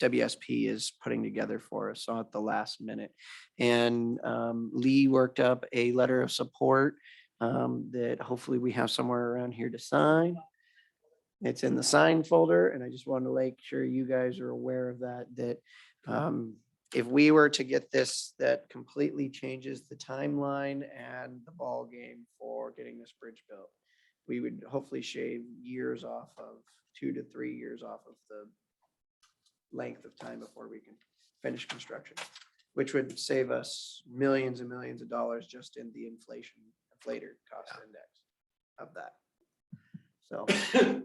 WSP is putting together for us at the last minute. And Lee worked up a letter of support that hopefully we have somewhere around here to sign. It's in the sign folder, and I just wanted to make sure you guys are aware of that, if we were to get this, that completely changes the timeline and the ball game for getting this bridge built. We would hopefully shave years off of 2 to 3 years off of the length of time before we can finish construction, which would save us millions and millions of dollars just in the inflator cost index of that. So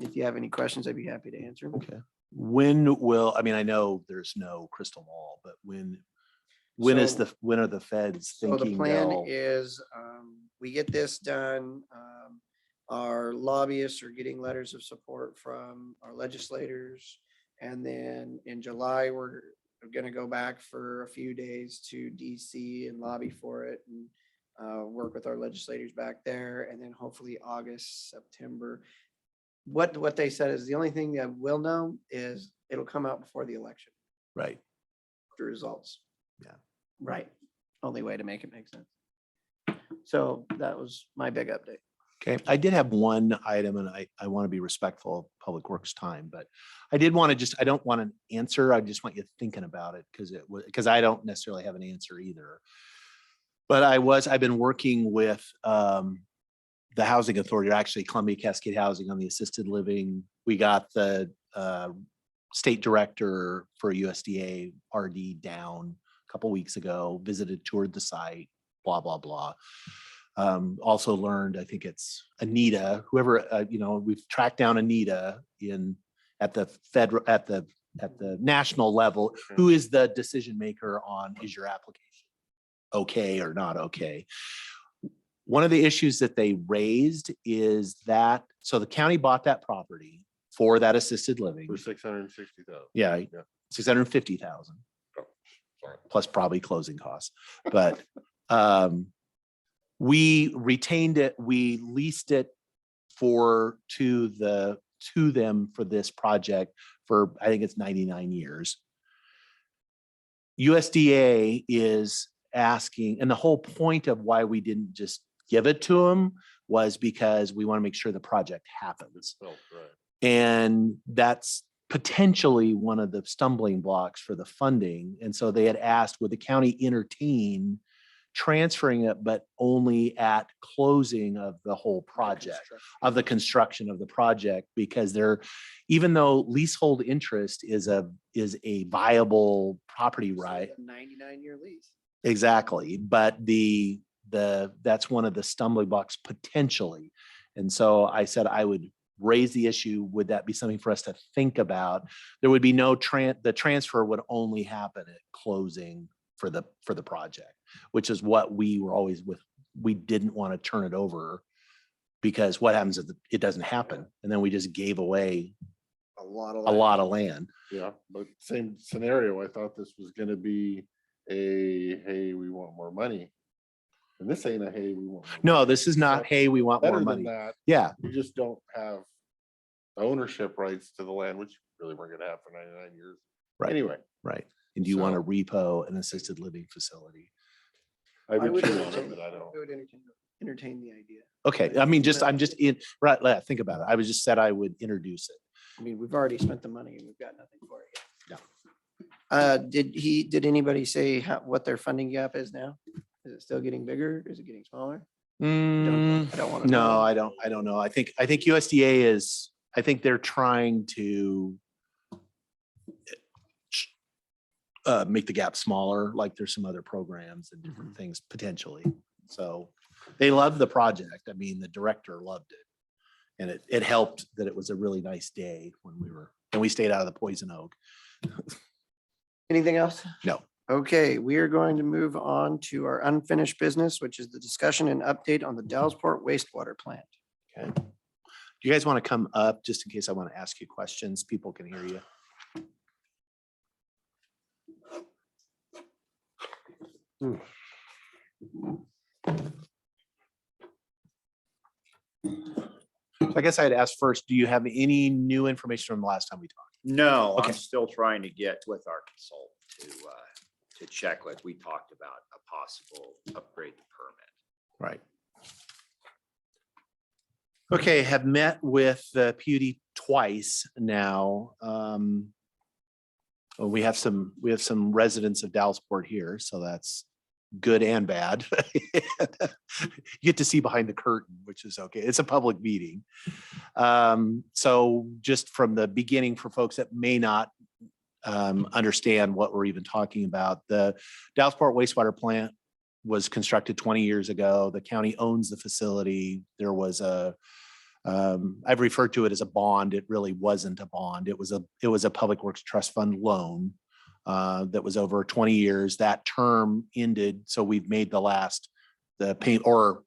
if you have any questions, I'd be happy to answer them. Okay. When will, I mean, I know there's no crystal ball, but when When is So- when are the feds So the thinking plan they'll? is, we get this done. Our lobbyists are getting letters of support from our legislators. And then in July, we're gonna go back for a few days to DC and lobby for it and work with our legislators back there. And then hopefully August, September. What they said is the only thing that we'll know is it'll come out before the election, Right. the results. Yeah. Right. Only way to make it make sense. So that was my big update. Okay, I did have one item and I want to be respectful of Public Works time, but I did want to I don't want an answer. I just want you thinking about it because I don't necessarily have an answer either. But I've been working with the housing authority, or actually Columbia Cascade Housing on the assisted living. We got the state director for USDA RD down a couple weeks ago, visited, toured the site, blah, blah, blah. Also learned, I think it's Anita, whoever, we've tracked down Anita at the national level, who is the decision maker on, is your application okay or not okay? One of the issues that they raised is that, so the county bought that property for that assisted living. For 660,000. Yeah, 650,000 Sorry. plus probably closing costs. But we retained it, we leased it to them for this project for, I think it's 99 years. USDA is asking, and the whole point of why we didn't just give it to them was because we want to make sure the project happens. Oh, right. And that's potentially one of the stumbling blocks for the funding. And so they had asked, would the county entertain transferring it, but only at closing of the whole project, of the construction of the project, because even though leasehold interest is a viable property right. 99-year lease. Exactly. But that's one of the stumbling blocks potentially. And so I said I would raise the issue. Would that be something for us to think about? There would be the transfer would only happen at closing for the project, which is what we were always with. We didn't want to turn it over because what happens if it doesn't happen? And then we just gave away A lot of land. Yeah, but same scenario. I thought this was gonna be hey, we want more money. And this ain't a hey, we want more No, money. this is not, hey, we want more Better than money. that. Yeah. You just don't have ownership rights to the land, which really we're gonna have for 99 years. Right. Anyway. Right. And do you want to So- repo an assisted living facility? I would chew on it, entertain- but I don't. I would entertain the idea. Okay. I mean, I'm just think about it. I was just said I would introduce it. I mean, we've already spent the money and we've got nothing for it yet. Did anybody say what their funding gap is now? Is it still getting bigger? Is it getting smaller? I don't want to. No, I don't know. I think USDA I think they're trying to make the gap smaller, like there's some other programs and different things potentially. So they loved the project. I mean, the director loved it. And it helped that it was a really nice day when we stayed out of the poison oak. Anything else? No. Okay, we are going to move on to our unfinished business, which is the discussion and update on the Dallasport wastewater plant. Okay. Do you guys want to come up just in case I want to ask you questions? People can hear you. I guess I'd ask first, do you have any new information from the last time we talked? No, Okay. I'm still trying to get with our consultant to check, like we talked about, a possible upgrade to permit. Right. Okay, have met with the PUD twice now. We have some residents of Dallasport here, so that's good and bad. You get to see behind the curtain, which is okay. It's a public meeting. So just from the beginning, for folks that may not understand what we're even talking about, the Dallasport wastewater plant was constructed 20 years ago. The county owns the facility. There was I've referred to it as a bond. It really wasn't a bond. It was a Public Works Trust Fund loan that was over 20 years. That term ended, so we've made the pay, or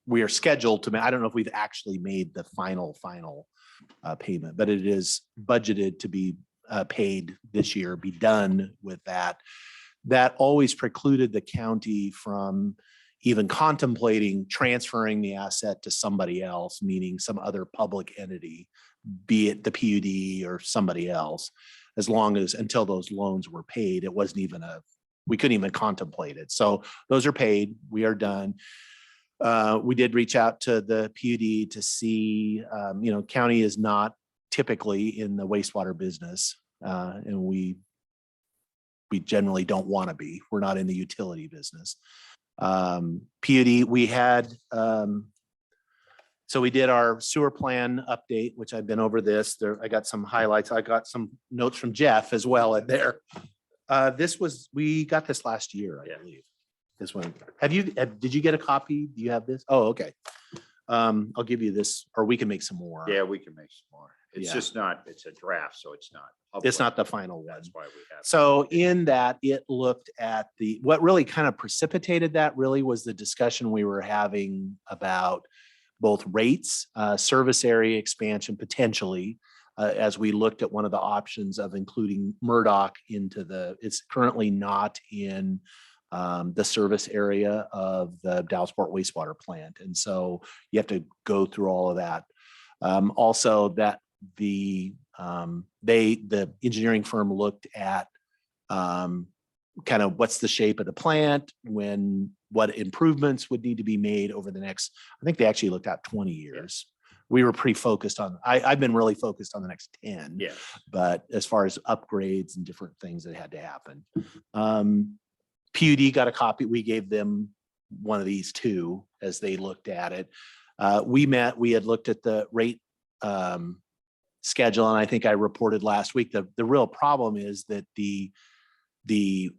we are scheduled to, I don't know if we've actually made the final payment, but it is budgeted to be paid this year, be done with that. That always precluded the county from even contemplating transferring the asset to somebody else, meaning some other public entity, be it the PUD or somebody else, until those loans were paid. It wasn't even we couldn't even contemplate it. So those are paid. We are done. We did reach out to the PUD to see, county is not typically in the wastewater business. And we generally don't want to be. We're not in the utility business. PUD, we had, so we did our sewer plan update, which I've been over this. I got some highlights. I got some notes from Jeff as well in there. We got this last year, I believe. This one. Did you get a copy? Do you have this? Oh, okay. I'll give you this, or we can make some more. Yeah, we can make some more. It's Yeah. just not, it's a draft, so it's not. It's public. not the final one. That's why we have. So in that, it looked at what really kind of precipitated that really was the discussion we were having about both rates, service area expansion potentially, as we looked at one of the options of including Murdoch it's currently not in the service area of the Dallasport wastewater plant. And so you have to go through all of that. Also that the engineering firm looked at kind of what's the shape of the plant, what improvements would need to be made over the next, I think they actually looked at 20 years. We were pretty focused on, I've been really focused on the next 10. Yeah. But as far as upgrades and different things that had to happen. PUD got a copy. We gave them one of these too, as they looked at it. We had looked at the rate schedule, and I think I reported last week the real problem is that the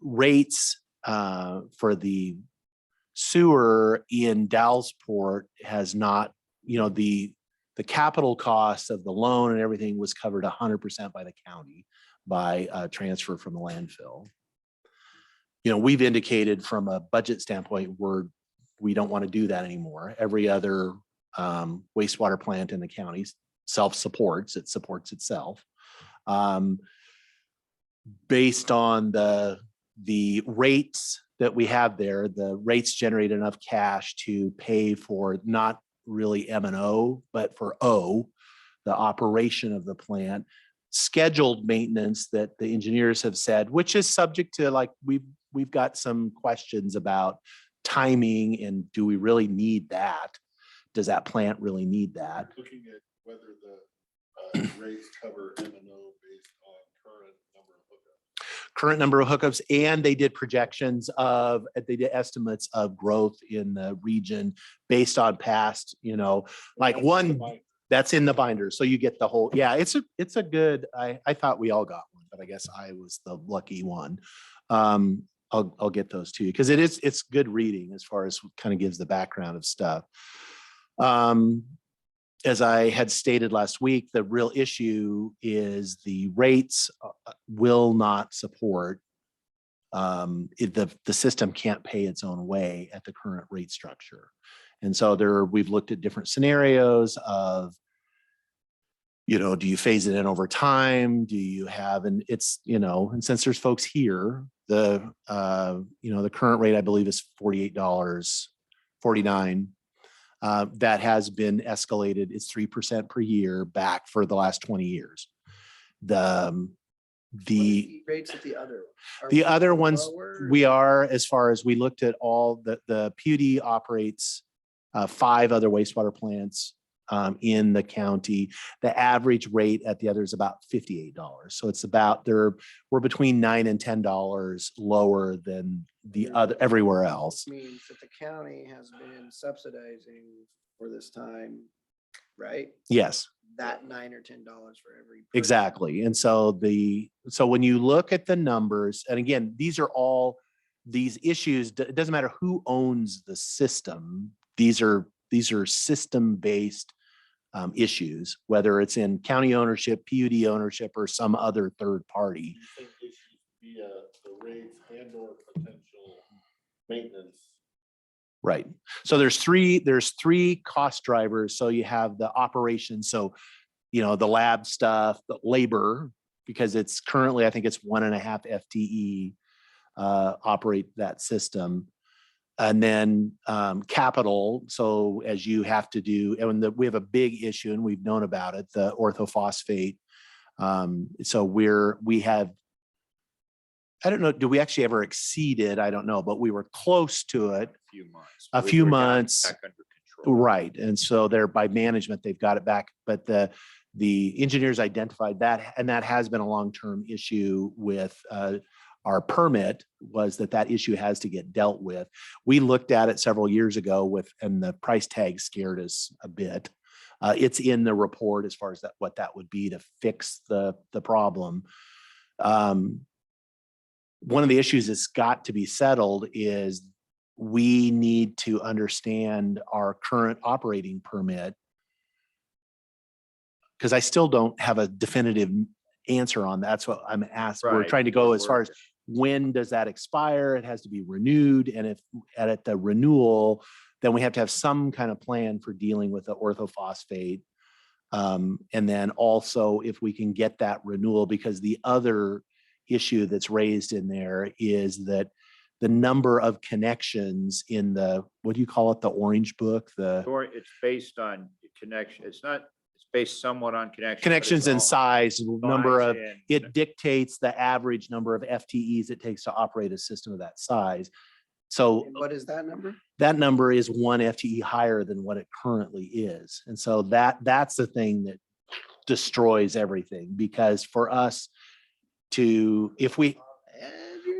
rates for the sewer in Dallasport has not, the capital cost of the loan and everything was covered 100% by the county by transfer from the landfill. We've indicated from a budget standpoint, we don't want to do that anymore. Every other wastewater plant in the county self-supports, it supports itself. Based on the rates that we have there, the rates generate enough cash to pay for not really M&O, but for the operation of the plant, scheduled maintenance that the engineers have said, which is subject to we've got some questions about timing and do we really need that? Does that plant really need that? Looking at whether the rates cover M&O based on Current number of hookups, and they did projections they did estimates of growth in the region based on past, that's in the binder. So you get the whole, it's a good, I thought we all got one, but I guess I was the lucky one. I'll get those to you because it's good reading as far as kind of gives the background of stuff. As I had stated last week, the real issue is the rates will not support, the system can't pay its own way at the current rate structure. And so we've looked at different scenarios of, do you phase it in over time? Do you have, and it's, and since there's folks here, the current rate, I believe is $48.49. That has been escalated. It's 3% per year back for the last 20 years. The rates at the other one? Are the we other ones, lower? we are, as far as we looked at all the PUD operates 5 other wastewater plants in the county. The average rate at the other is about $58. So it's about we're between $9 and $10 lower than the other everywhere else. Means that the county has been subsidizing for this time, right? Yes. That $9 or $10 for every. person. Exactly. And so when you look at the numbers, and again, these are all these issues, it doesn't matter who owns the system. These are system-based issues, whether it's in county ownership, PUD ownership, or some other third party. via the rates and or potential maintenance. Right. So there's three cost drivers. So you have the operation. So, the lab stuff, the labor, because it's currently, I think it's 1.5 FTE operate that system. And then capital. So as you have to do, and we have a big issue and we've known about it, the orthophosphate. So we have, I don't know, do we actually ever exceed it? I don't know, but we were close to it. A few months. Back under control. Right. And so they're by management, they've got it back, but the engineers identified that, and that has been a long-term issue with our permit, was that issue has to get dealt with. We looked at it several years ago and the price tag scared us a bit. It's in the report as far as what that would be to fix the problem. One of the issues that's got to be settled is we need to understand our current operating permit, because I still don't have a definitive answer on that. That's what I'm asked. We're Right. trying to go as far as when does that expire? It has to be renewed. And if at the renewal, then we have to have some kind of plan for dealing with the orthophosphate. And then also if we can get that renewal, because the other issue that's raised in there is that the number of connections in what do you call it? The orange book, It's based on connection. It's based somewhat on connection. connections and size, number of, and- it dictates the average number of FTEs it takes to operate a system of that size. So What is that number? that number is 1 FTE higher than what it currently is. And so that's the thing that destroys everything, because for us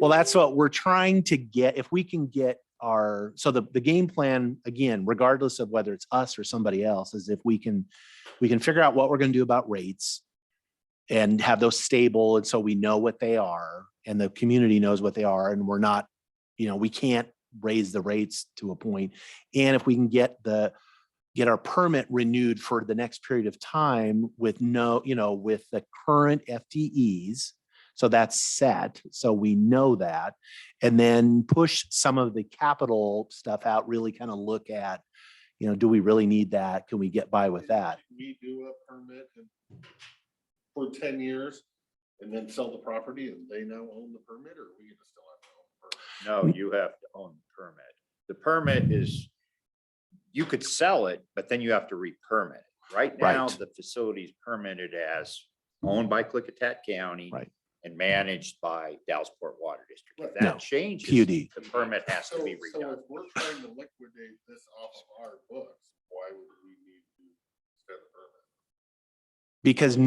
well, that's what we're trying to get. If we can get so the game plan, again, regardless of whether it's us or somebody else, is if we can figure out what we're going to do about rates and have those stable. And so we know what they are and the community knows what they are. And we're not, we can't raise the rates to a point. And if we can get our permit renewed for the next period of time with with the current FTEs. So that's set. So we know that, and then push some of the capital stuff out, really kind of look at, do we really need that? Can we get by with that? We do a permit for 10 years and then sell the property and they now own the permit, or we still have to own the permit? No, you have to own the permit. The permit is, you could sell it, but then you have to re-permit it. Right now, Right. the facility is permitted as owned by Klickitat County. Right. And managed by Dallasport Water District. If No, that changes, PUD. the permit has to be So redone. if we're trying to liquidate this off of our books, why would we need to set a permit? Because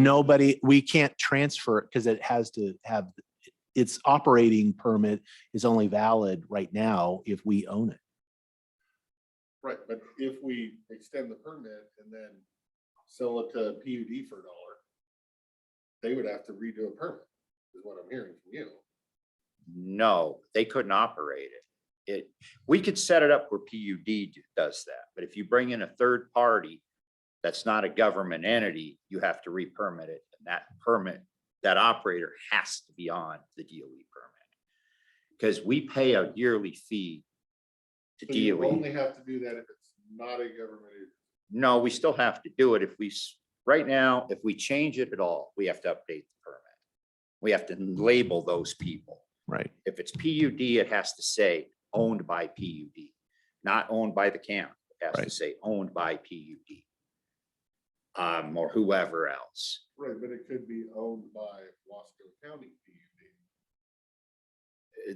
we can't transfer it, because it has to have its operating permit is only valid right now if we own it. Right, but if we extend the permit and then sell it to PUD for $1, they would have to redo a permit, is what I'm hearing from you. No, they couldn't operate it. We could set it up where PUD does that, but if you bring in a third party that's not a government entity, you have to re-permit it. And that permit, that operator has to be on the DOE permit. Because we pay a yearly fee to So you DOE. only have to do that if it's not a government entity. No, we still have to do it if right now, if we change it at all, we have to update the permit. We have to label those people. Right. If it's PUD, it has to say owned by PUD, not owned by the county. It has to Right. say owned by PUD. Or whoever else. Right, but it could be owned by Wasco County PUD.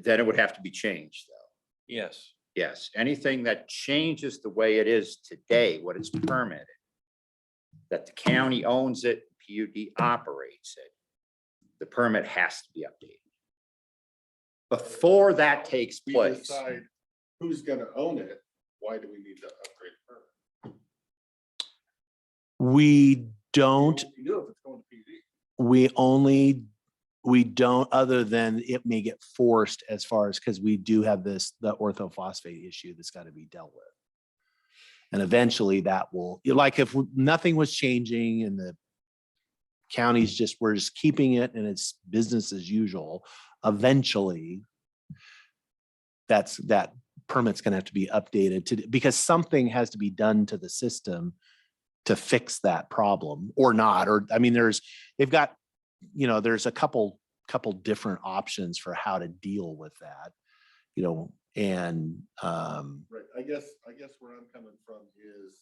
Then it would have to be changed though. Yes. Yes, anything that changes the way it is today, what it's permitted, that the county owns it, PUD operates it, the permit has to be updated. Before that takes We place. decide who's gonna own it, why do we need to upgrade the permit? We don't, You do if it's going to PUD. we don't, other than it may get forced as far as, because we do have the orthophosphate issue that's got to be dealt with. And eventually that will, like if nothing was changing and the county's we're just keeping it and it's business as usual, eventually that permit's gonna have to be updated because something has to be done to the system to fix that problem or not, or, I mean, they've got, there's a couple different options for how to deal with that, and, Right, I guess where I'm coming from is,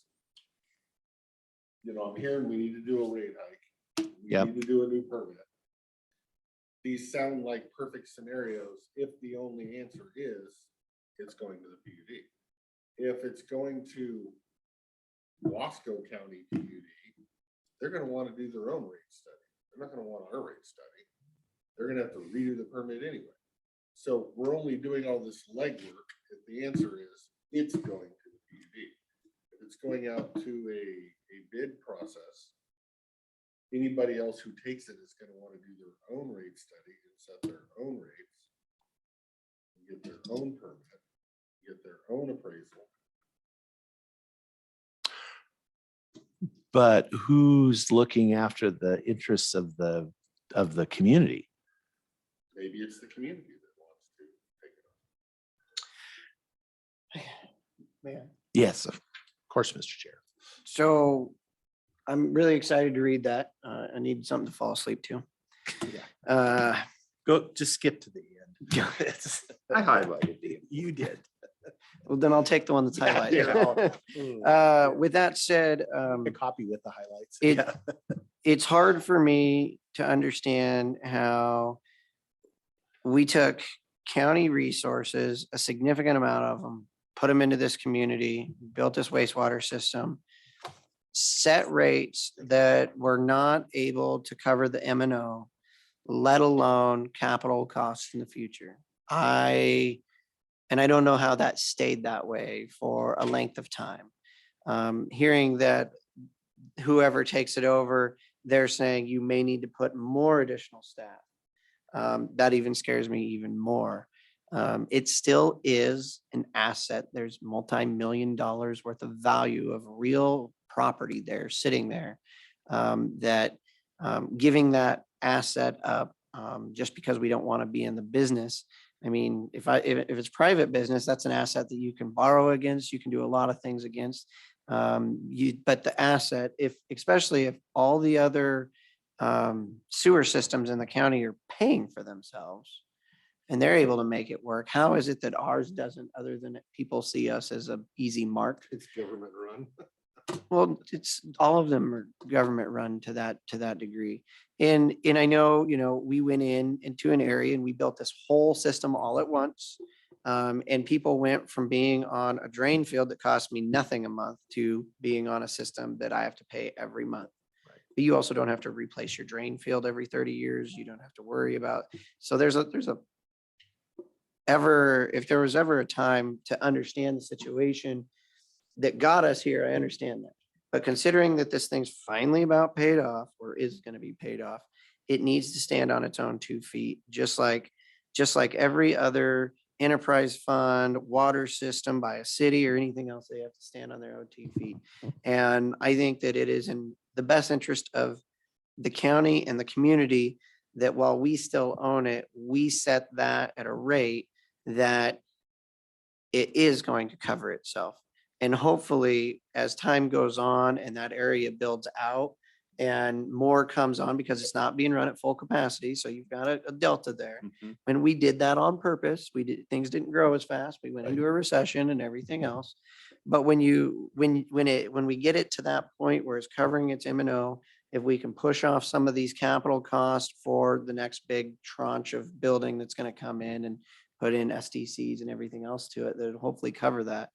I'm hearing we need to do a rate hike. We Yep. need to do a new permit. These sound like perfect scenarios if the only answer is it's going to the PUD. If it's going to Wasco County PUD, they're gonna want to do their own rate study. They're not gonna want our rate study. They're gonna have to redo the permit anyway. So we're only doing all this legwork if the answer is it's going to the PUD. If it's going out to a bid process, anybody else who takes it is gonna want to do their own rate study and set their own rates, and get their own permit, get their own appraisal. but who's looking after the interests of the community? Maybe it's the community that wants to take it on. Man. Yes, of course, Mr. Chair. So I'm really excited to read that. I need something to fall asleep to. Just skip to the end. I highlighted it. You did. Well, then I'll take the one that's Yeah, highlighted. With that said, A copy with the highlights. it's hard for me to understand how we took county resources, a significant amount of them, put them into this community, built this wastewater system, set rates that were not able to cover the M&O, let alone capital costs in the future. And I don't know how that stayed that way for a length of time. Hearing that whoever takes it over, they're saying you may need to put more additional staff. That even scares me even more. It still is an asset. There's multi-million dollars worth of value of real property there, sitting there, that giving that asset up just because we don't want to be in the business. I mean, if it's private business, that's an asset that you can borrow against. You can do a lot of things against. But the asset, especially if all the other sewer systems in the county are paying for themselves and they're able to make it work, how is it that ours doesn't, other than that people see us as an easy mark? It's government run. Well, it's all of them are government run to that degree. And I know, we went into an area and we built this whole system all at once. And people went from being on a drain field that cost me nothing a month to being on a system that I have to pay every month. But you also don't have to replace your drain field every 30 years. You don't have to worry about. So if there was ever a time to understand the situation that got us here, I understand that. But considering that this thing's finally about paid off or is going to be paid off, it needs to stand on its own 2 feet, just like every other enterprise fund, water system by a city or anything else, they have to stand on their own 2 feet. And I think that it is in the best interest of the county and the community that while we still own it, we set that at a rate that it is going to cover itself. And hopefully, as time goes on and that area builds out and more comes on, because it's not being run at full capacity, so you've got a delta there. And we did that on purpose. Things didn't grow as fast. We went into a recession and everything else. But when we get it to that point where it's covering its M&O, if we can push off some of these capital costs for the next big tranche of building that's going to come in and put in SDCs and everything else to it, that'll hopefully cover that.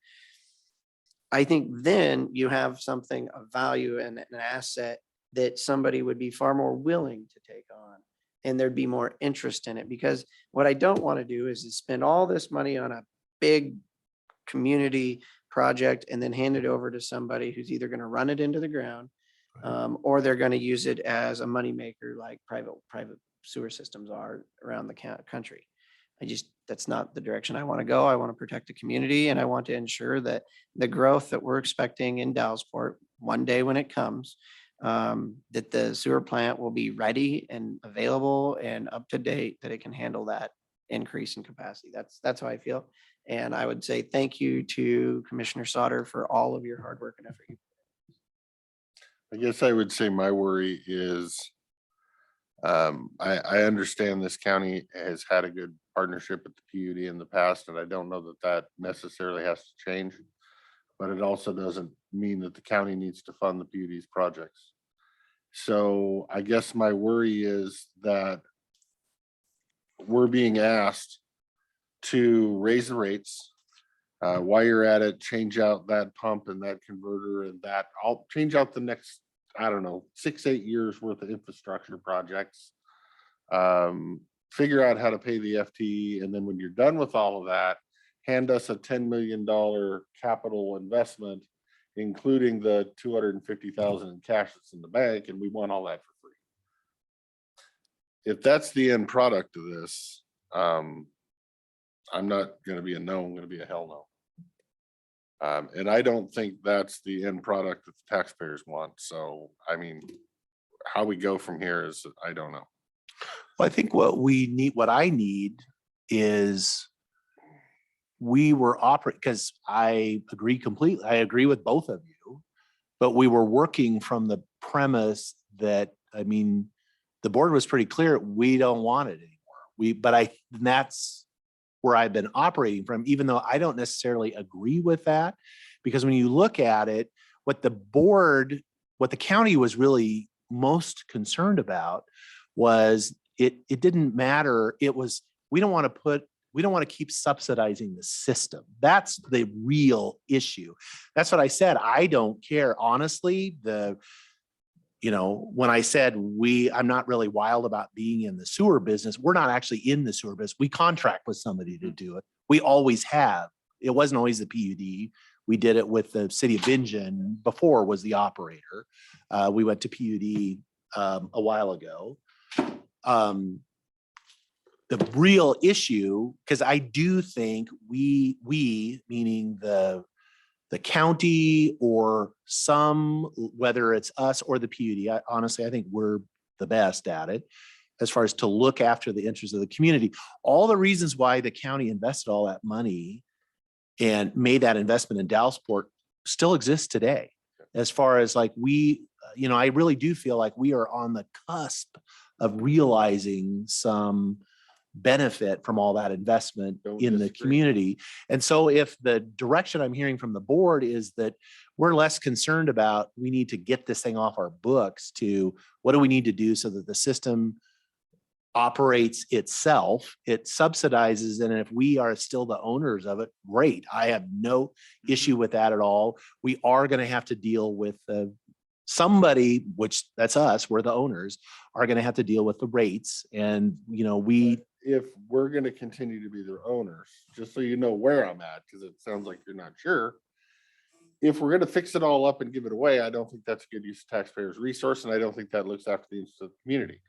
I think then you have something of value and an asset that somebody would be far more willing to take on, and there'd be more interest in it. Because what I don't want to do is spend all this money on a big community project and then hand it over to somebody who's either going to run it into the ground or they're going to use it as a moneymaker like private sewer systems are around the country. That's not the direction I want to go. I want to protect the community, and I want to ensure that the growth that we're expecting in Dallasport one day when it comes that the sewer plant will be ready and available and up to date, that it can handle that increase in capacity. That's how I feel. And I would say thank you to Commissioner Sauter for all of your hard work and effort. I guess I would say my worry is, I understand this county has had a good partnership with the PUD in the past, and I don't know that that necessarily has to change. But it also doesn't mean that the county needs to fund the PUD's projects. So I guess my worry is that we're being asked to raise the rates. While you're at it, change out that pump and that converter and that, I'll change out the next, I don't know, 6-8 years worth of infrastructure projects. Figure out how to pay the FTE. And then when you're done with all of that, hand us a $10 million capital investment, including the $250,000 in cash that's in the bank, and we want all that for free. If that's the end product of this, I'm not going to be a no, I'm going to be a hell no. And I don't think that's the end product that the taxpayers want. So, I mean, how we go from here is, I don't know. Well, I think what I need is we were operating, because I agree completely. I agree with both of you, but we were working from the premise that, I mean, the board was pretty clear, we don't want it anymore. That's where I've been operating from, even though I don't necessarily agree with that, because when you look at it, what the county was really most concerned about was it didn't matter. It was, we don't want to keep subsidizing the system. That's the real issue. That's what I said. I don't care. Honestly, when I said I'm not really wild about being in the sewer business, we're not actually in the sewer business. We contract with somebody to do it. We always have. It wasn't always the PUD. We did it with the city of Bingen before was the operator. We went to PUD a while ago. The real issue, because I do think we meaning the county or whether it's us or the PUD, honestly, I think we're the best at it as far as to look after the interests of the community. All the reasons why the county invested all that money and made that investment in Dallasport still exists today. As far as like I really do feel like we are on the cusp of realizing some benefit from all that investment in the community. And so if the direction I'm hearing from the board is that we're less concerned about, we need to get this thing off our books, to what do we need to do so that the system operates itself, it subsidizes, and if we are still the owners of it, great. I have no issue with that at all. We are going to have to deal with somebody, which that's us, we're the owners, are going to have to deal with the rates. And if we're going to continue to be their owners, just so you know where I'm at, because it sounds like you're not sure. If we're going to fix it all up and give it away, I don't think that's a good use of taxpayers' resource, and I don't think that looks after the interests of the community.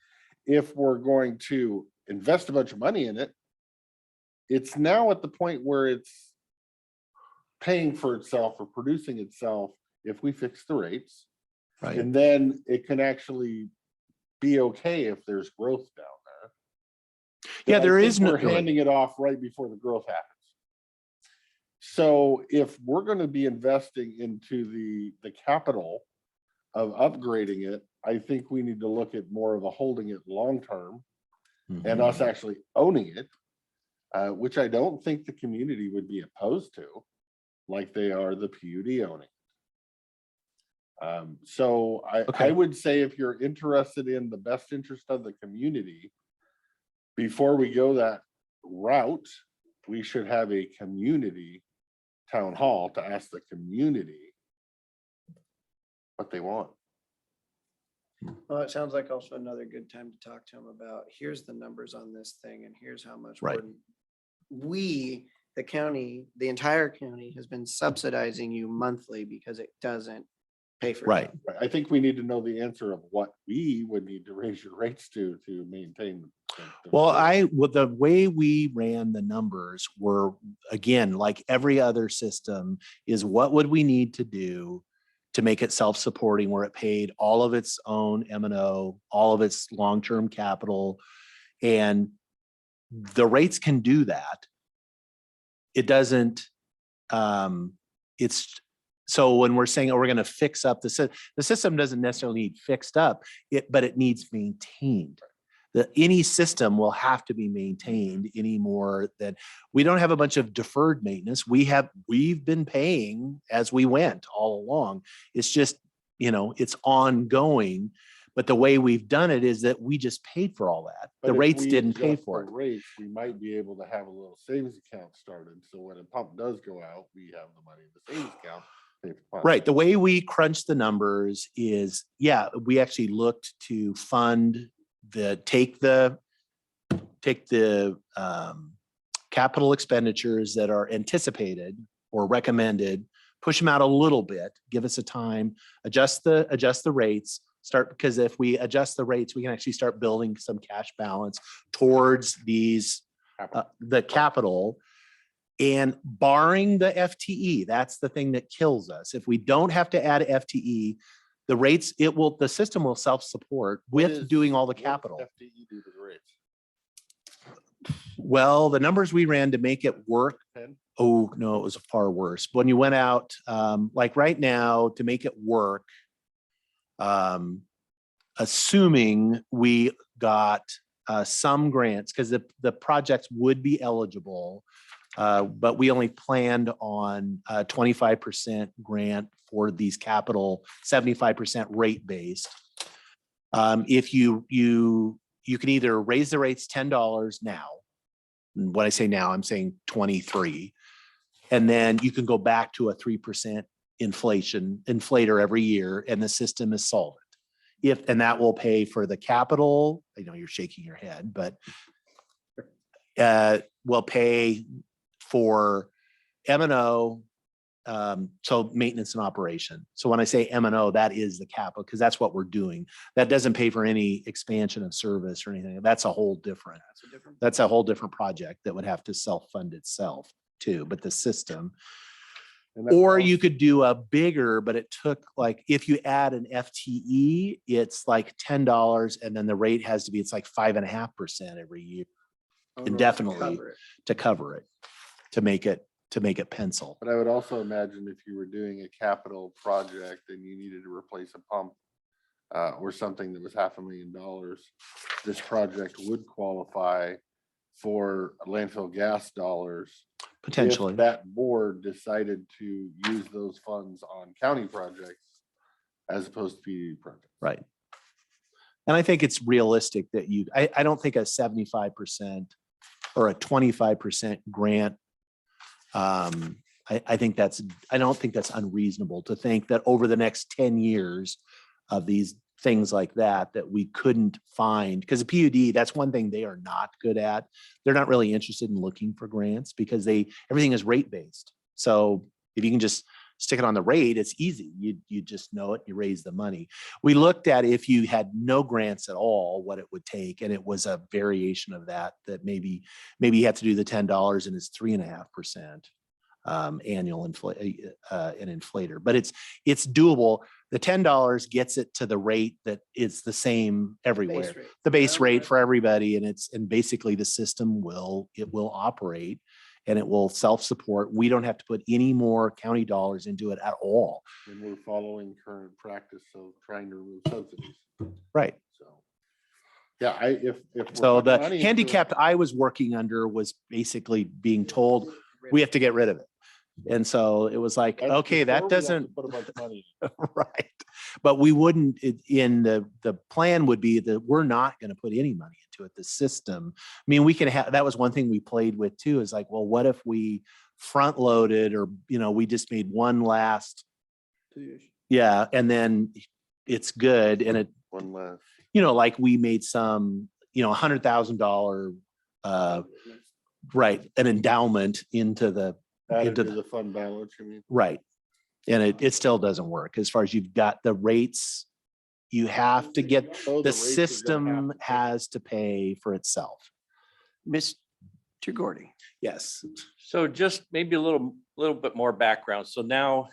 If we're going to invest a bunch of money in it, it's now at the point where it's paying for itself or producing itself if we fix the rates. Right. And then it can actually be okay if there's growth down there. Yeah, there is no, we're handing it off right before the growth happens. So if we're going to be investing into the capital of upgrading it, I think we need to look at more of a holding it long term and us actually owning it, which I don't think the community would be opposed to, like they are the PUD owning. So I would say if you're interested in the best interest of the community, before we go that route, we should have a community town hall to ask the community what they want. Well, it sounds like also another good time to talk to them about, here's the numbers on this thing and here's how much we, the county, the entire county has been subsidizing you monthly because it doesn't pay for it. I think we need to know the answer of what we would need to raise your rates to maintain. Well, the way we ran the numbers were, again, like every other system, is what would we need to do to make it self-supporting, where it paid all of its own M&O, all of its long-term capital. And the rates can do that. It doesn't, it's, so when we're saying, oh, we're going to fix up the system doesn't necessarily need fixed up, but it needs maintained. Any system will have to be maintained any more than, we don't have a bunch of deferred maintenance. We've been paying as we went all along. It's just, it's ongoing. But the way we've done it is that we just paid for all that. But The if rates we didn't pay adjust for the it. Rates, we might be able to have a little savings account started. So when a pump does go out, we have the money in the savings account. Pay for pump. Right. The way we crunch the numbers is, we actually looked to fund take the capital expenditures that are anticipated or recommended, push them out a little bit, give us a time, adjust the rates, because if we adjust the rates, we can actually start building some cash balance towards the capital. And barring the FTE, that's the thing that kills us. If we don't have to add FTE, the rates, the system will self-support with doing all the capital. What does FTE do to the rates? Well, the numbers we ran to make it work. 10? Oh, no, it was far worse. When you went out, like right now, to make it work, assuming we got some grants, because the projects would be eligible, but we only planned on a 25% grant for these capital, 75% rate based. If you can either raise the rates $10 now. And when I say now, I'm saying 23. And then you can go back to a 3% inflator every year, and the system is solvent. And that will pay for the capital. I know you're shaking your head, but will pay for M&O, so maintenance and operation. So when I say M&O, that is the capital, because that's what we're doing. That doesn't pay for any expansion of service or anything. That's a whole different project that would have to self-fund itself too, but the system. Or you could do a bigger, but it took if you add an FTE, it's like $10, and then the rate has to be, it's like 5.5% every year indefinitely to cover it, to make it pencil. But I would also imagine if you were doing a capital project and you needed to replace a pump or something that was $500,000, this project would qualify for landfill gas dollars. Potentially. If that board decided to use those funds on county projects as opposed to PUD projects. Right. And I think it's realistic that I don't think a 75% or a 25% grant, I don't think that's unreasonable to think that over the next 10 years of these things like that we couldn't find, because the PUD, that's one thing they are not good at. They're not really interested in looking for grants because everything is rate based. So if you can just stick it on the rate, it's easy. You just know it, you raise the money. We looked at if you had no grants at all, what it would take. And it was a variation of that maybe you have to do the $10 and it's 3.5%. Annual inflator, but it's doable. The $10 gets it to the rate that it's the same everywhere, the base rate for everybody, and basically the system will operate and it will self-support. We don't have to put any more county dollars into it at all. And we're following current practice of trying to remove subsidies. Right. So yeah, if so the handicap I was working under was basically being told we have to get rid of it. And so it was like, okay, that doesn't, put a bunch of money. right. But we wouldn't, the plan would be that we're not going to put any money into it. The system, I mean, we can have, that was one thing we played with too, is like, well, what if we front loaded or, we just made one last, and then it's good. And it, one last, like we made some, $100,000, right, an endowment into the fund balance, you mean? Right. And it still doesn't work as far as you've got the rates. You have to get, the system has to pay for itself. Mr. Gordy. Yes. So just maybe a little bit more background. So now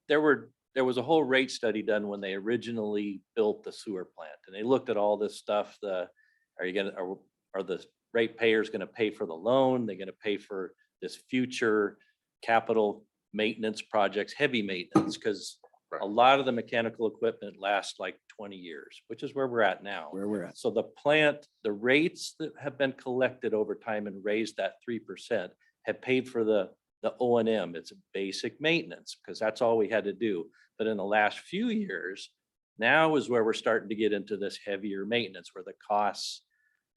there were there was a whole rate study done when they originally built the sewer plant, and they looked at all this stuff, are the ratepayers gonna pay for the loan? They're gonna pay for this future capital maintenance projects, heavy maintenance, because a lot of the mechanical equipment lasts like 20 years, which is where we're at now. Where we're at. So the plant, the rates that have been collected over time and raised that 3% have paid for the O&M. It's a basic maintenance because that's all we had to do. But in the last few years, now is where we're starting to get into this heavier maintenance where the costs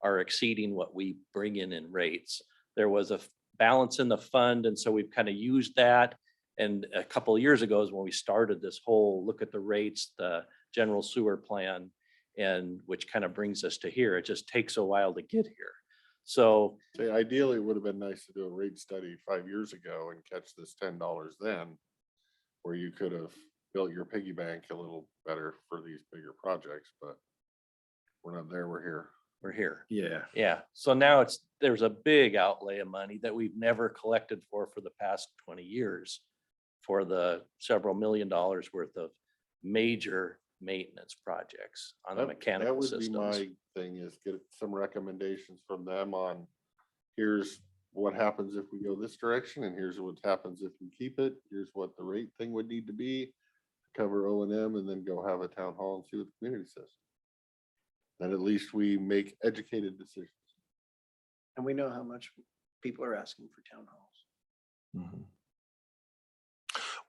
are exceeding what we bring in rates. There was a balance in the fund, and so we've kind of used that. And a couple of years ago is when we started this whole look at the rates, the general sewer plan, and which kind of brings us to here. It just takes a while to get here. So Say ideally, it would have been nice to do a rate study 5 years ago and catch this $10 then, where you could have built your piggy bank a little better for these bigger projects, but we're not there, we're here. we're here. Yeah. Yeah. So now there's a big outlay of money that we've never collected for the past 20 years for the several $1 million worth of major maintenance projects on the mechanical That would systems. be my thing, is get some recommendations from them on, here's what happens if we go this direction, and here's what happens if we keep it. Here's what the rate thing would need to be, cover O&M, and then go have a town hall and see what the community says. Then at least we make educated decisions. And we know how much people are asking for town halls. Mhm.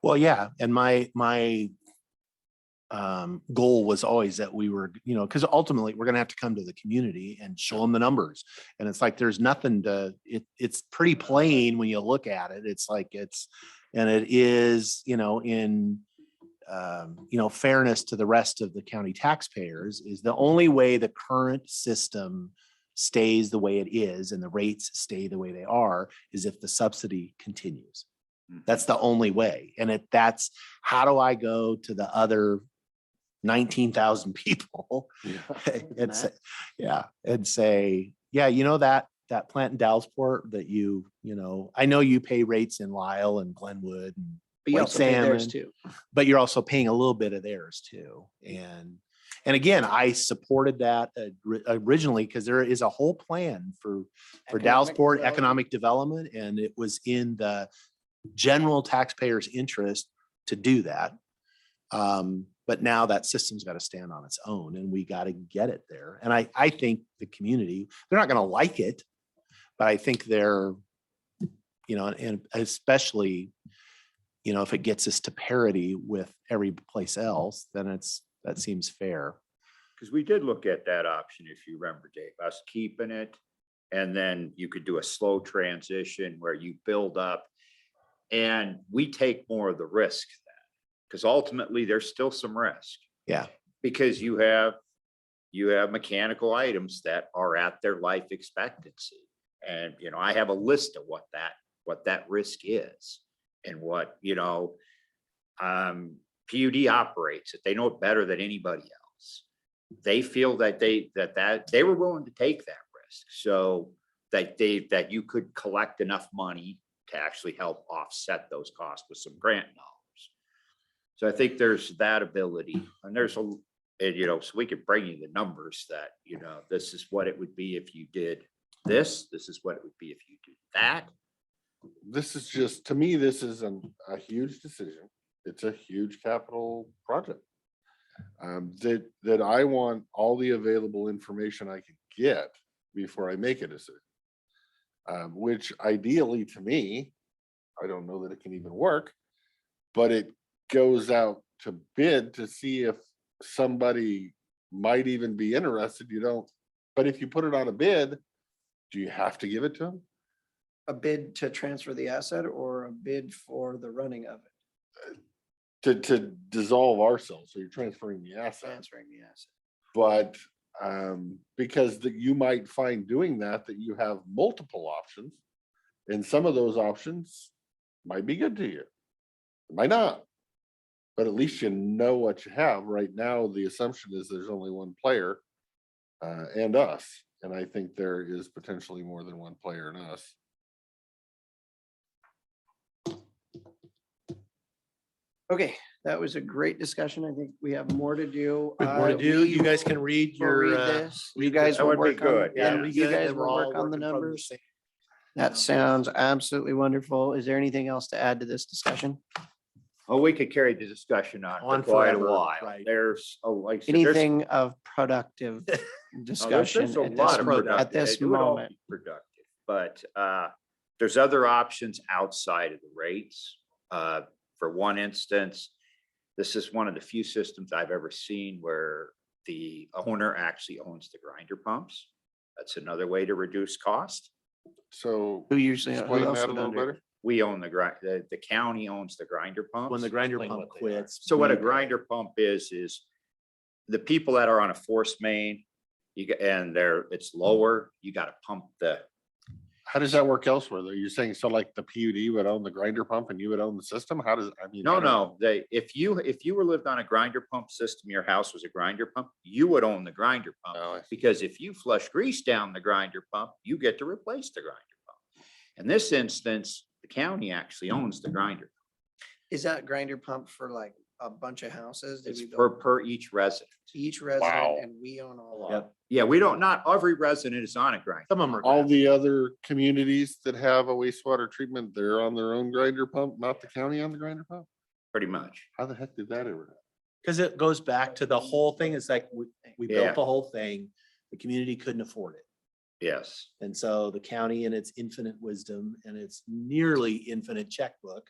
Well, yeah, and my goal was always that we were, because ultimately we're gonna have to come to the community and show them the numbers. And it's like, there's nothing it's pretty plain when you look at it. It's like and it is, in fairness to the rest of the county taxpayers, is the only way the current system stays the way it is and the rates stay the way they are is if the subsidy continues. That's the only way. And that's how do I go to the other 19,000 people and say, that plant in Dallasport that I know you pay rates in Lyle and Glenwood and But you White also pay theirs Salmon, too. but you're also paying a little bit of theirs too. And again, I supported that originally because there is a whole plan for Economic Dallasport development. economic development, and it was in the general taxpayers' interest to do that. But now that system's got to stand on its own, and we got to get it there. And I think the community, they're not going to like it, but I think they're, and especially, if it gets us to parity with every place else, then that seems fair. Because we did look at that option, if you remember, Dave, us keeping it. And then you could do a slow transition where you build up and we take more of the risk then. Because ultimately there's still some risk. Yeah. Because you have mechanical items that are at their life expectancy. And, I have a list of what that risk is and what, PUD operates it. They know it better than anybody else. They feel that they were willing to take that risk so that you could collect enough money to actually help offset those costs with some grant dollars. So I think there's that ability, and so we could bring you the numbers that, this is what it would be if you did this. This is what it would be if you do that. This is just, to me, this is a huge decision. It's a huge capital project. That I want all the available information I can get before I make a decision. Which ideally to me, I don't know that it can even work, but it goes out to bid to see if somebody might even be interested. But if you put it on a bid, do you have to give it to them? A bid to transfer the asset or a bid for the running of it? To dissolve ourselves, so you're transferring the asset. But because you might find doing that you have multiple options, and some of those options might be good to you, might not, but at least you know what you have. Right now, the assumption is there's only one player and us, and I think there is potentially more than one player and us. Okay, that was a great discussion. I think we have more to do. We have more to do. We You guys can read will your, read uh, this. You read guys the- will That would be work on, good, yeah. and you guys will work on the numbers. That sounds absolutely wonderful. Is there anything else to add to this discussion? Oh, we could carry the discussion on On for quite a forever, while. right. There's, oh, like. I said, there's- Anything of productive no, discussion there's a at lot this, of mo- at productive- this it would all moment? be Productive, but there's other options outside of the rates. For one instance, this is one of the few systems I've ever seen where the owner actually owns the grinder pumps. That's another way to reduce cost. So Who usually, who explain else that a would little under? better. We own the county owns the grinder pumps. When the grinder Explain pump what they are. quits. So what a we- grinder pump is the people that are on a force main, and it's lower, you gotta pump How does that work elsewhere though? You're saying so like the PUD would own the grinder pump and you would own the system? How does, I mean? I don't- if you were lived on a grinder pump system, your house was a grinder pump, you would own the grinder pump. Oh, I see. Because if you flush grease down the grinder pump, you get to replace the grinder pump. In this instance, the county actually owns the grinder. Is that grinder pump for like a bunch of houses? Did It's we per build each resident. each resident Wow. and we own all of Yep. it? Yeah, we don't, not every resident is on a grinder. Some of them are. All the other communities that have a wastewater treatment, they're on their own grinder pump, not the county on the grinder pump? Pretty much. How the heck did that ever happen? Because it goes back to the whole thing. It's like, we Yeah. built the whole thing. The community couldn't afford it. Yes. And so the county in its infinite wisdom and its nearly infinite checkbook,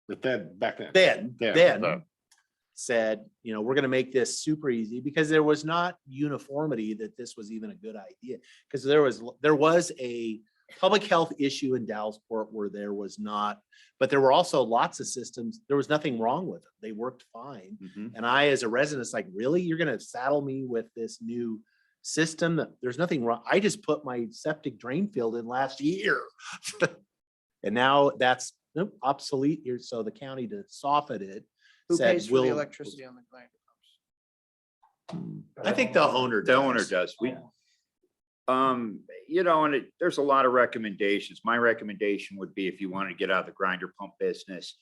But then back then. then said, we're gonna make this super easy because there was not uniformity that this was even a good idea. Because there was a public health issue in Dallasport where there was not, but there were also lots of systems. There was nothing wrong with them. They worked fine. Mhm. And I, as a resident, it's like, really? You're gonna saddle me with this new system that there's nothing wrong. I just put my septic drain field in last year. And now that's obsolete here. So the county, to soften it, Who said, pays for the "We'll-" electricity on the grinder pumps? I think the owner. The owner does. does. There's a lot of recommendations. My recommendation would be if you want to get out of the grinder pump business,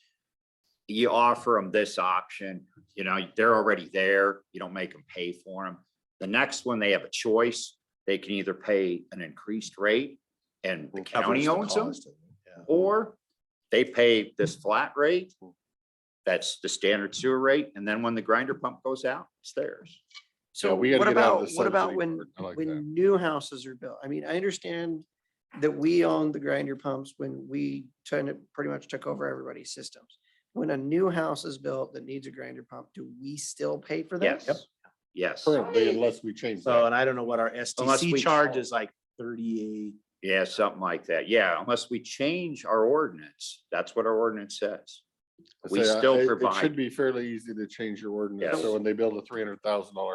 you offer them this option, they're already there. You don't make them pay for them. The next one, they have a choice. They can either pay an increased rate and the county owns them, or they pay this flat rate. That's the standard sewer rate. And then when the grinder pump goes out, it's theirs. So we gotta what get out of about, the what about subsidy when, part. I like that. when new houses are built? I mean, I understand that we own the grinder pumps when we pretty much took over everybody's systems. When a new house is built that needs a grinder pump, do we still pay for that? Yes. Yes. Currently, unless we change So, that. and I don't know what our Unless STC we- charge is, like 38. Yeah, something like that. Yeah, unless we change our ordinance. That's what our ordinance says. We Say, still it provide. should be fairly easy to change your ordinance. Yes. So when they build a $300,000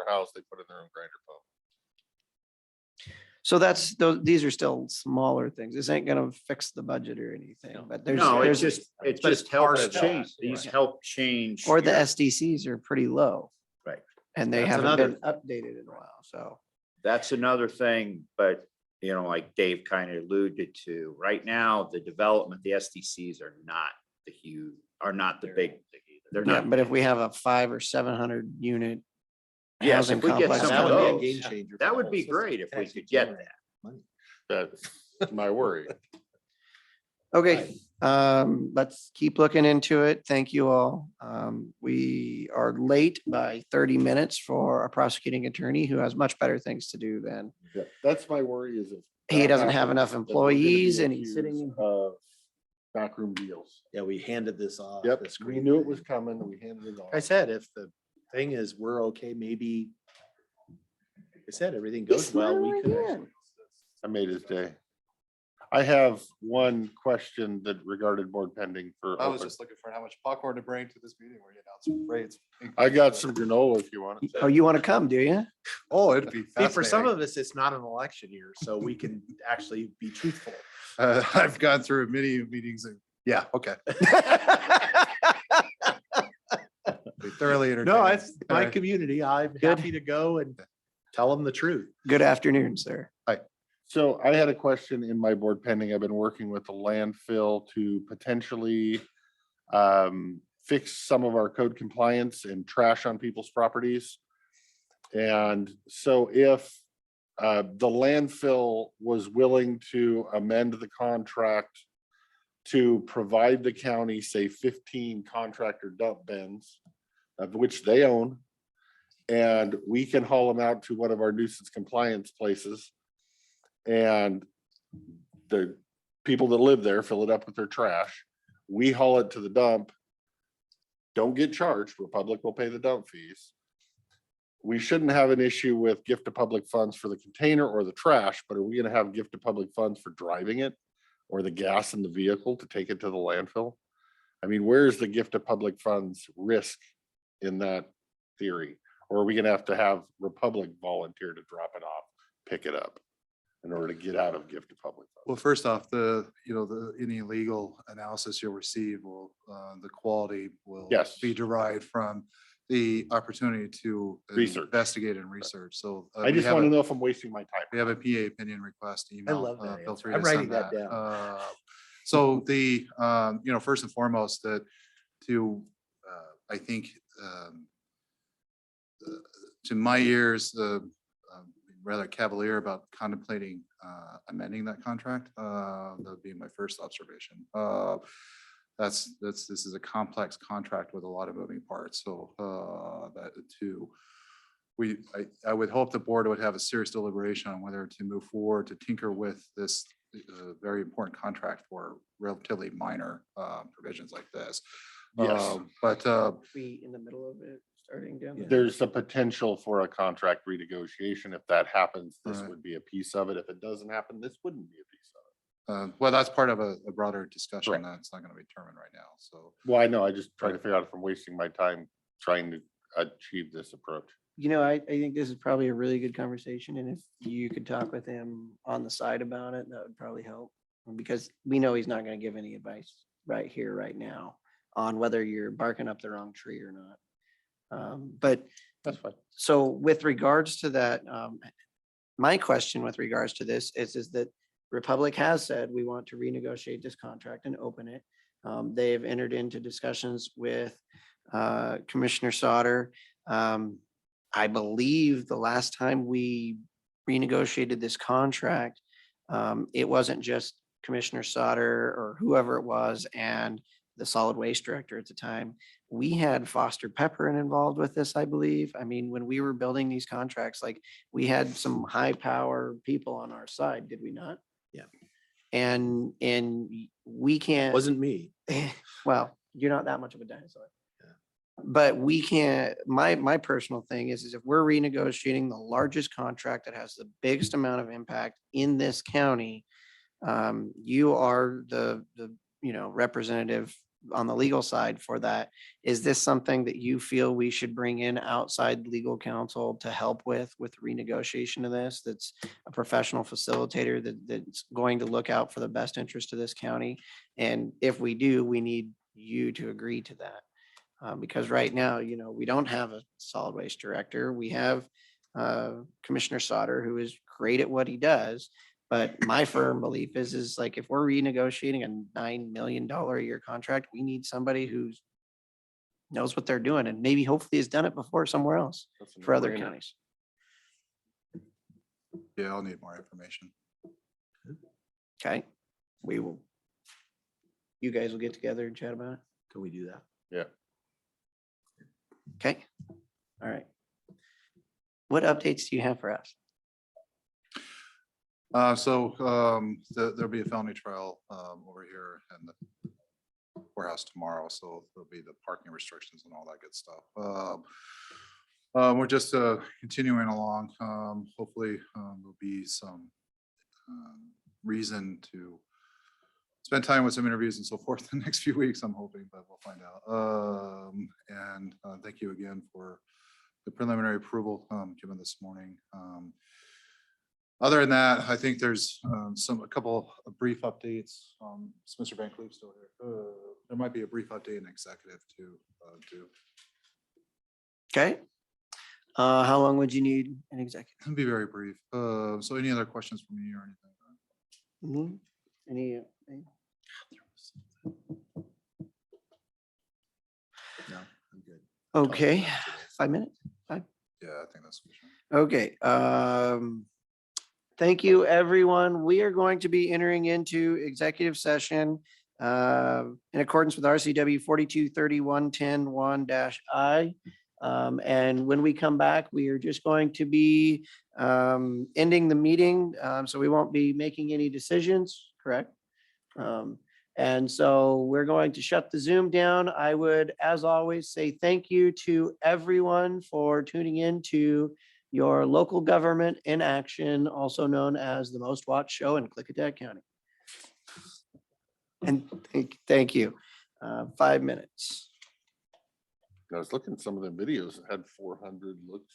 house, they put in their own grinder pump. So these are still smaller things. This ain't gonna fix the budget or anything, but there's. No, it there's- just but it's helps part of that, change. These right. help change. Or the your- SDCs are pretty low. Right. And they That's haven't another- been updated in a while, so. That's another thing, but like Dave kind of alluded to, right now, the development, the SDCs are not the huge, are not the big. They're Yeah, not. but if we have a 500 or 700 unit. Yes, housing if we get complex, some That of would be a those, game changer. that for would the be whole great system. if we Actually could get generate that. money. That's my worry. Okay, let's keep looking into it. Thank you all. We are late by 30 minutes for our prosecuting attorney who has much better things to do than. Yeah, that's my worry is if. He that doesn't have enough happens, then we're gonna be employees and he's sitting accused Of backroom deals. Yeah, we handed this off. Yep, the we screen knew it thing. was coming. We handed it off. I said, if the thing is, we're okay, maybe. Like I said, everything goes well, we could. actually- I made his day. I have one question that regarded board pending for. I was open. just looking for how much popcorn to bring to this meeting where you announce rates. I got some granola if you want it. Oh, you want to come, do you? Oh, it'd be See, for some fascinating. of us, it's not an election year, so we can actually be truthful. I've gone through many meetings and, yeah, okay. Be thoroughly entertained. No, it's my Uh, community. I'm Good. happy to go and tell them the truth. Good afternoon, sir. So I had a question in my board pending. I've been working with the landfill to potentially fix some of our code compliance and trash on people's properties. And so if the landfill was willing to amend the contract to provide the county, say 15 contractor dump bins, of which they own, and we can haul them out to one of our nuisance compliance places. And the people that live there fill it up with their trash. We haul it to the dump. Don't get charged. Republic will pay the dump fees. We shouldn't have an issue with gift to public funds for the container or the trash, but are we gonna have gift to public funds for driving it or the gas in the vehicle to take it to the landfill? I mean, where's the gift to public funds risk in that theory? Or are we gonna have to have Republic volunteer to drop it off, pick it up in order to get out of gift to public funds? Well, first off, any legal analysis you'll receive will, the quality will Yes. be derived from the opportunity to Research. investigate and research. So I just want to know if I'm wasting my time. we have a PA opinion request email. love that Feel answer. free I'm to send writing that down. So the, first and foremost, I think, to my ears, rather cavalier about contemplating amending that contract. That would be my first observation. This is a complex contract with a lot of moving parts. So I would hope the board would have a serious deliberation on whether to move forward to tinker with this very important contract for relatively minor provisions like this. Yes. But We in the middle of it, starting down. there. There's a potential for a contract renegotiation. If that happens, this Right. would be a piece of it. If it doesn't happen, this wouldn't be a piece of it. well, that's part of a broader discussion Correct. that's not going to be determined right now. So Well, I know, I just try to figure out if I'm wasting my time trying to achieve this approach. I think this is probably a really good conversation, and if you could talk with him on the side about it, that would probably help. Because we know he's not gonna give any advice right here, right now, on whether you're barking up the wrong tree or not. But That's fine. so with regards to that, my question with regards to this is that Republic has said we want to renegotiate this contract and open it. They have entered into discussions with Commissioner Sauter. I believe the last time we renegotiated this contract, it wasn't just Commissioner Sauter or whoever it was and the solid waste director at the time. We had Foster Pepper involved with this, I believe. I mean, when we were building these contracts, like we had some high power people on our side, did we not? Yeah. And we can't. Wasn't me. Well, you're not that much of a dinosaur. But we can't, my personal thing is if we're renegotiating the largest contract that has the biggest amount of impact in this county, you are the representative on the legal side for that. Is this something that you feel we should bring in outside legal counsel to help with renegotiation of this? That's a professional facilitator that's going to look out for the best interest of this county. And if we do, we need you to agree to that. Because right now, we don't have a solid waste director. We have Commissioner Sauter, who is great at what he does. But my firm belief is like, if we're renegotiating a $9 million a year contract, we need somebody who knows what they're doing and maybe hopefully has done it before somewhere else That's a for other no-brainer. counties. yeah, I'll need more information. Okay, you guys will get together and chat about it. Can we do that? Yeah. Okay, all right. What updates do you have for us? There'll be a felony trial over here in the courthouse tomorrow, so there'll be the parking restrictions and all that good stuff. We're just continuing along. Hopefully, there'll be some reason to spend time with some interviews and so forth the next few weeks, I'm hoping, but we'll find out. And thank you again for the preliminary approval given this morning. Other than that, I think there's a couple of brief updates. Is Mr. Van Cleef still here? There might be a brief update in executive too. Okay. How long would you need an executive? It'll be very brief. So any other questions from me or anything? Okay, 5 minutes. Yeah, I think that's. sufficient. Okay, thank you, everyone. We are going to be entering into executive session in accordance with RCW 423110-1-I. And when we come back, we are just going to be ending the meeting, so we won't be making any decisions, correct? And so we're going to shut the Zoom down. I would, as always, say thank you to everyone for tuning in to your local government in action, also known as the most watched show in Klickitat County. And thank you. 5 minutes. I was looking at some of the videos that had 400 looks.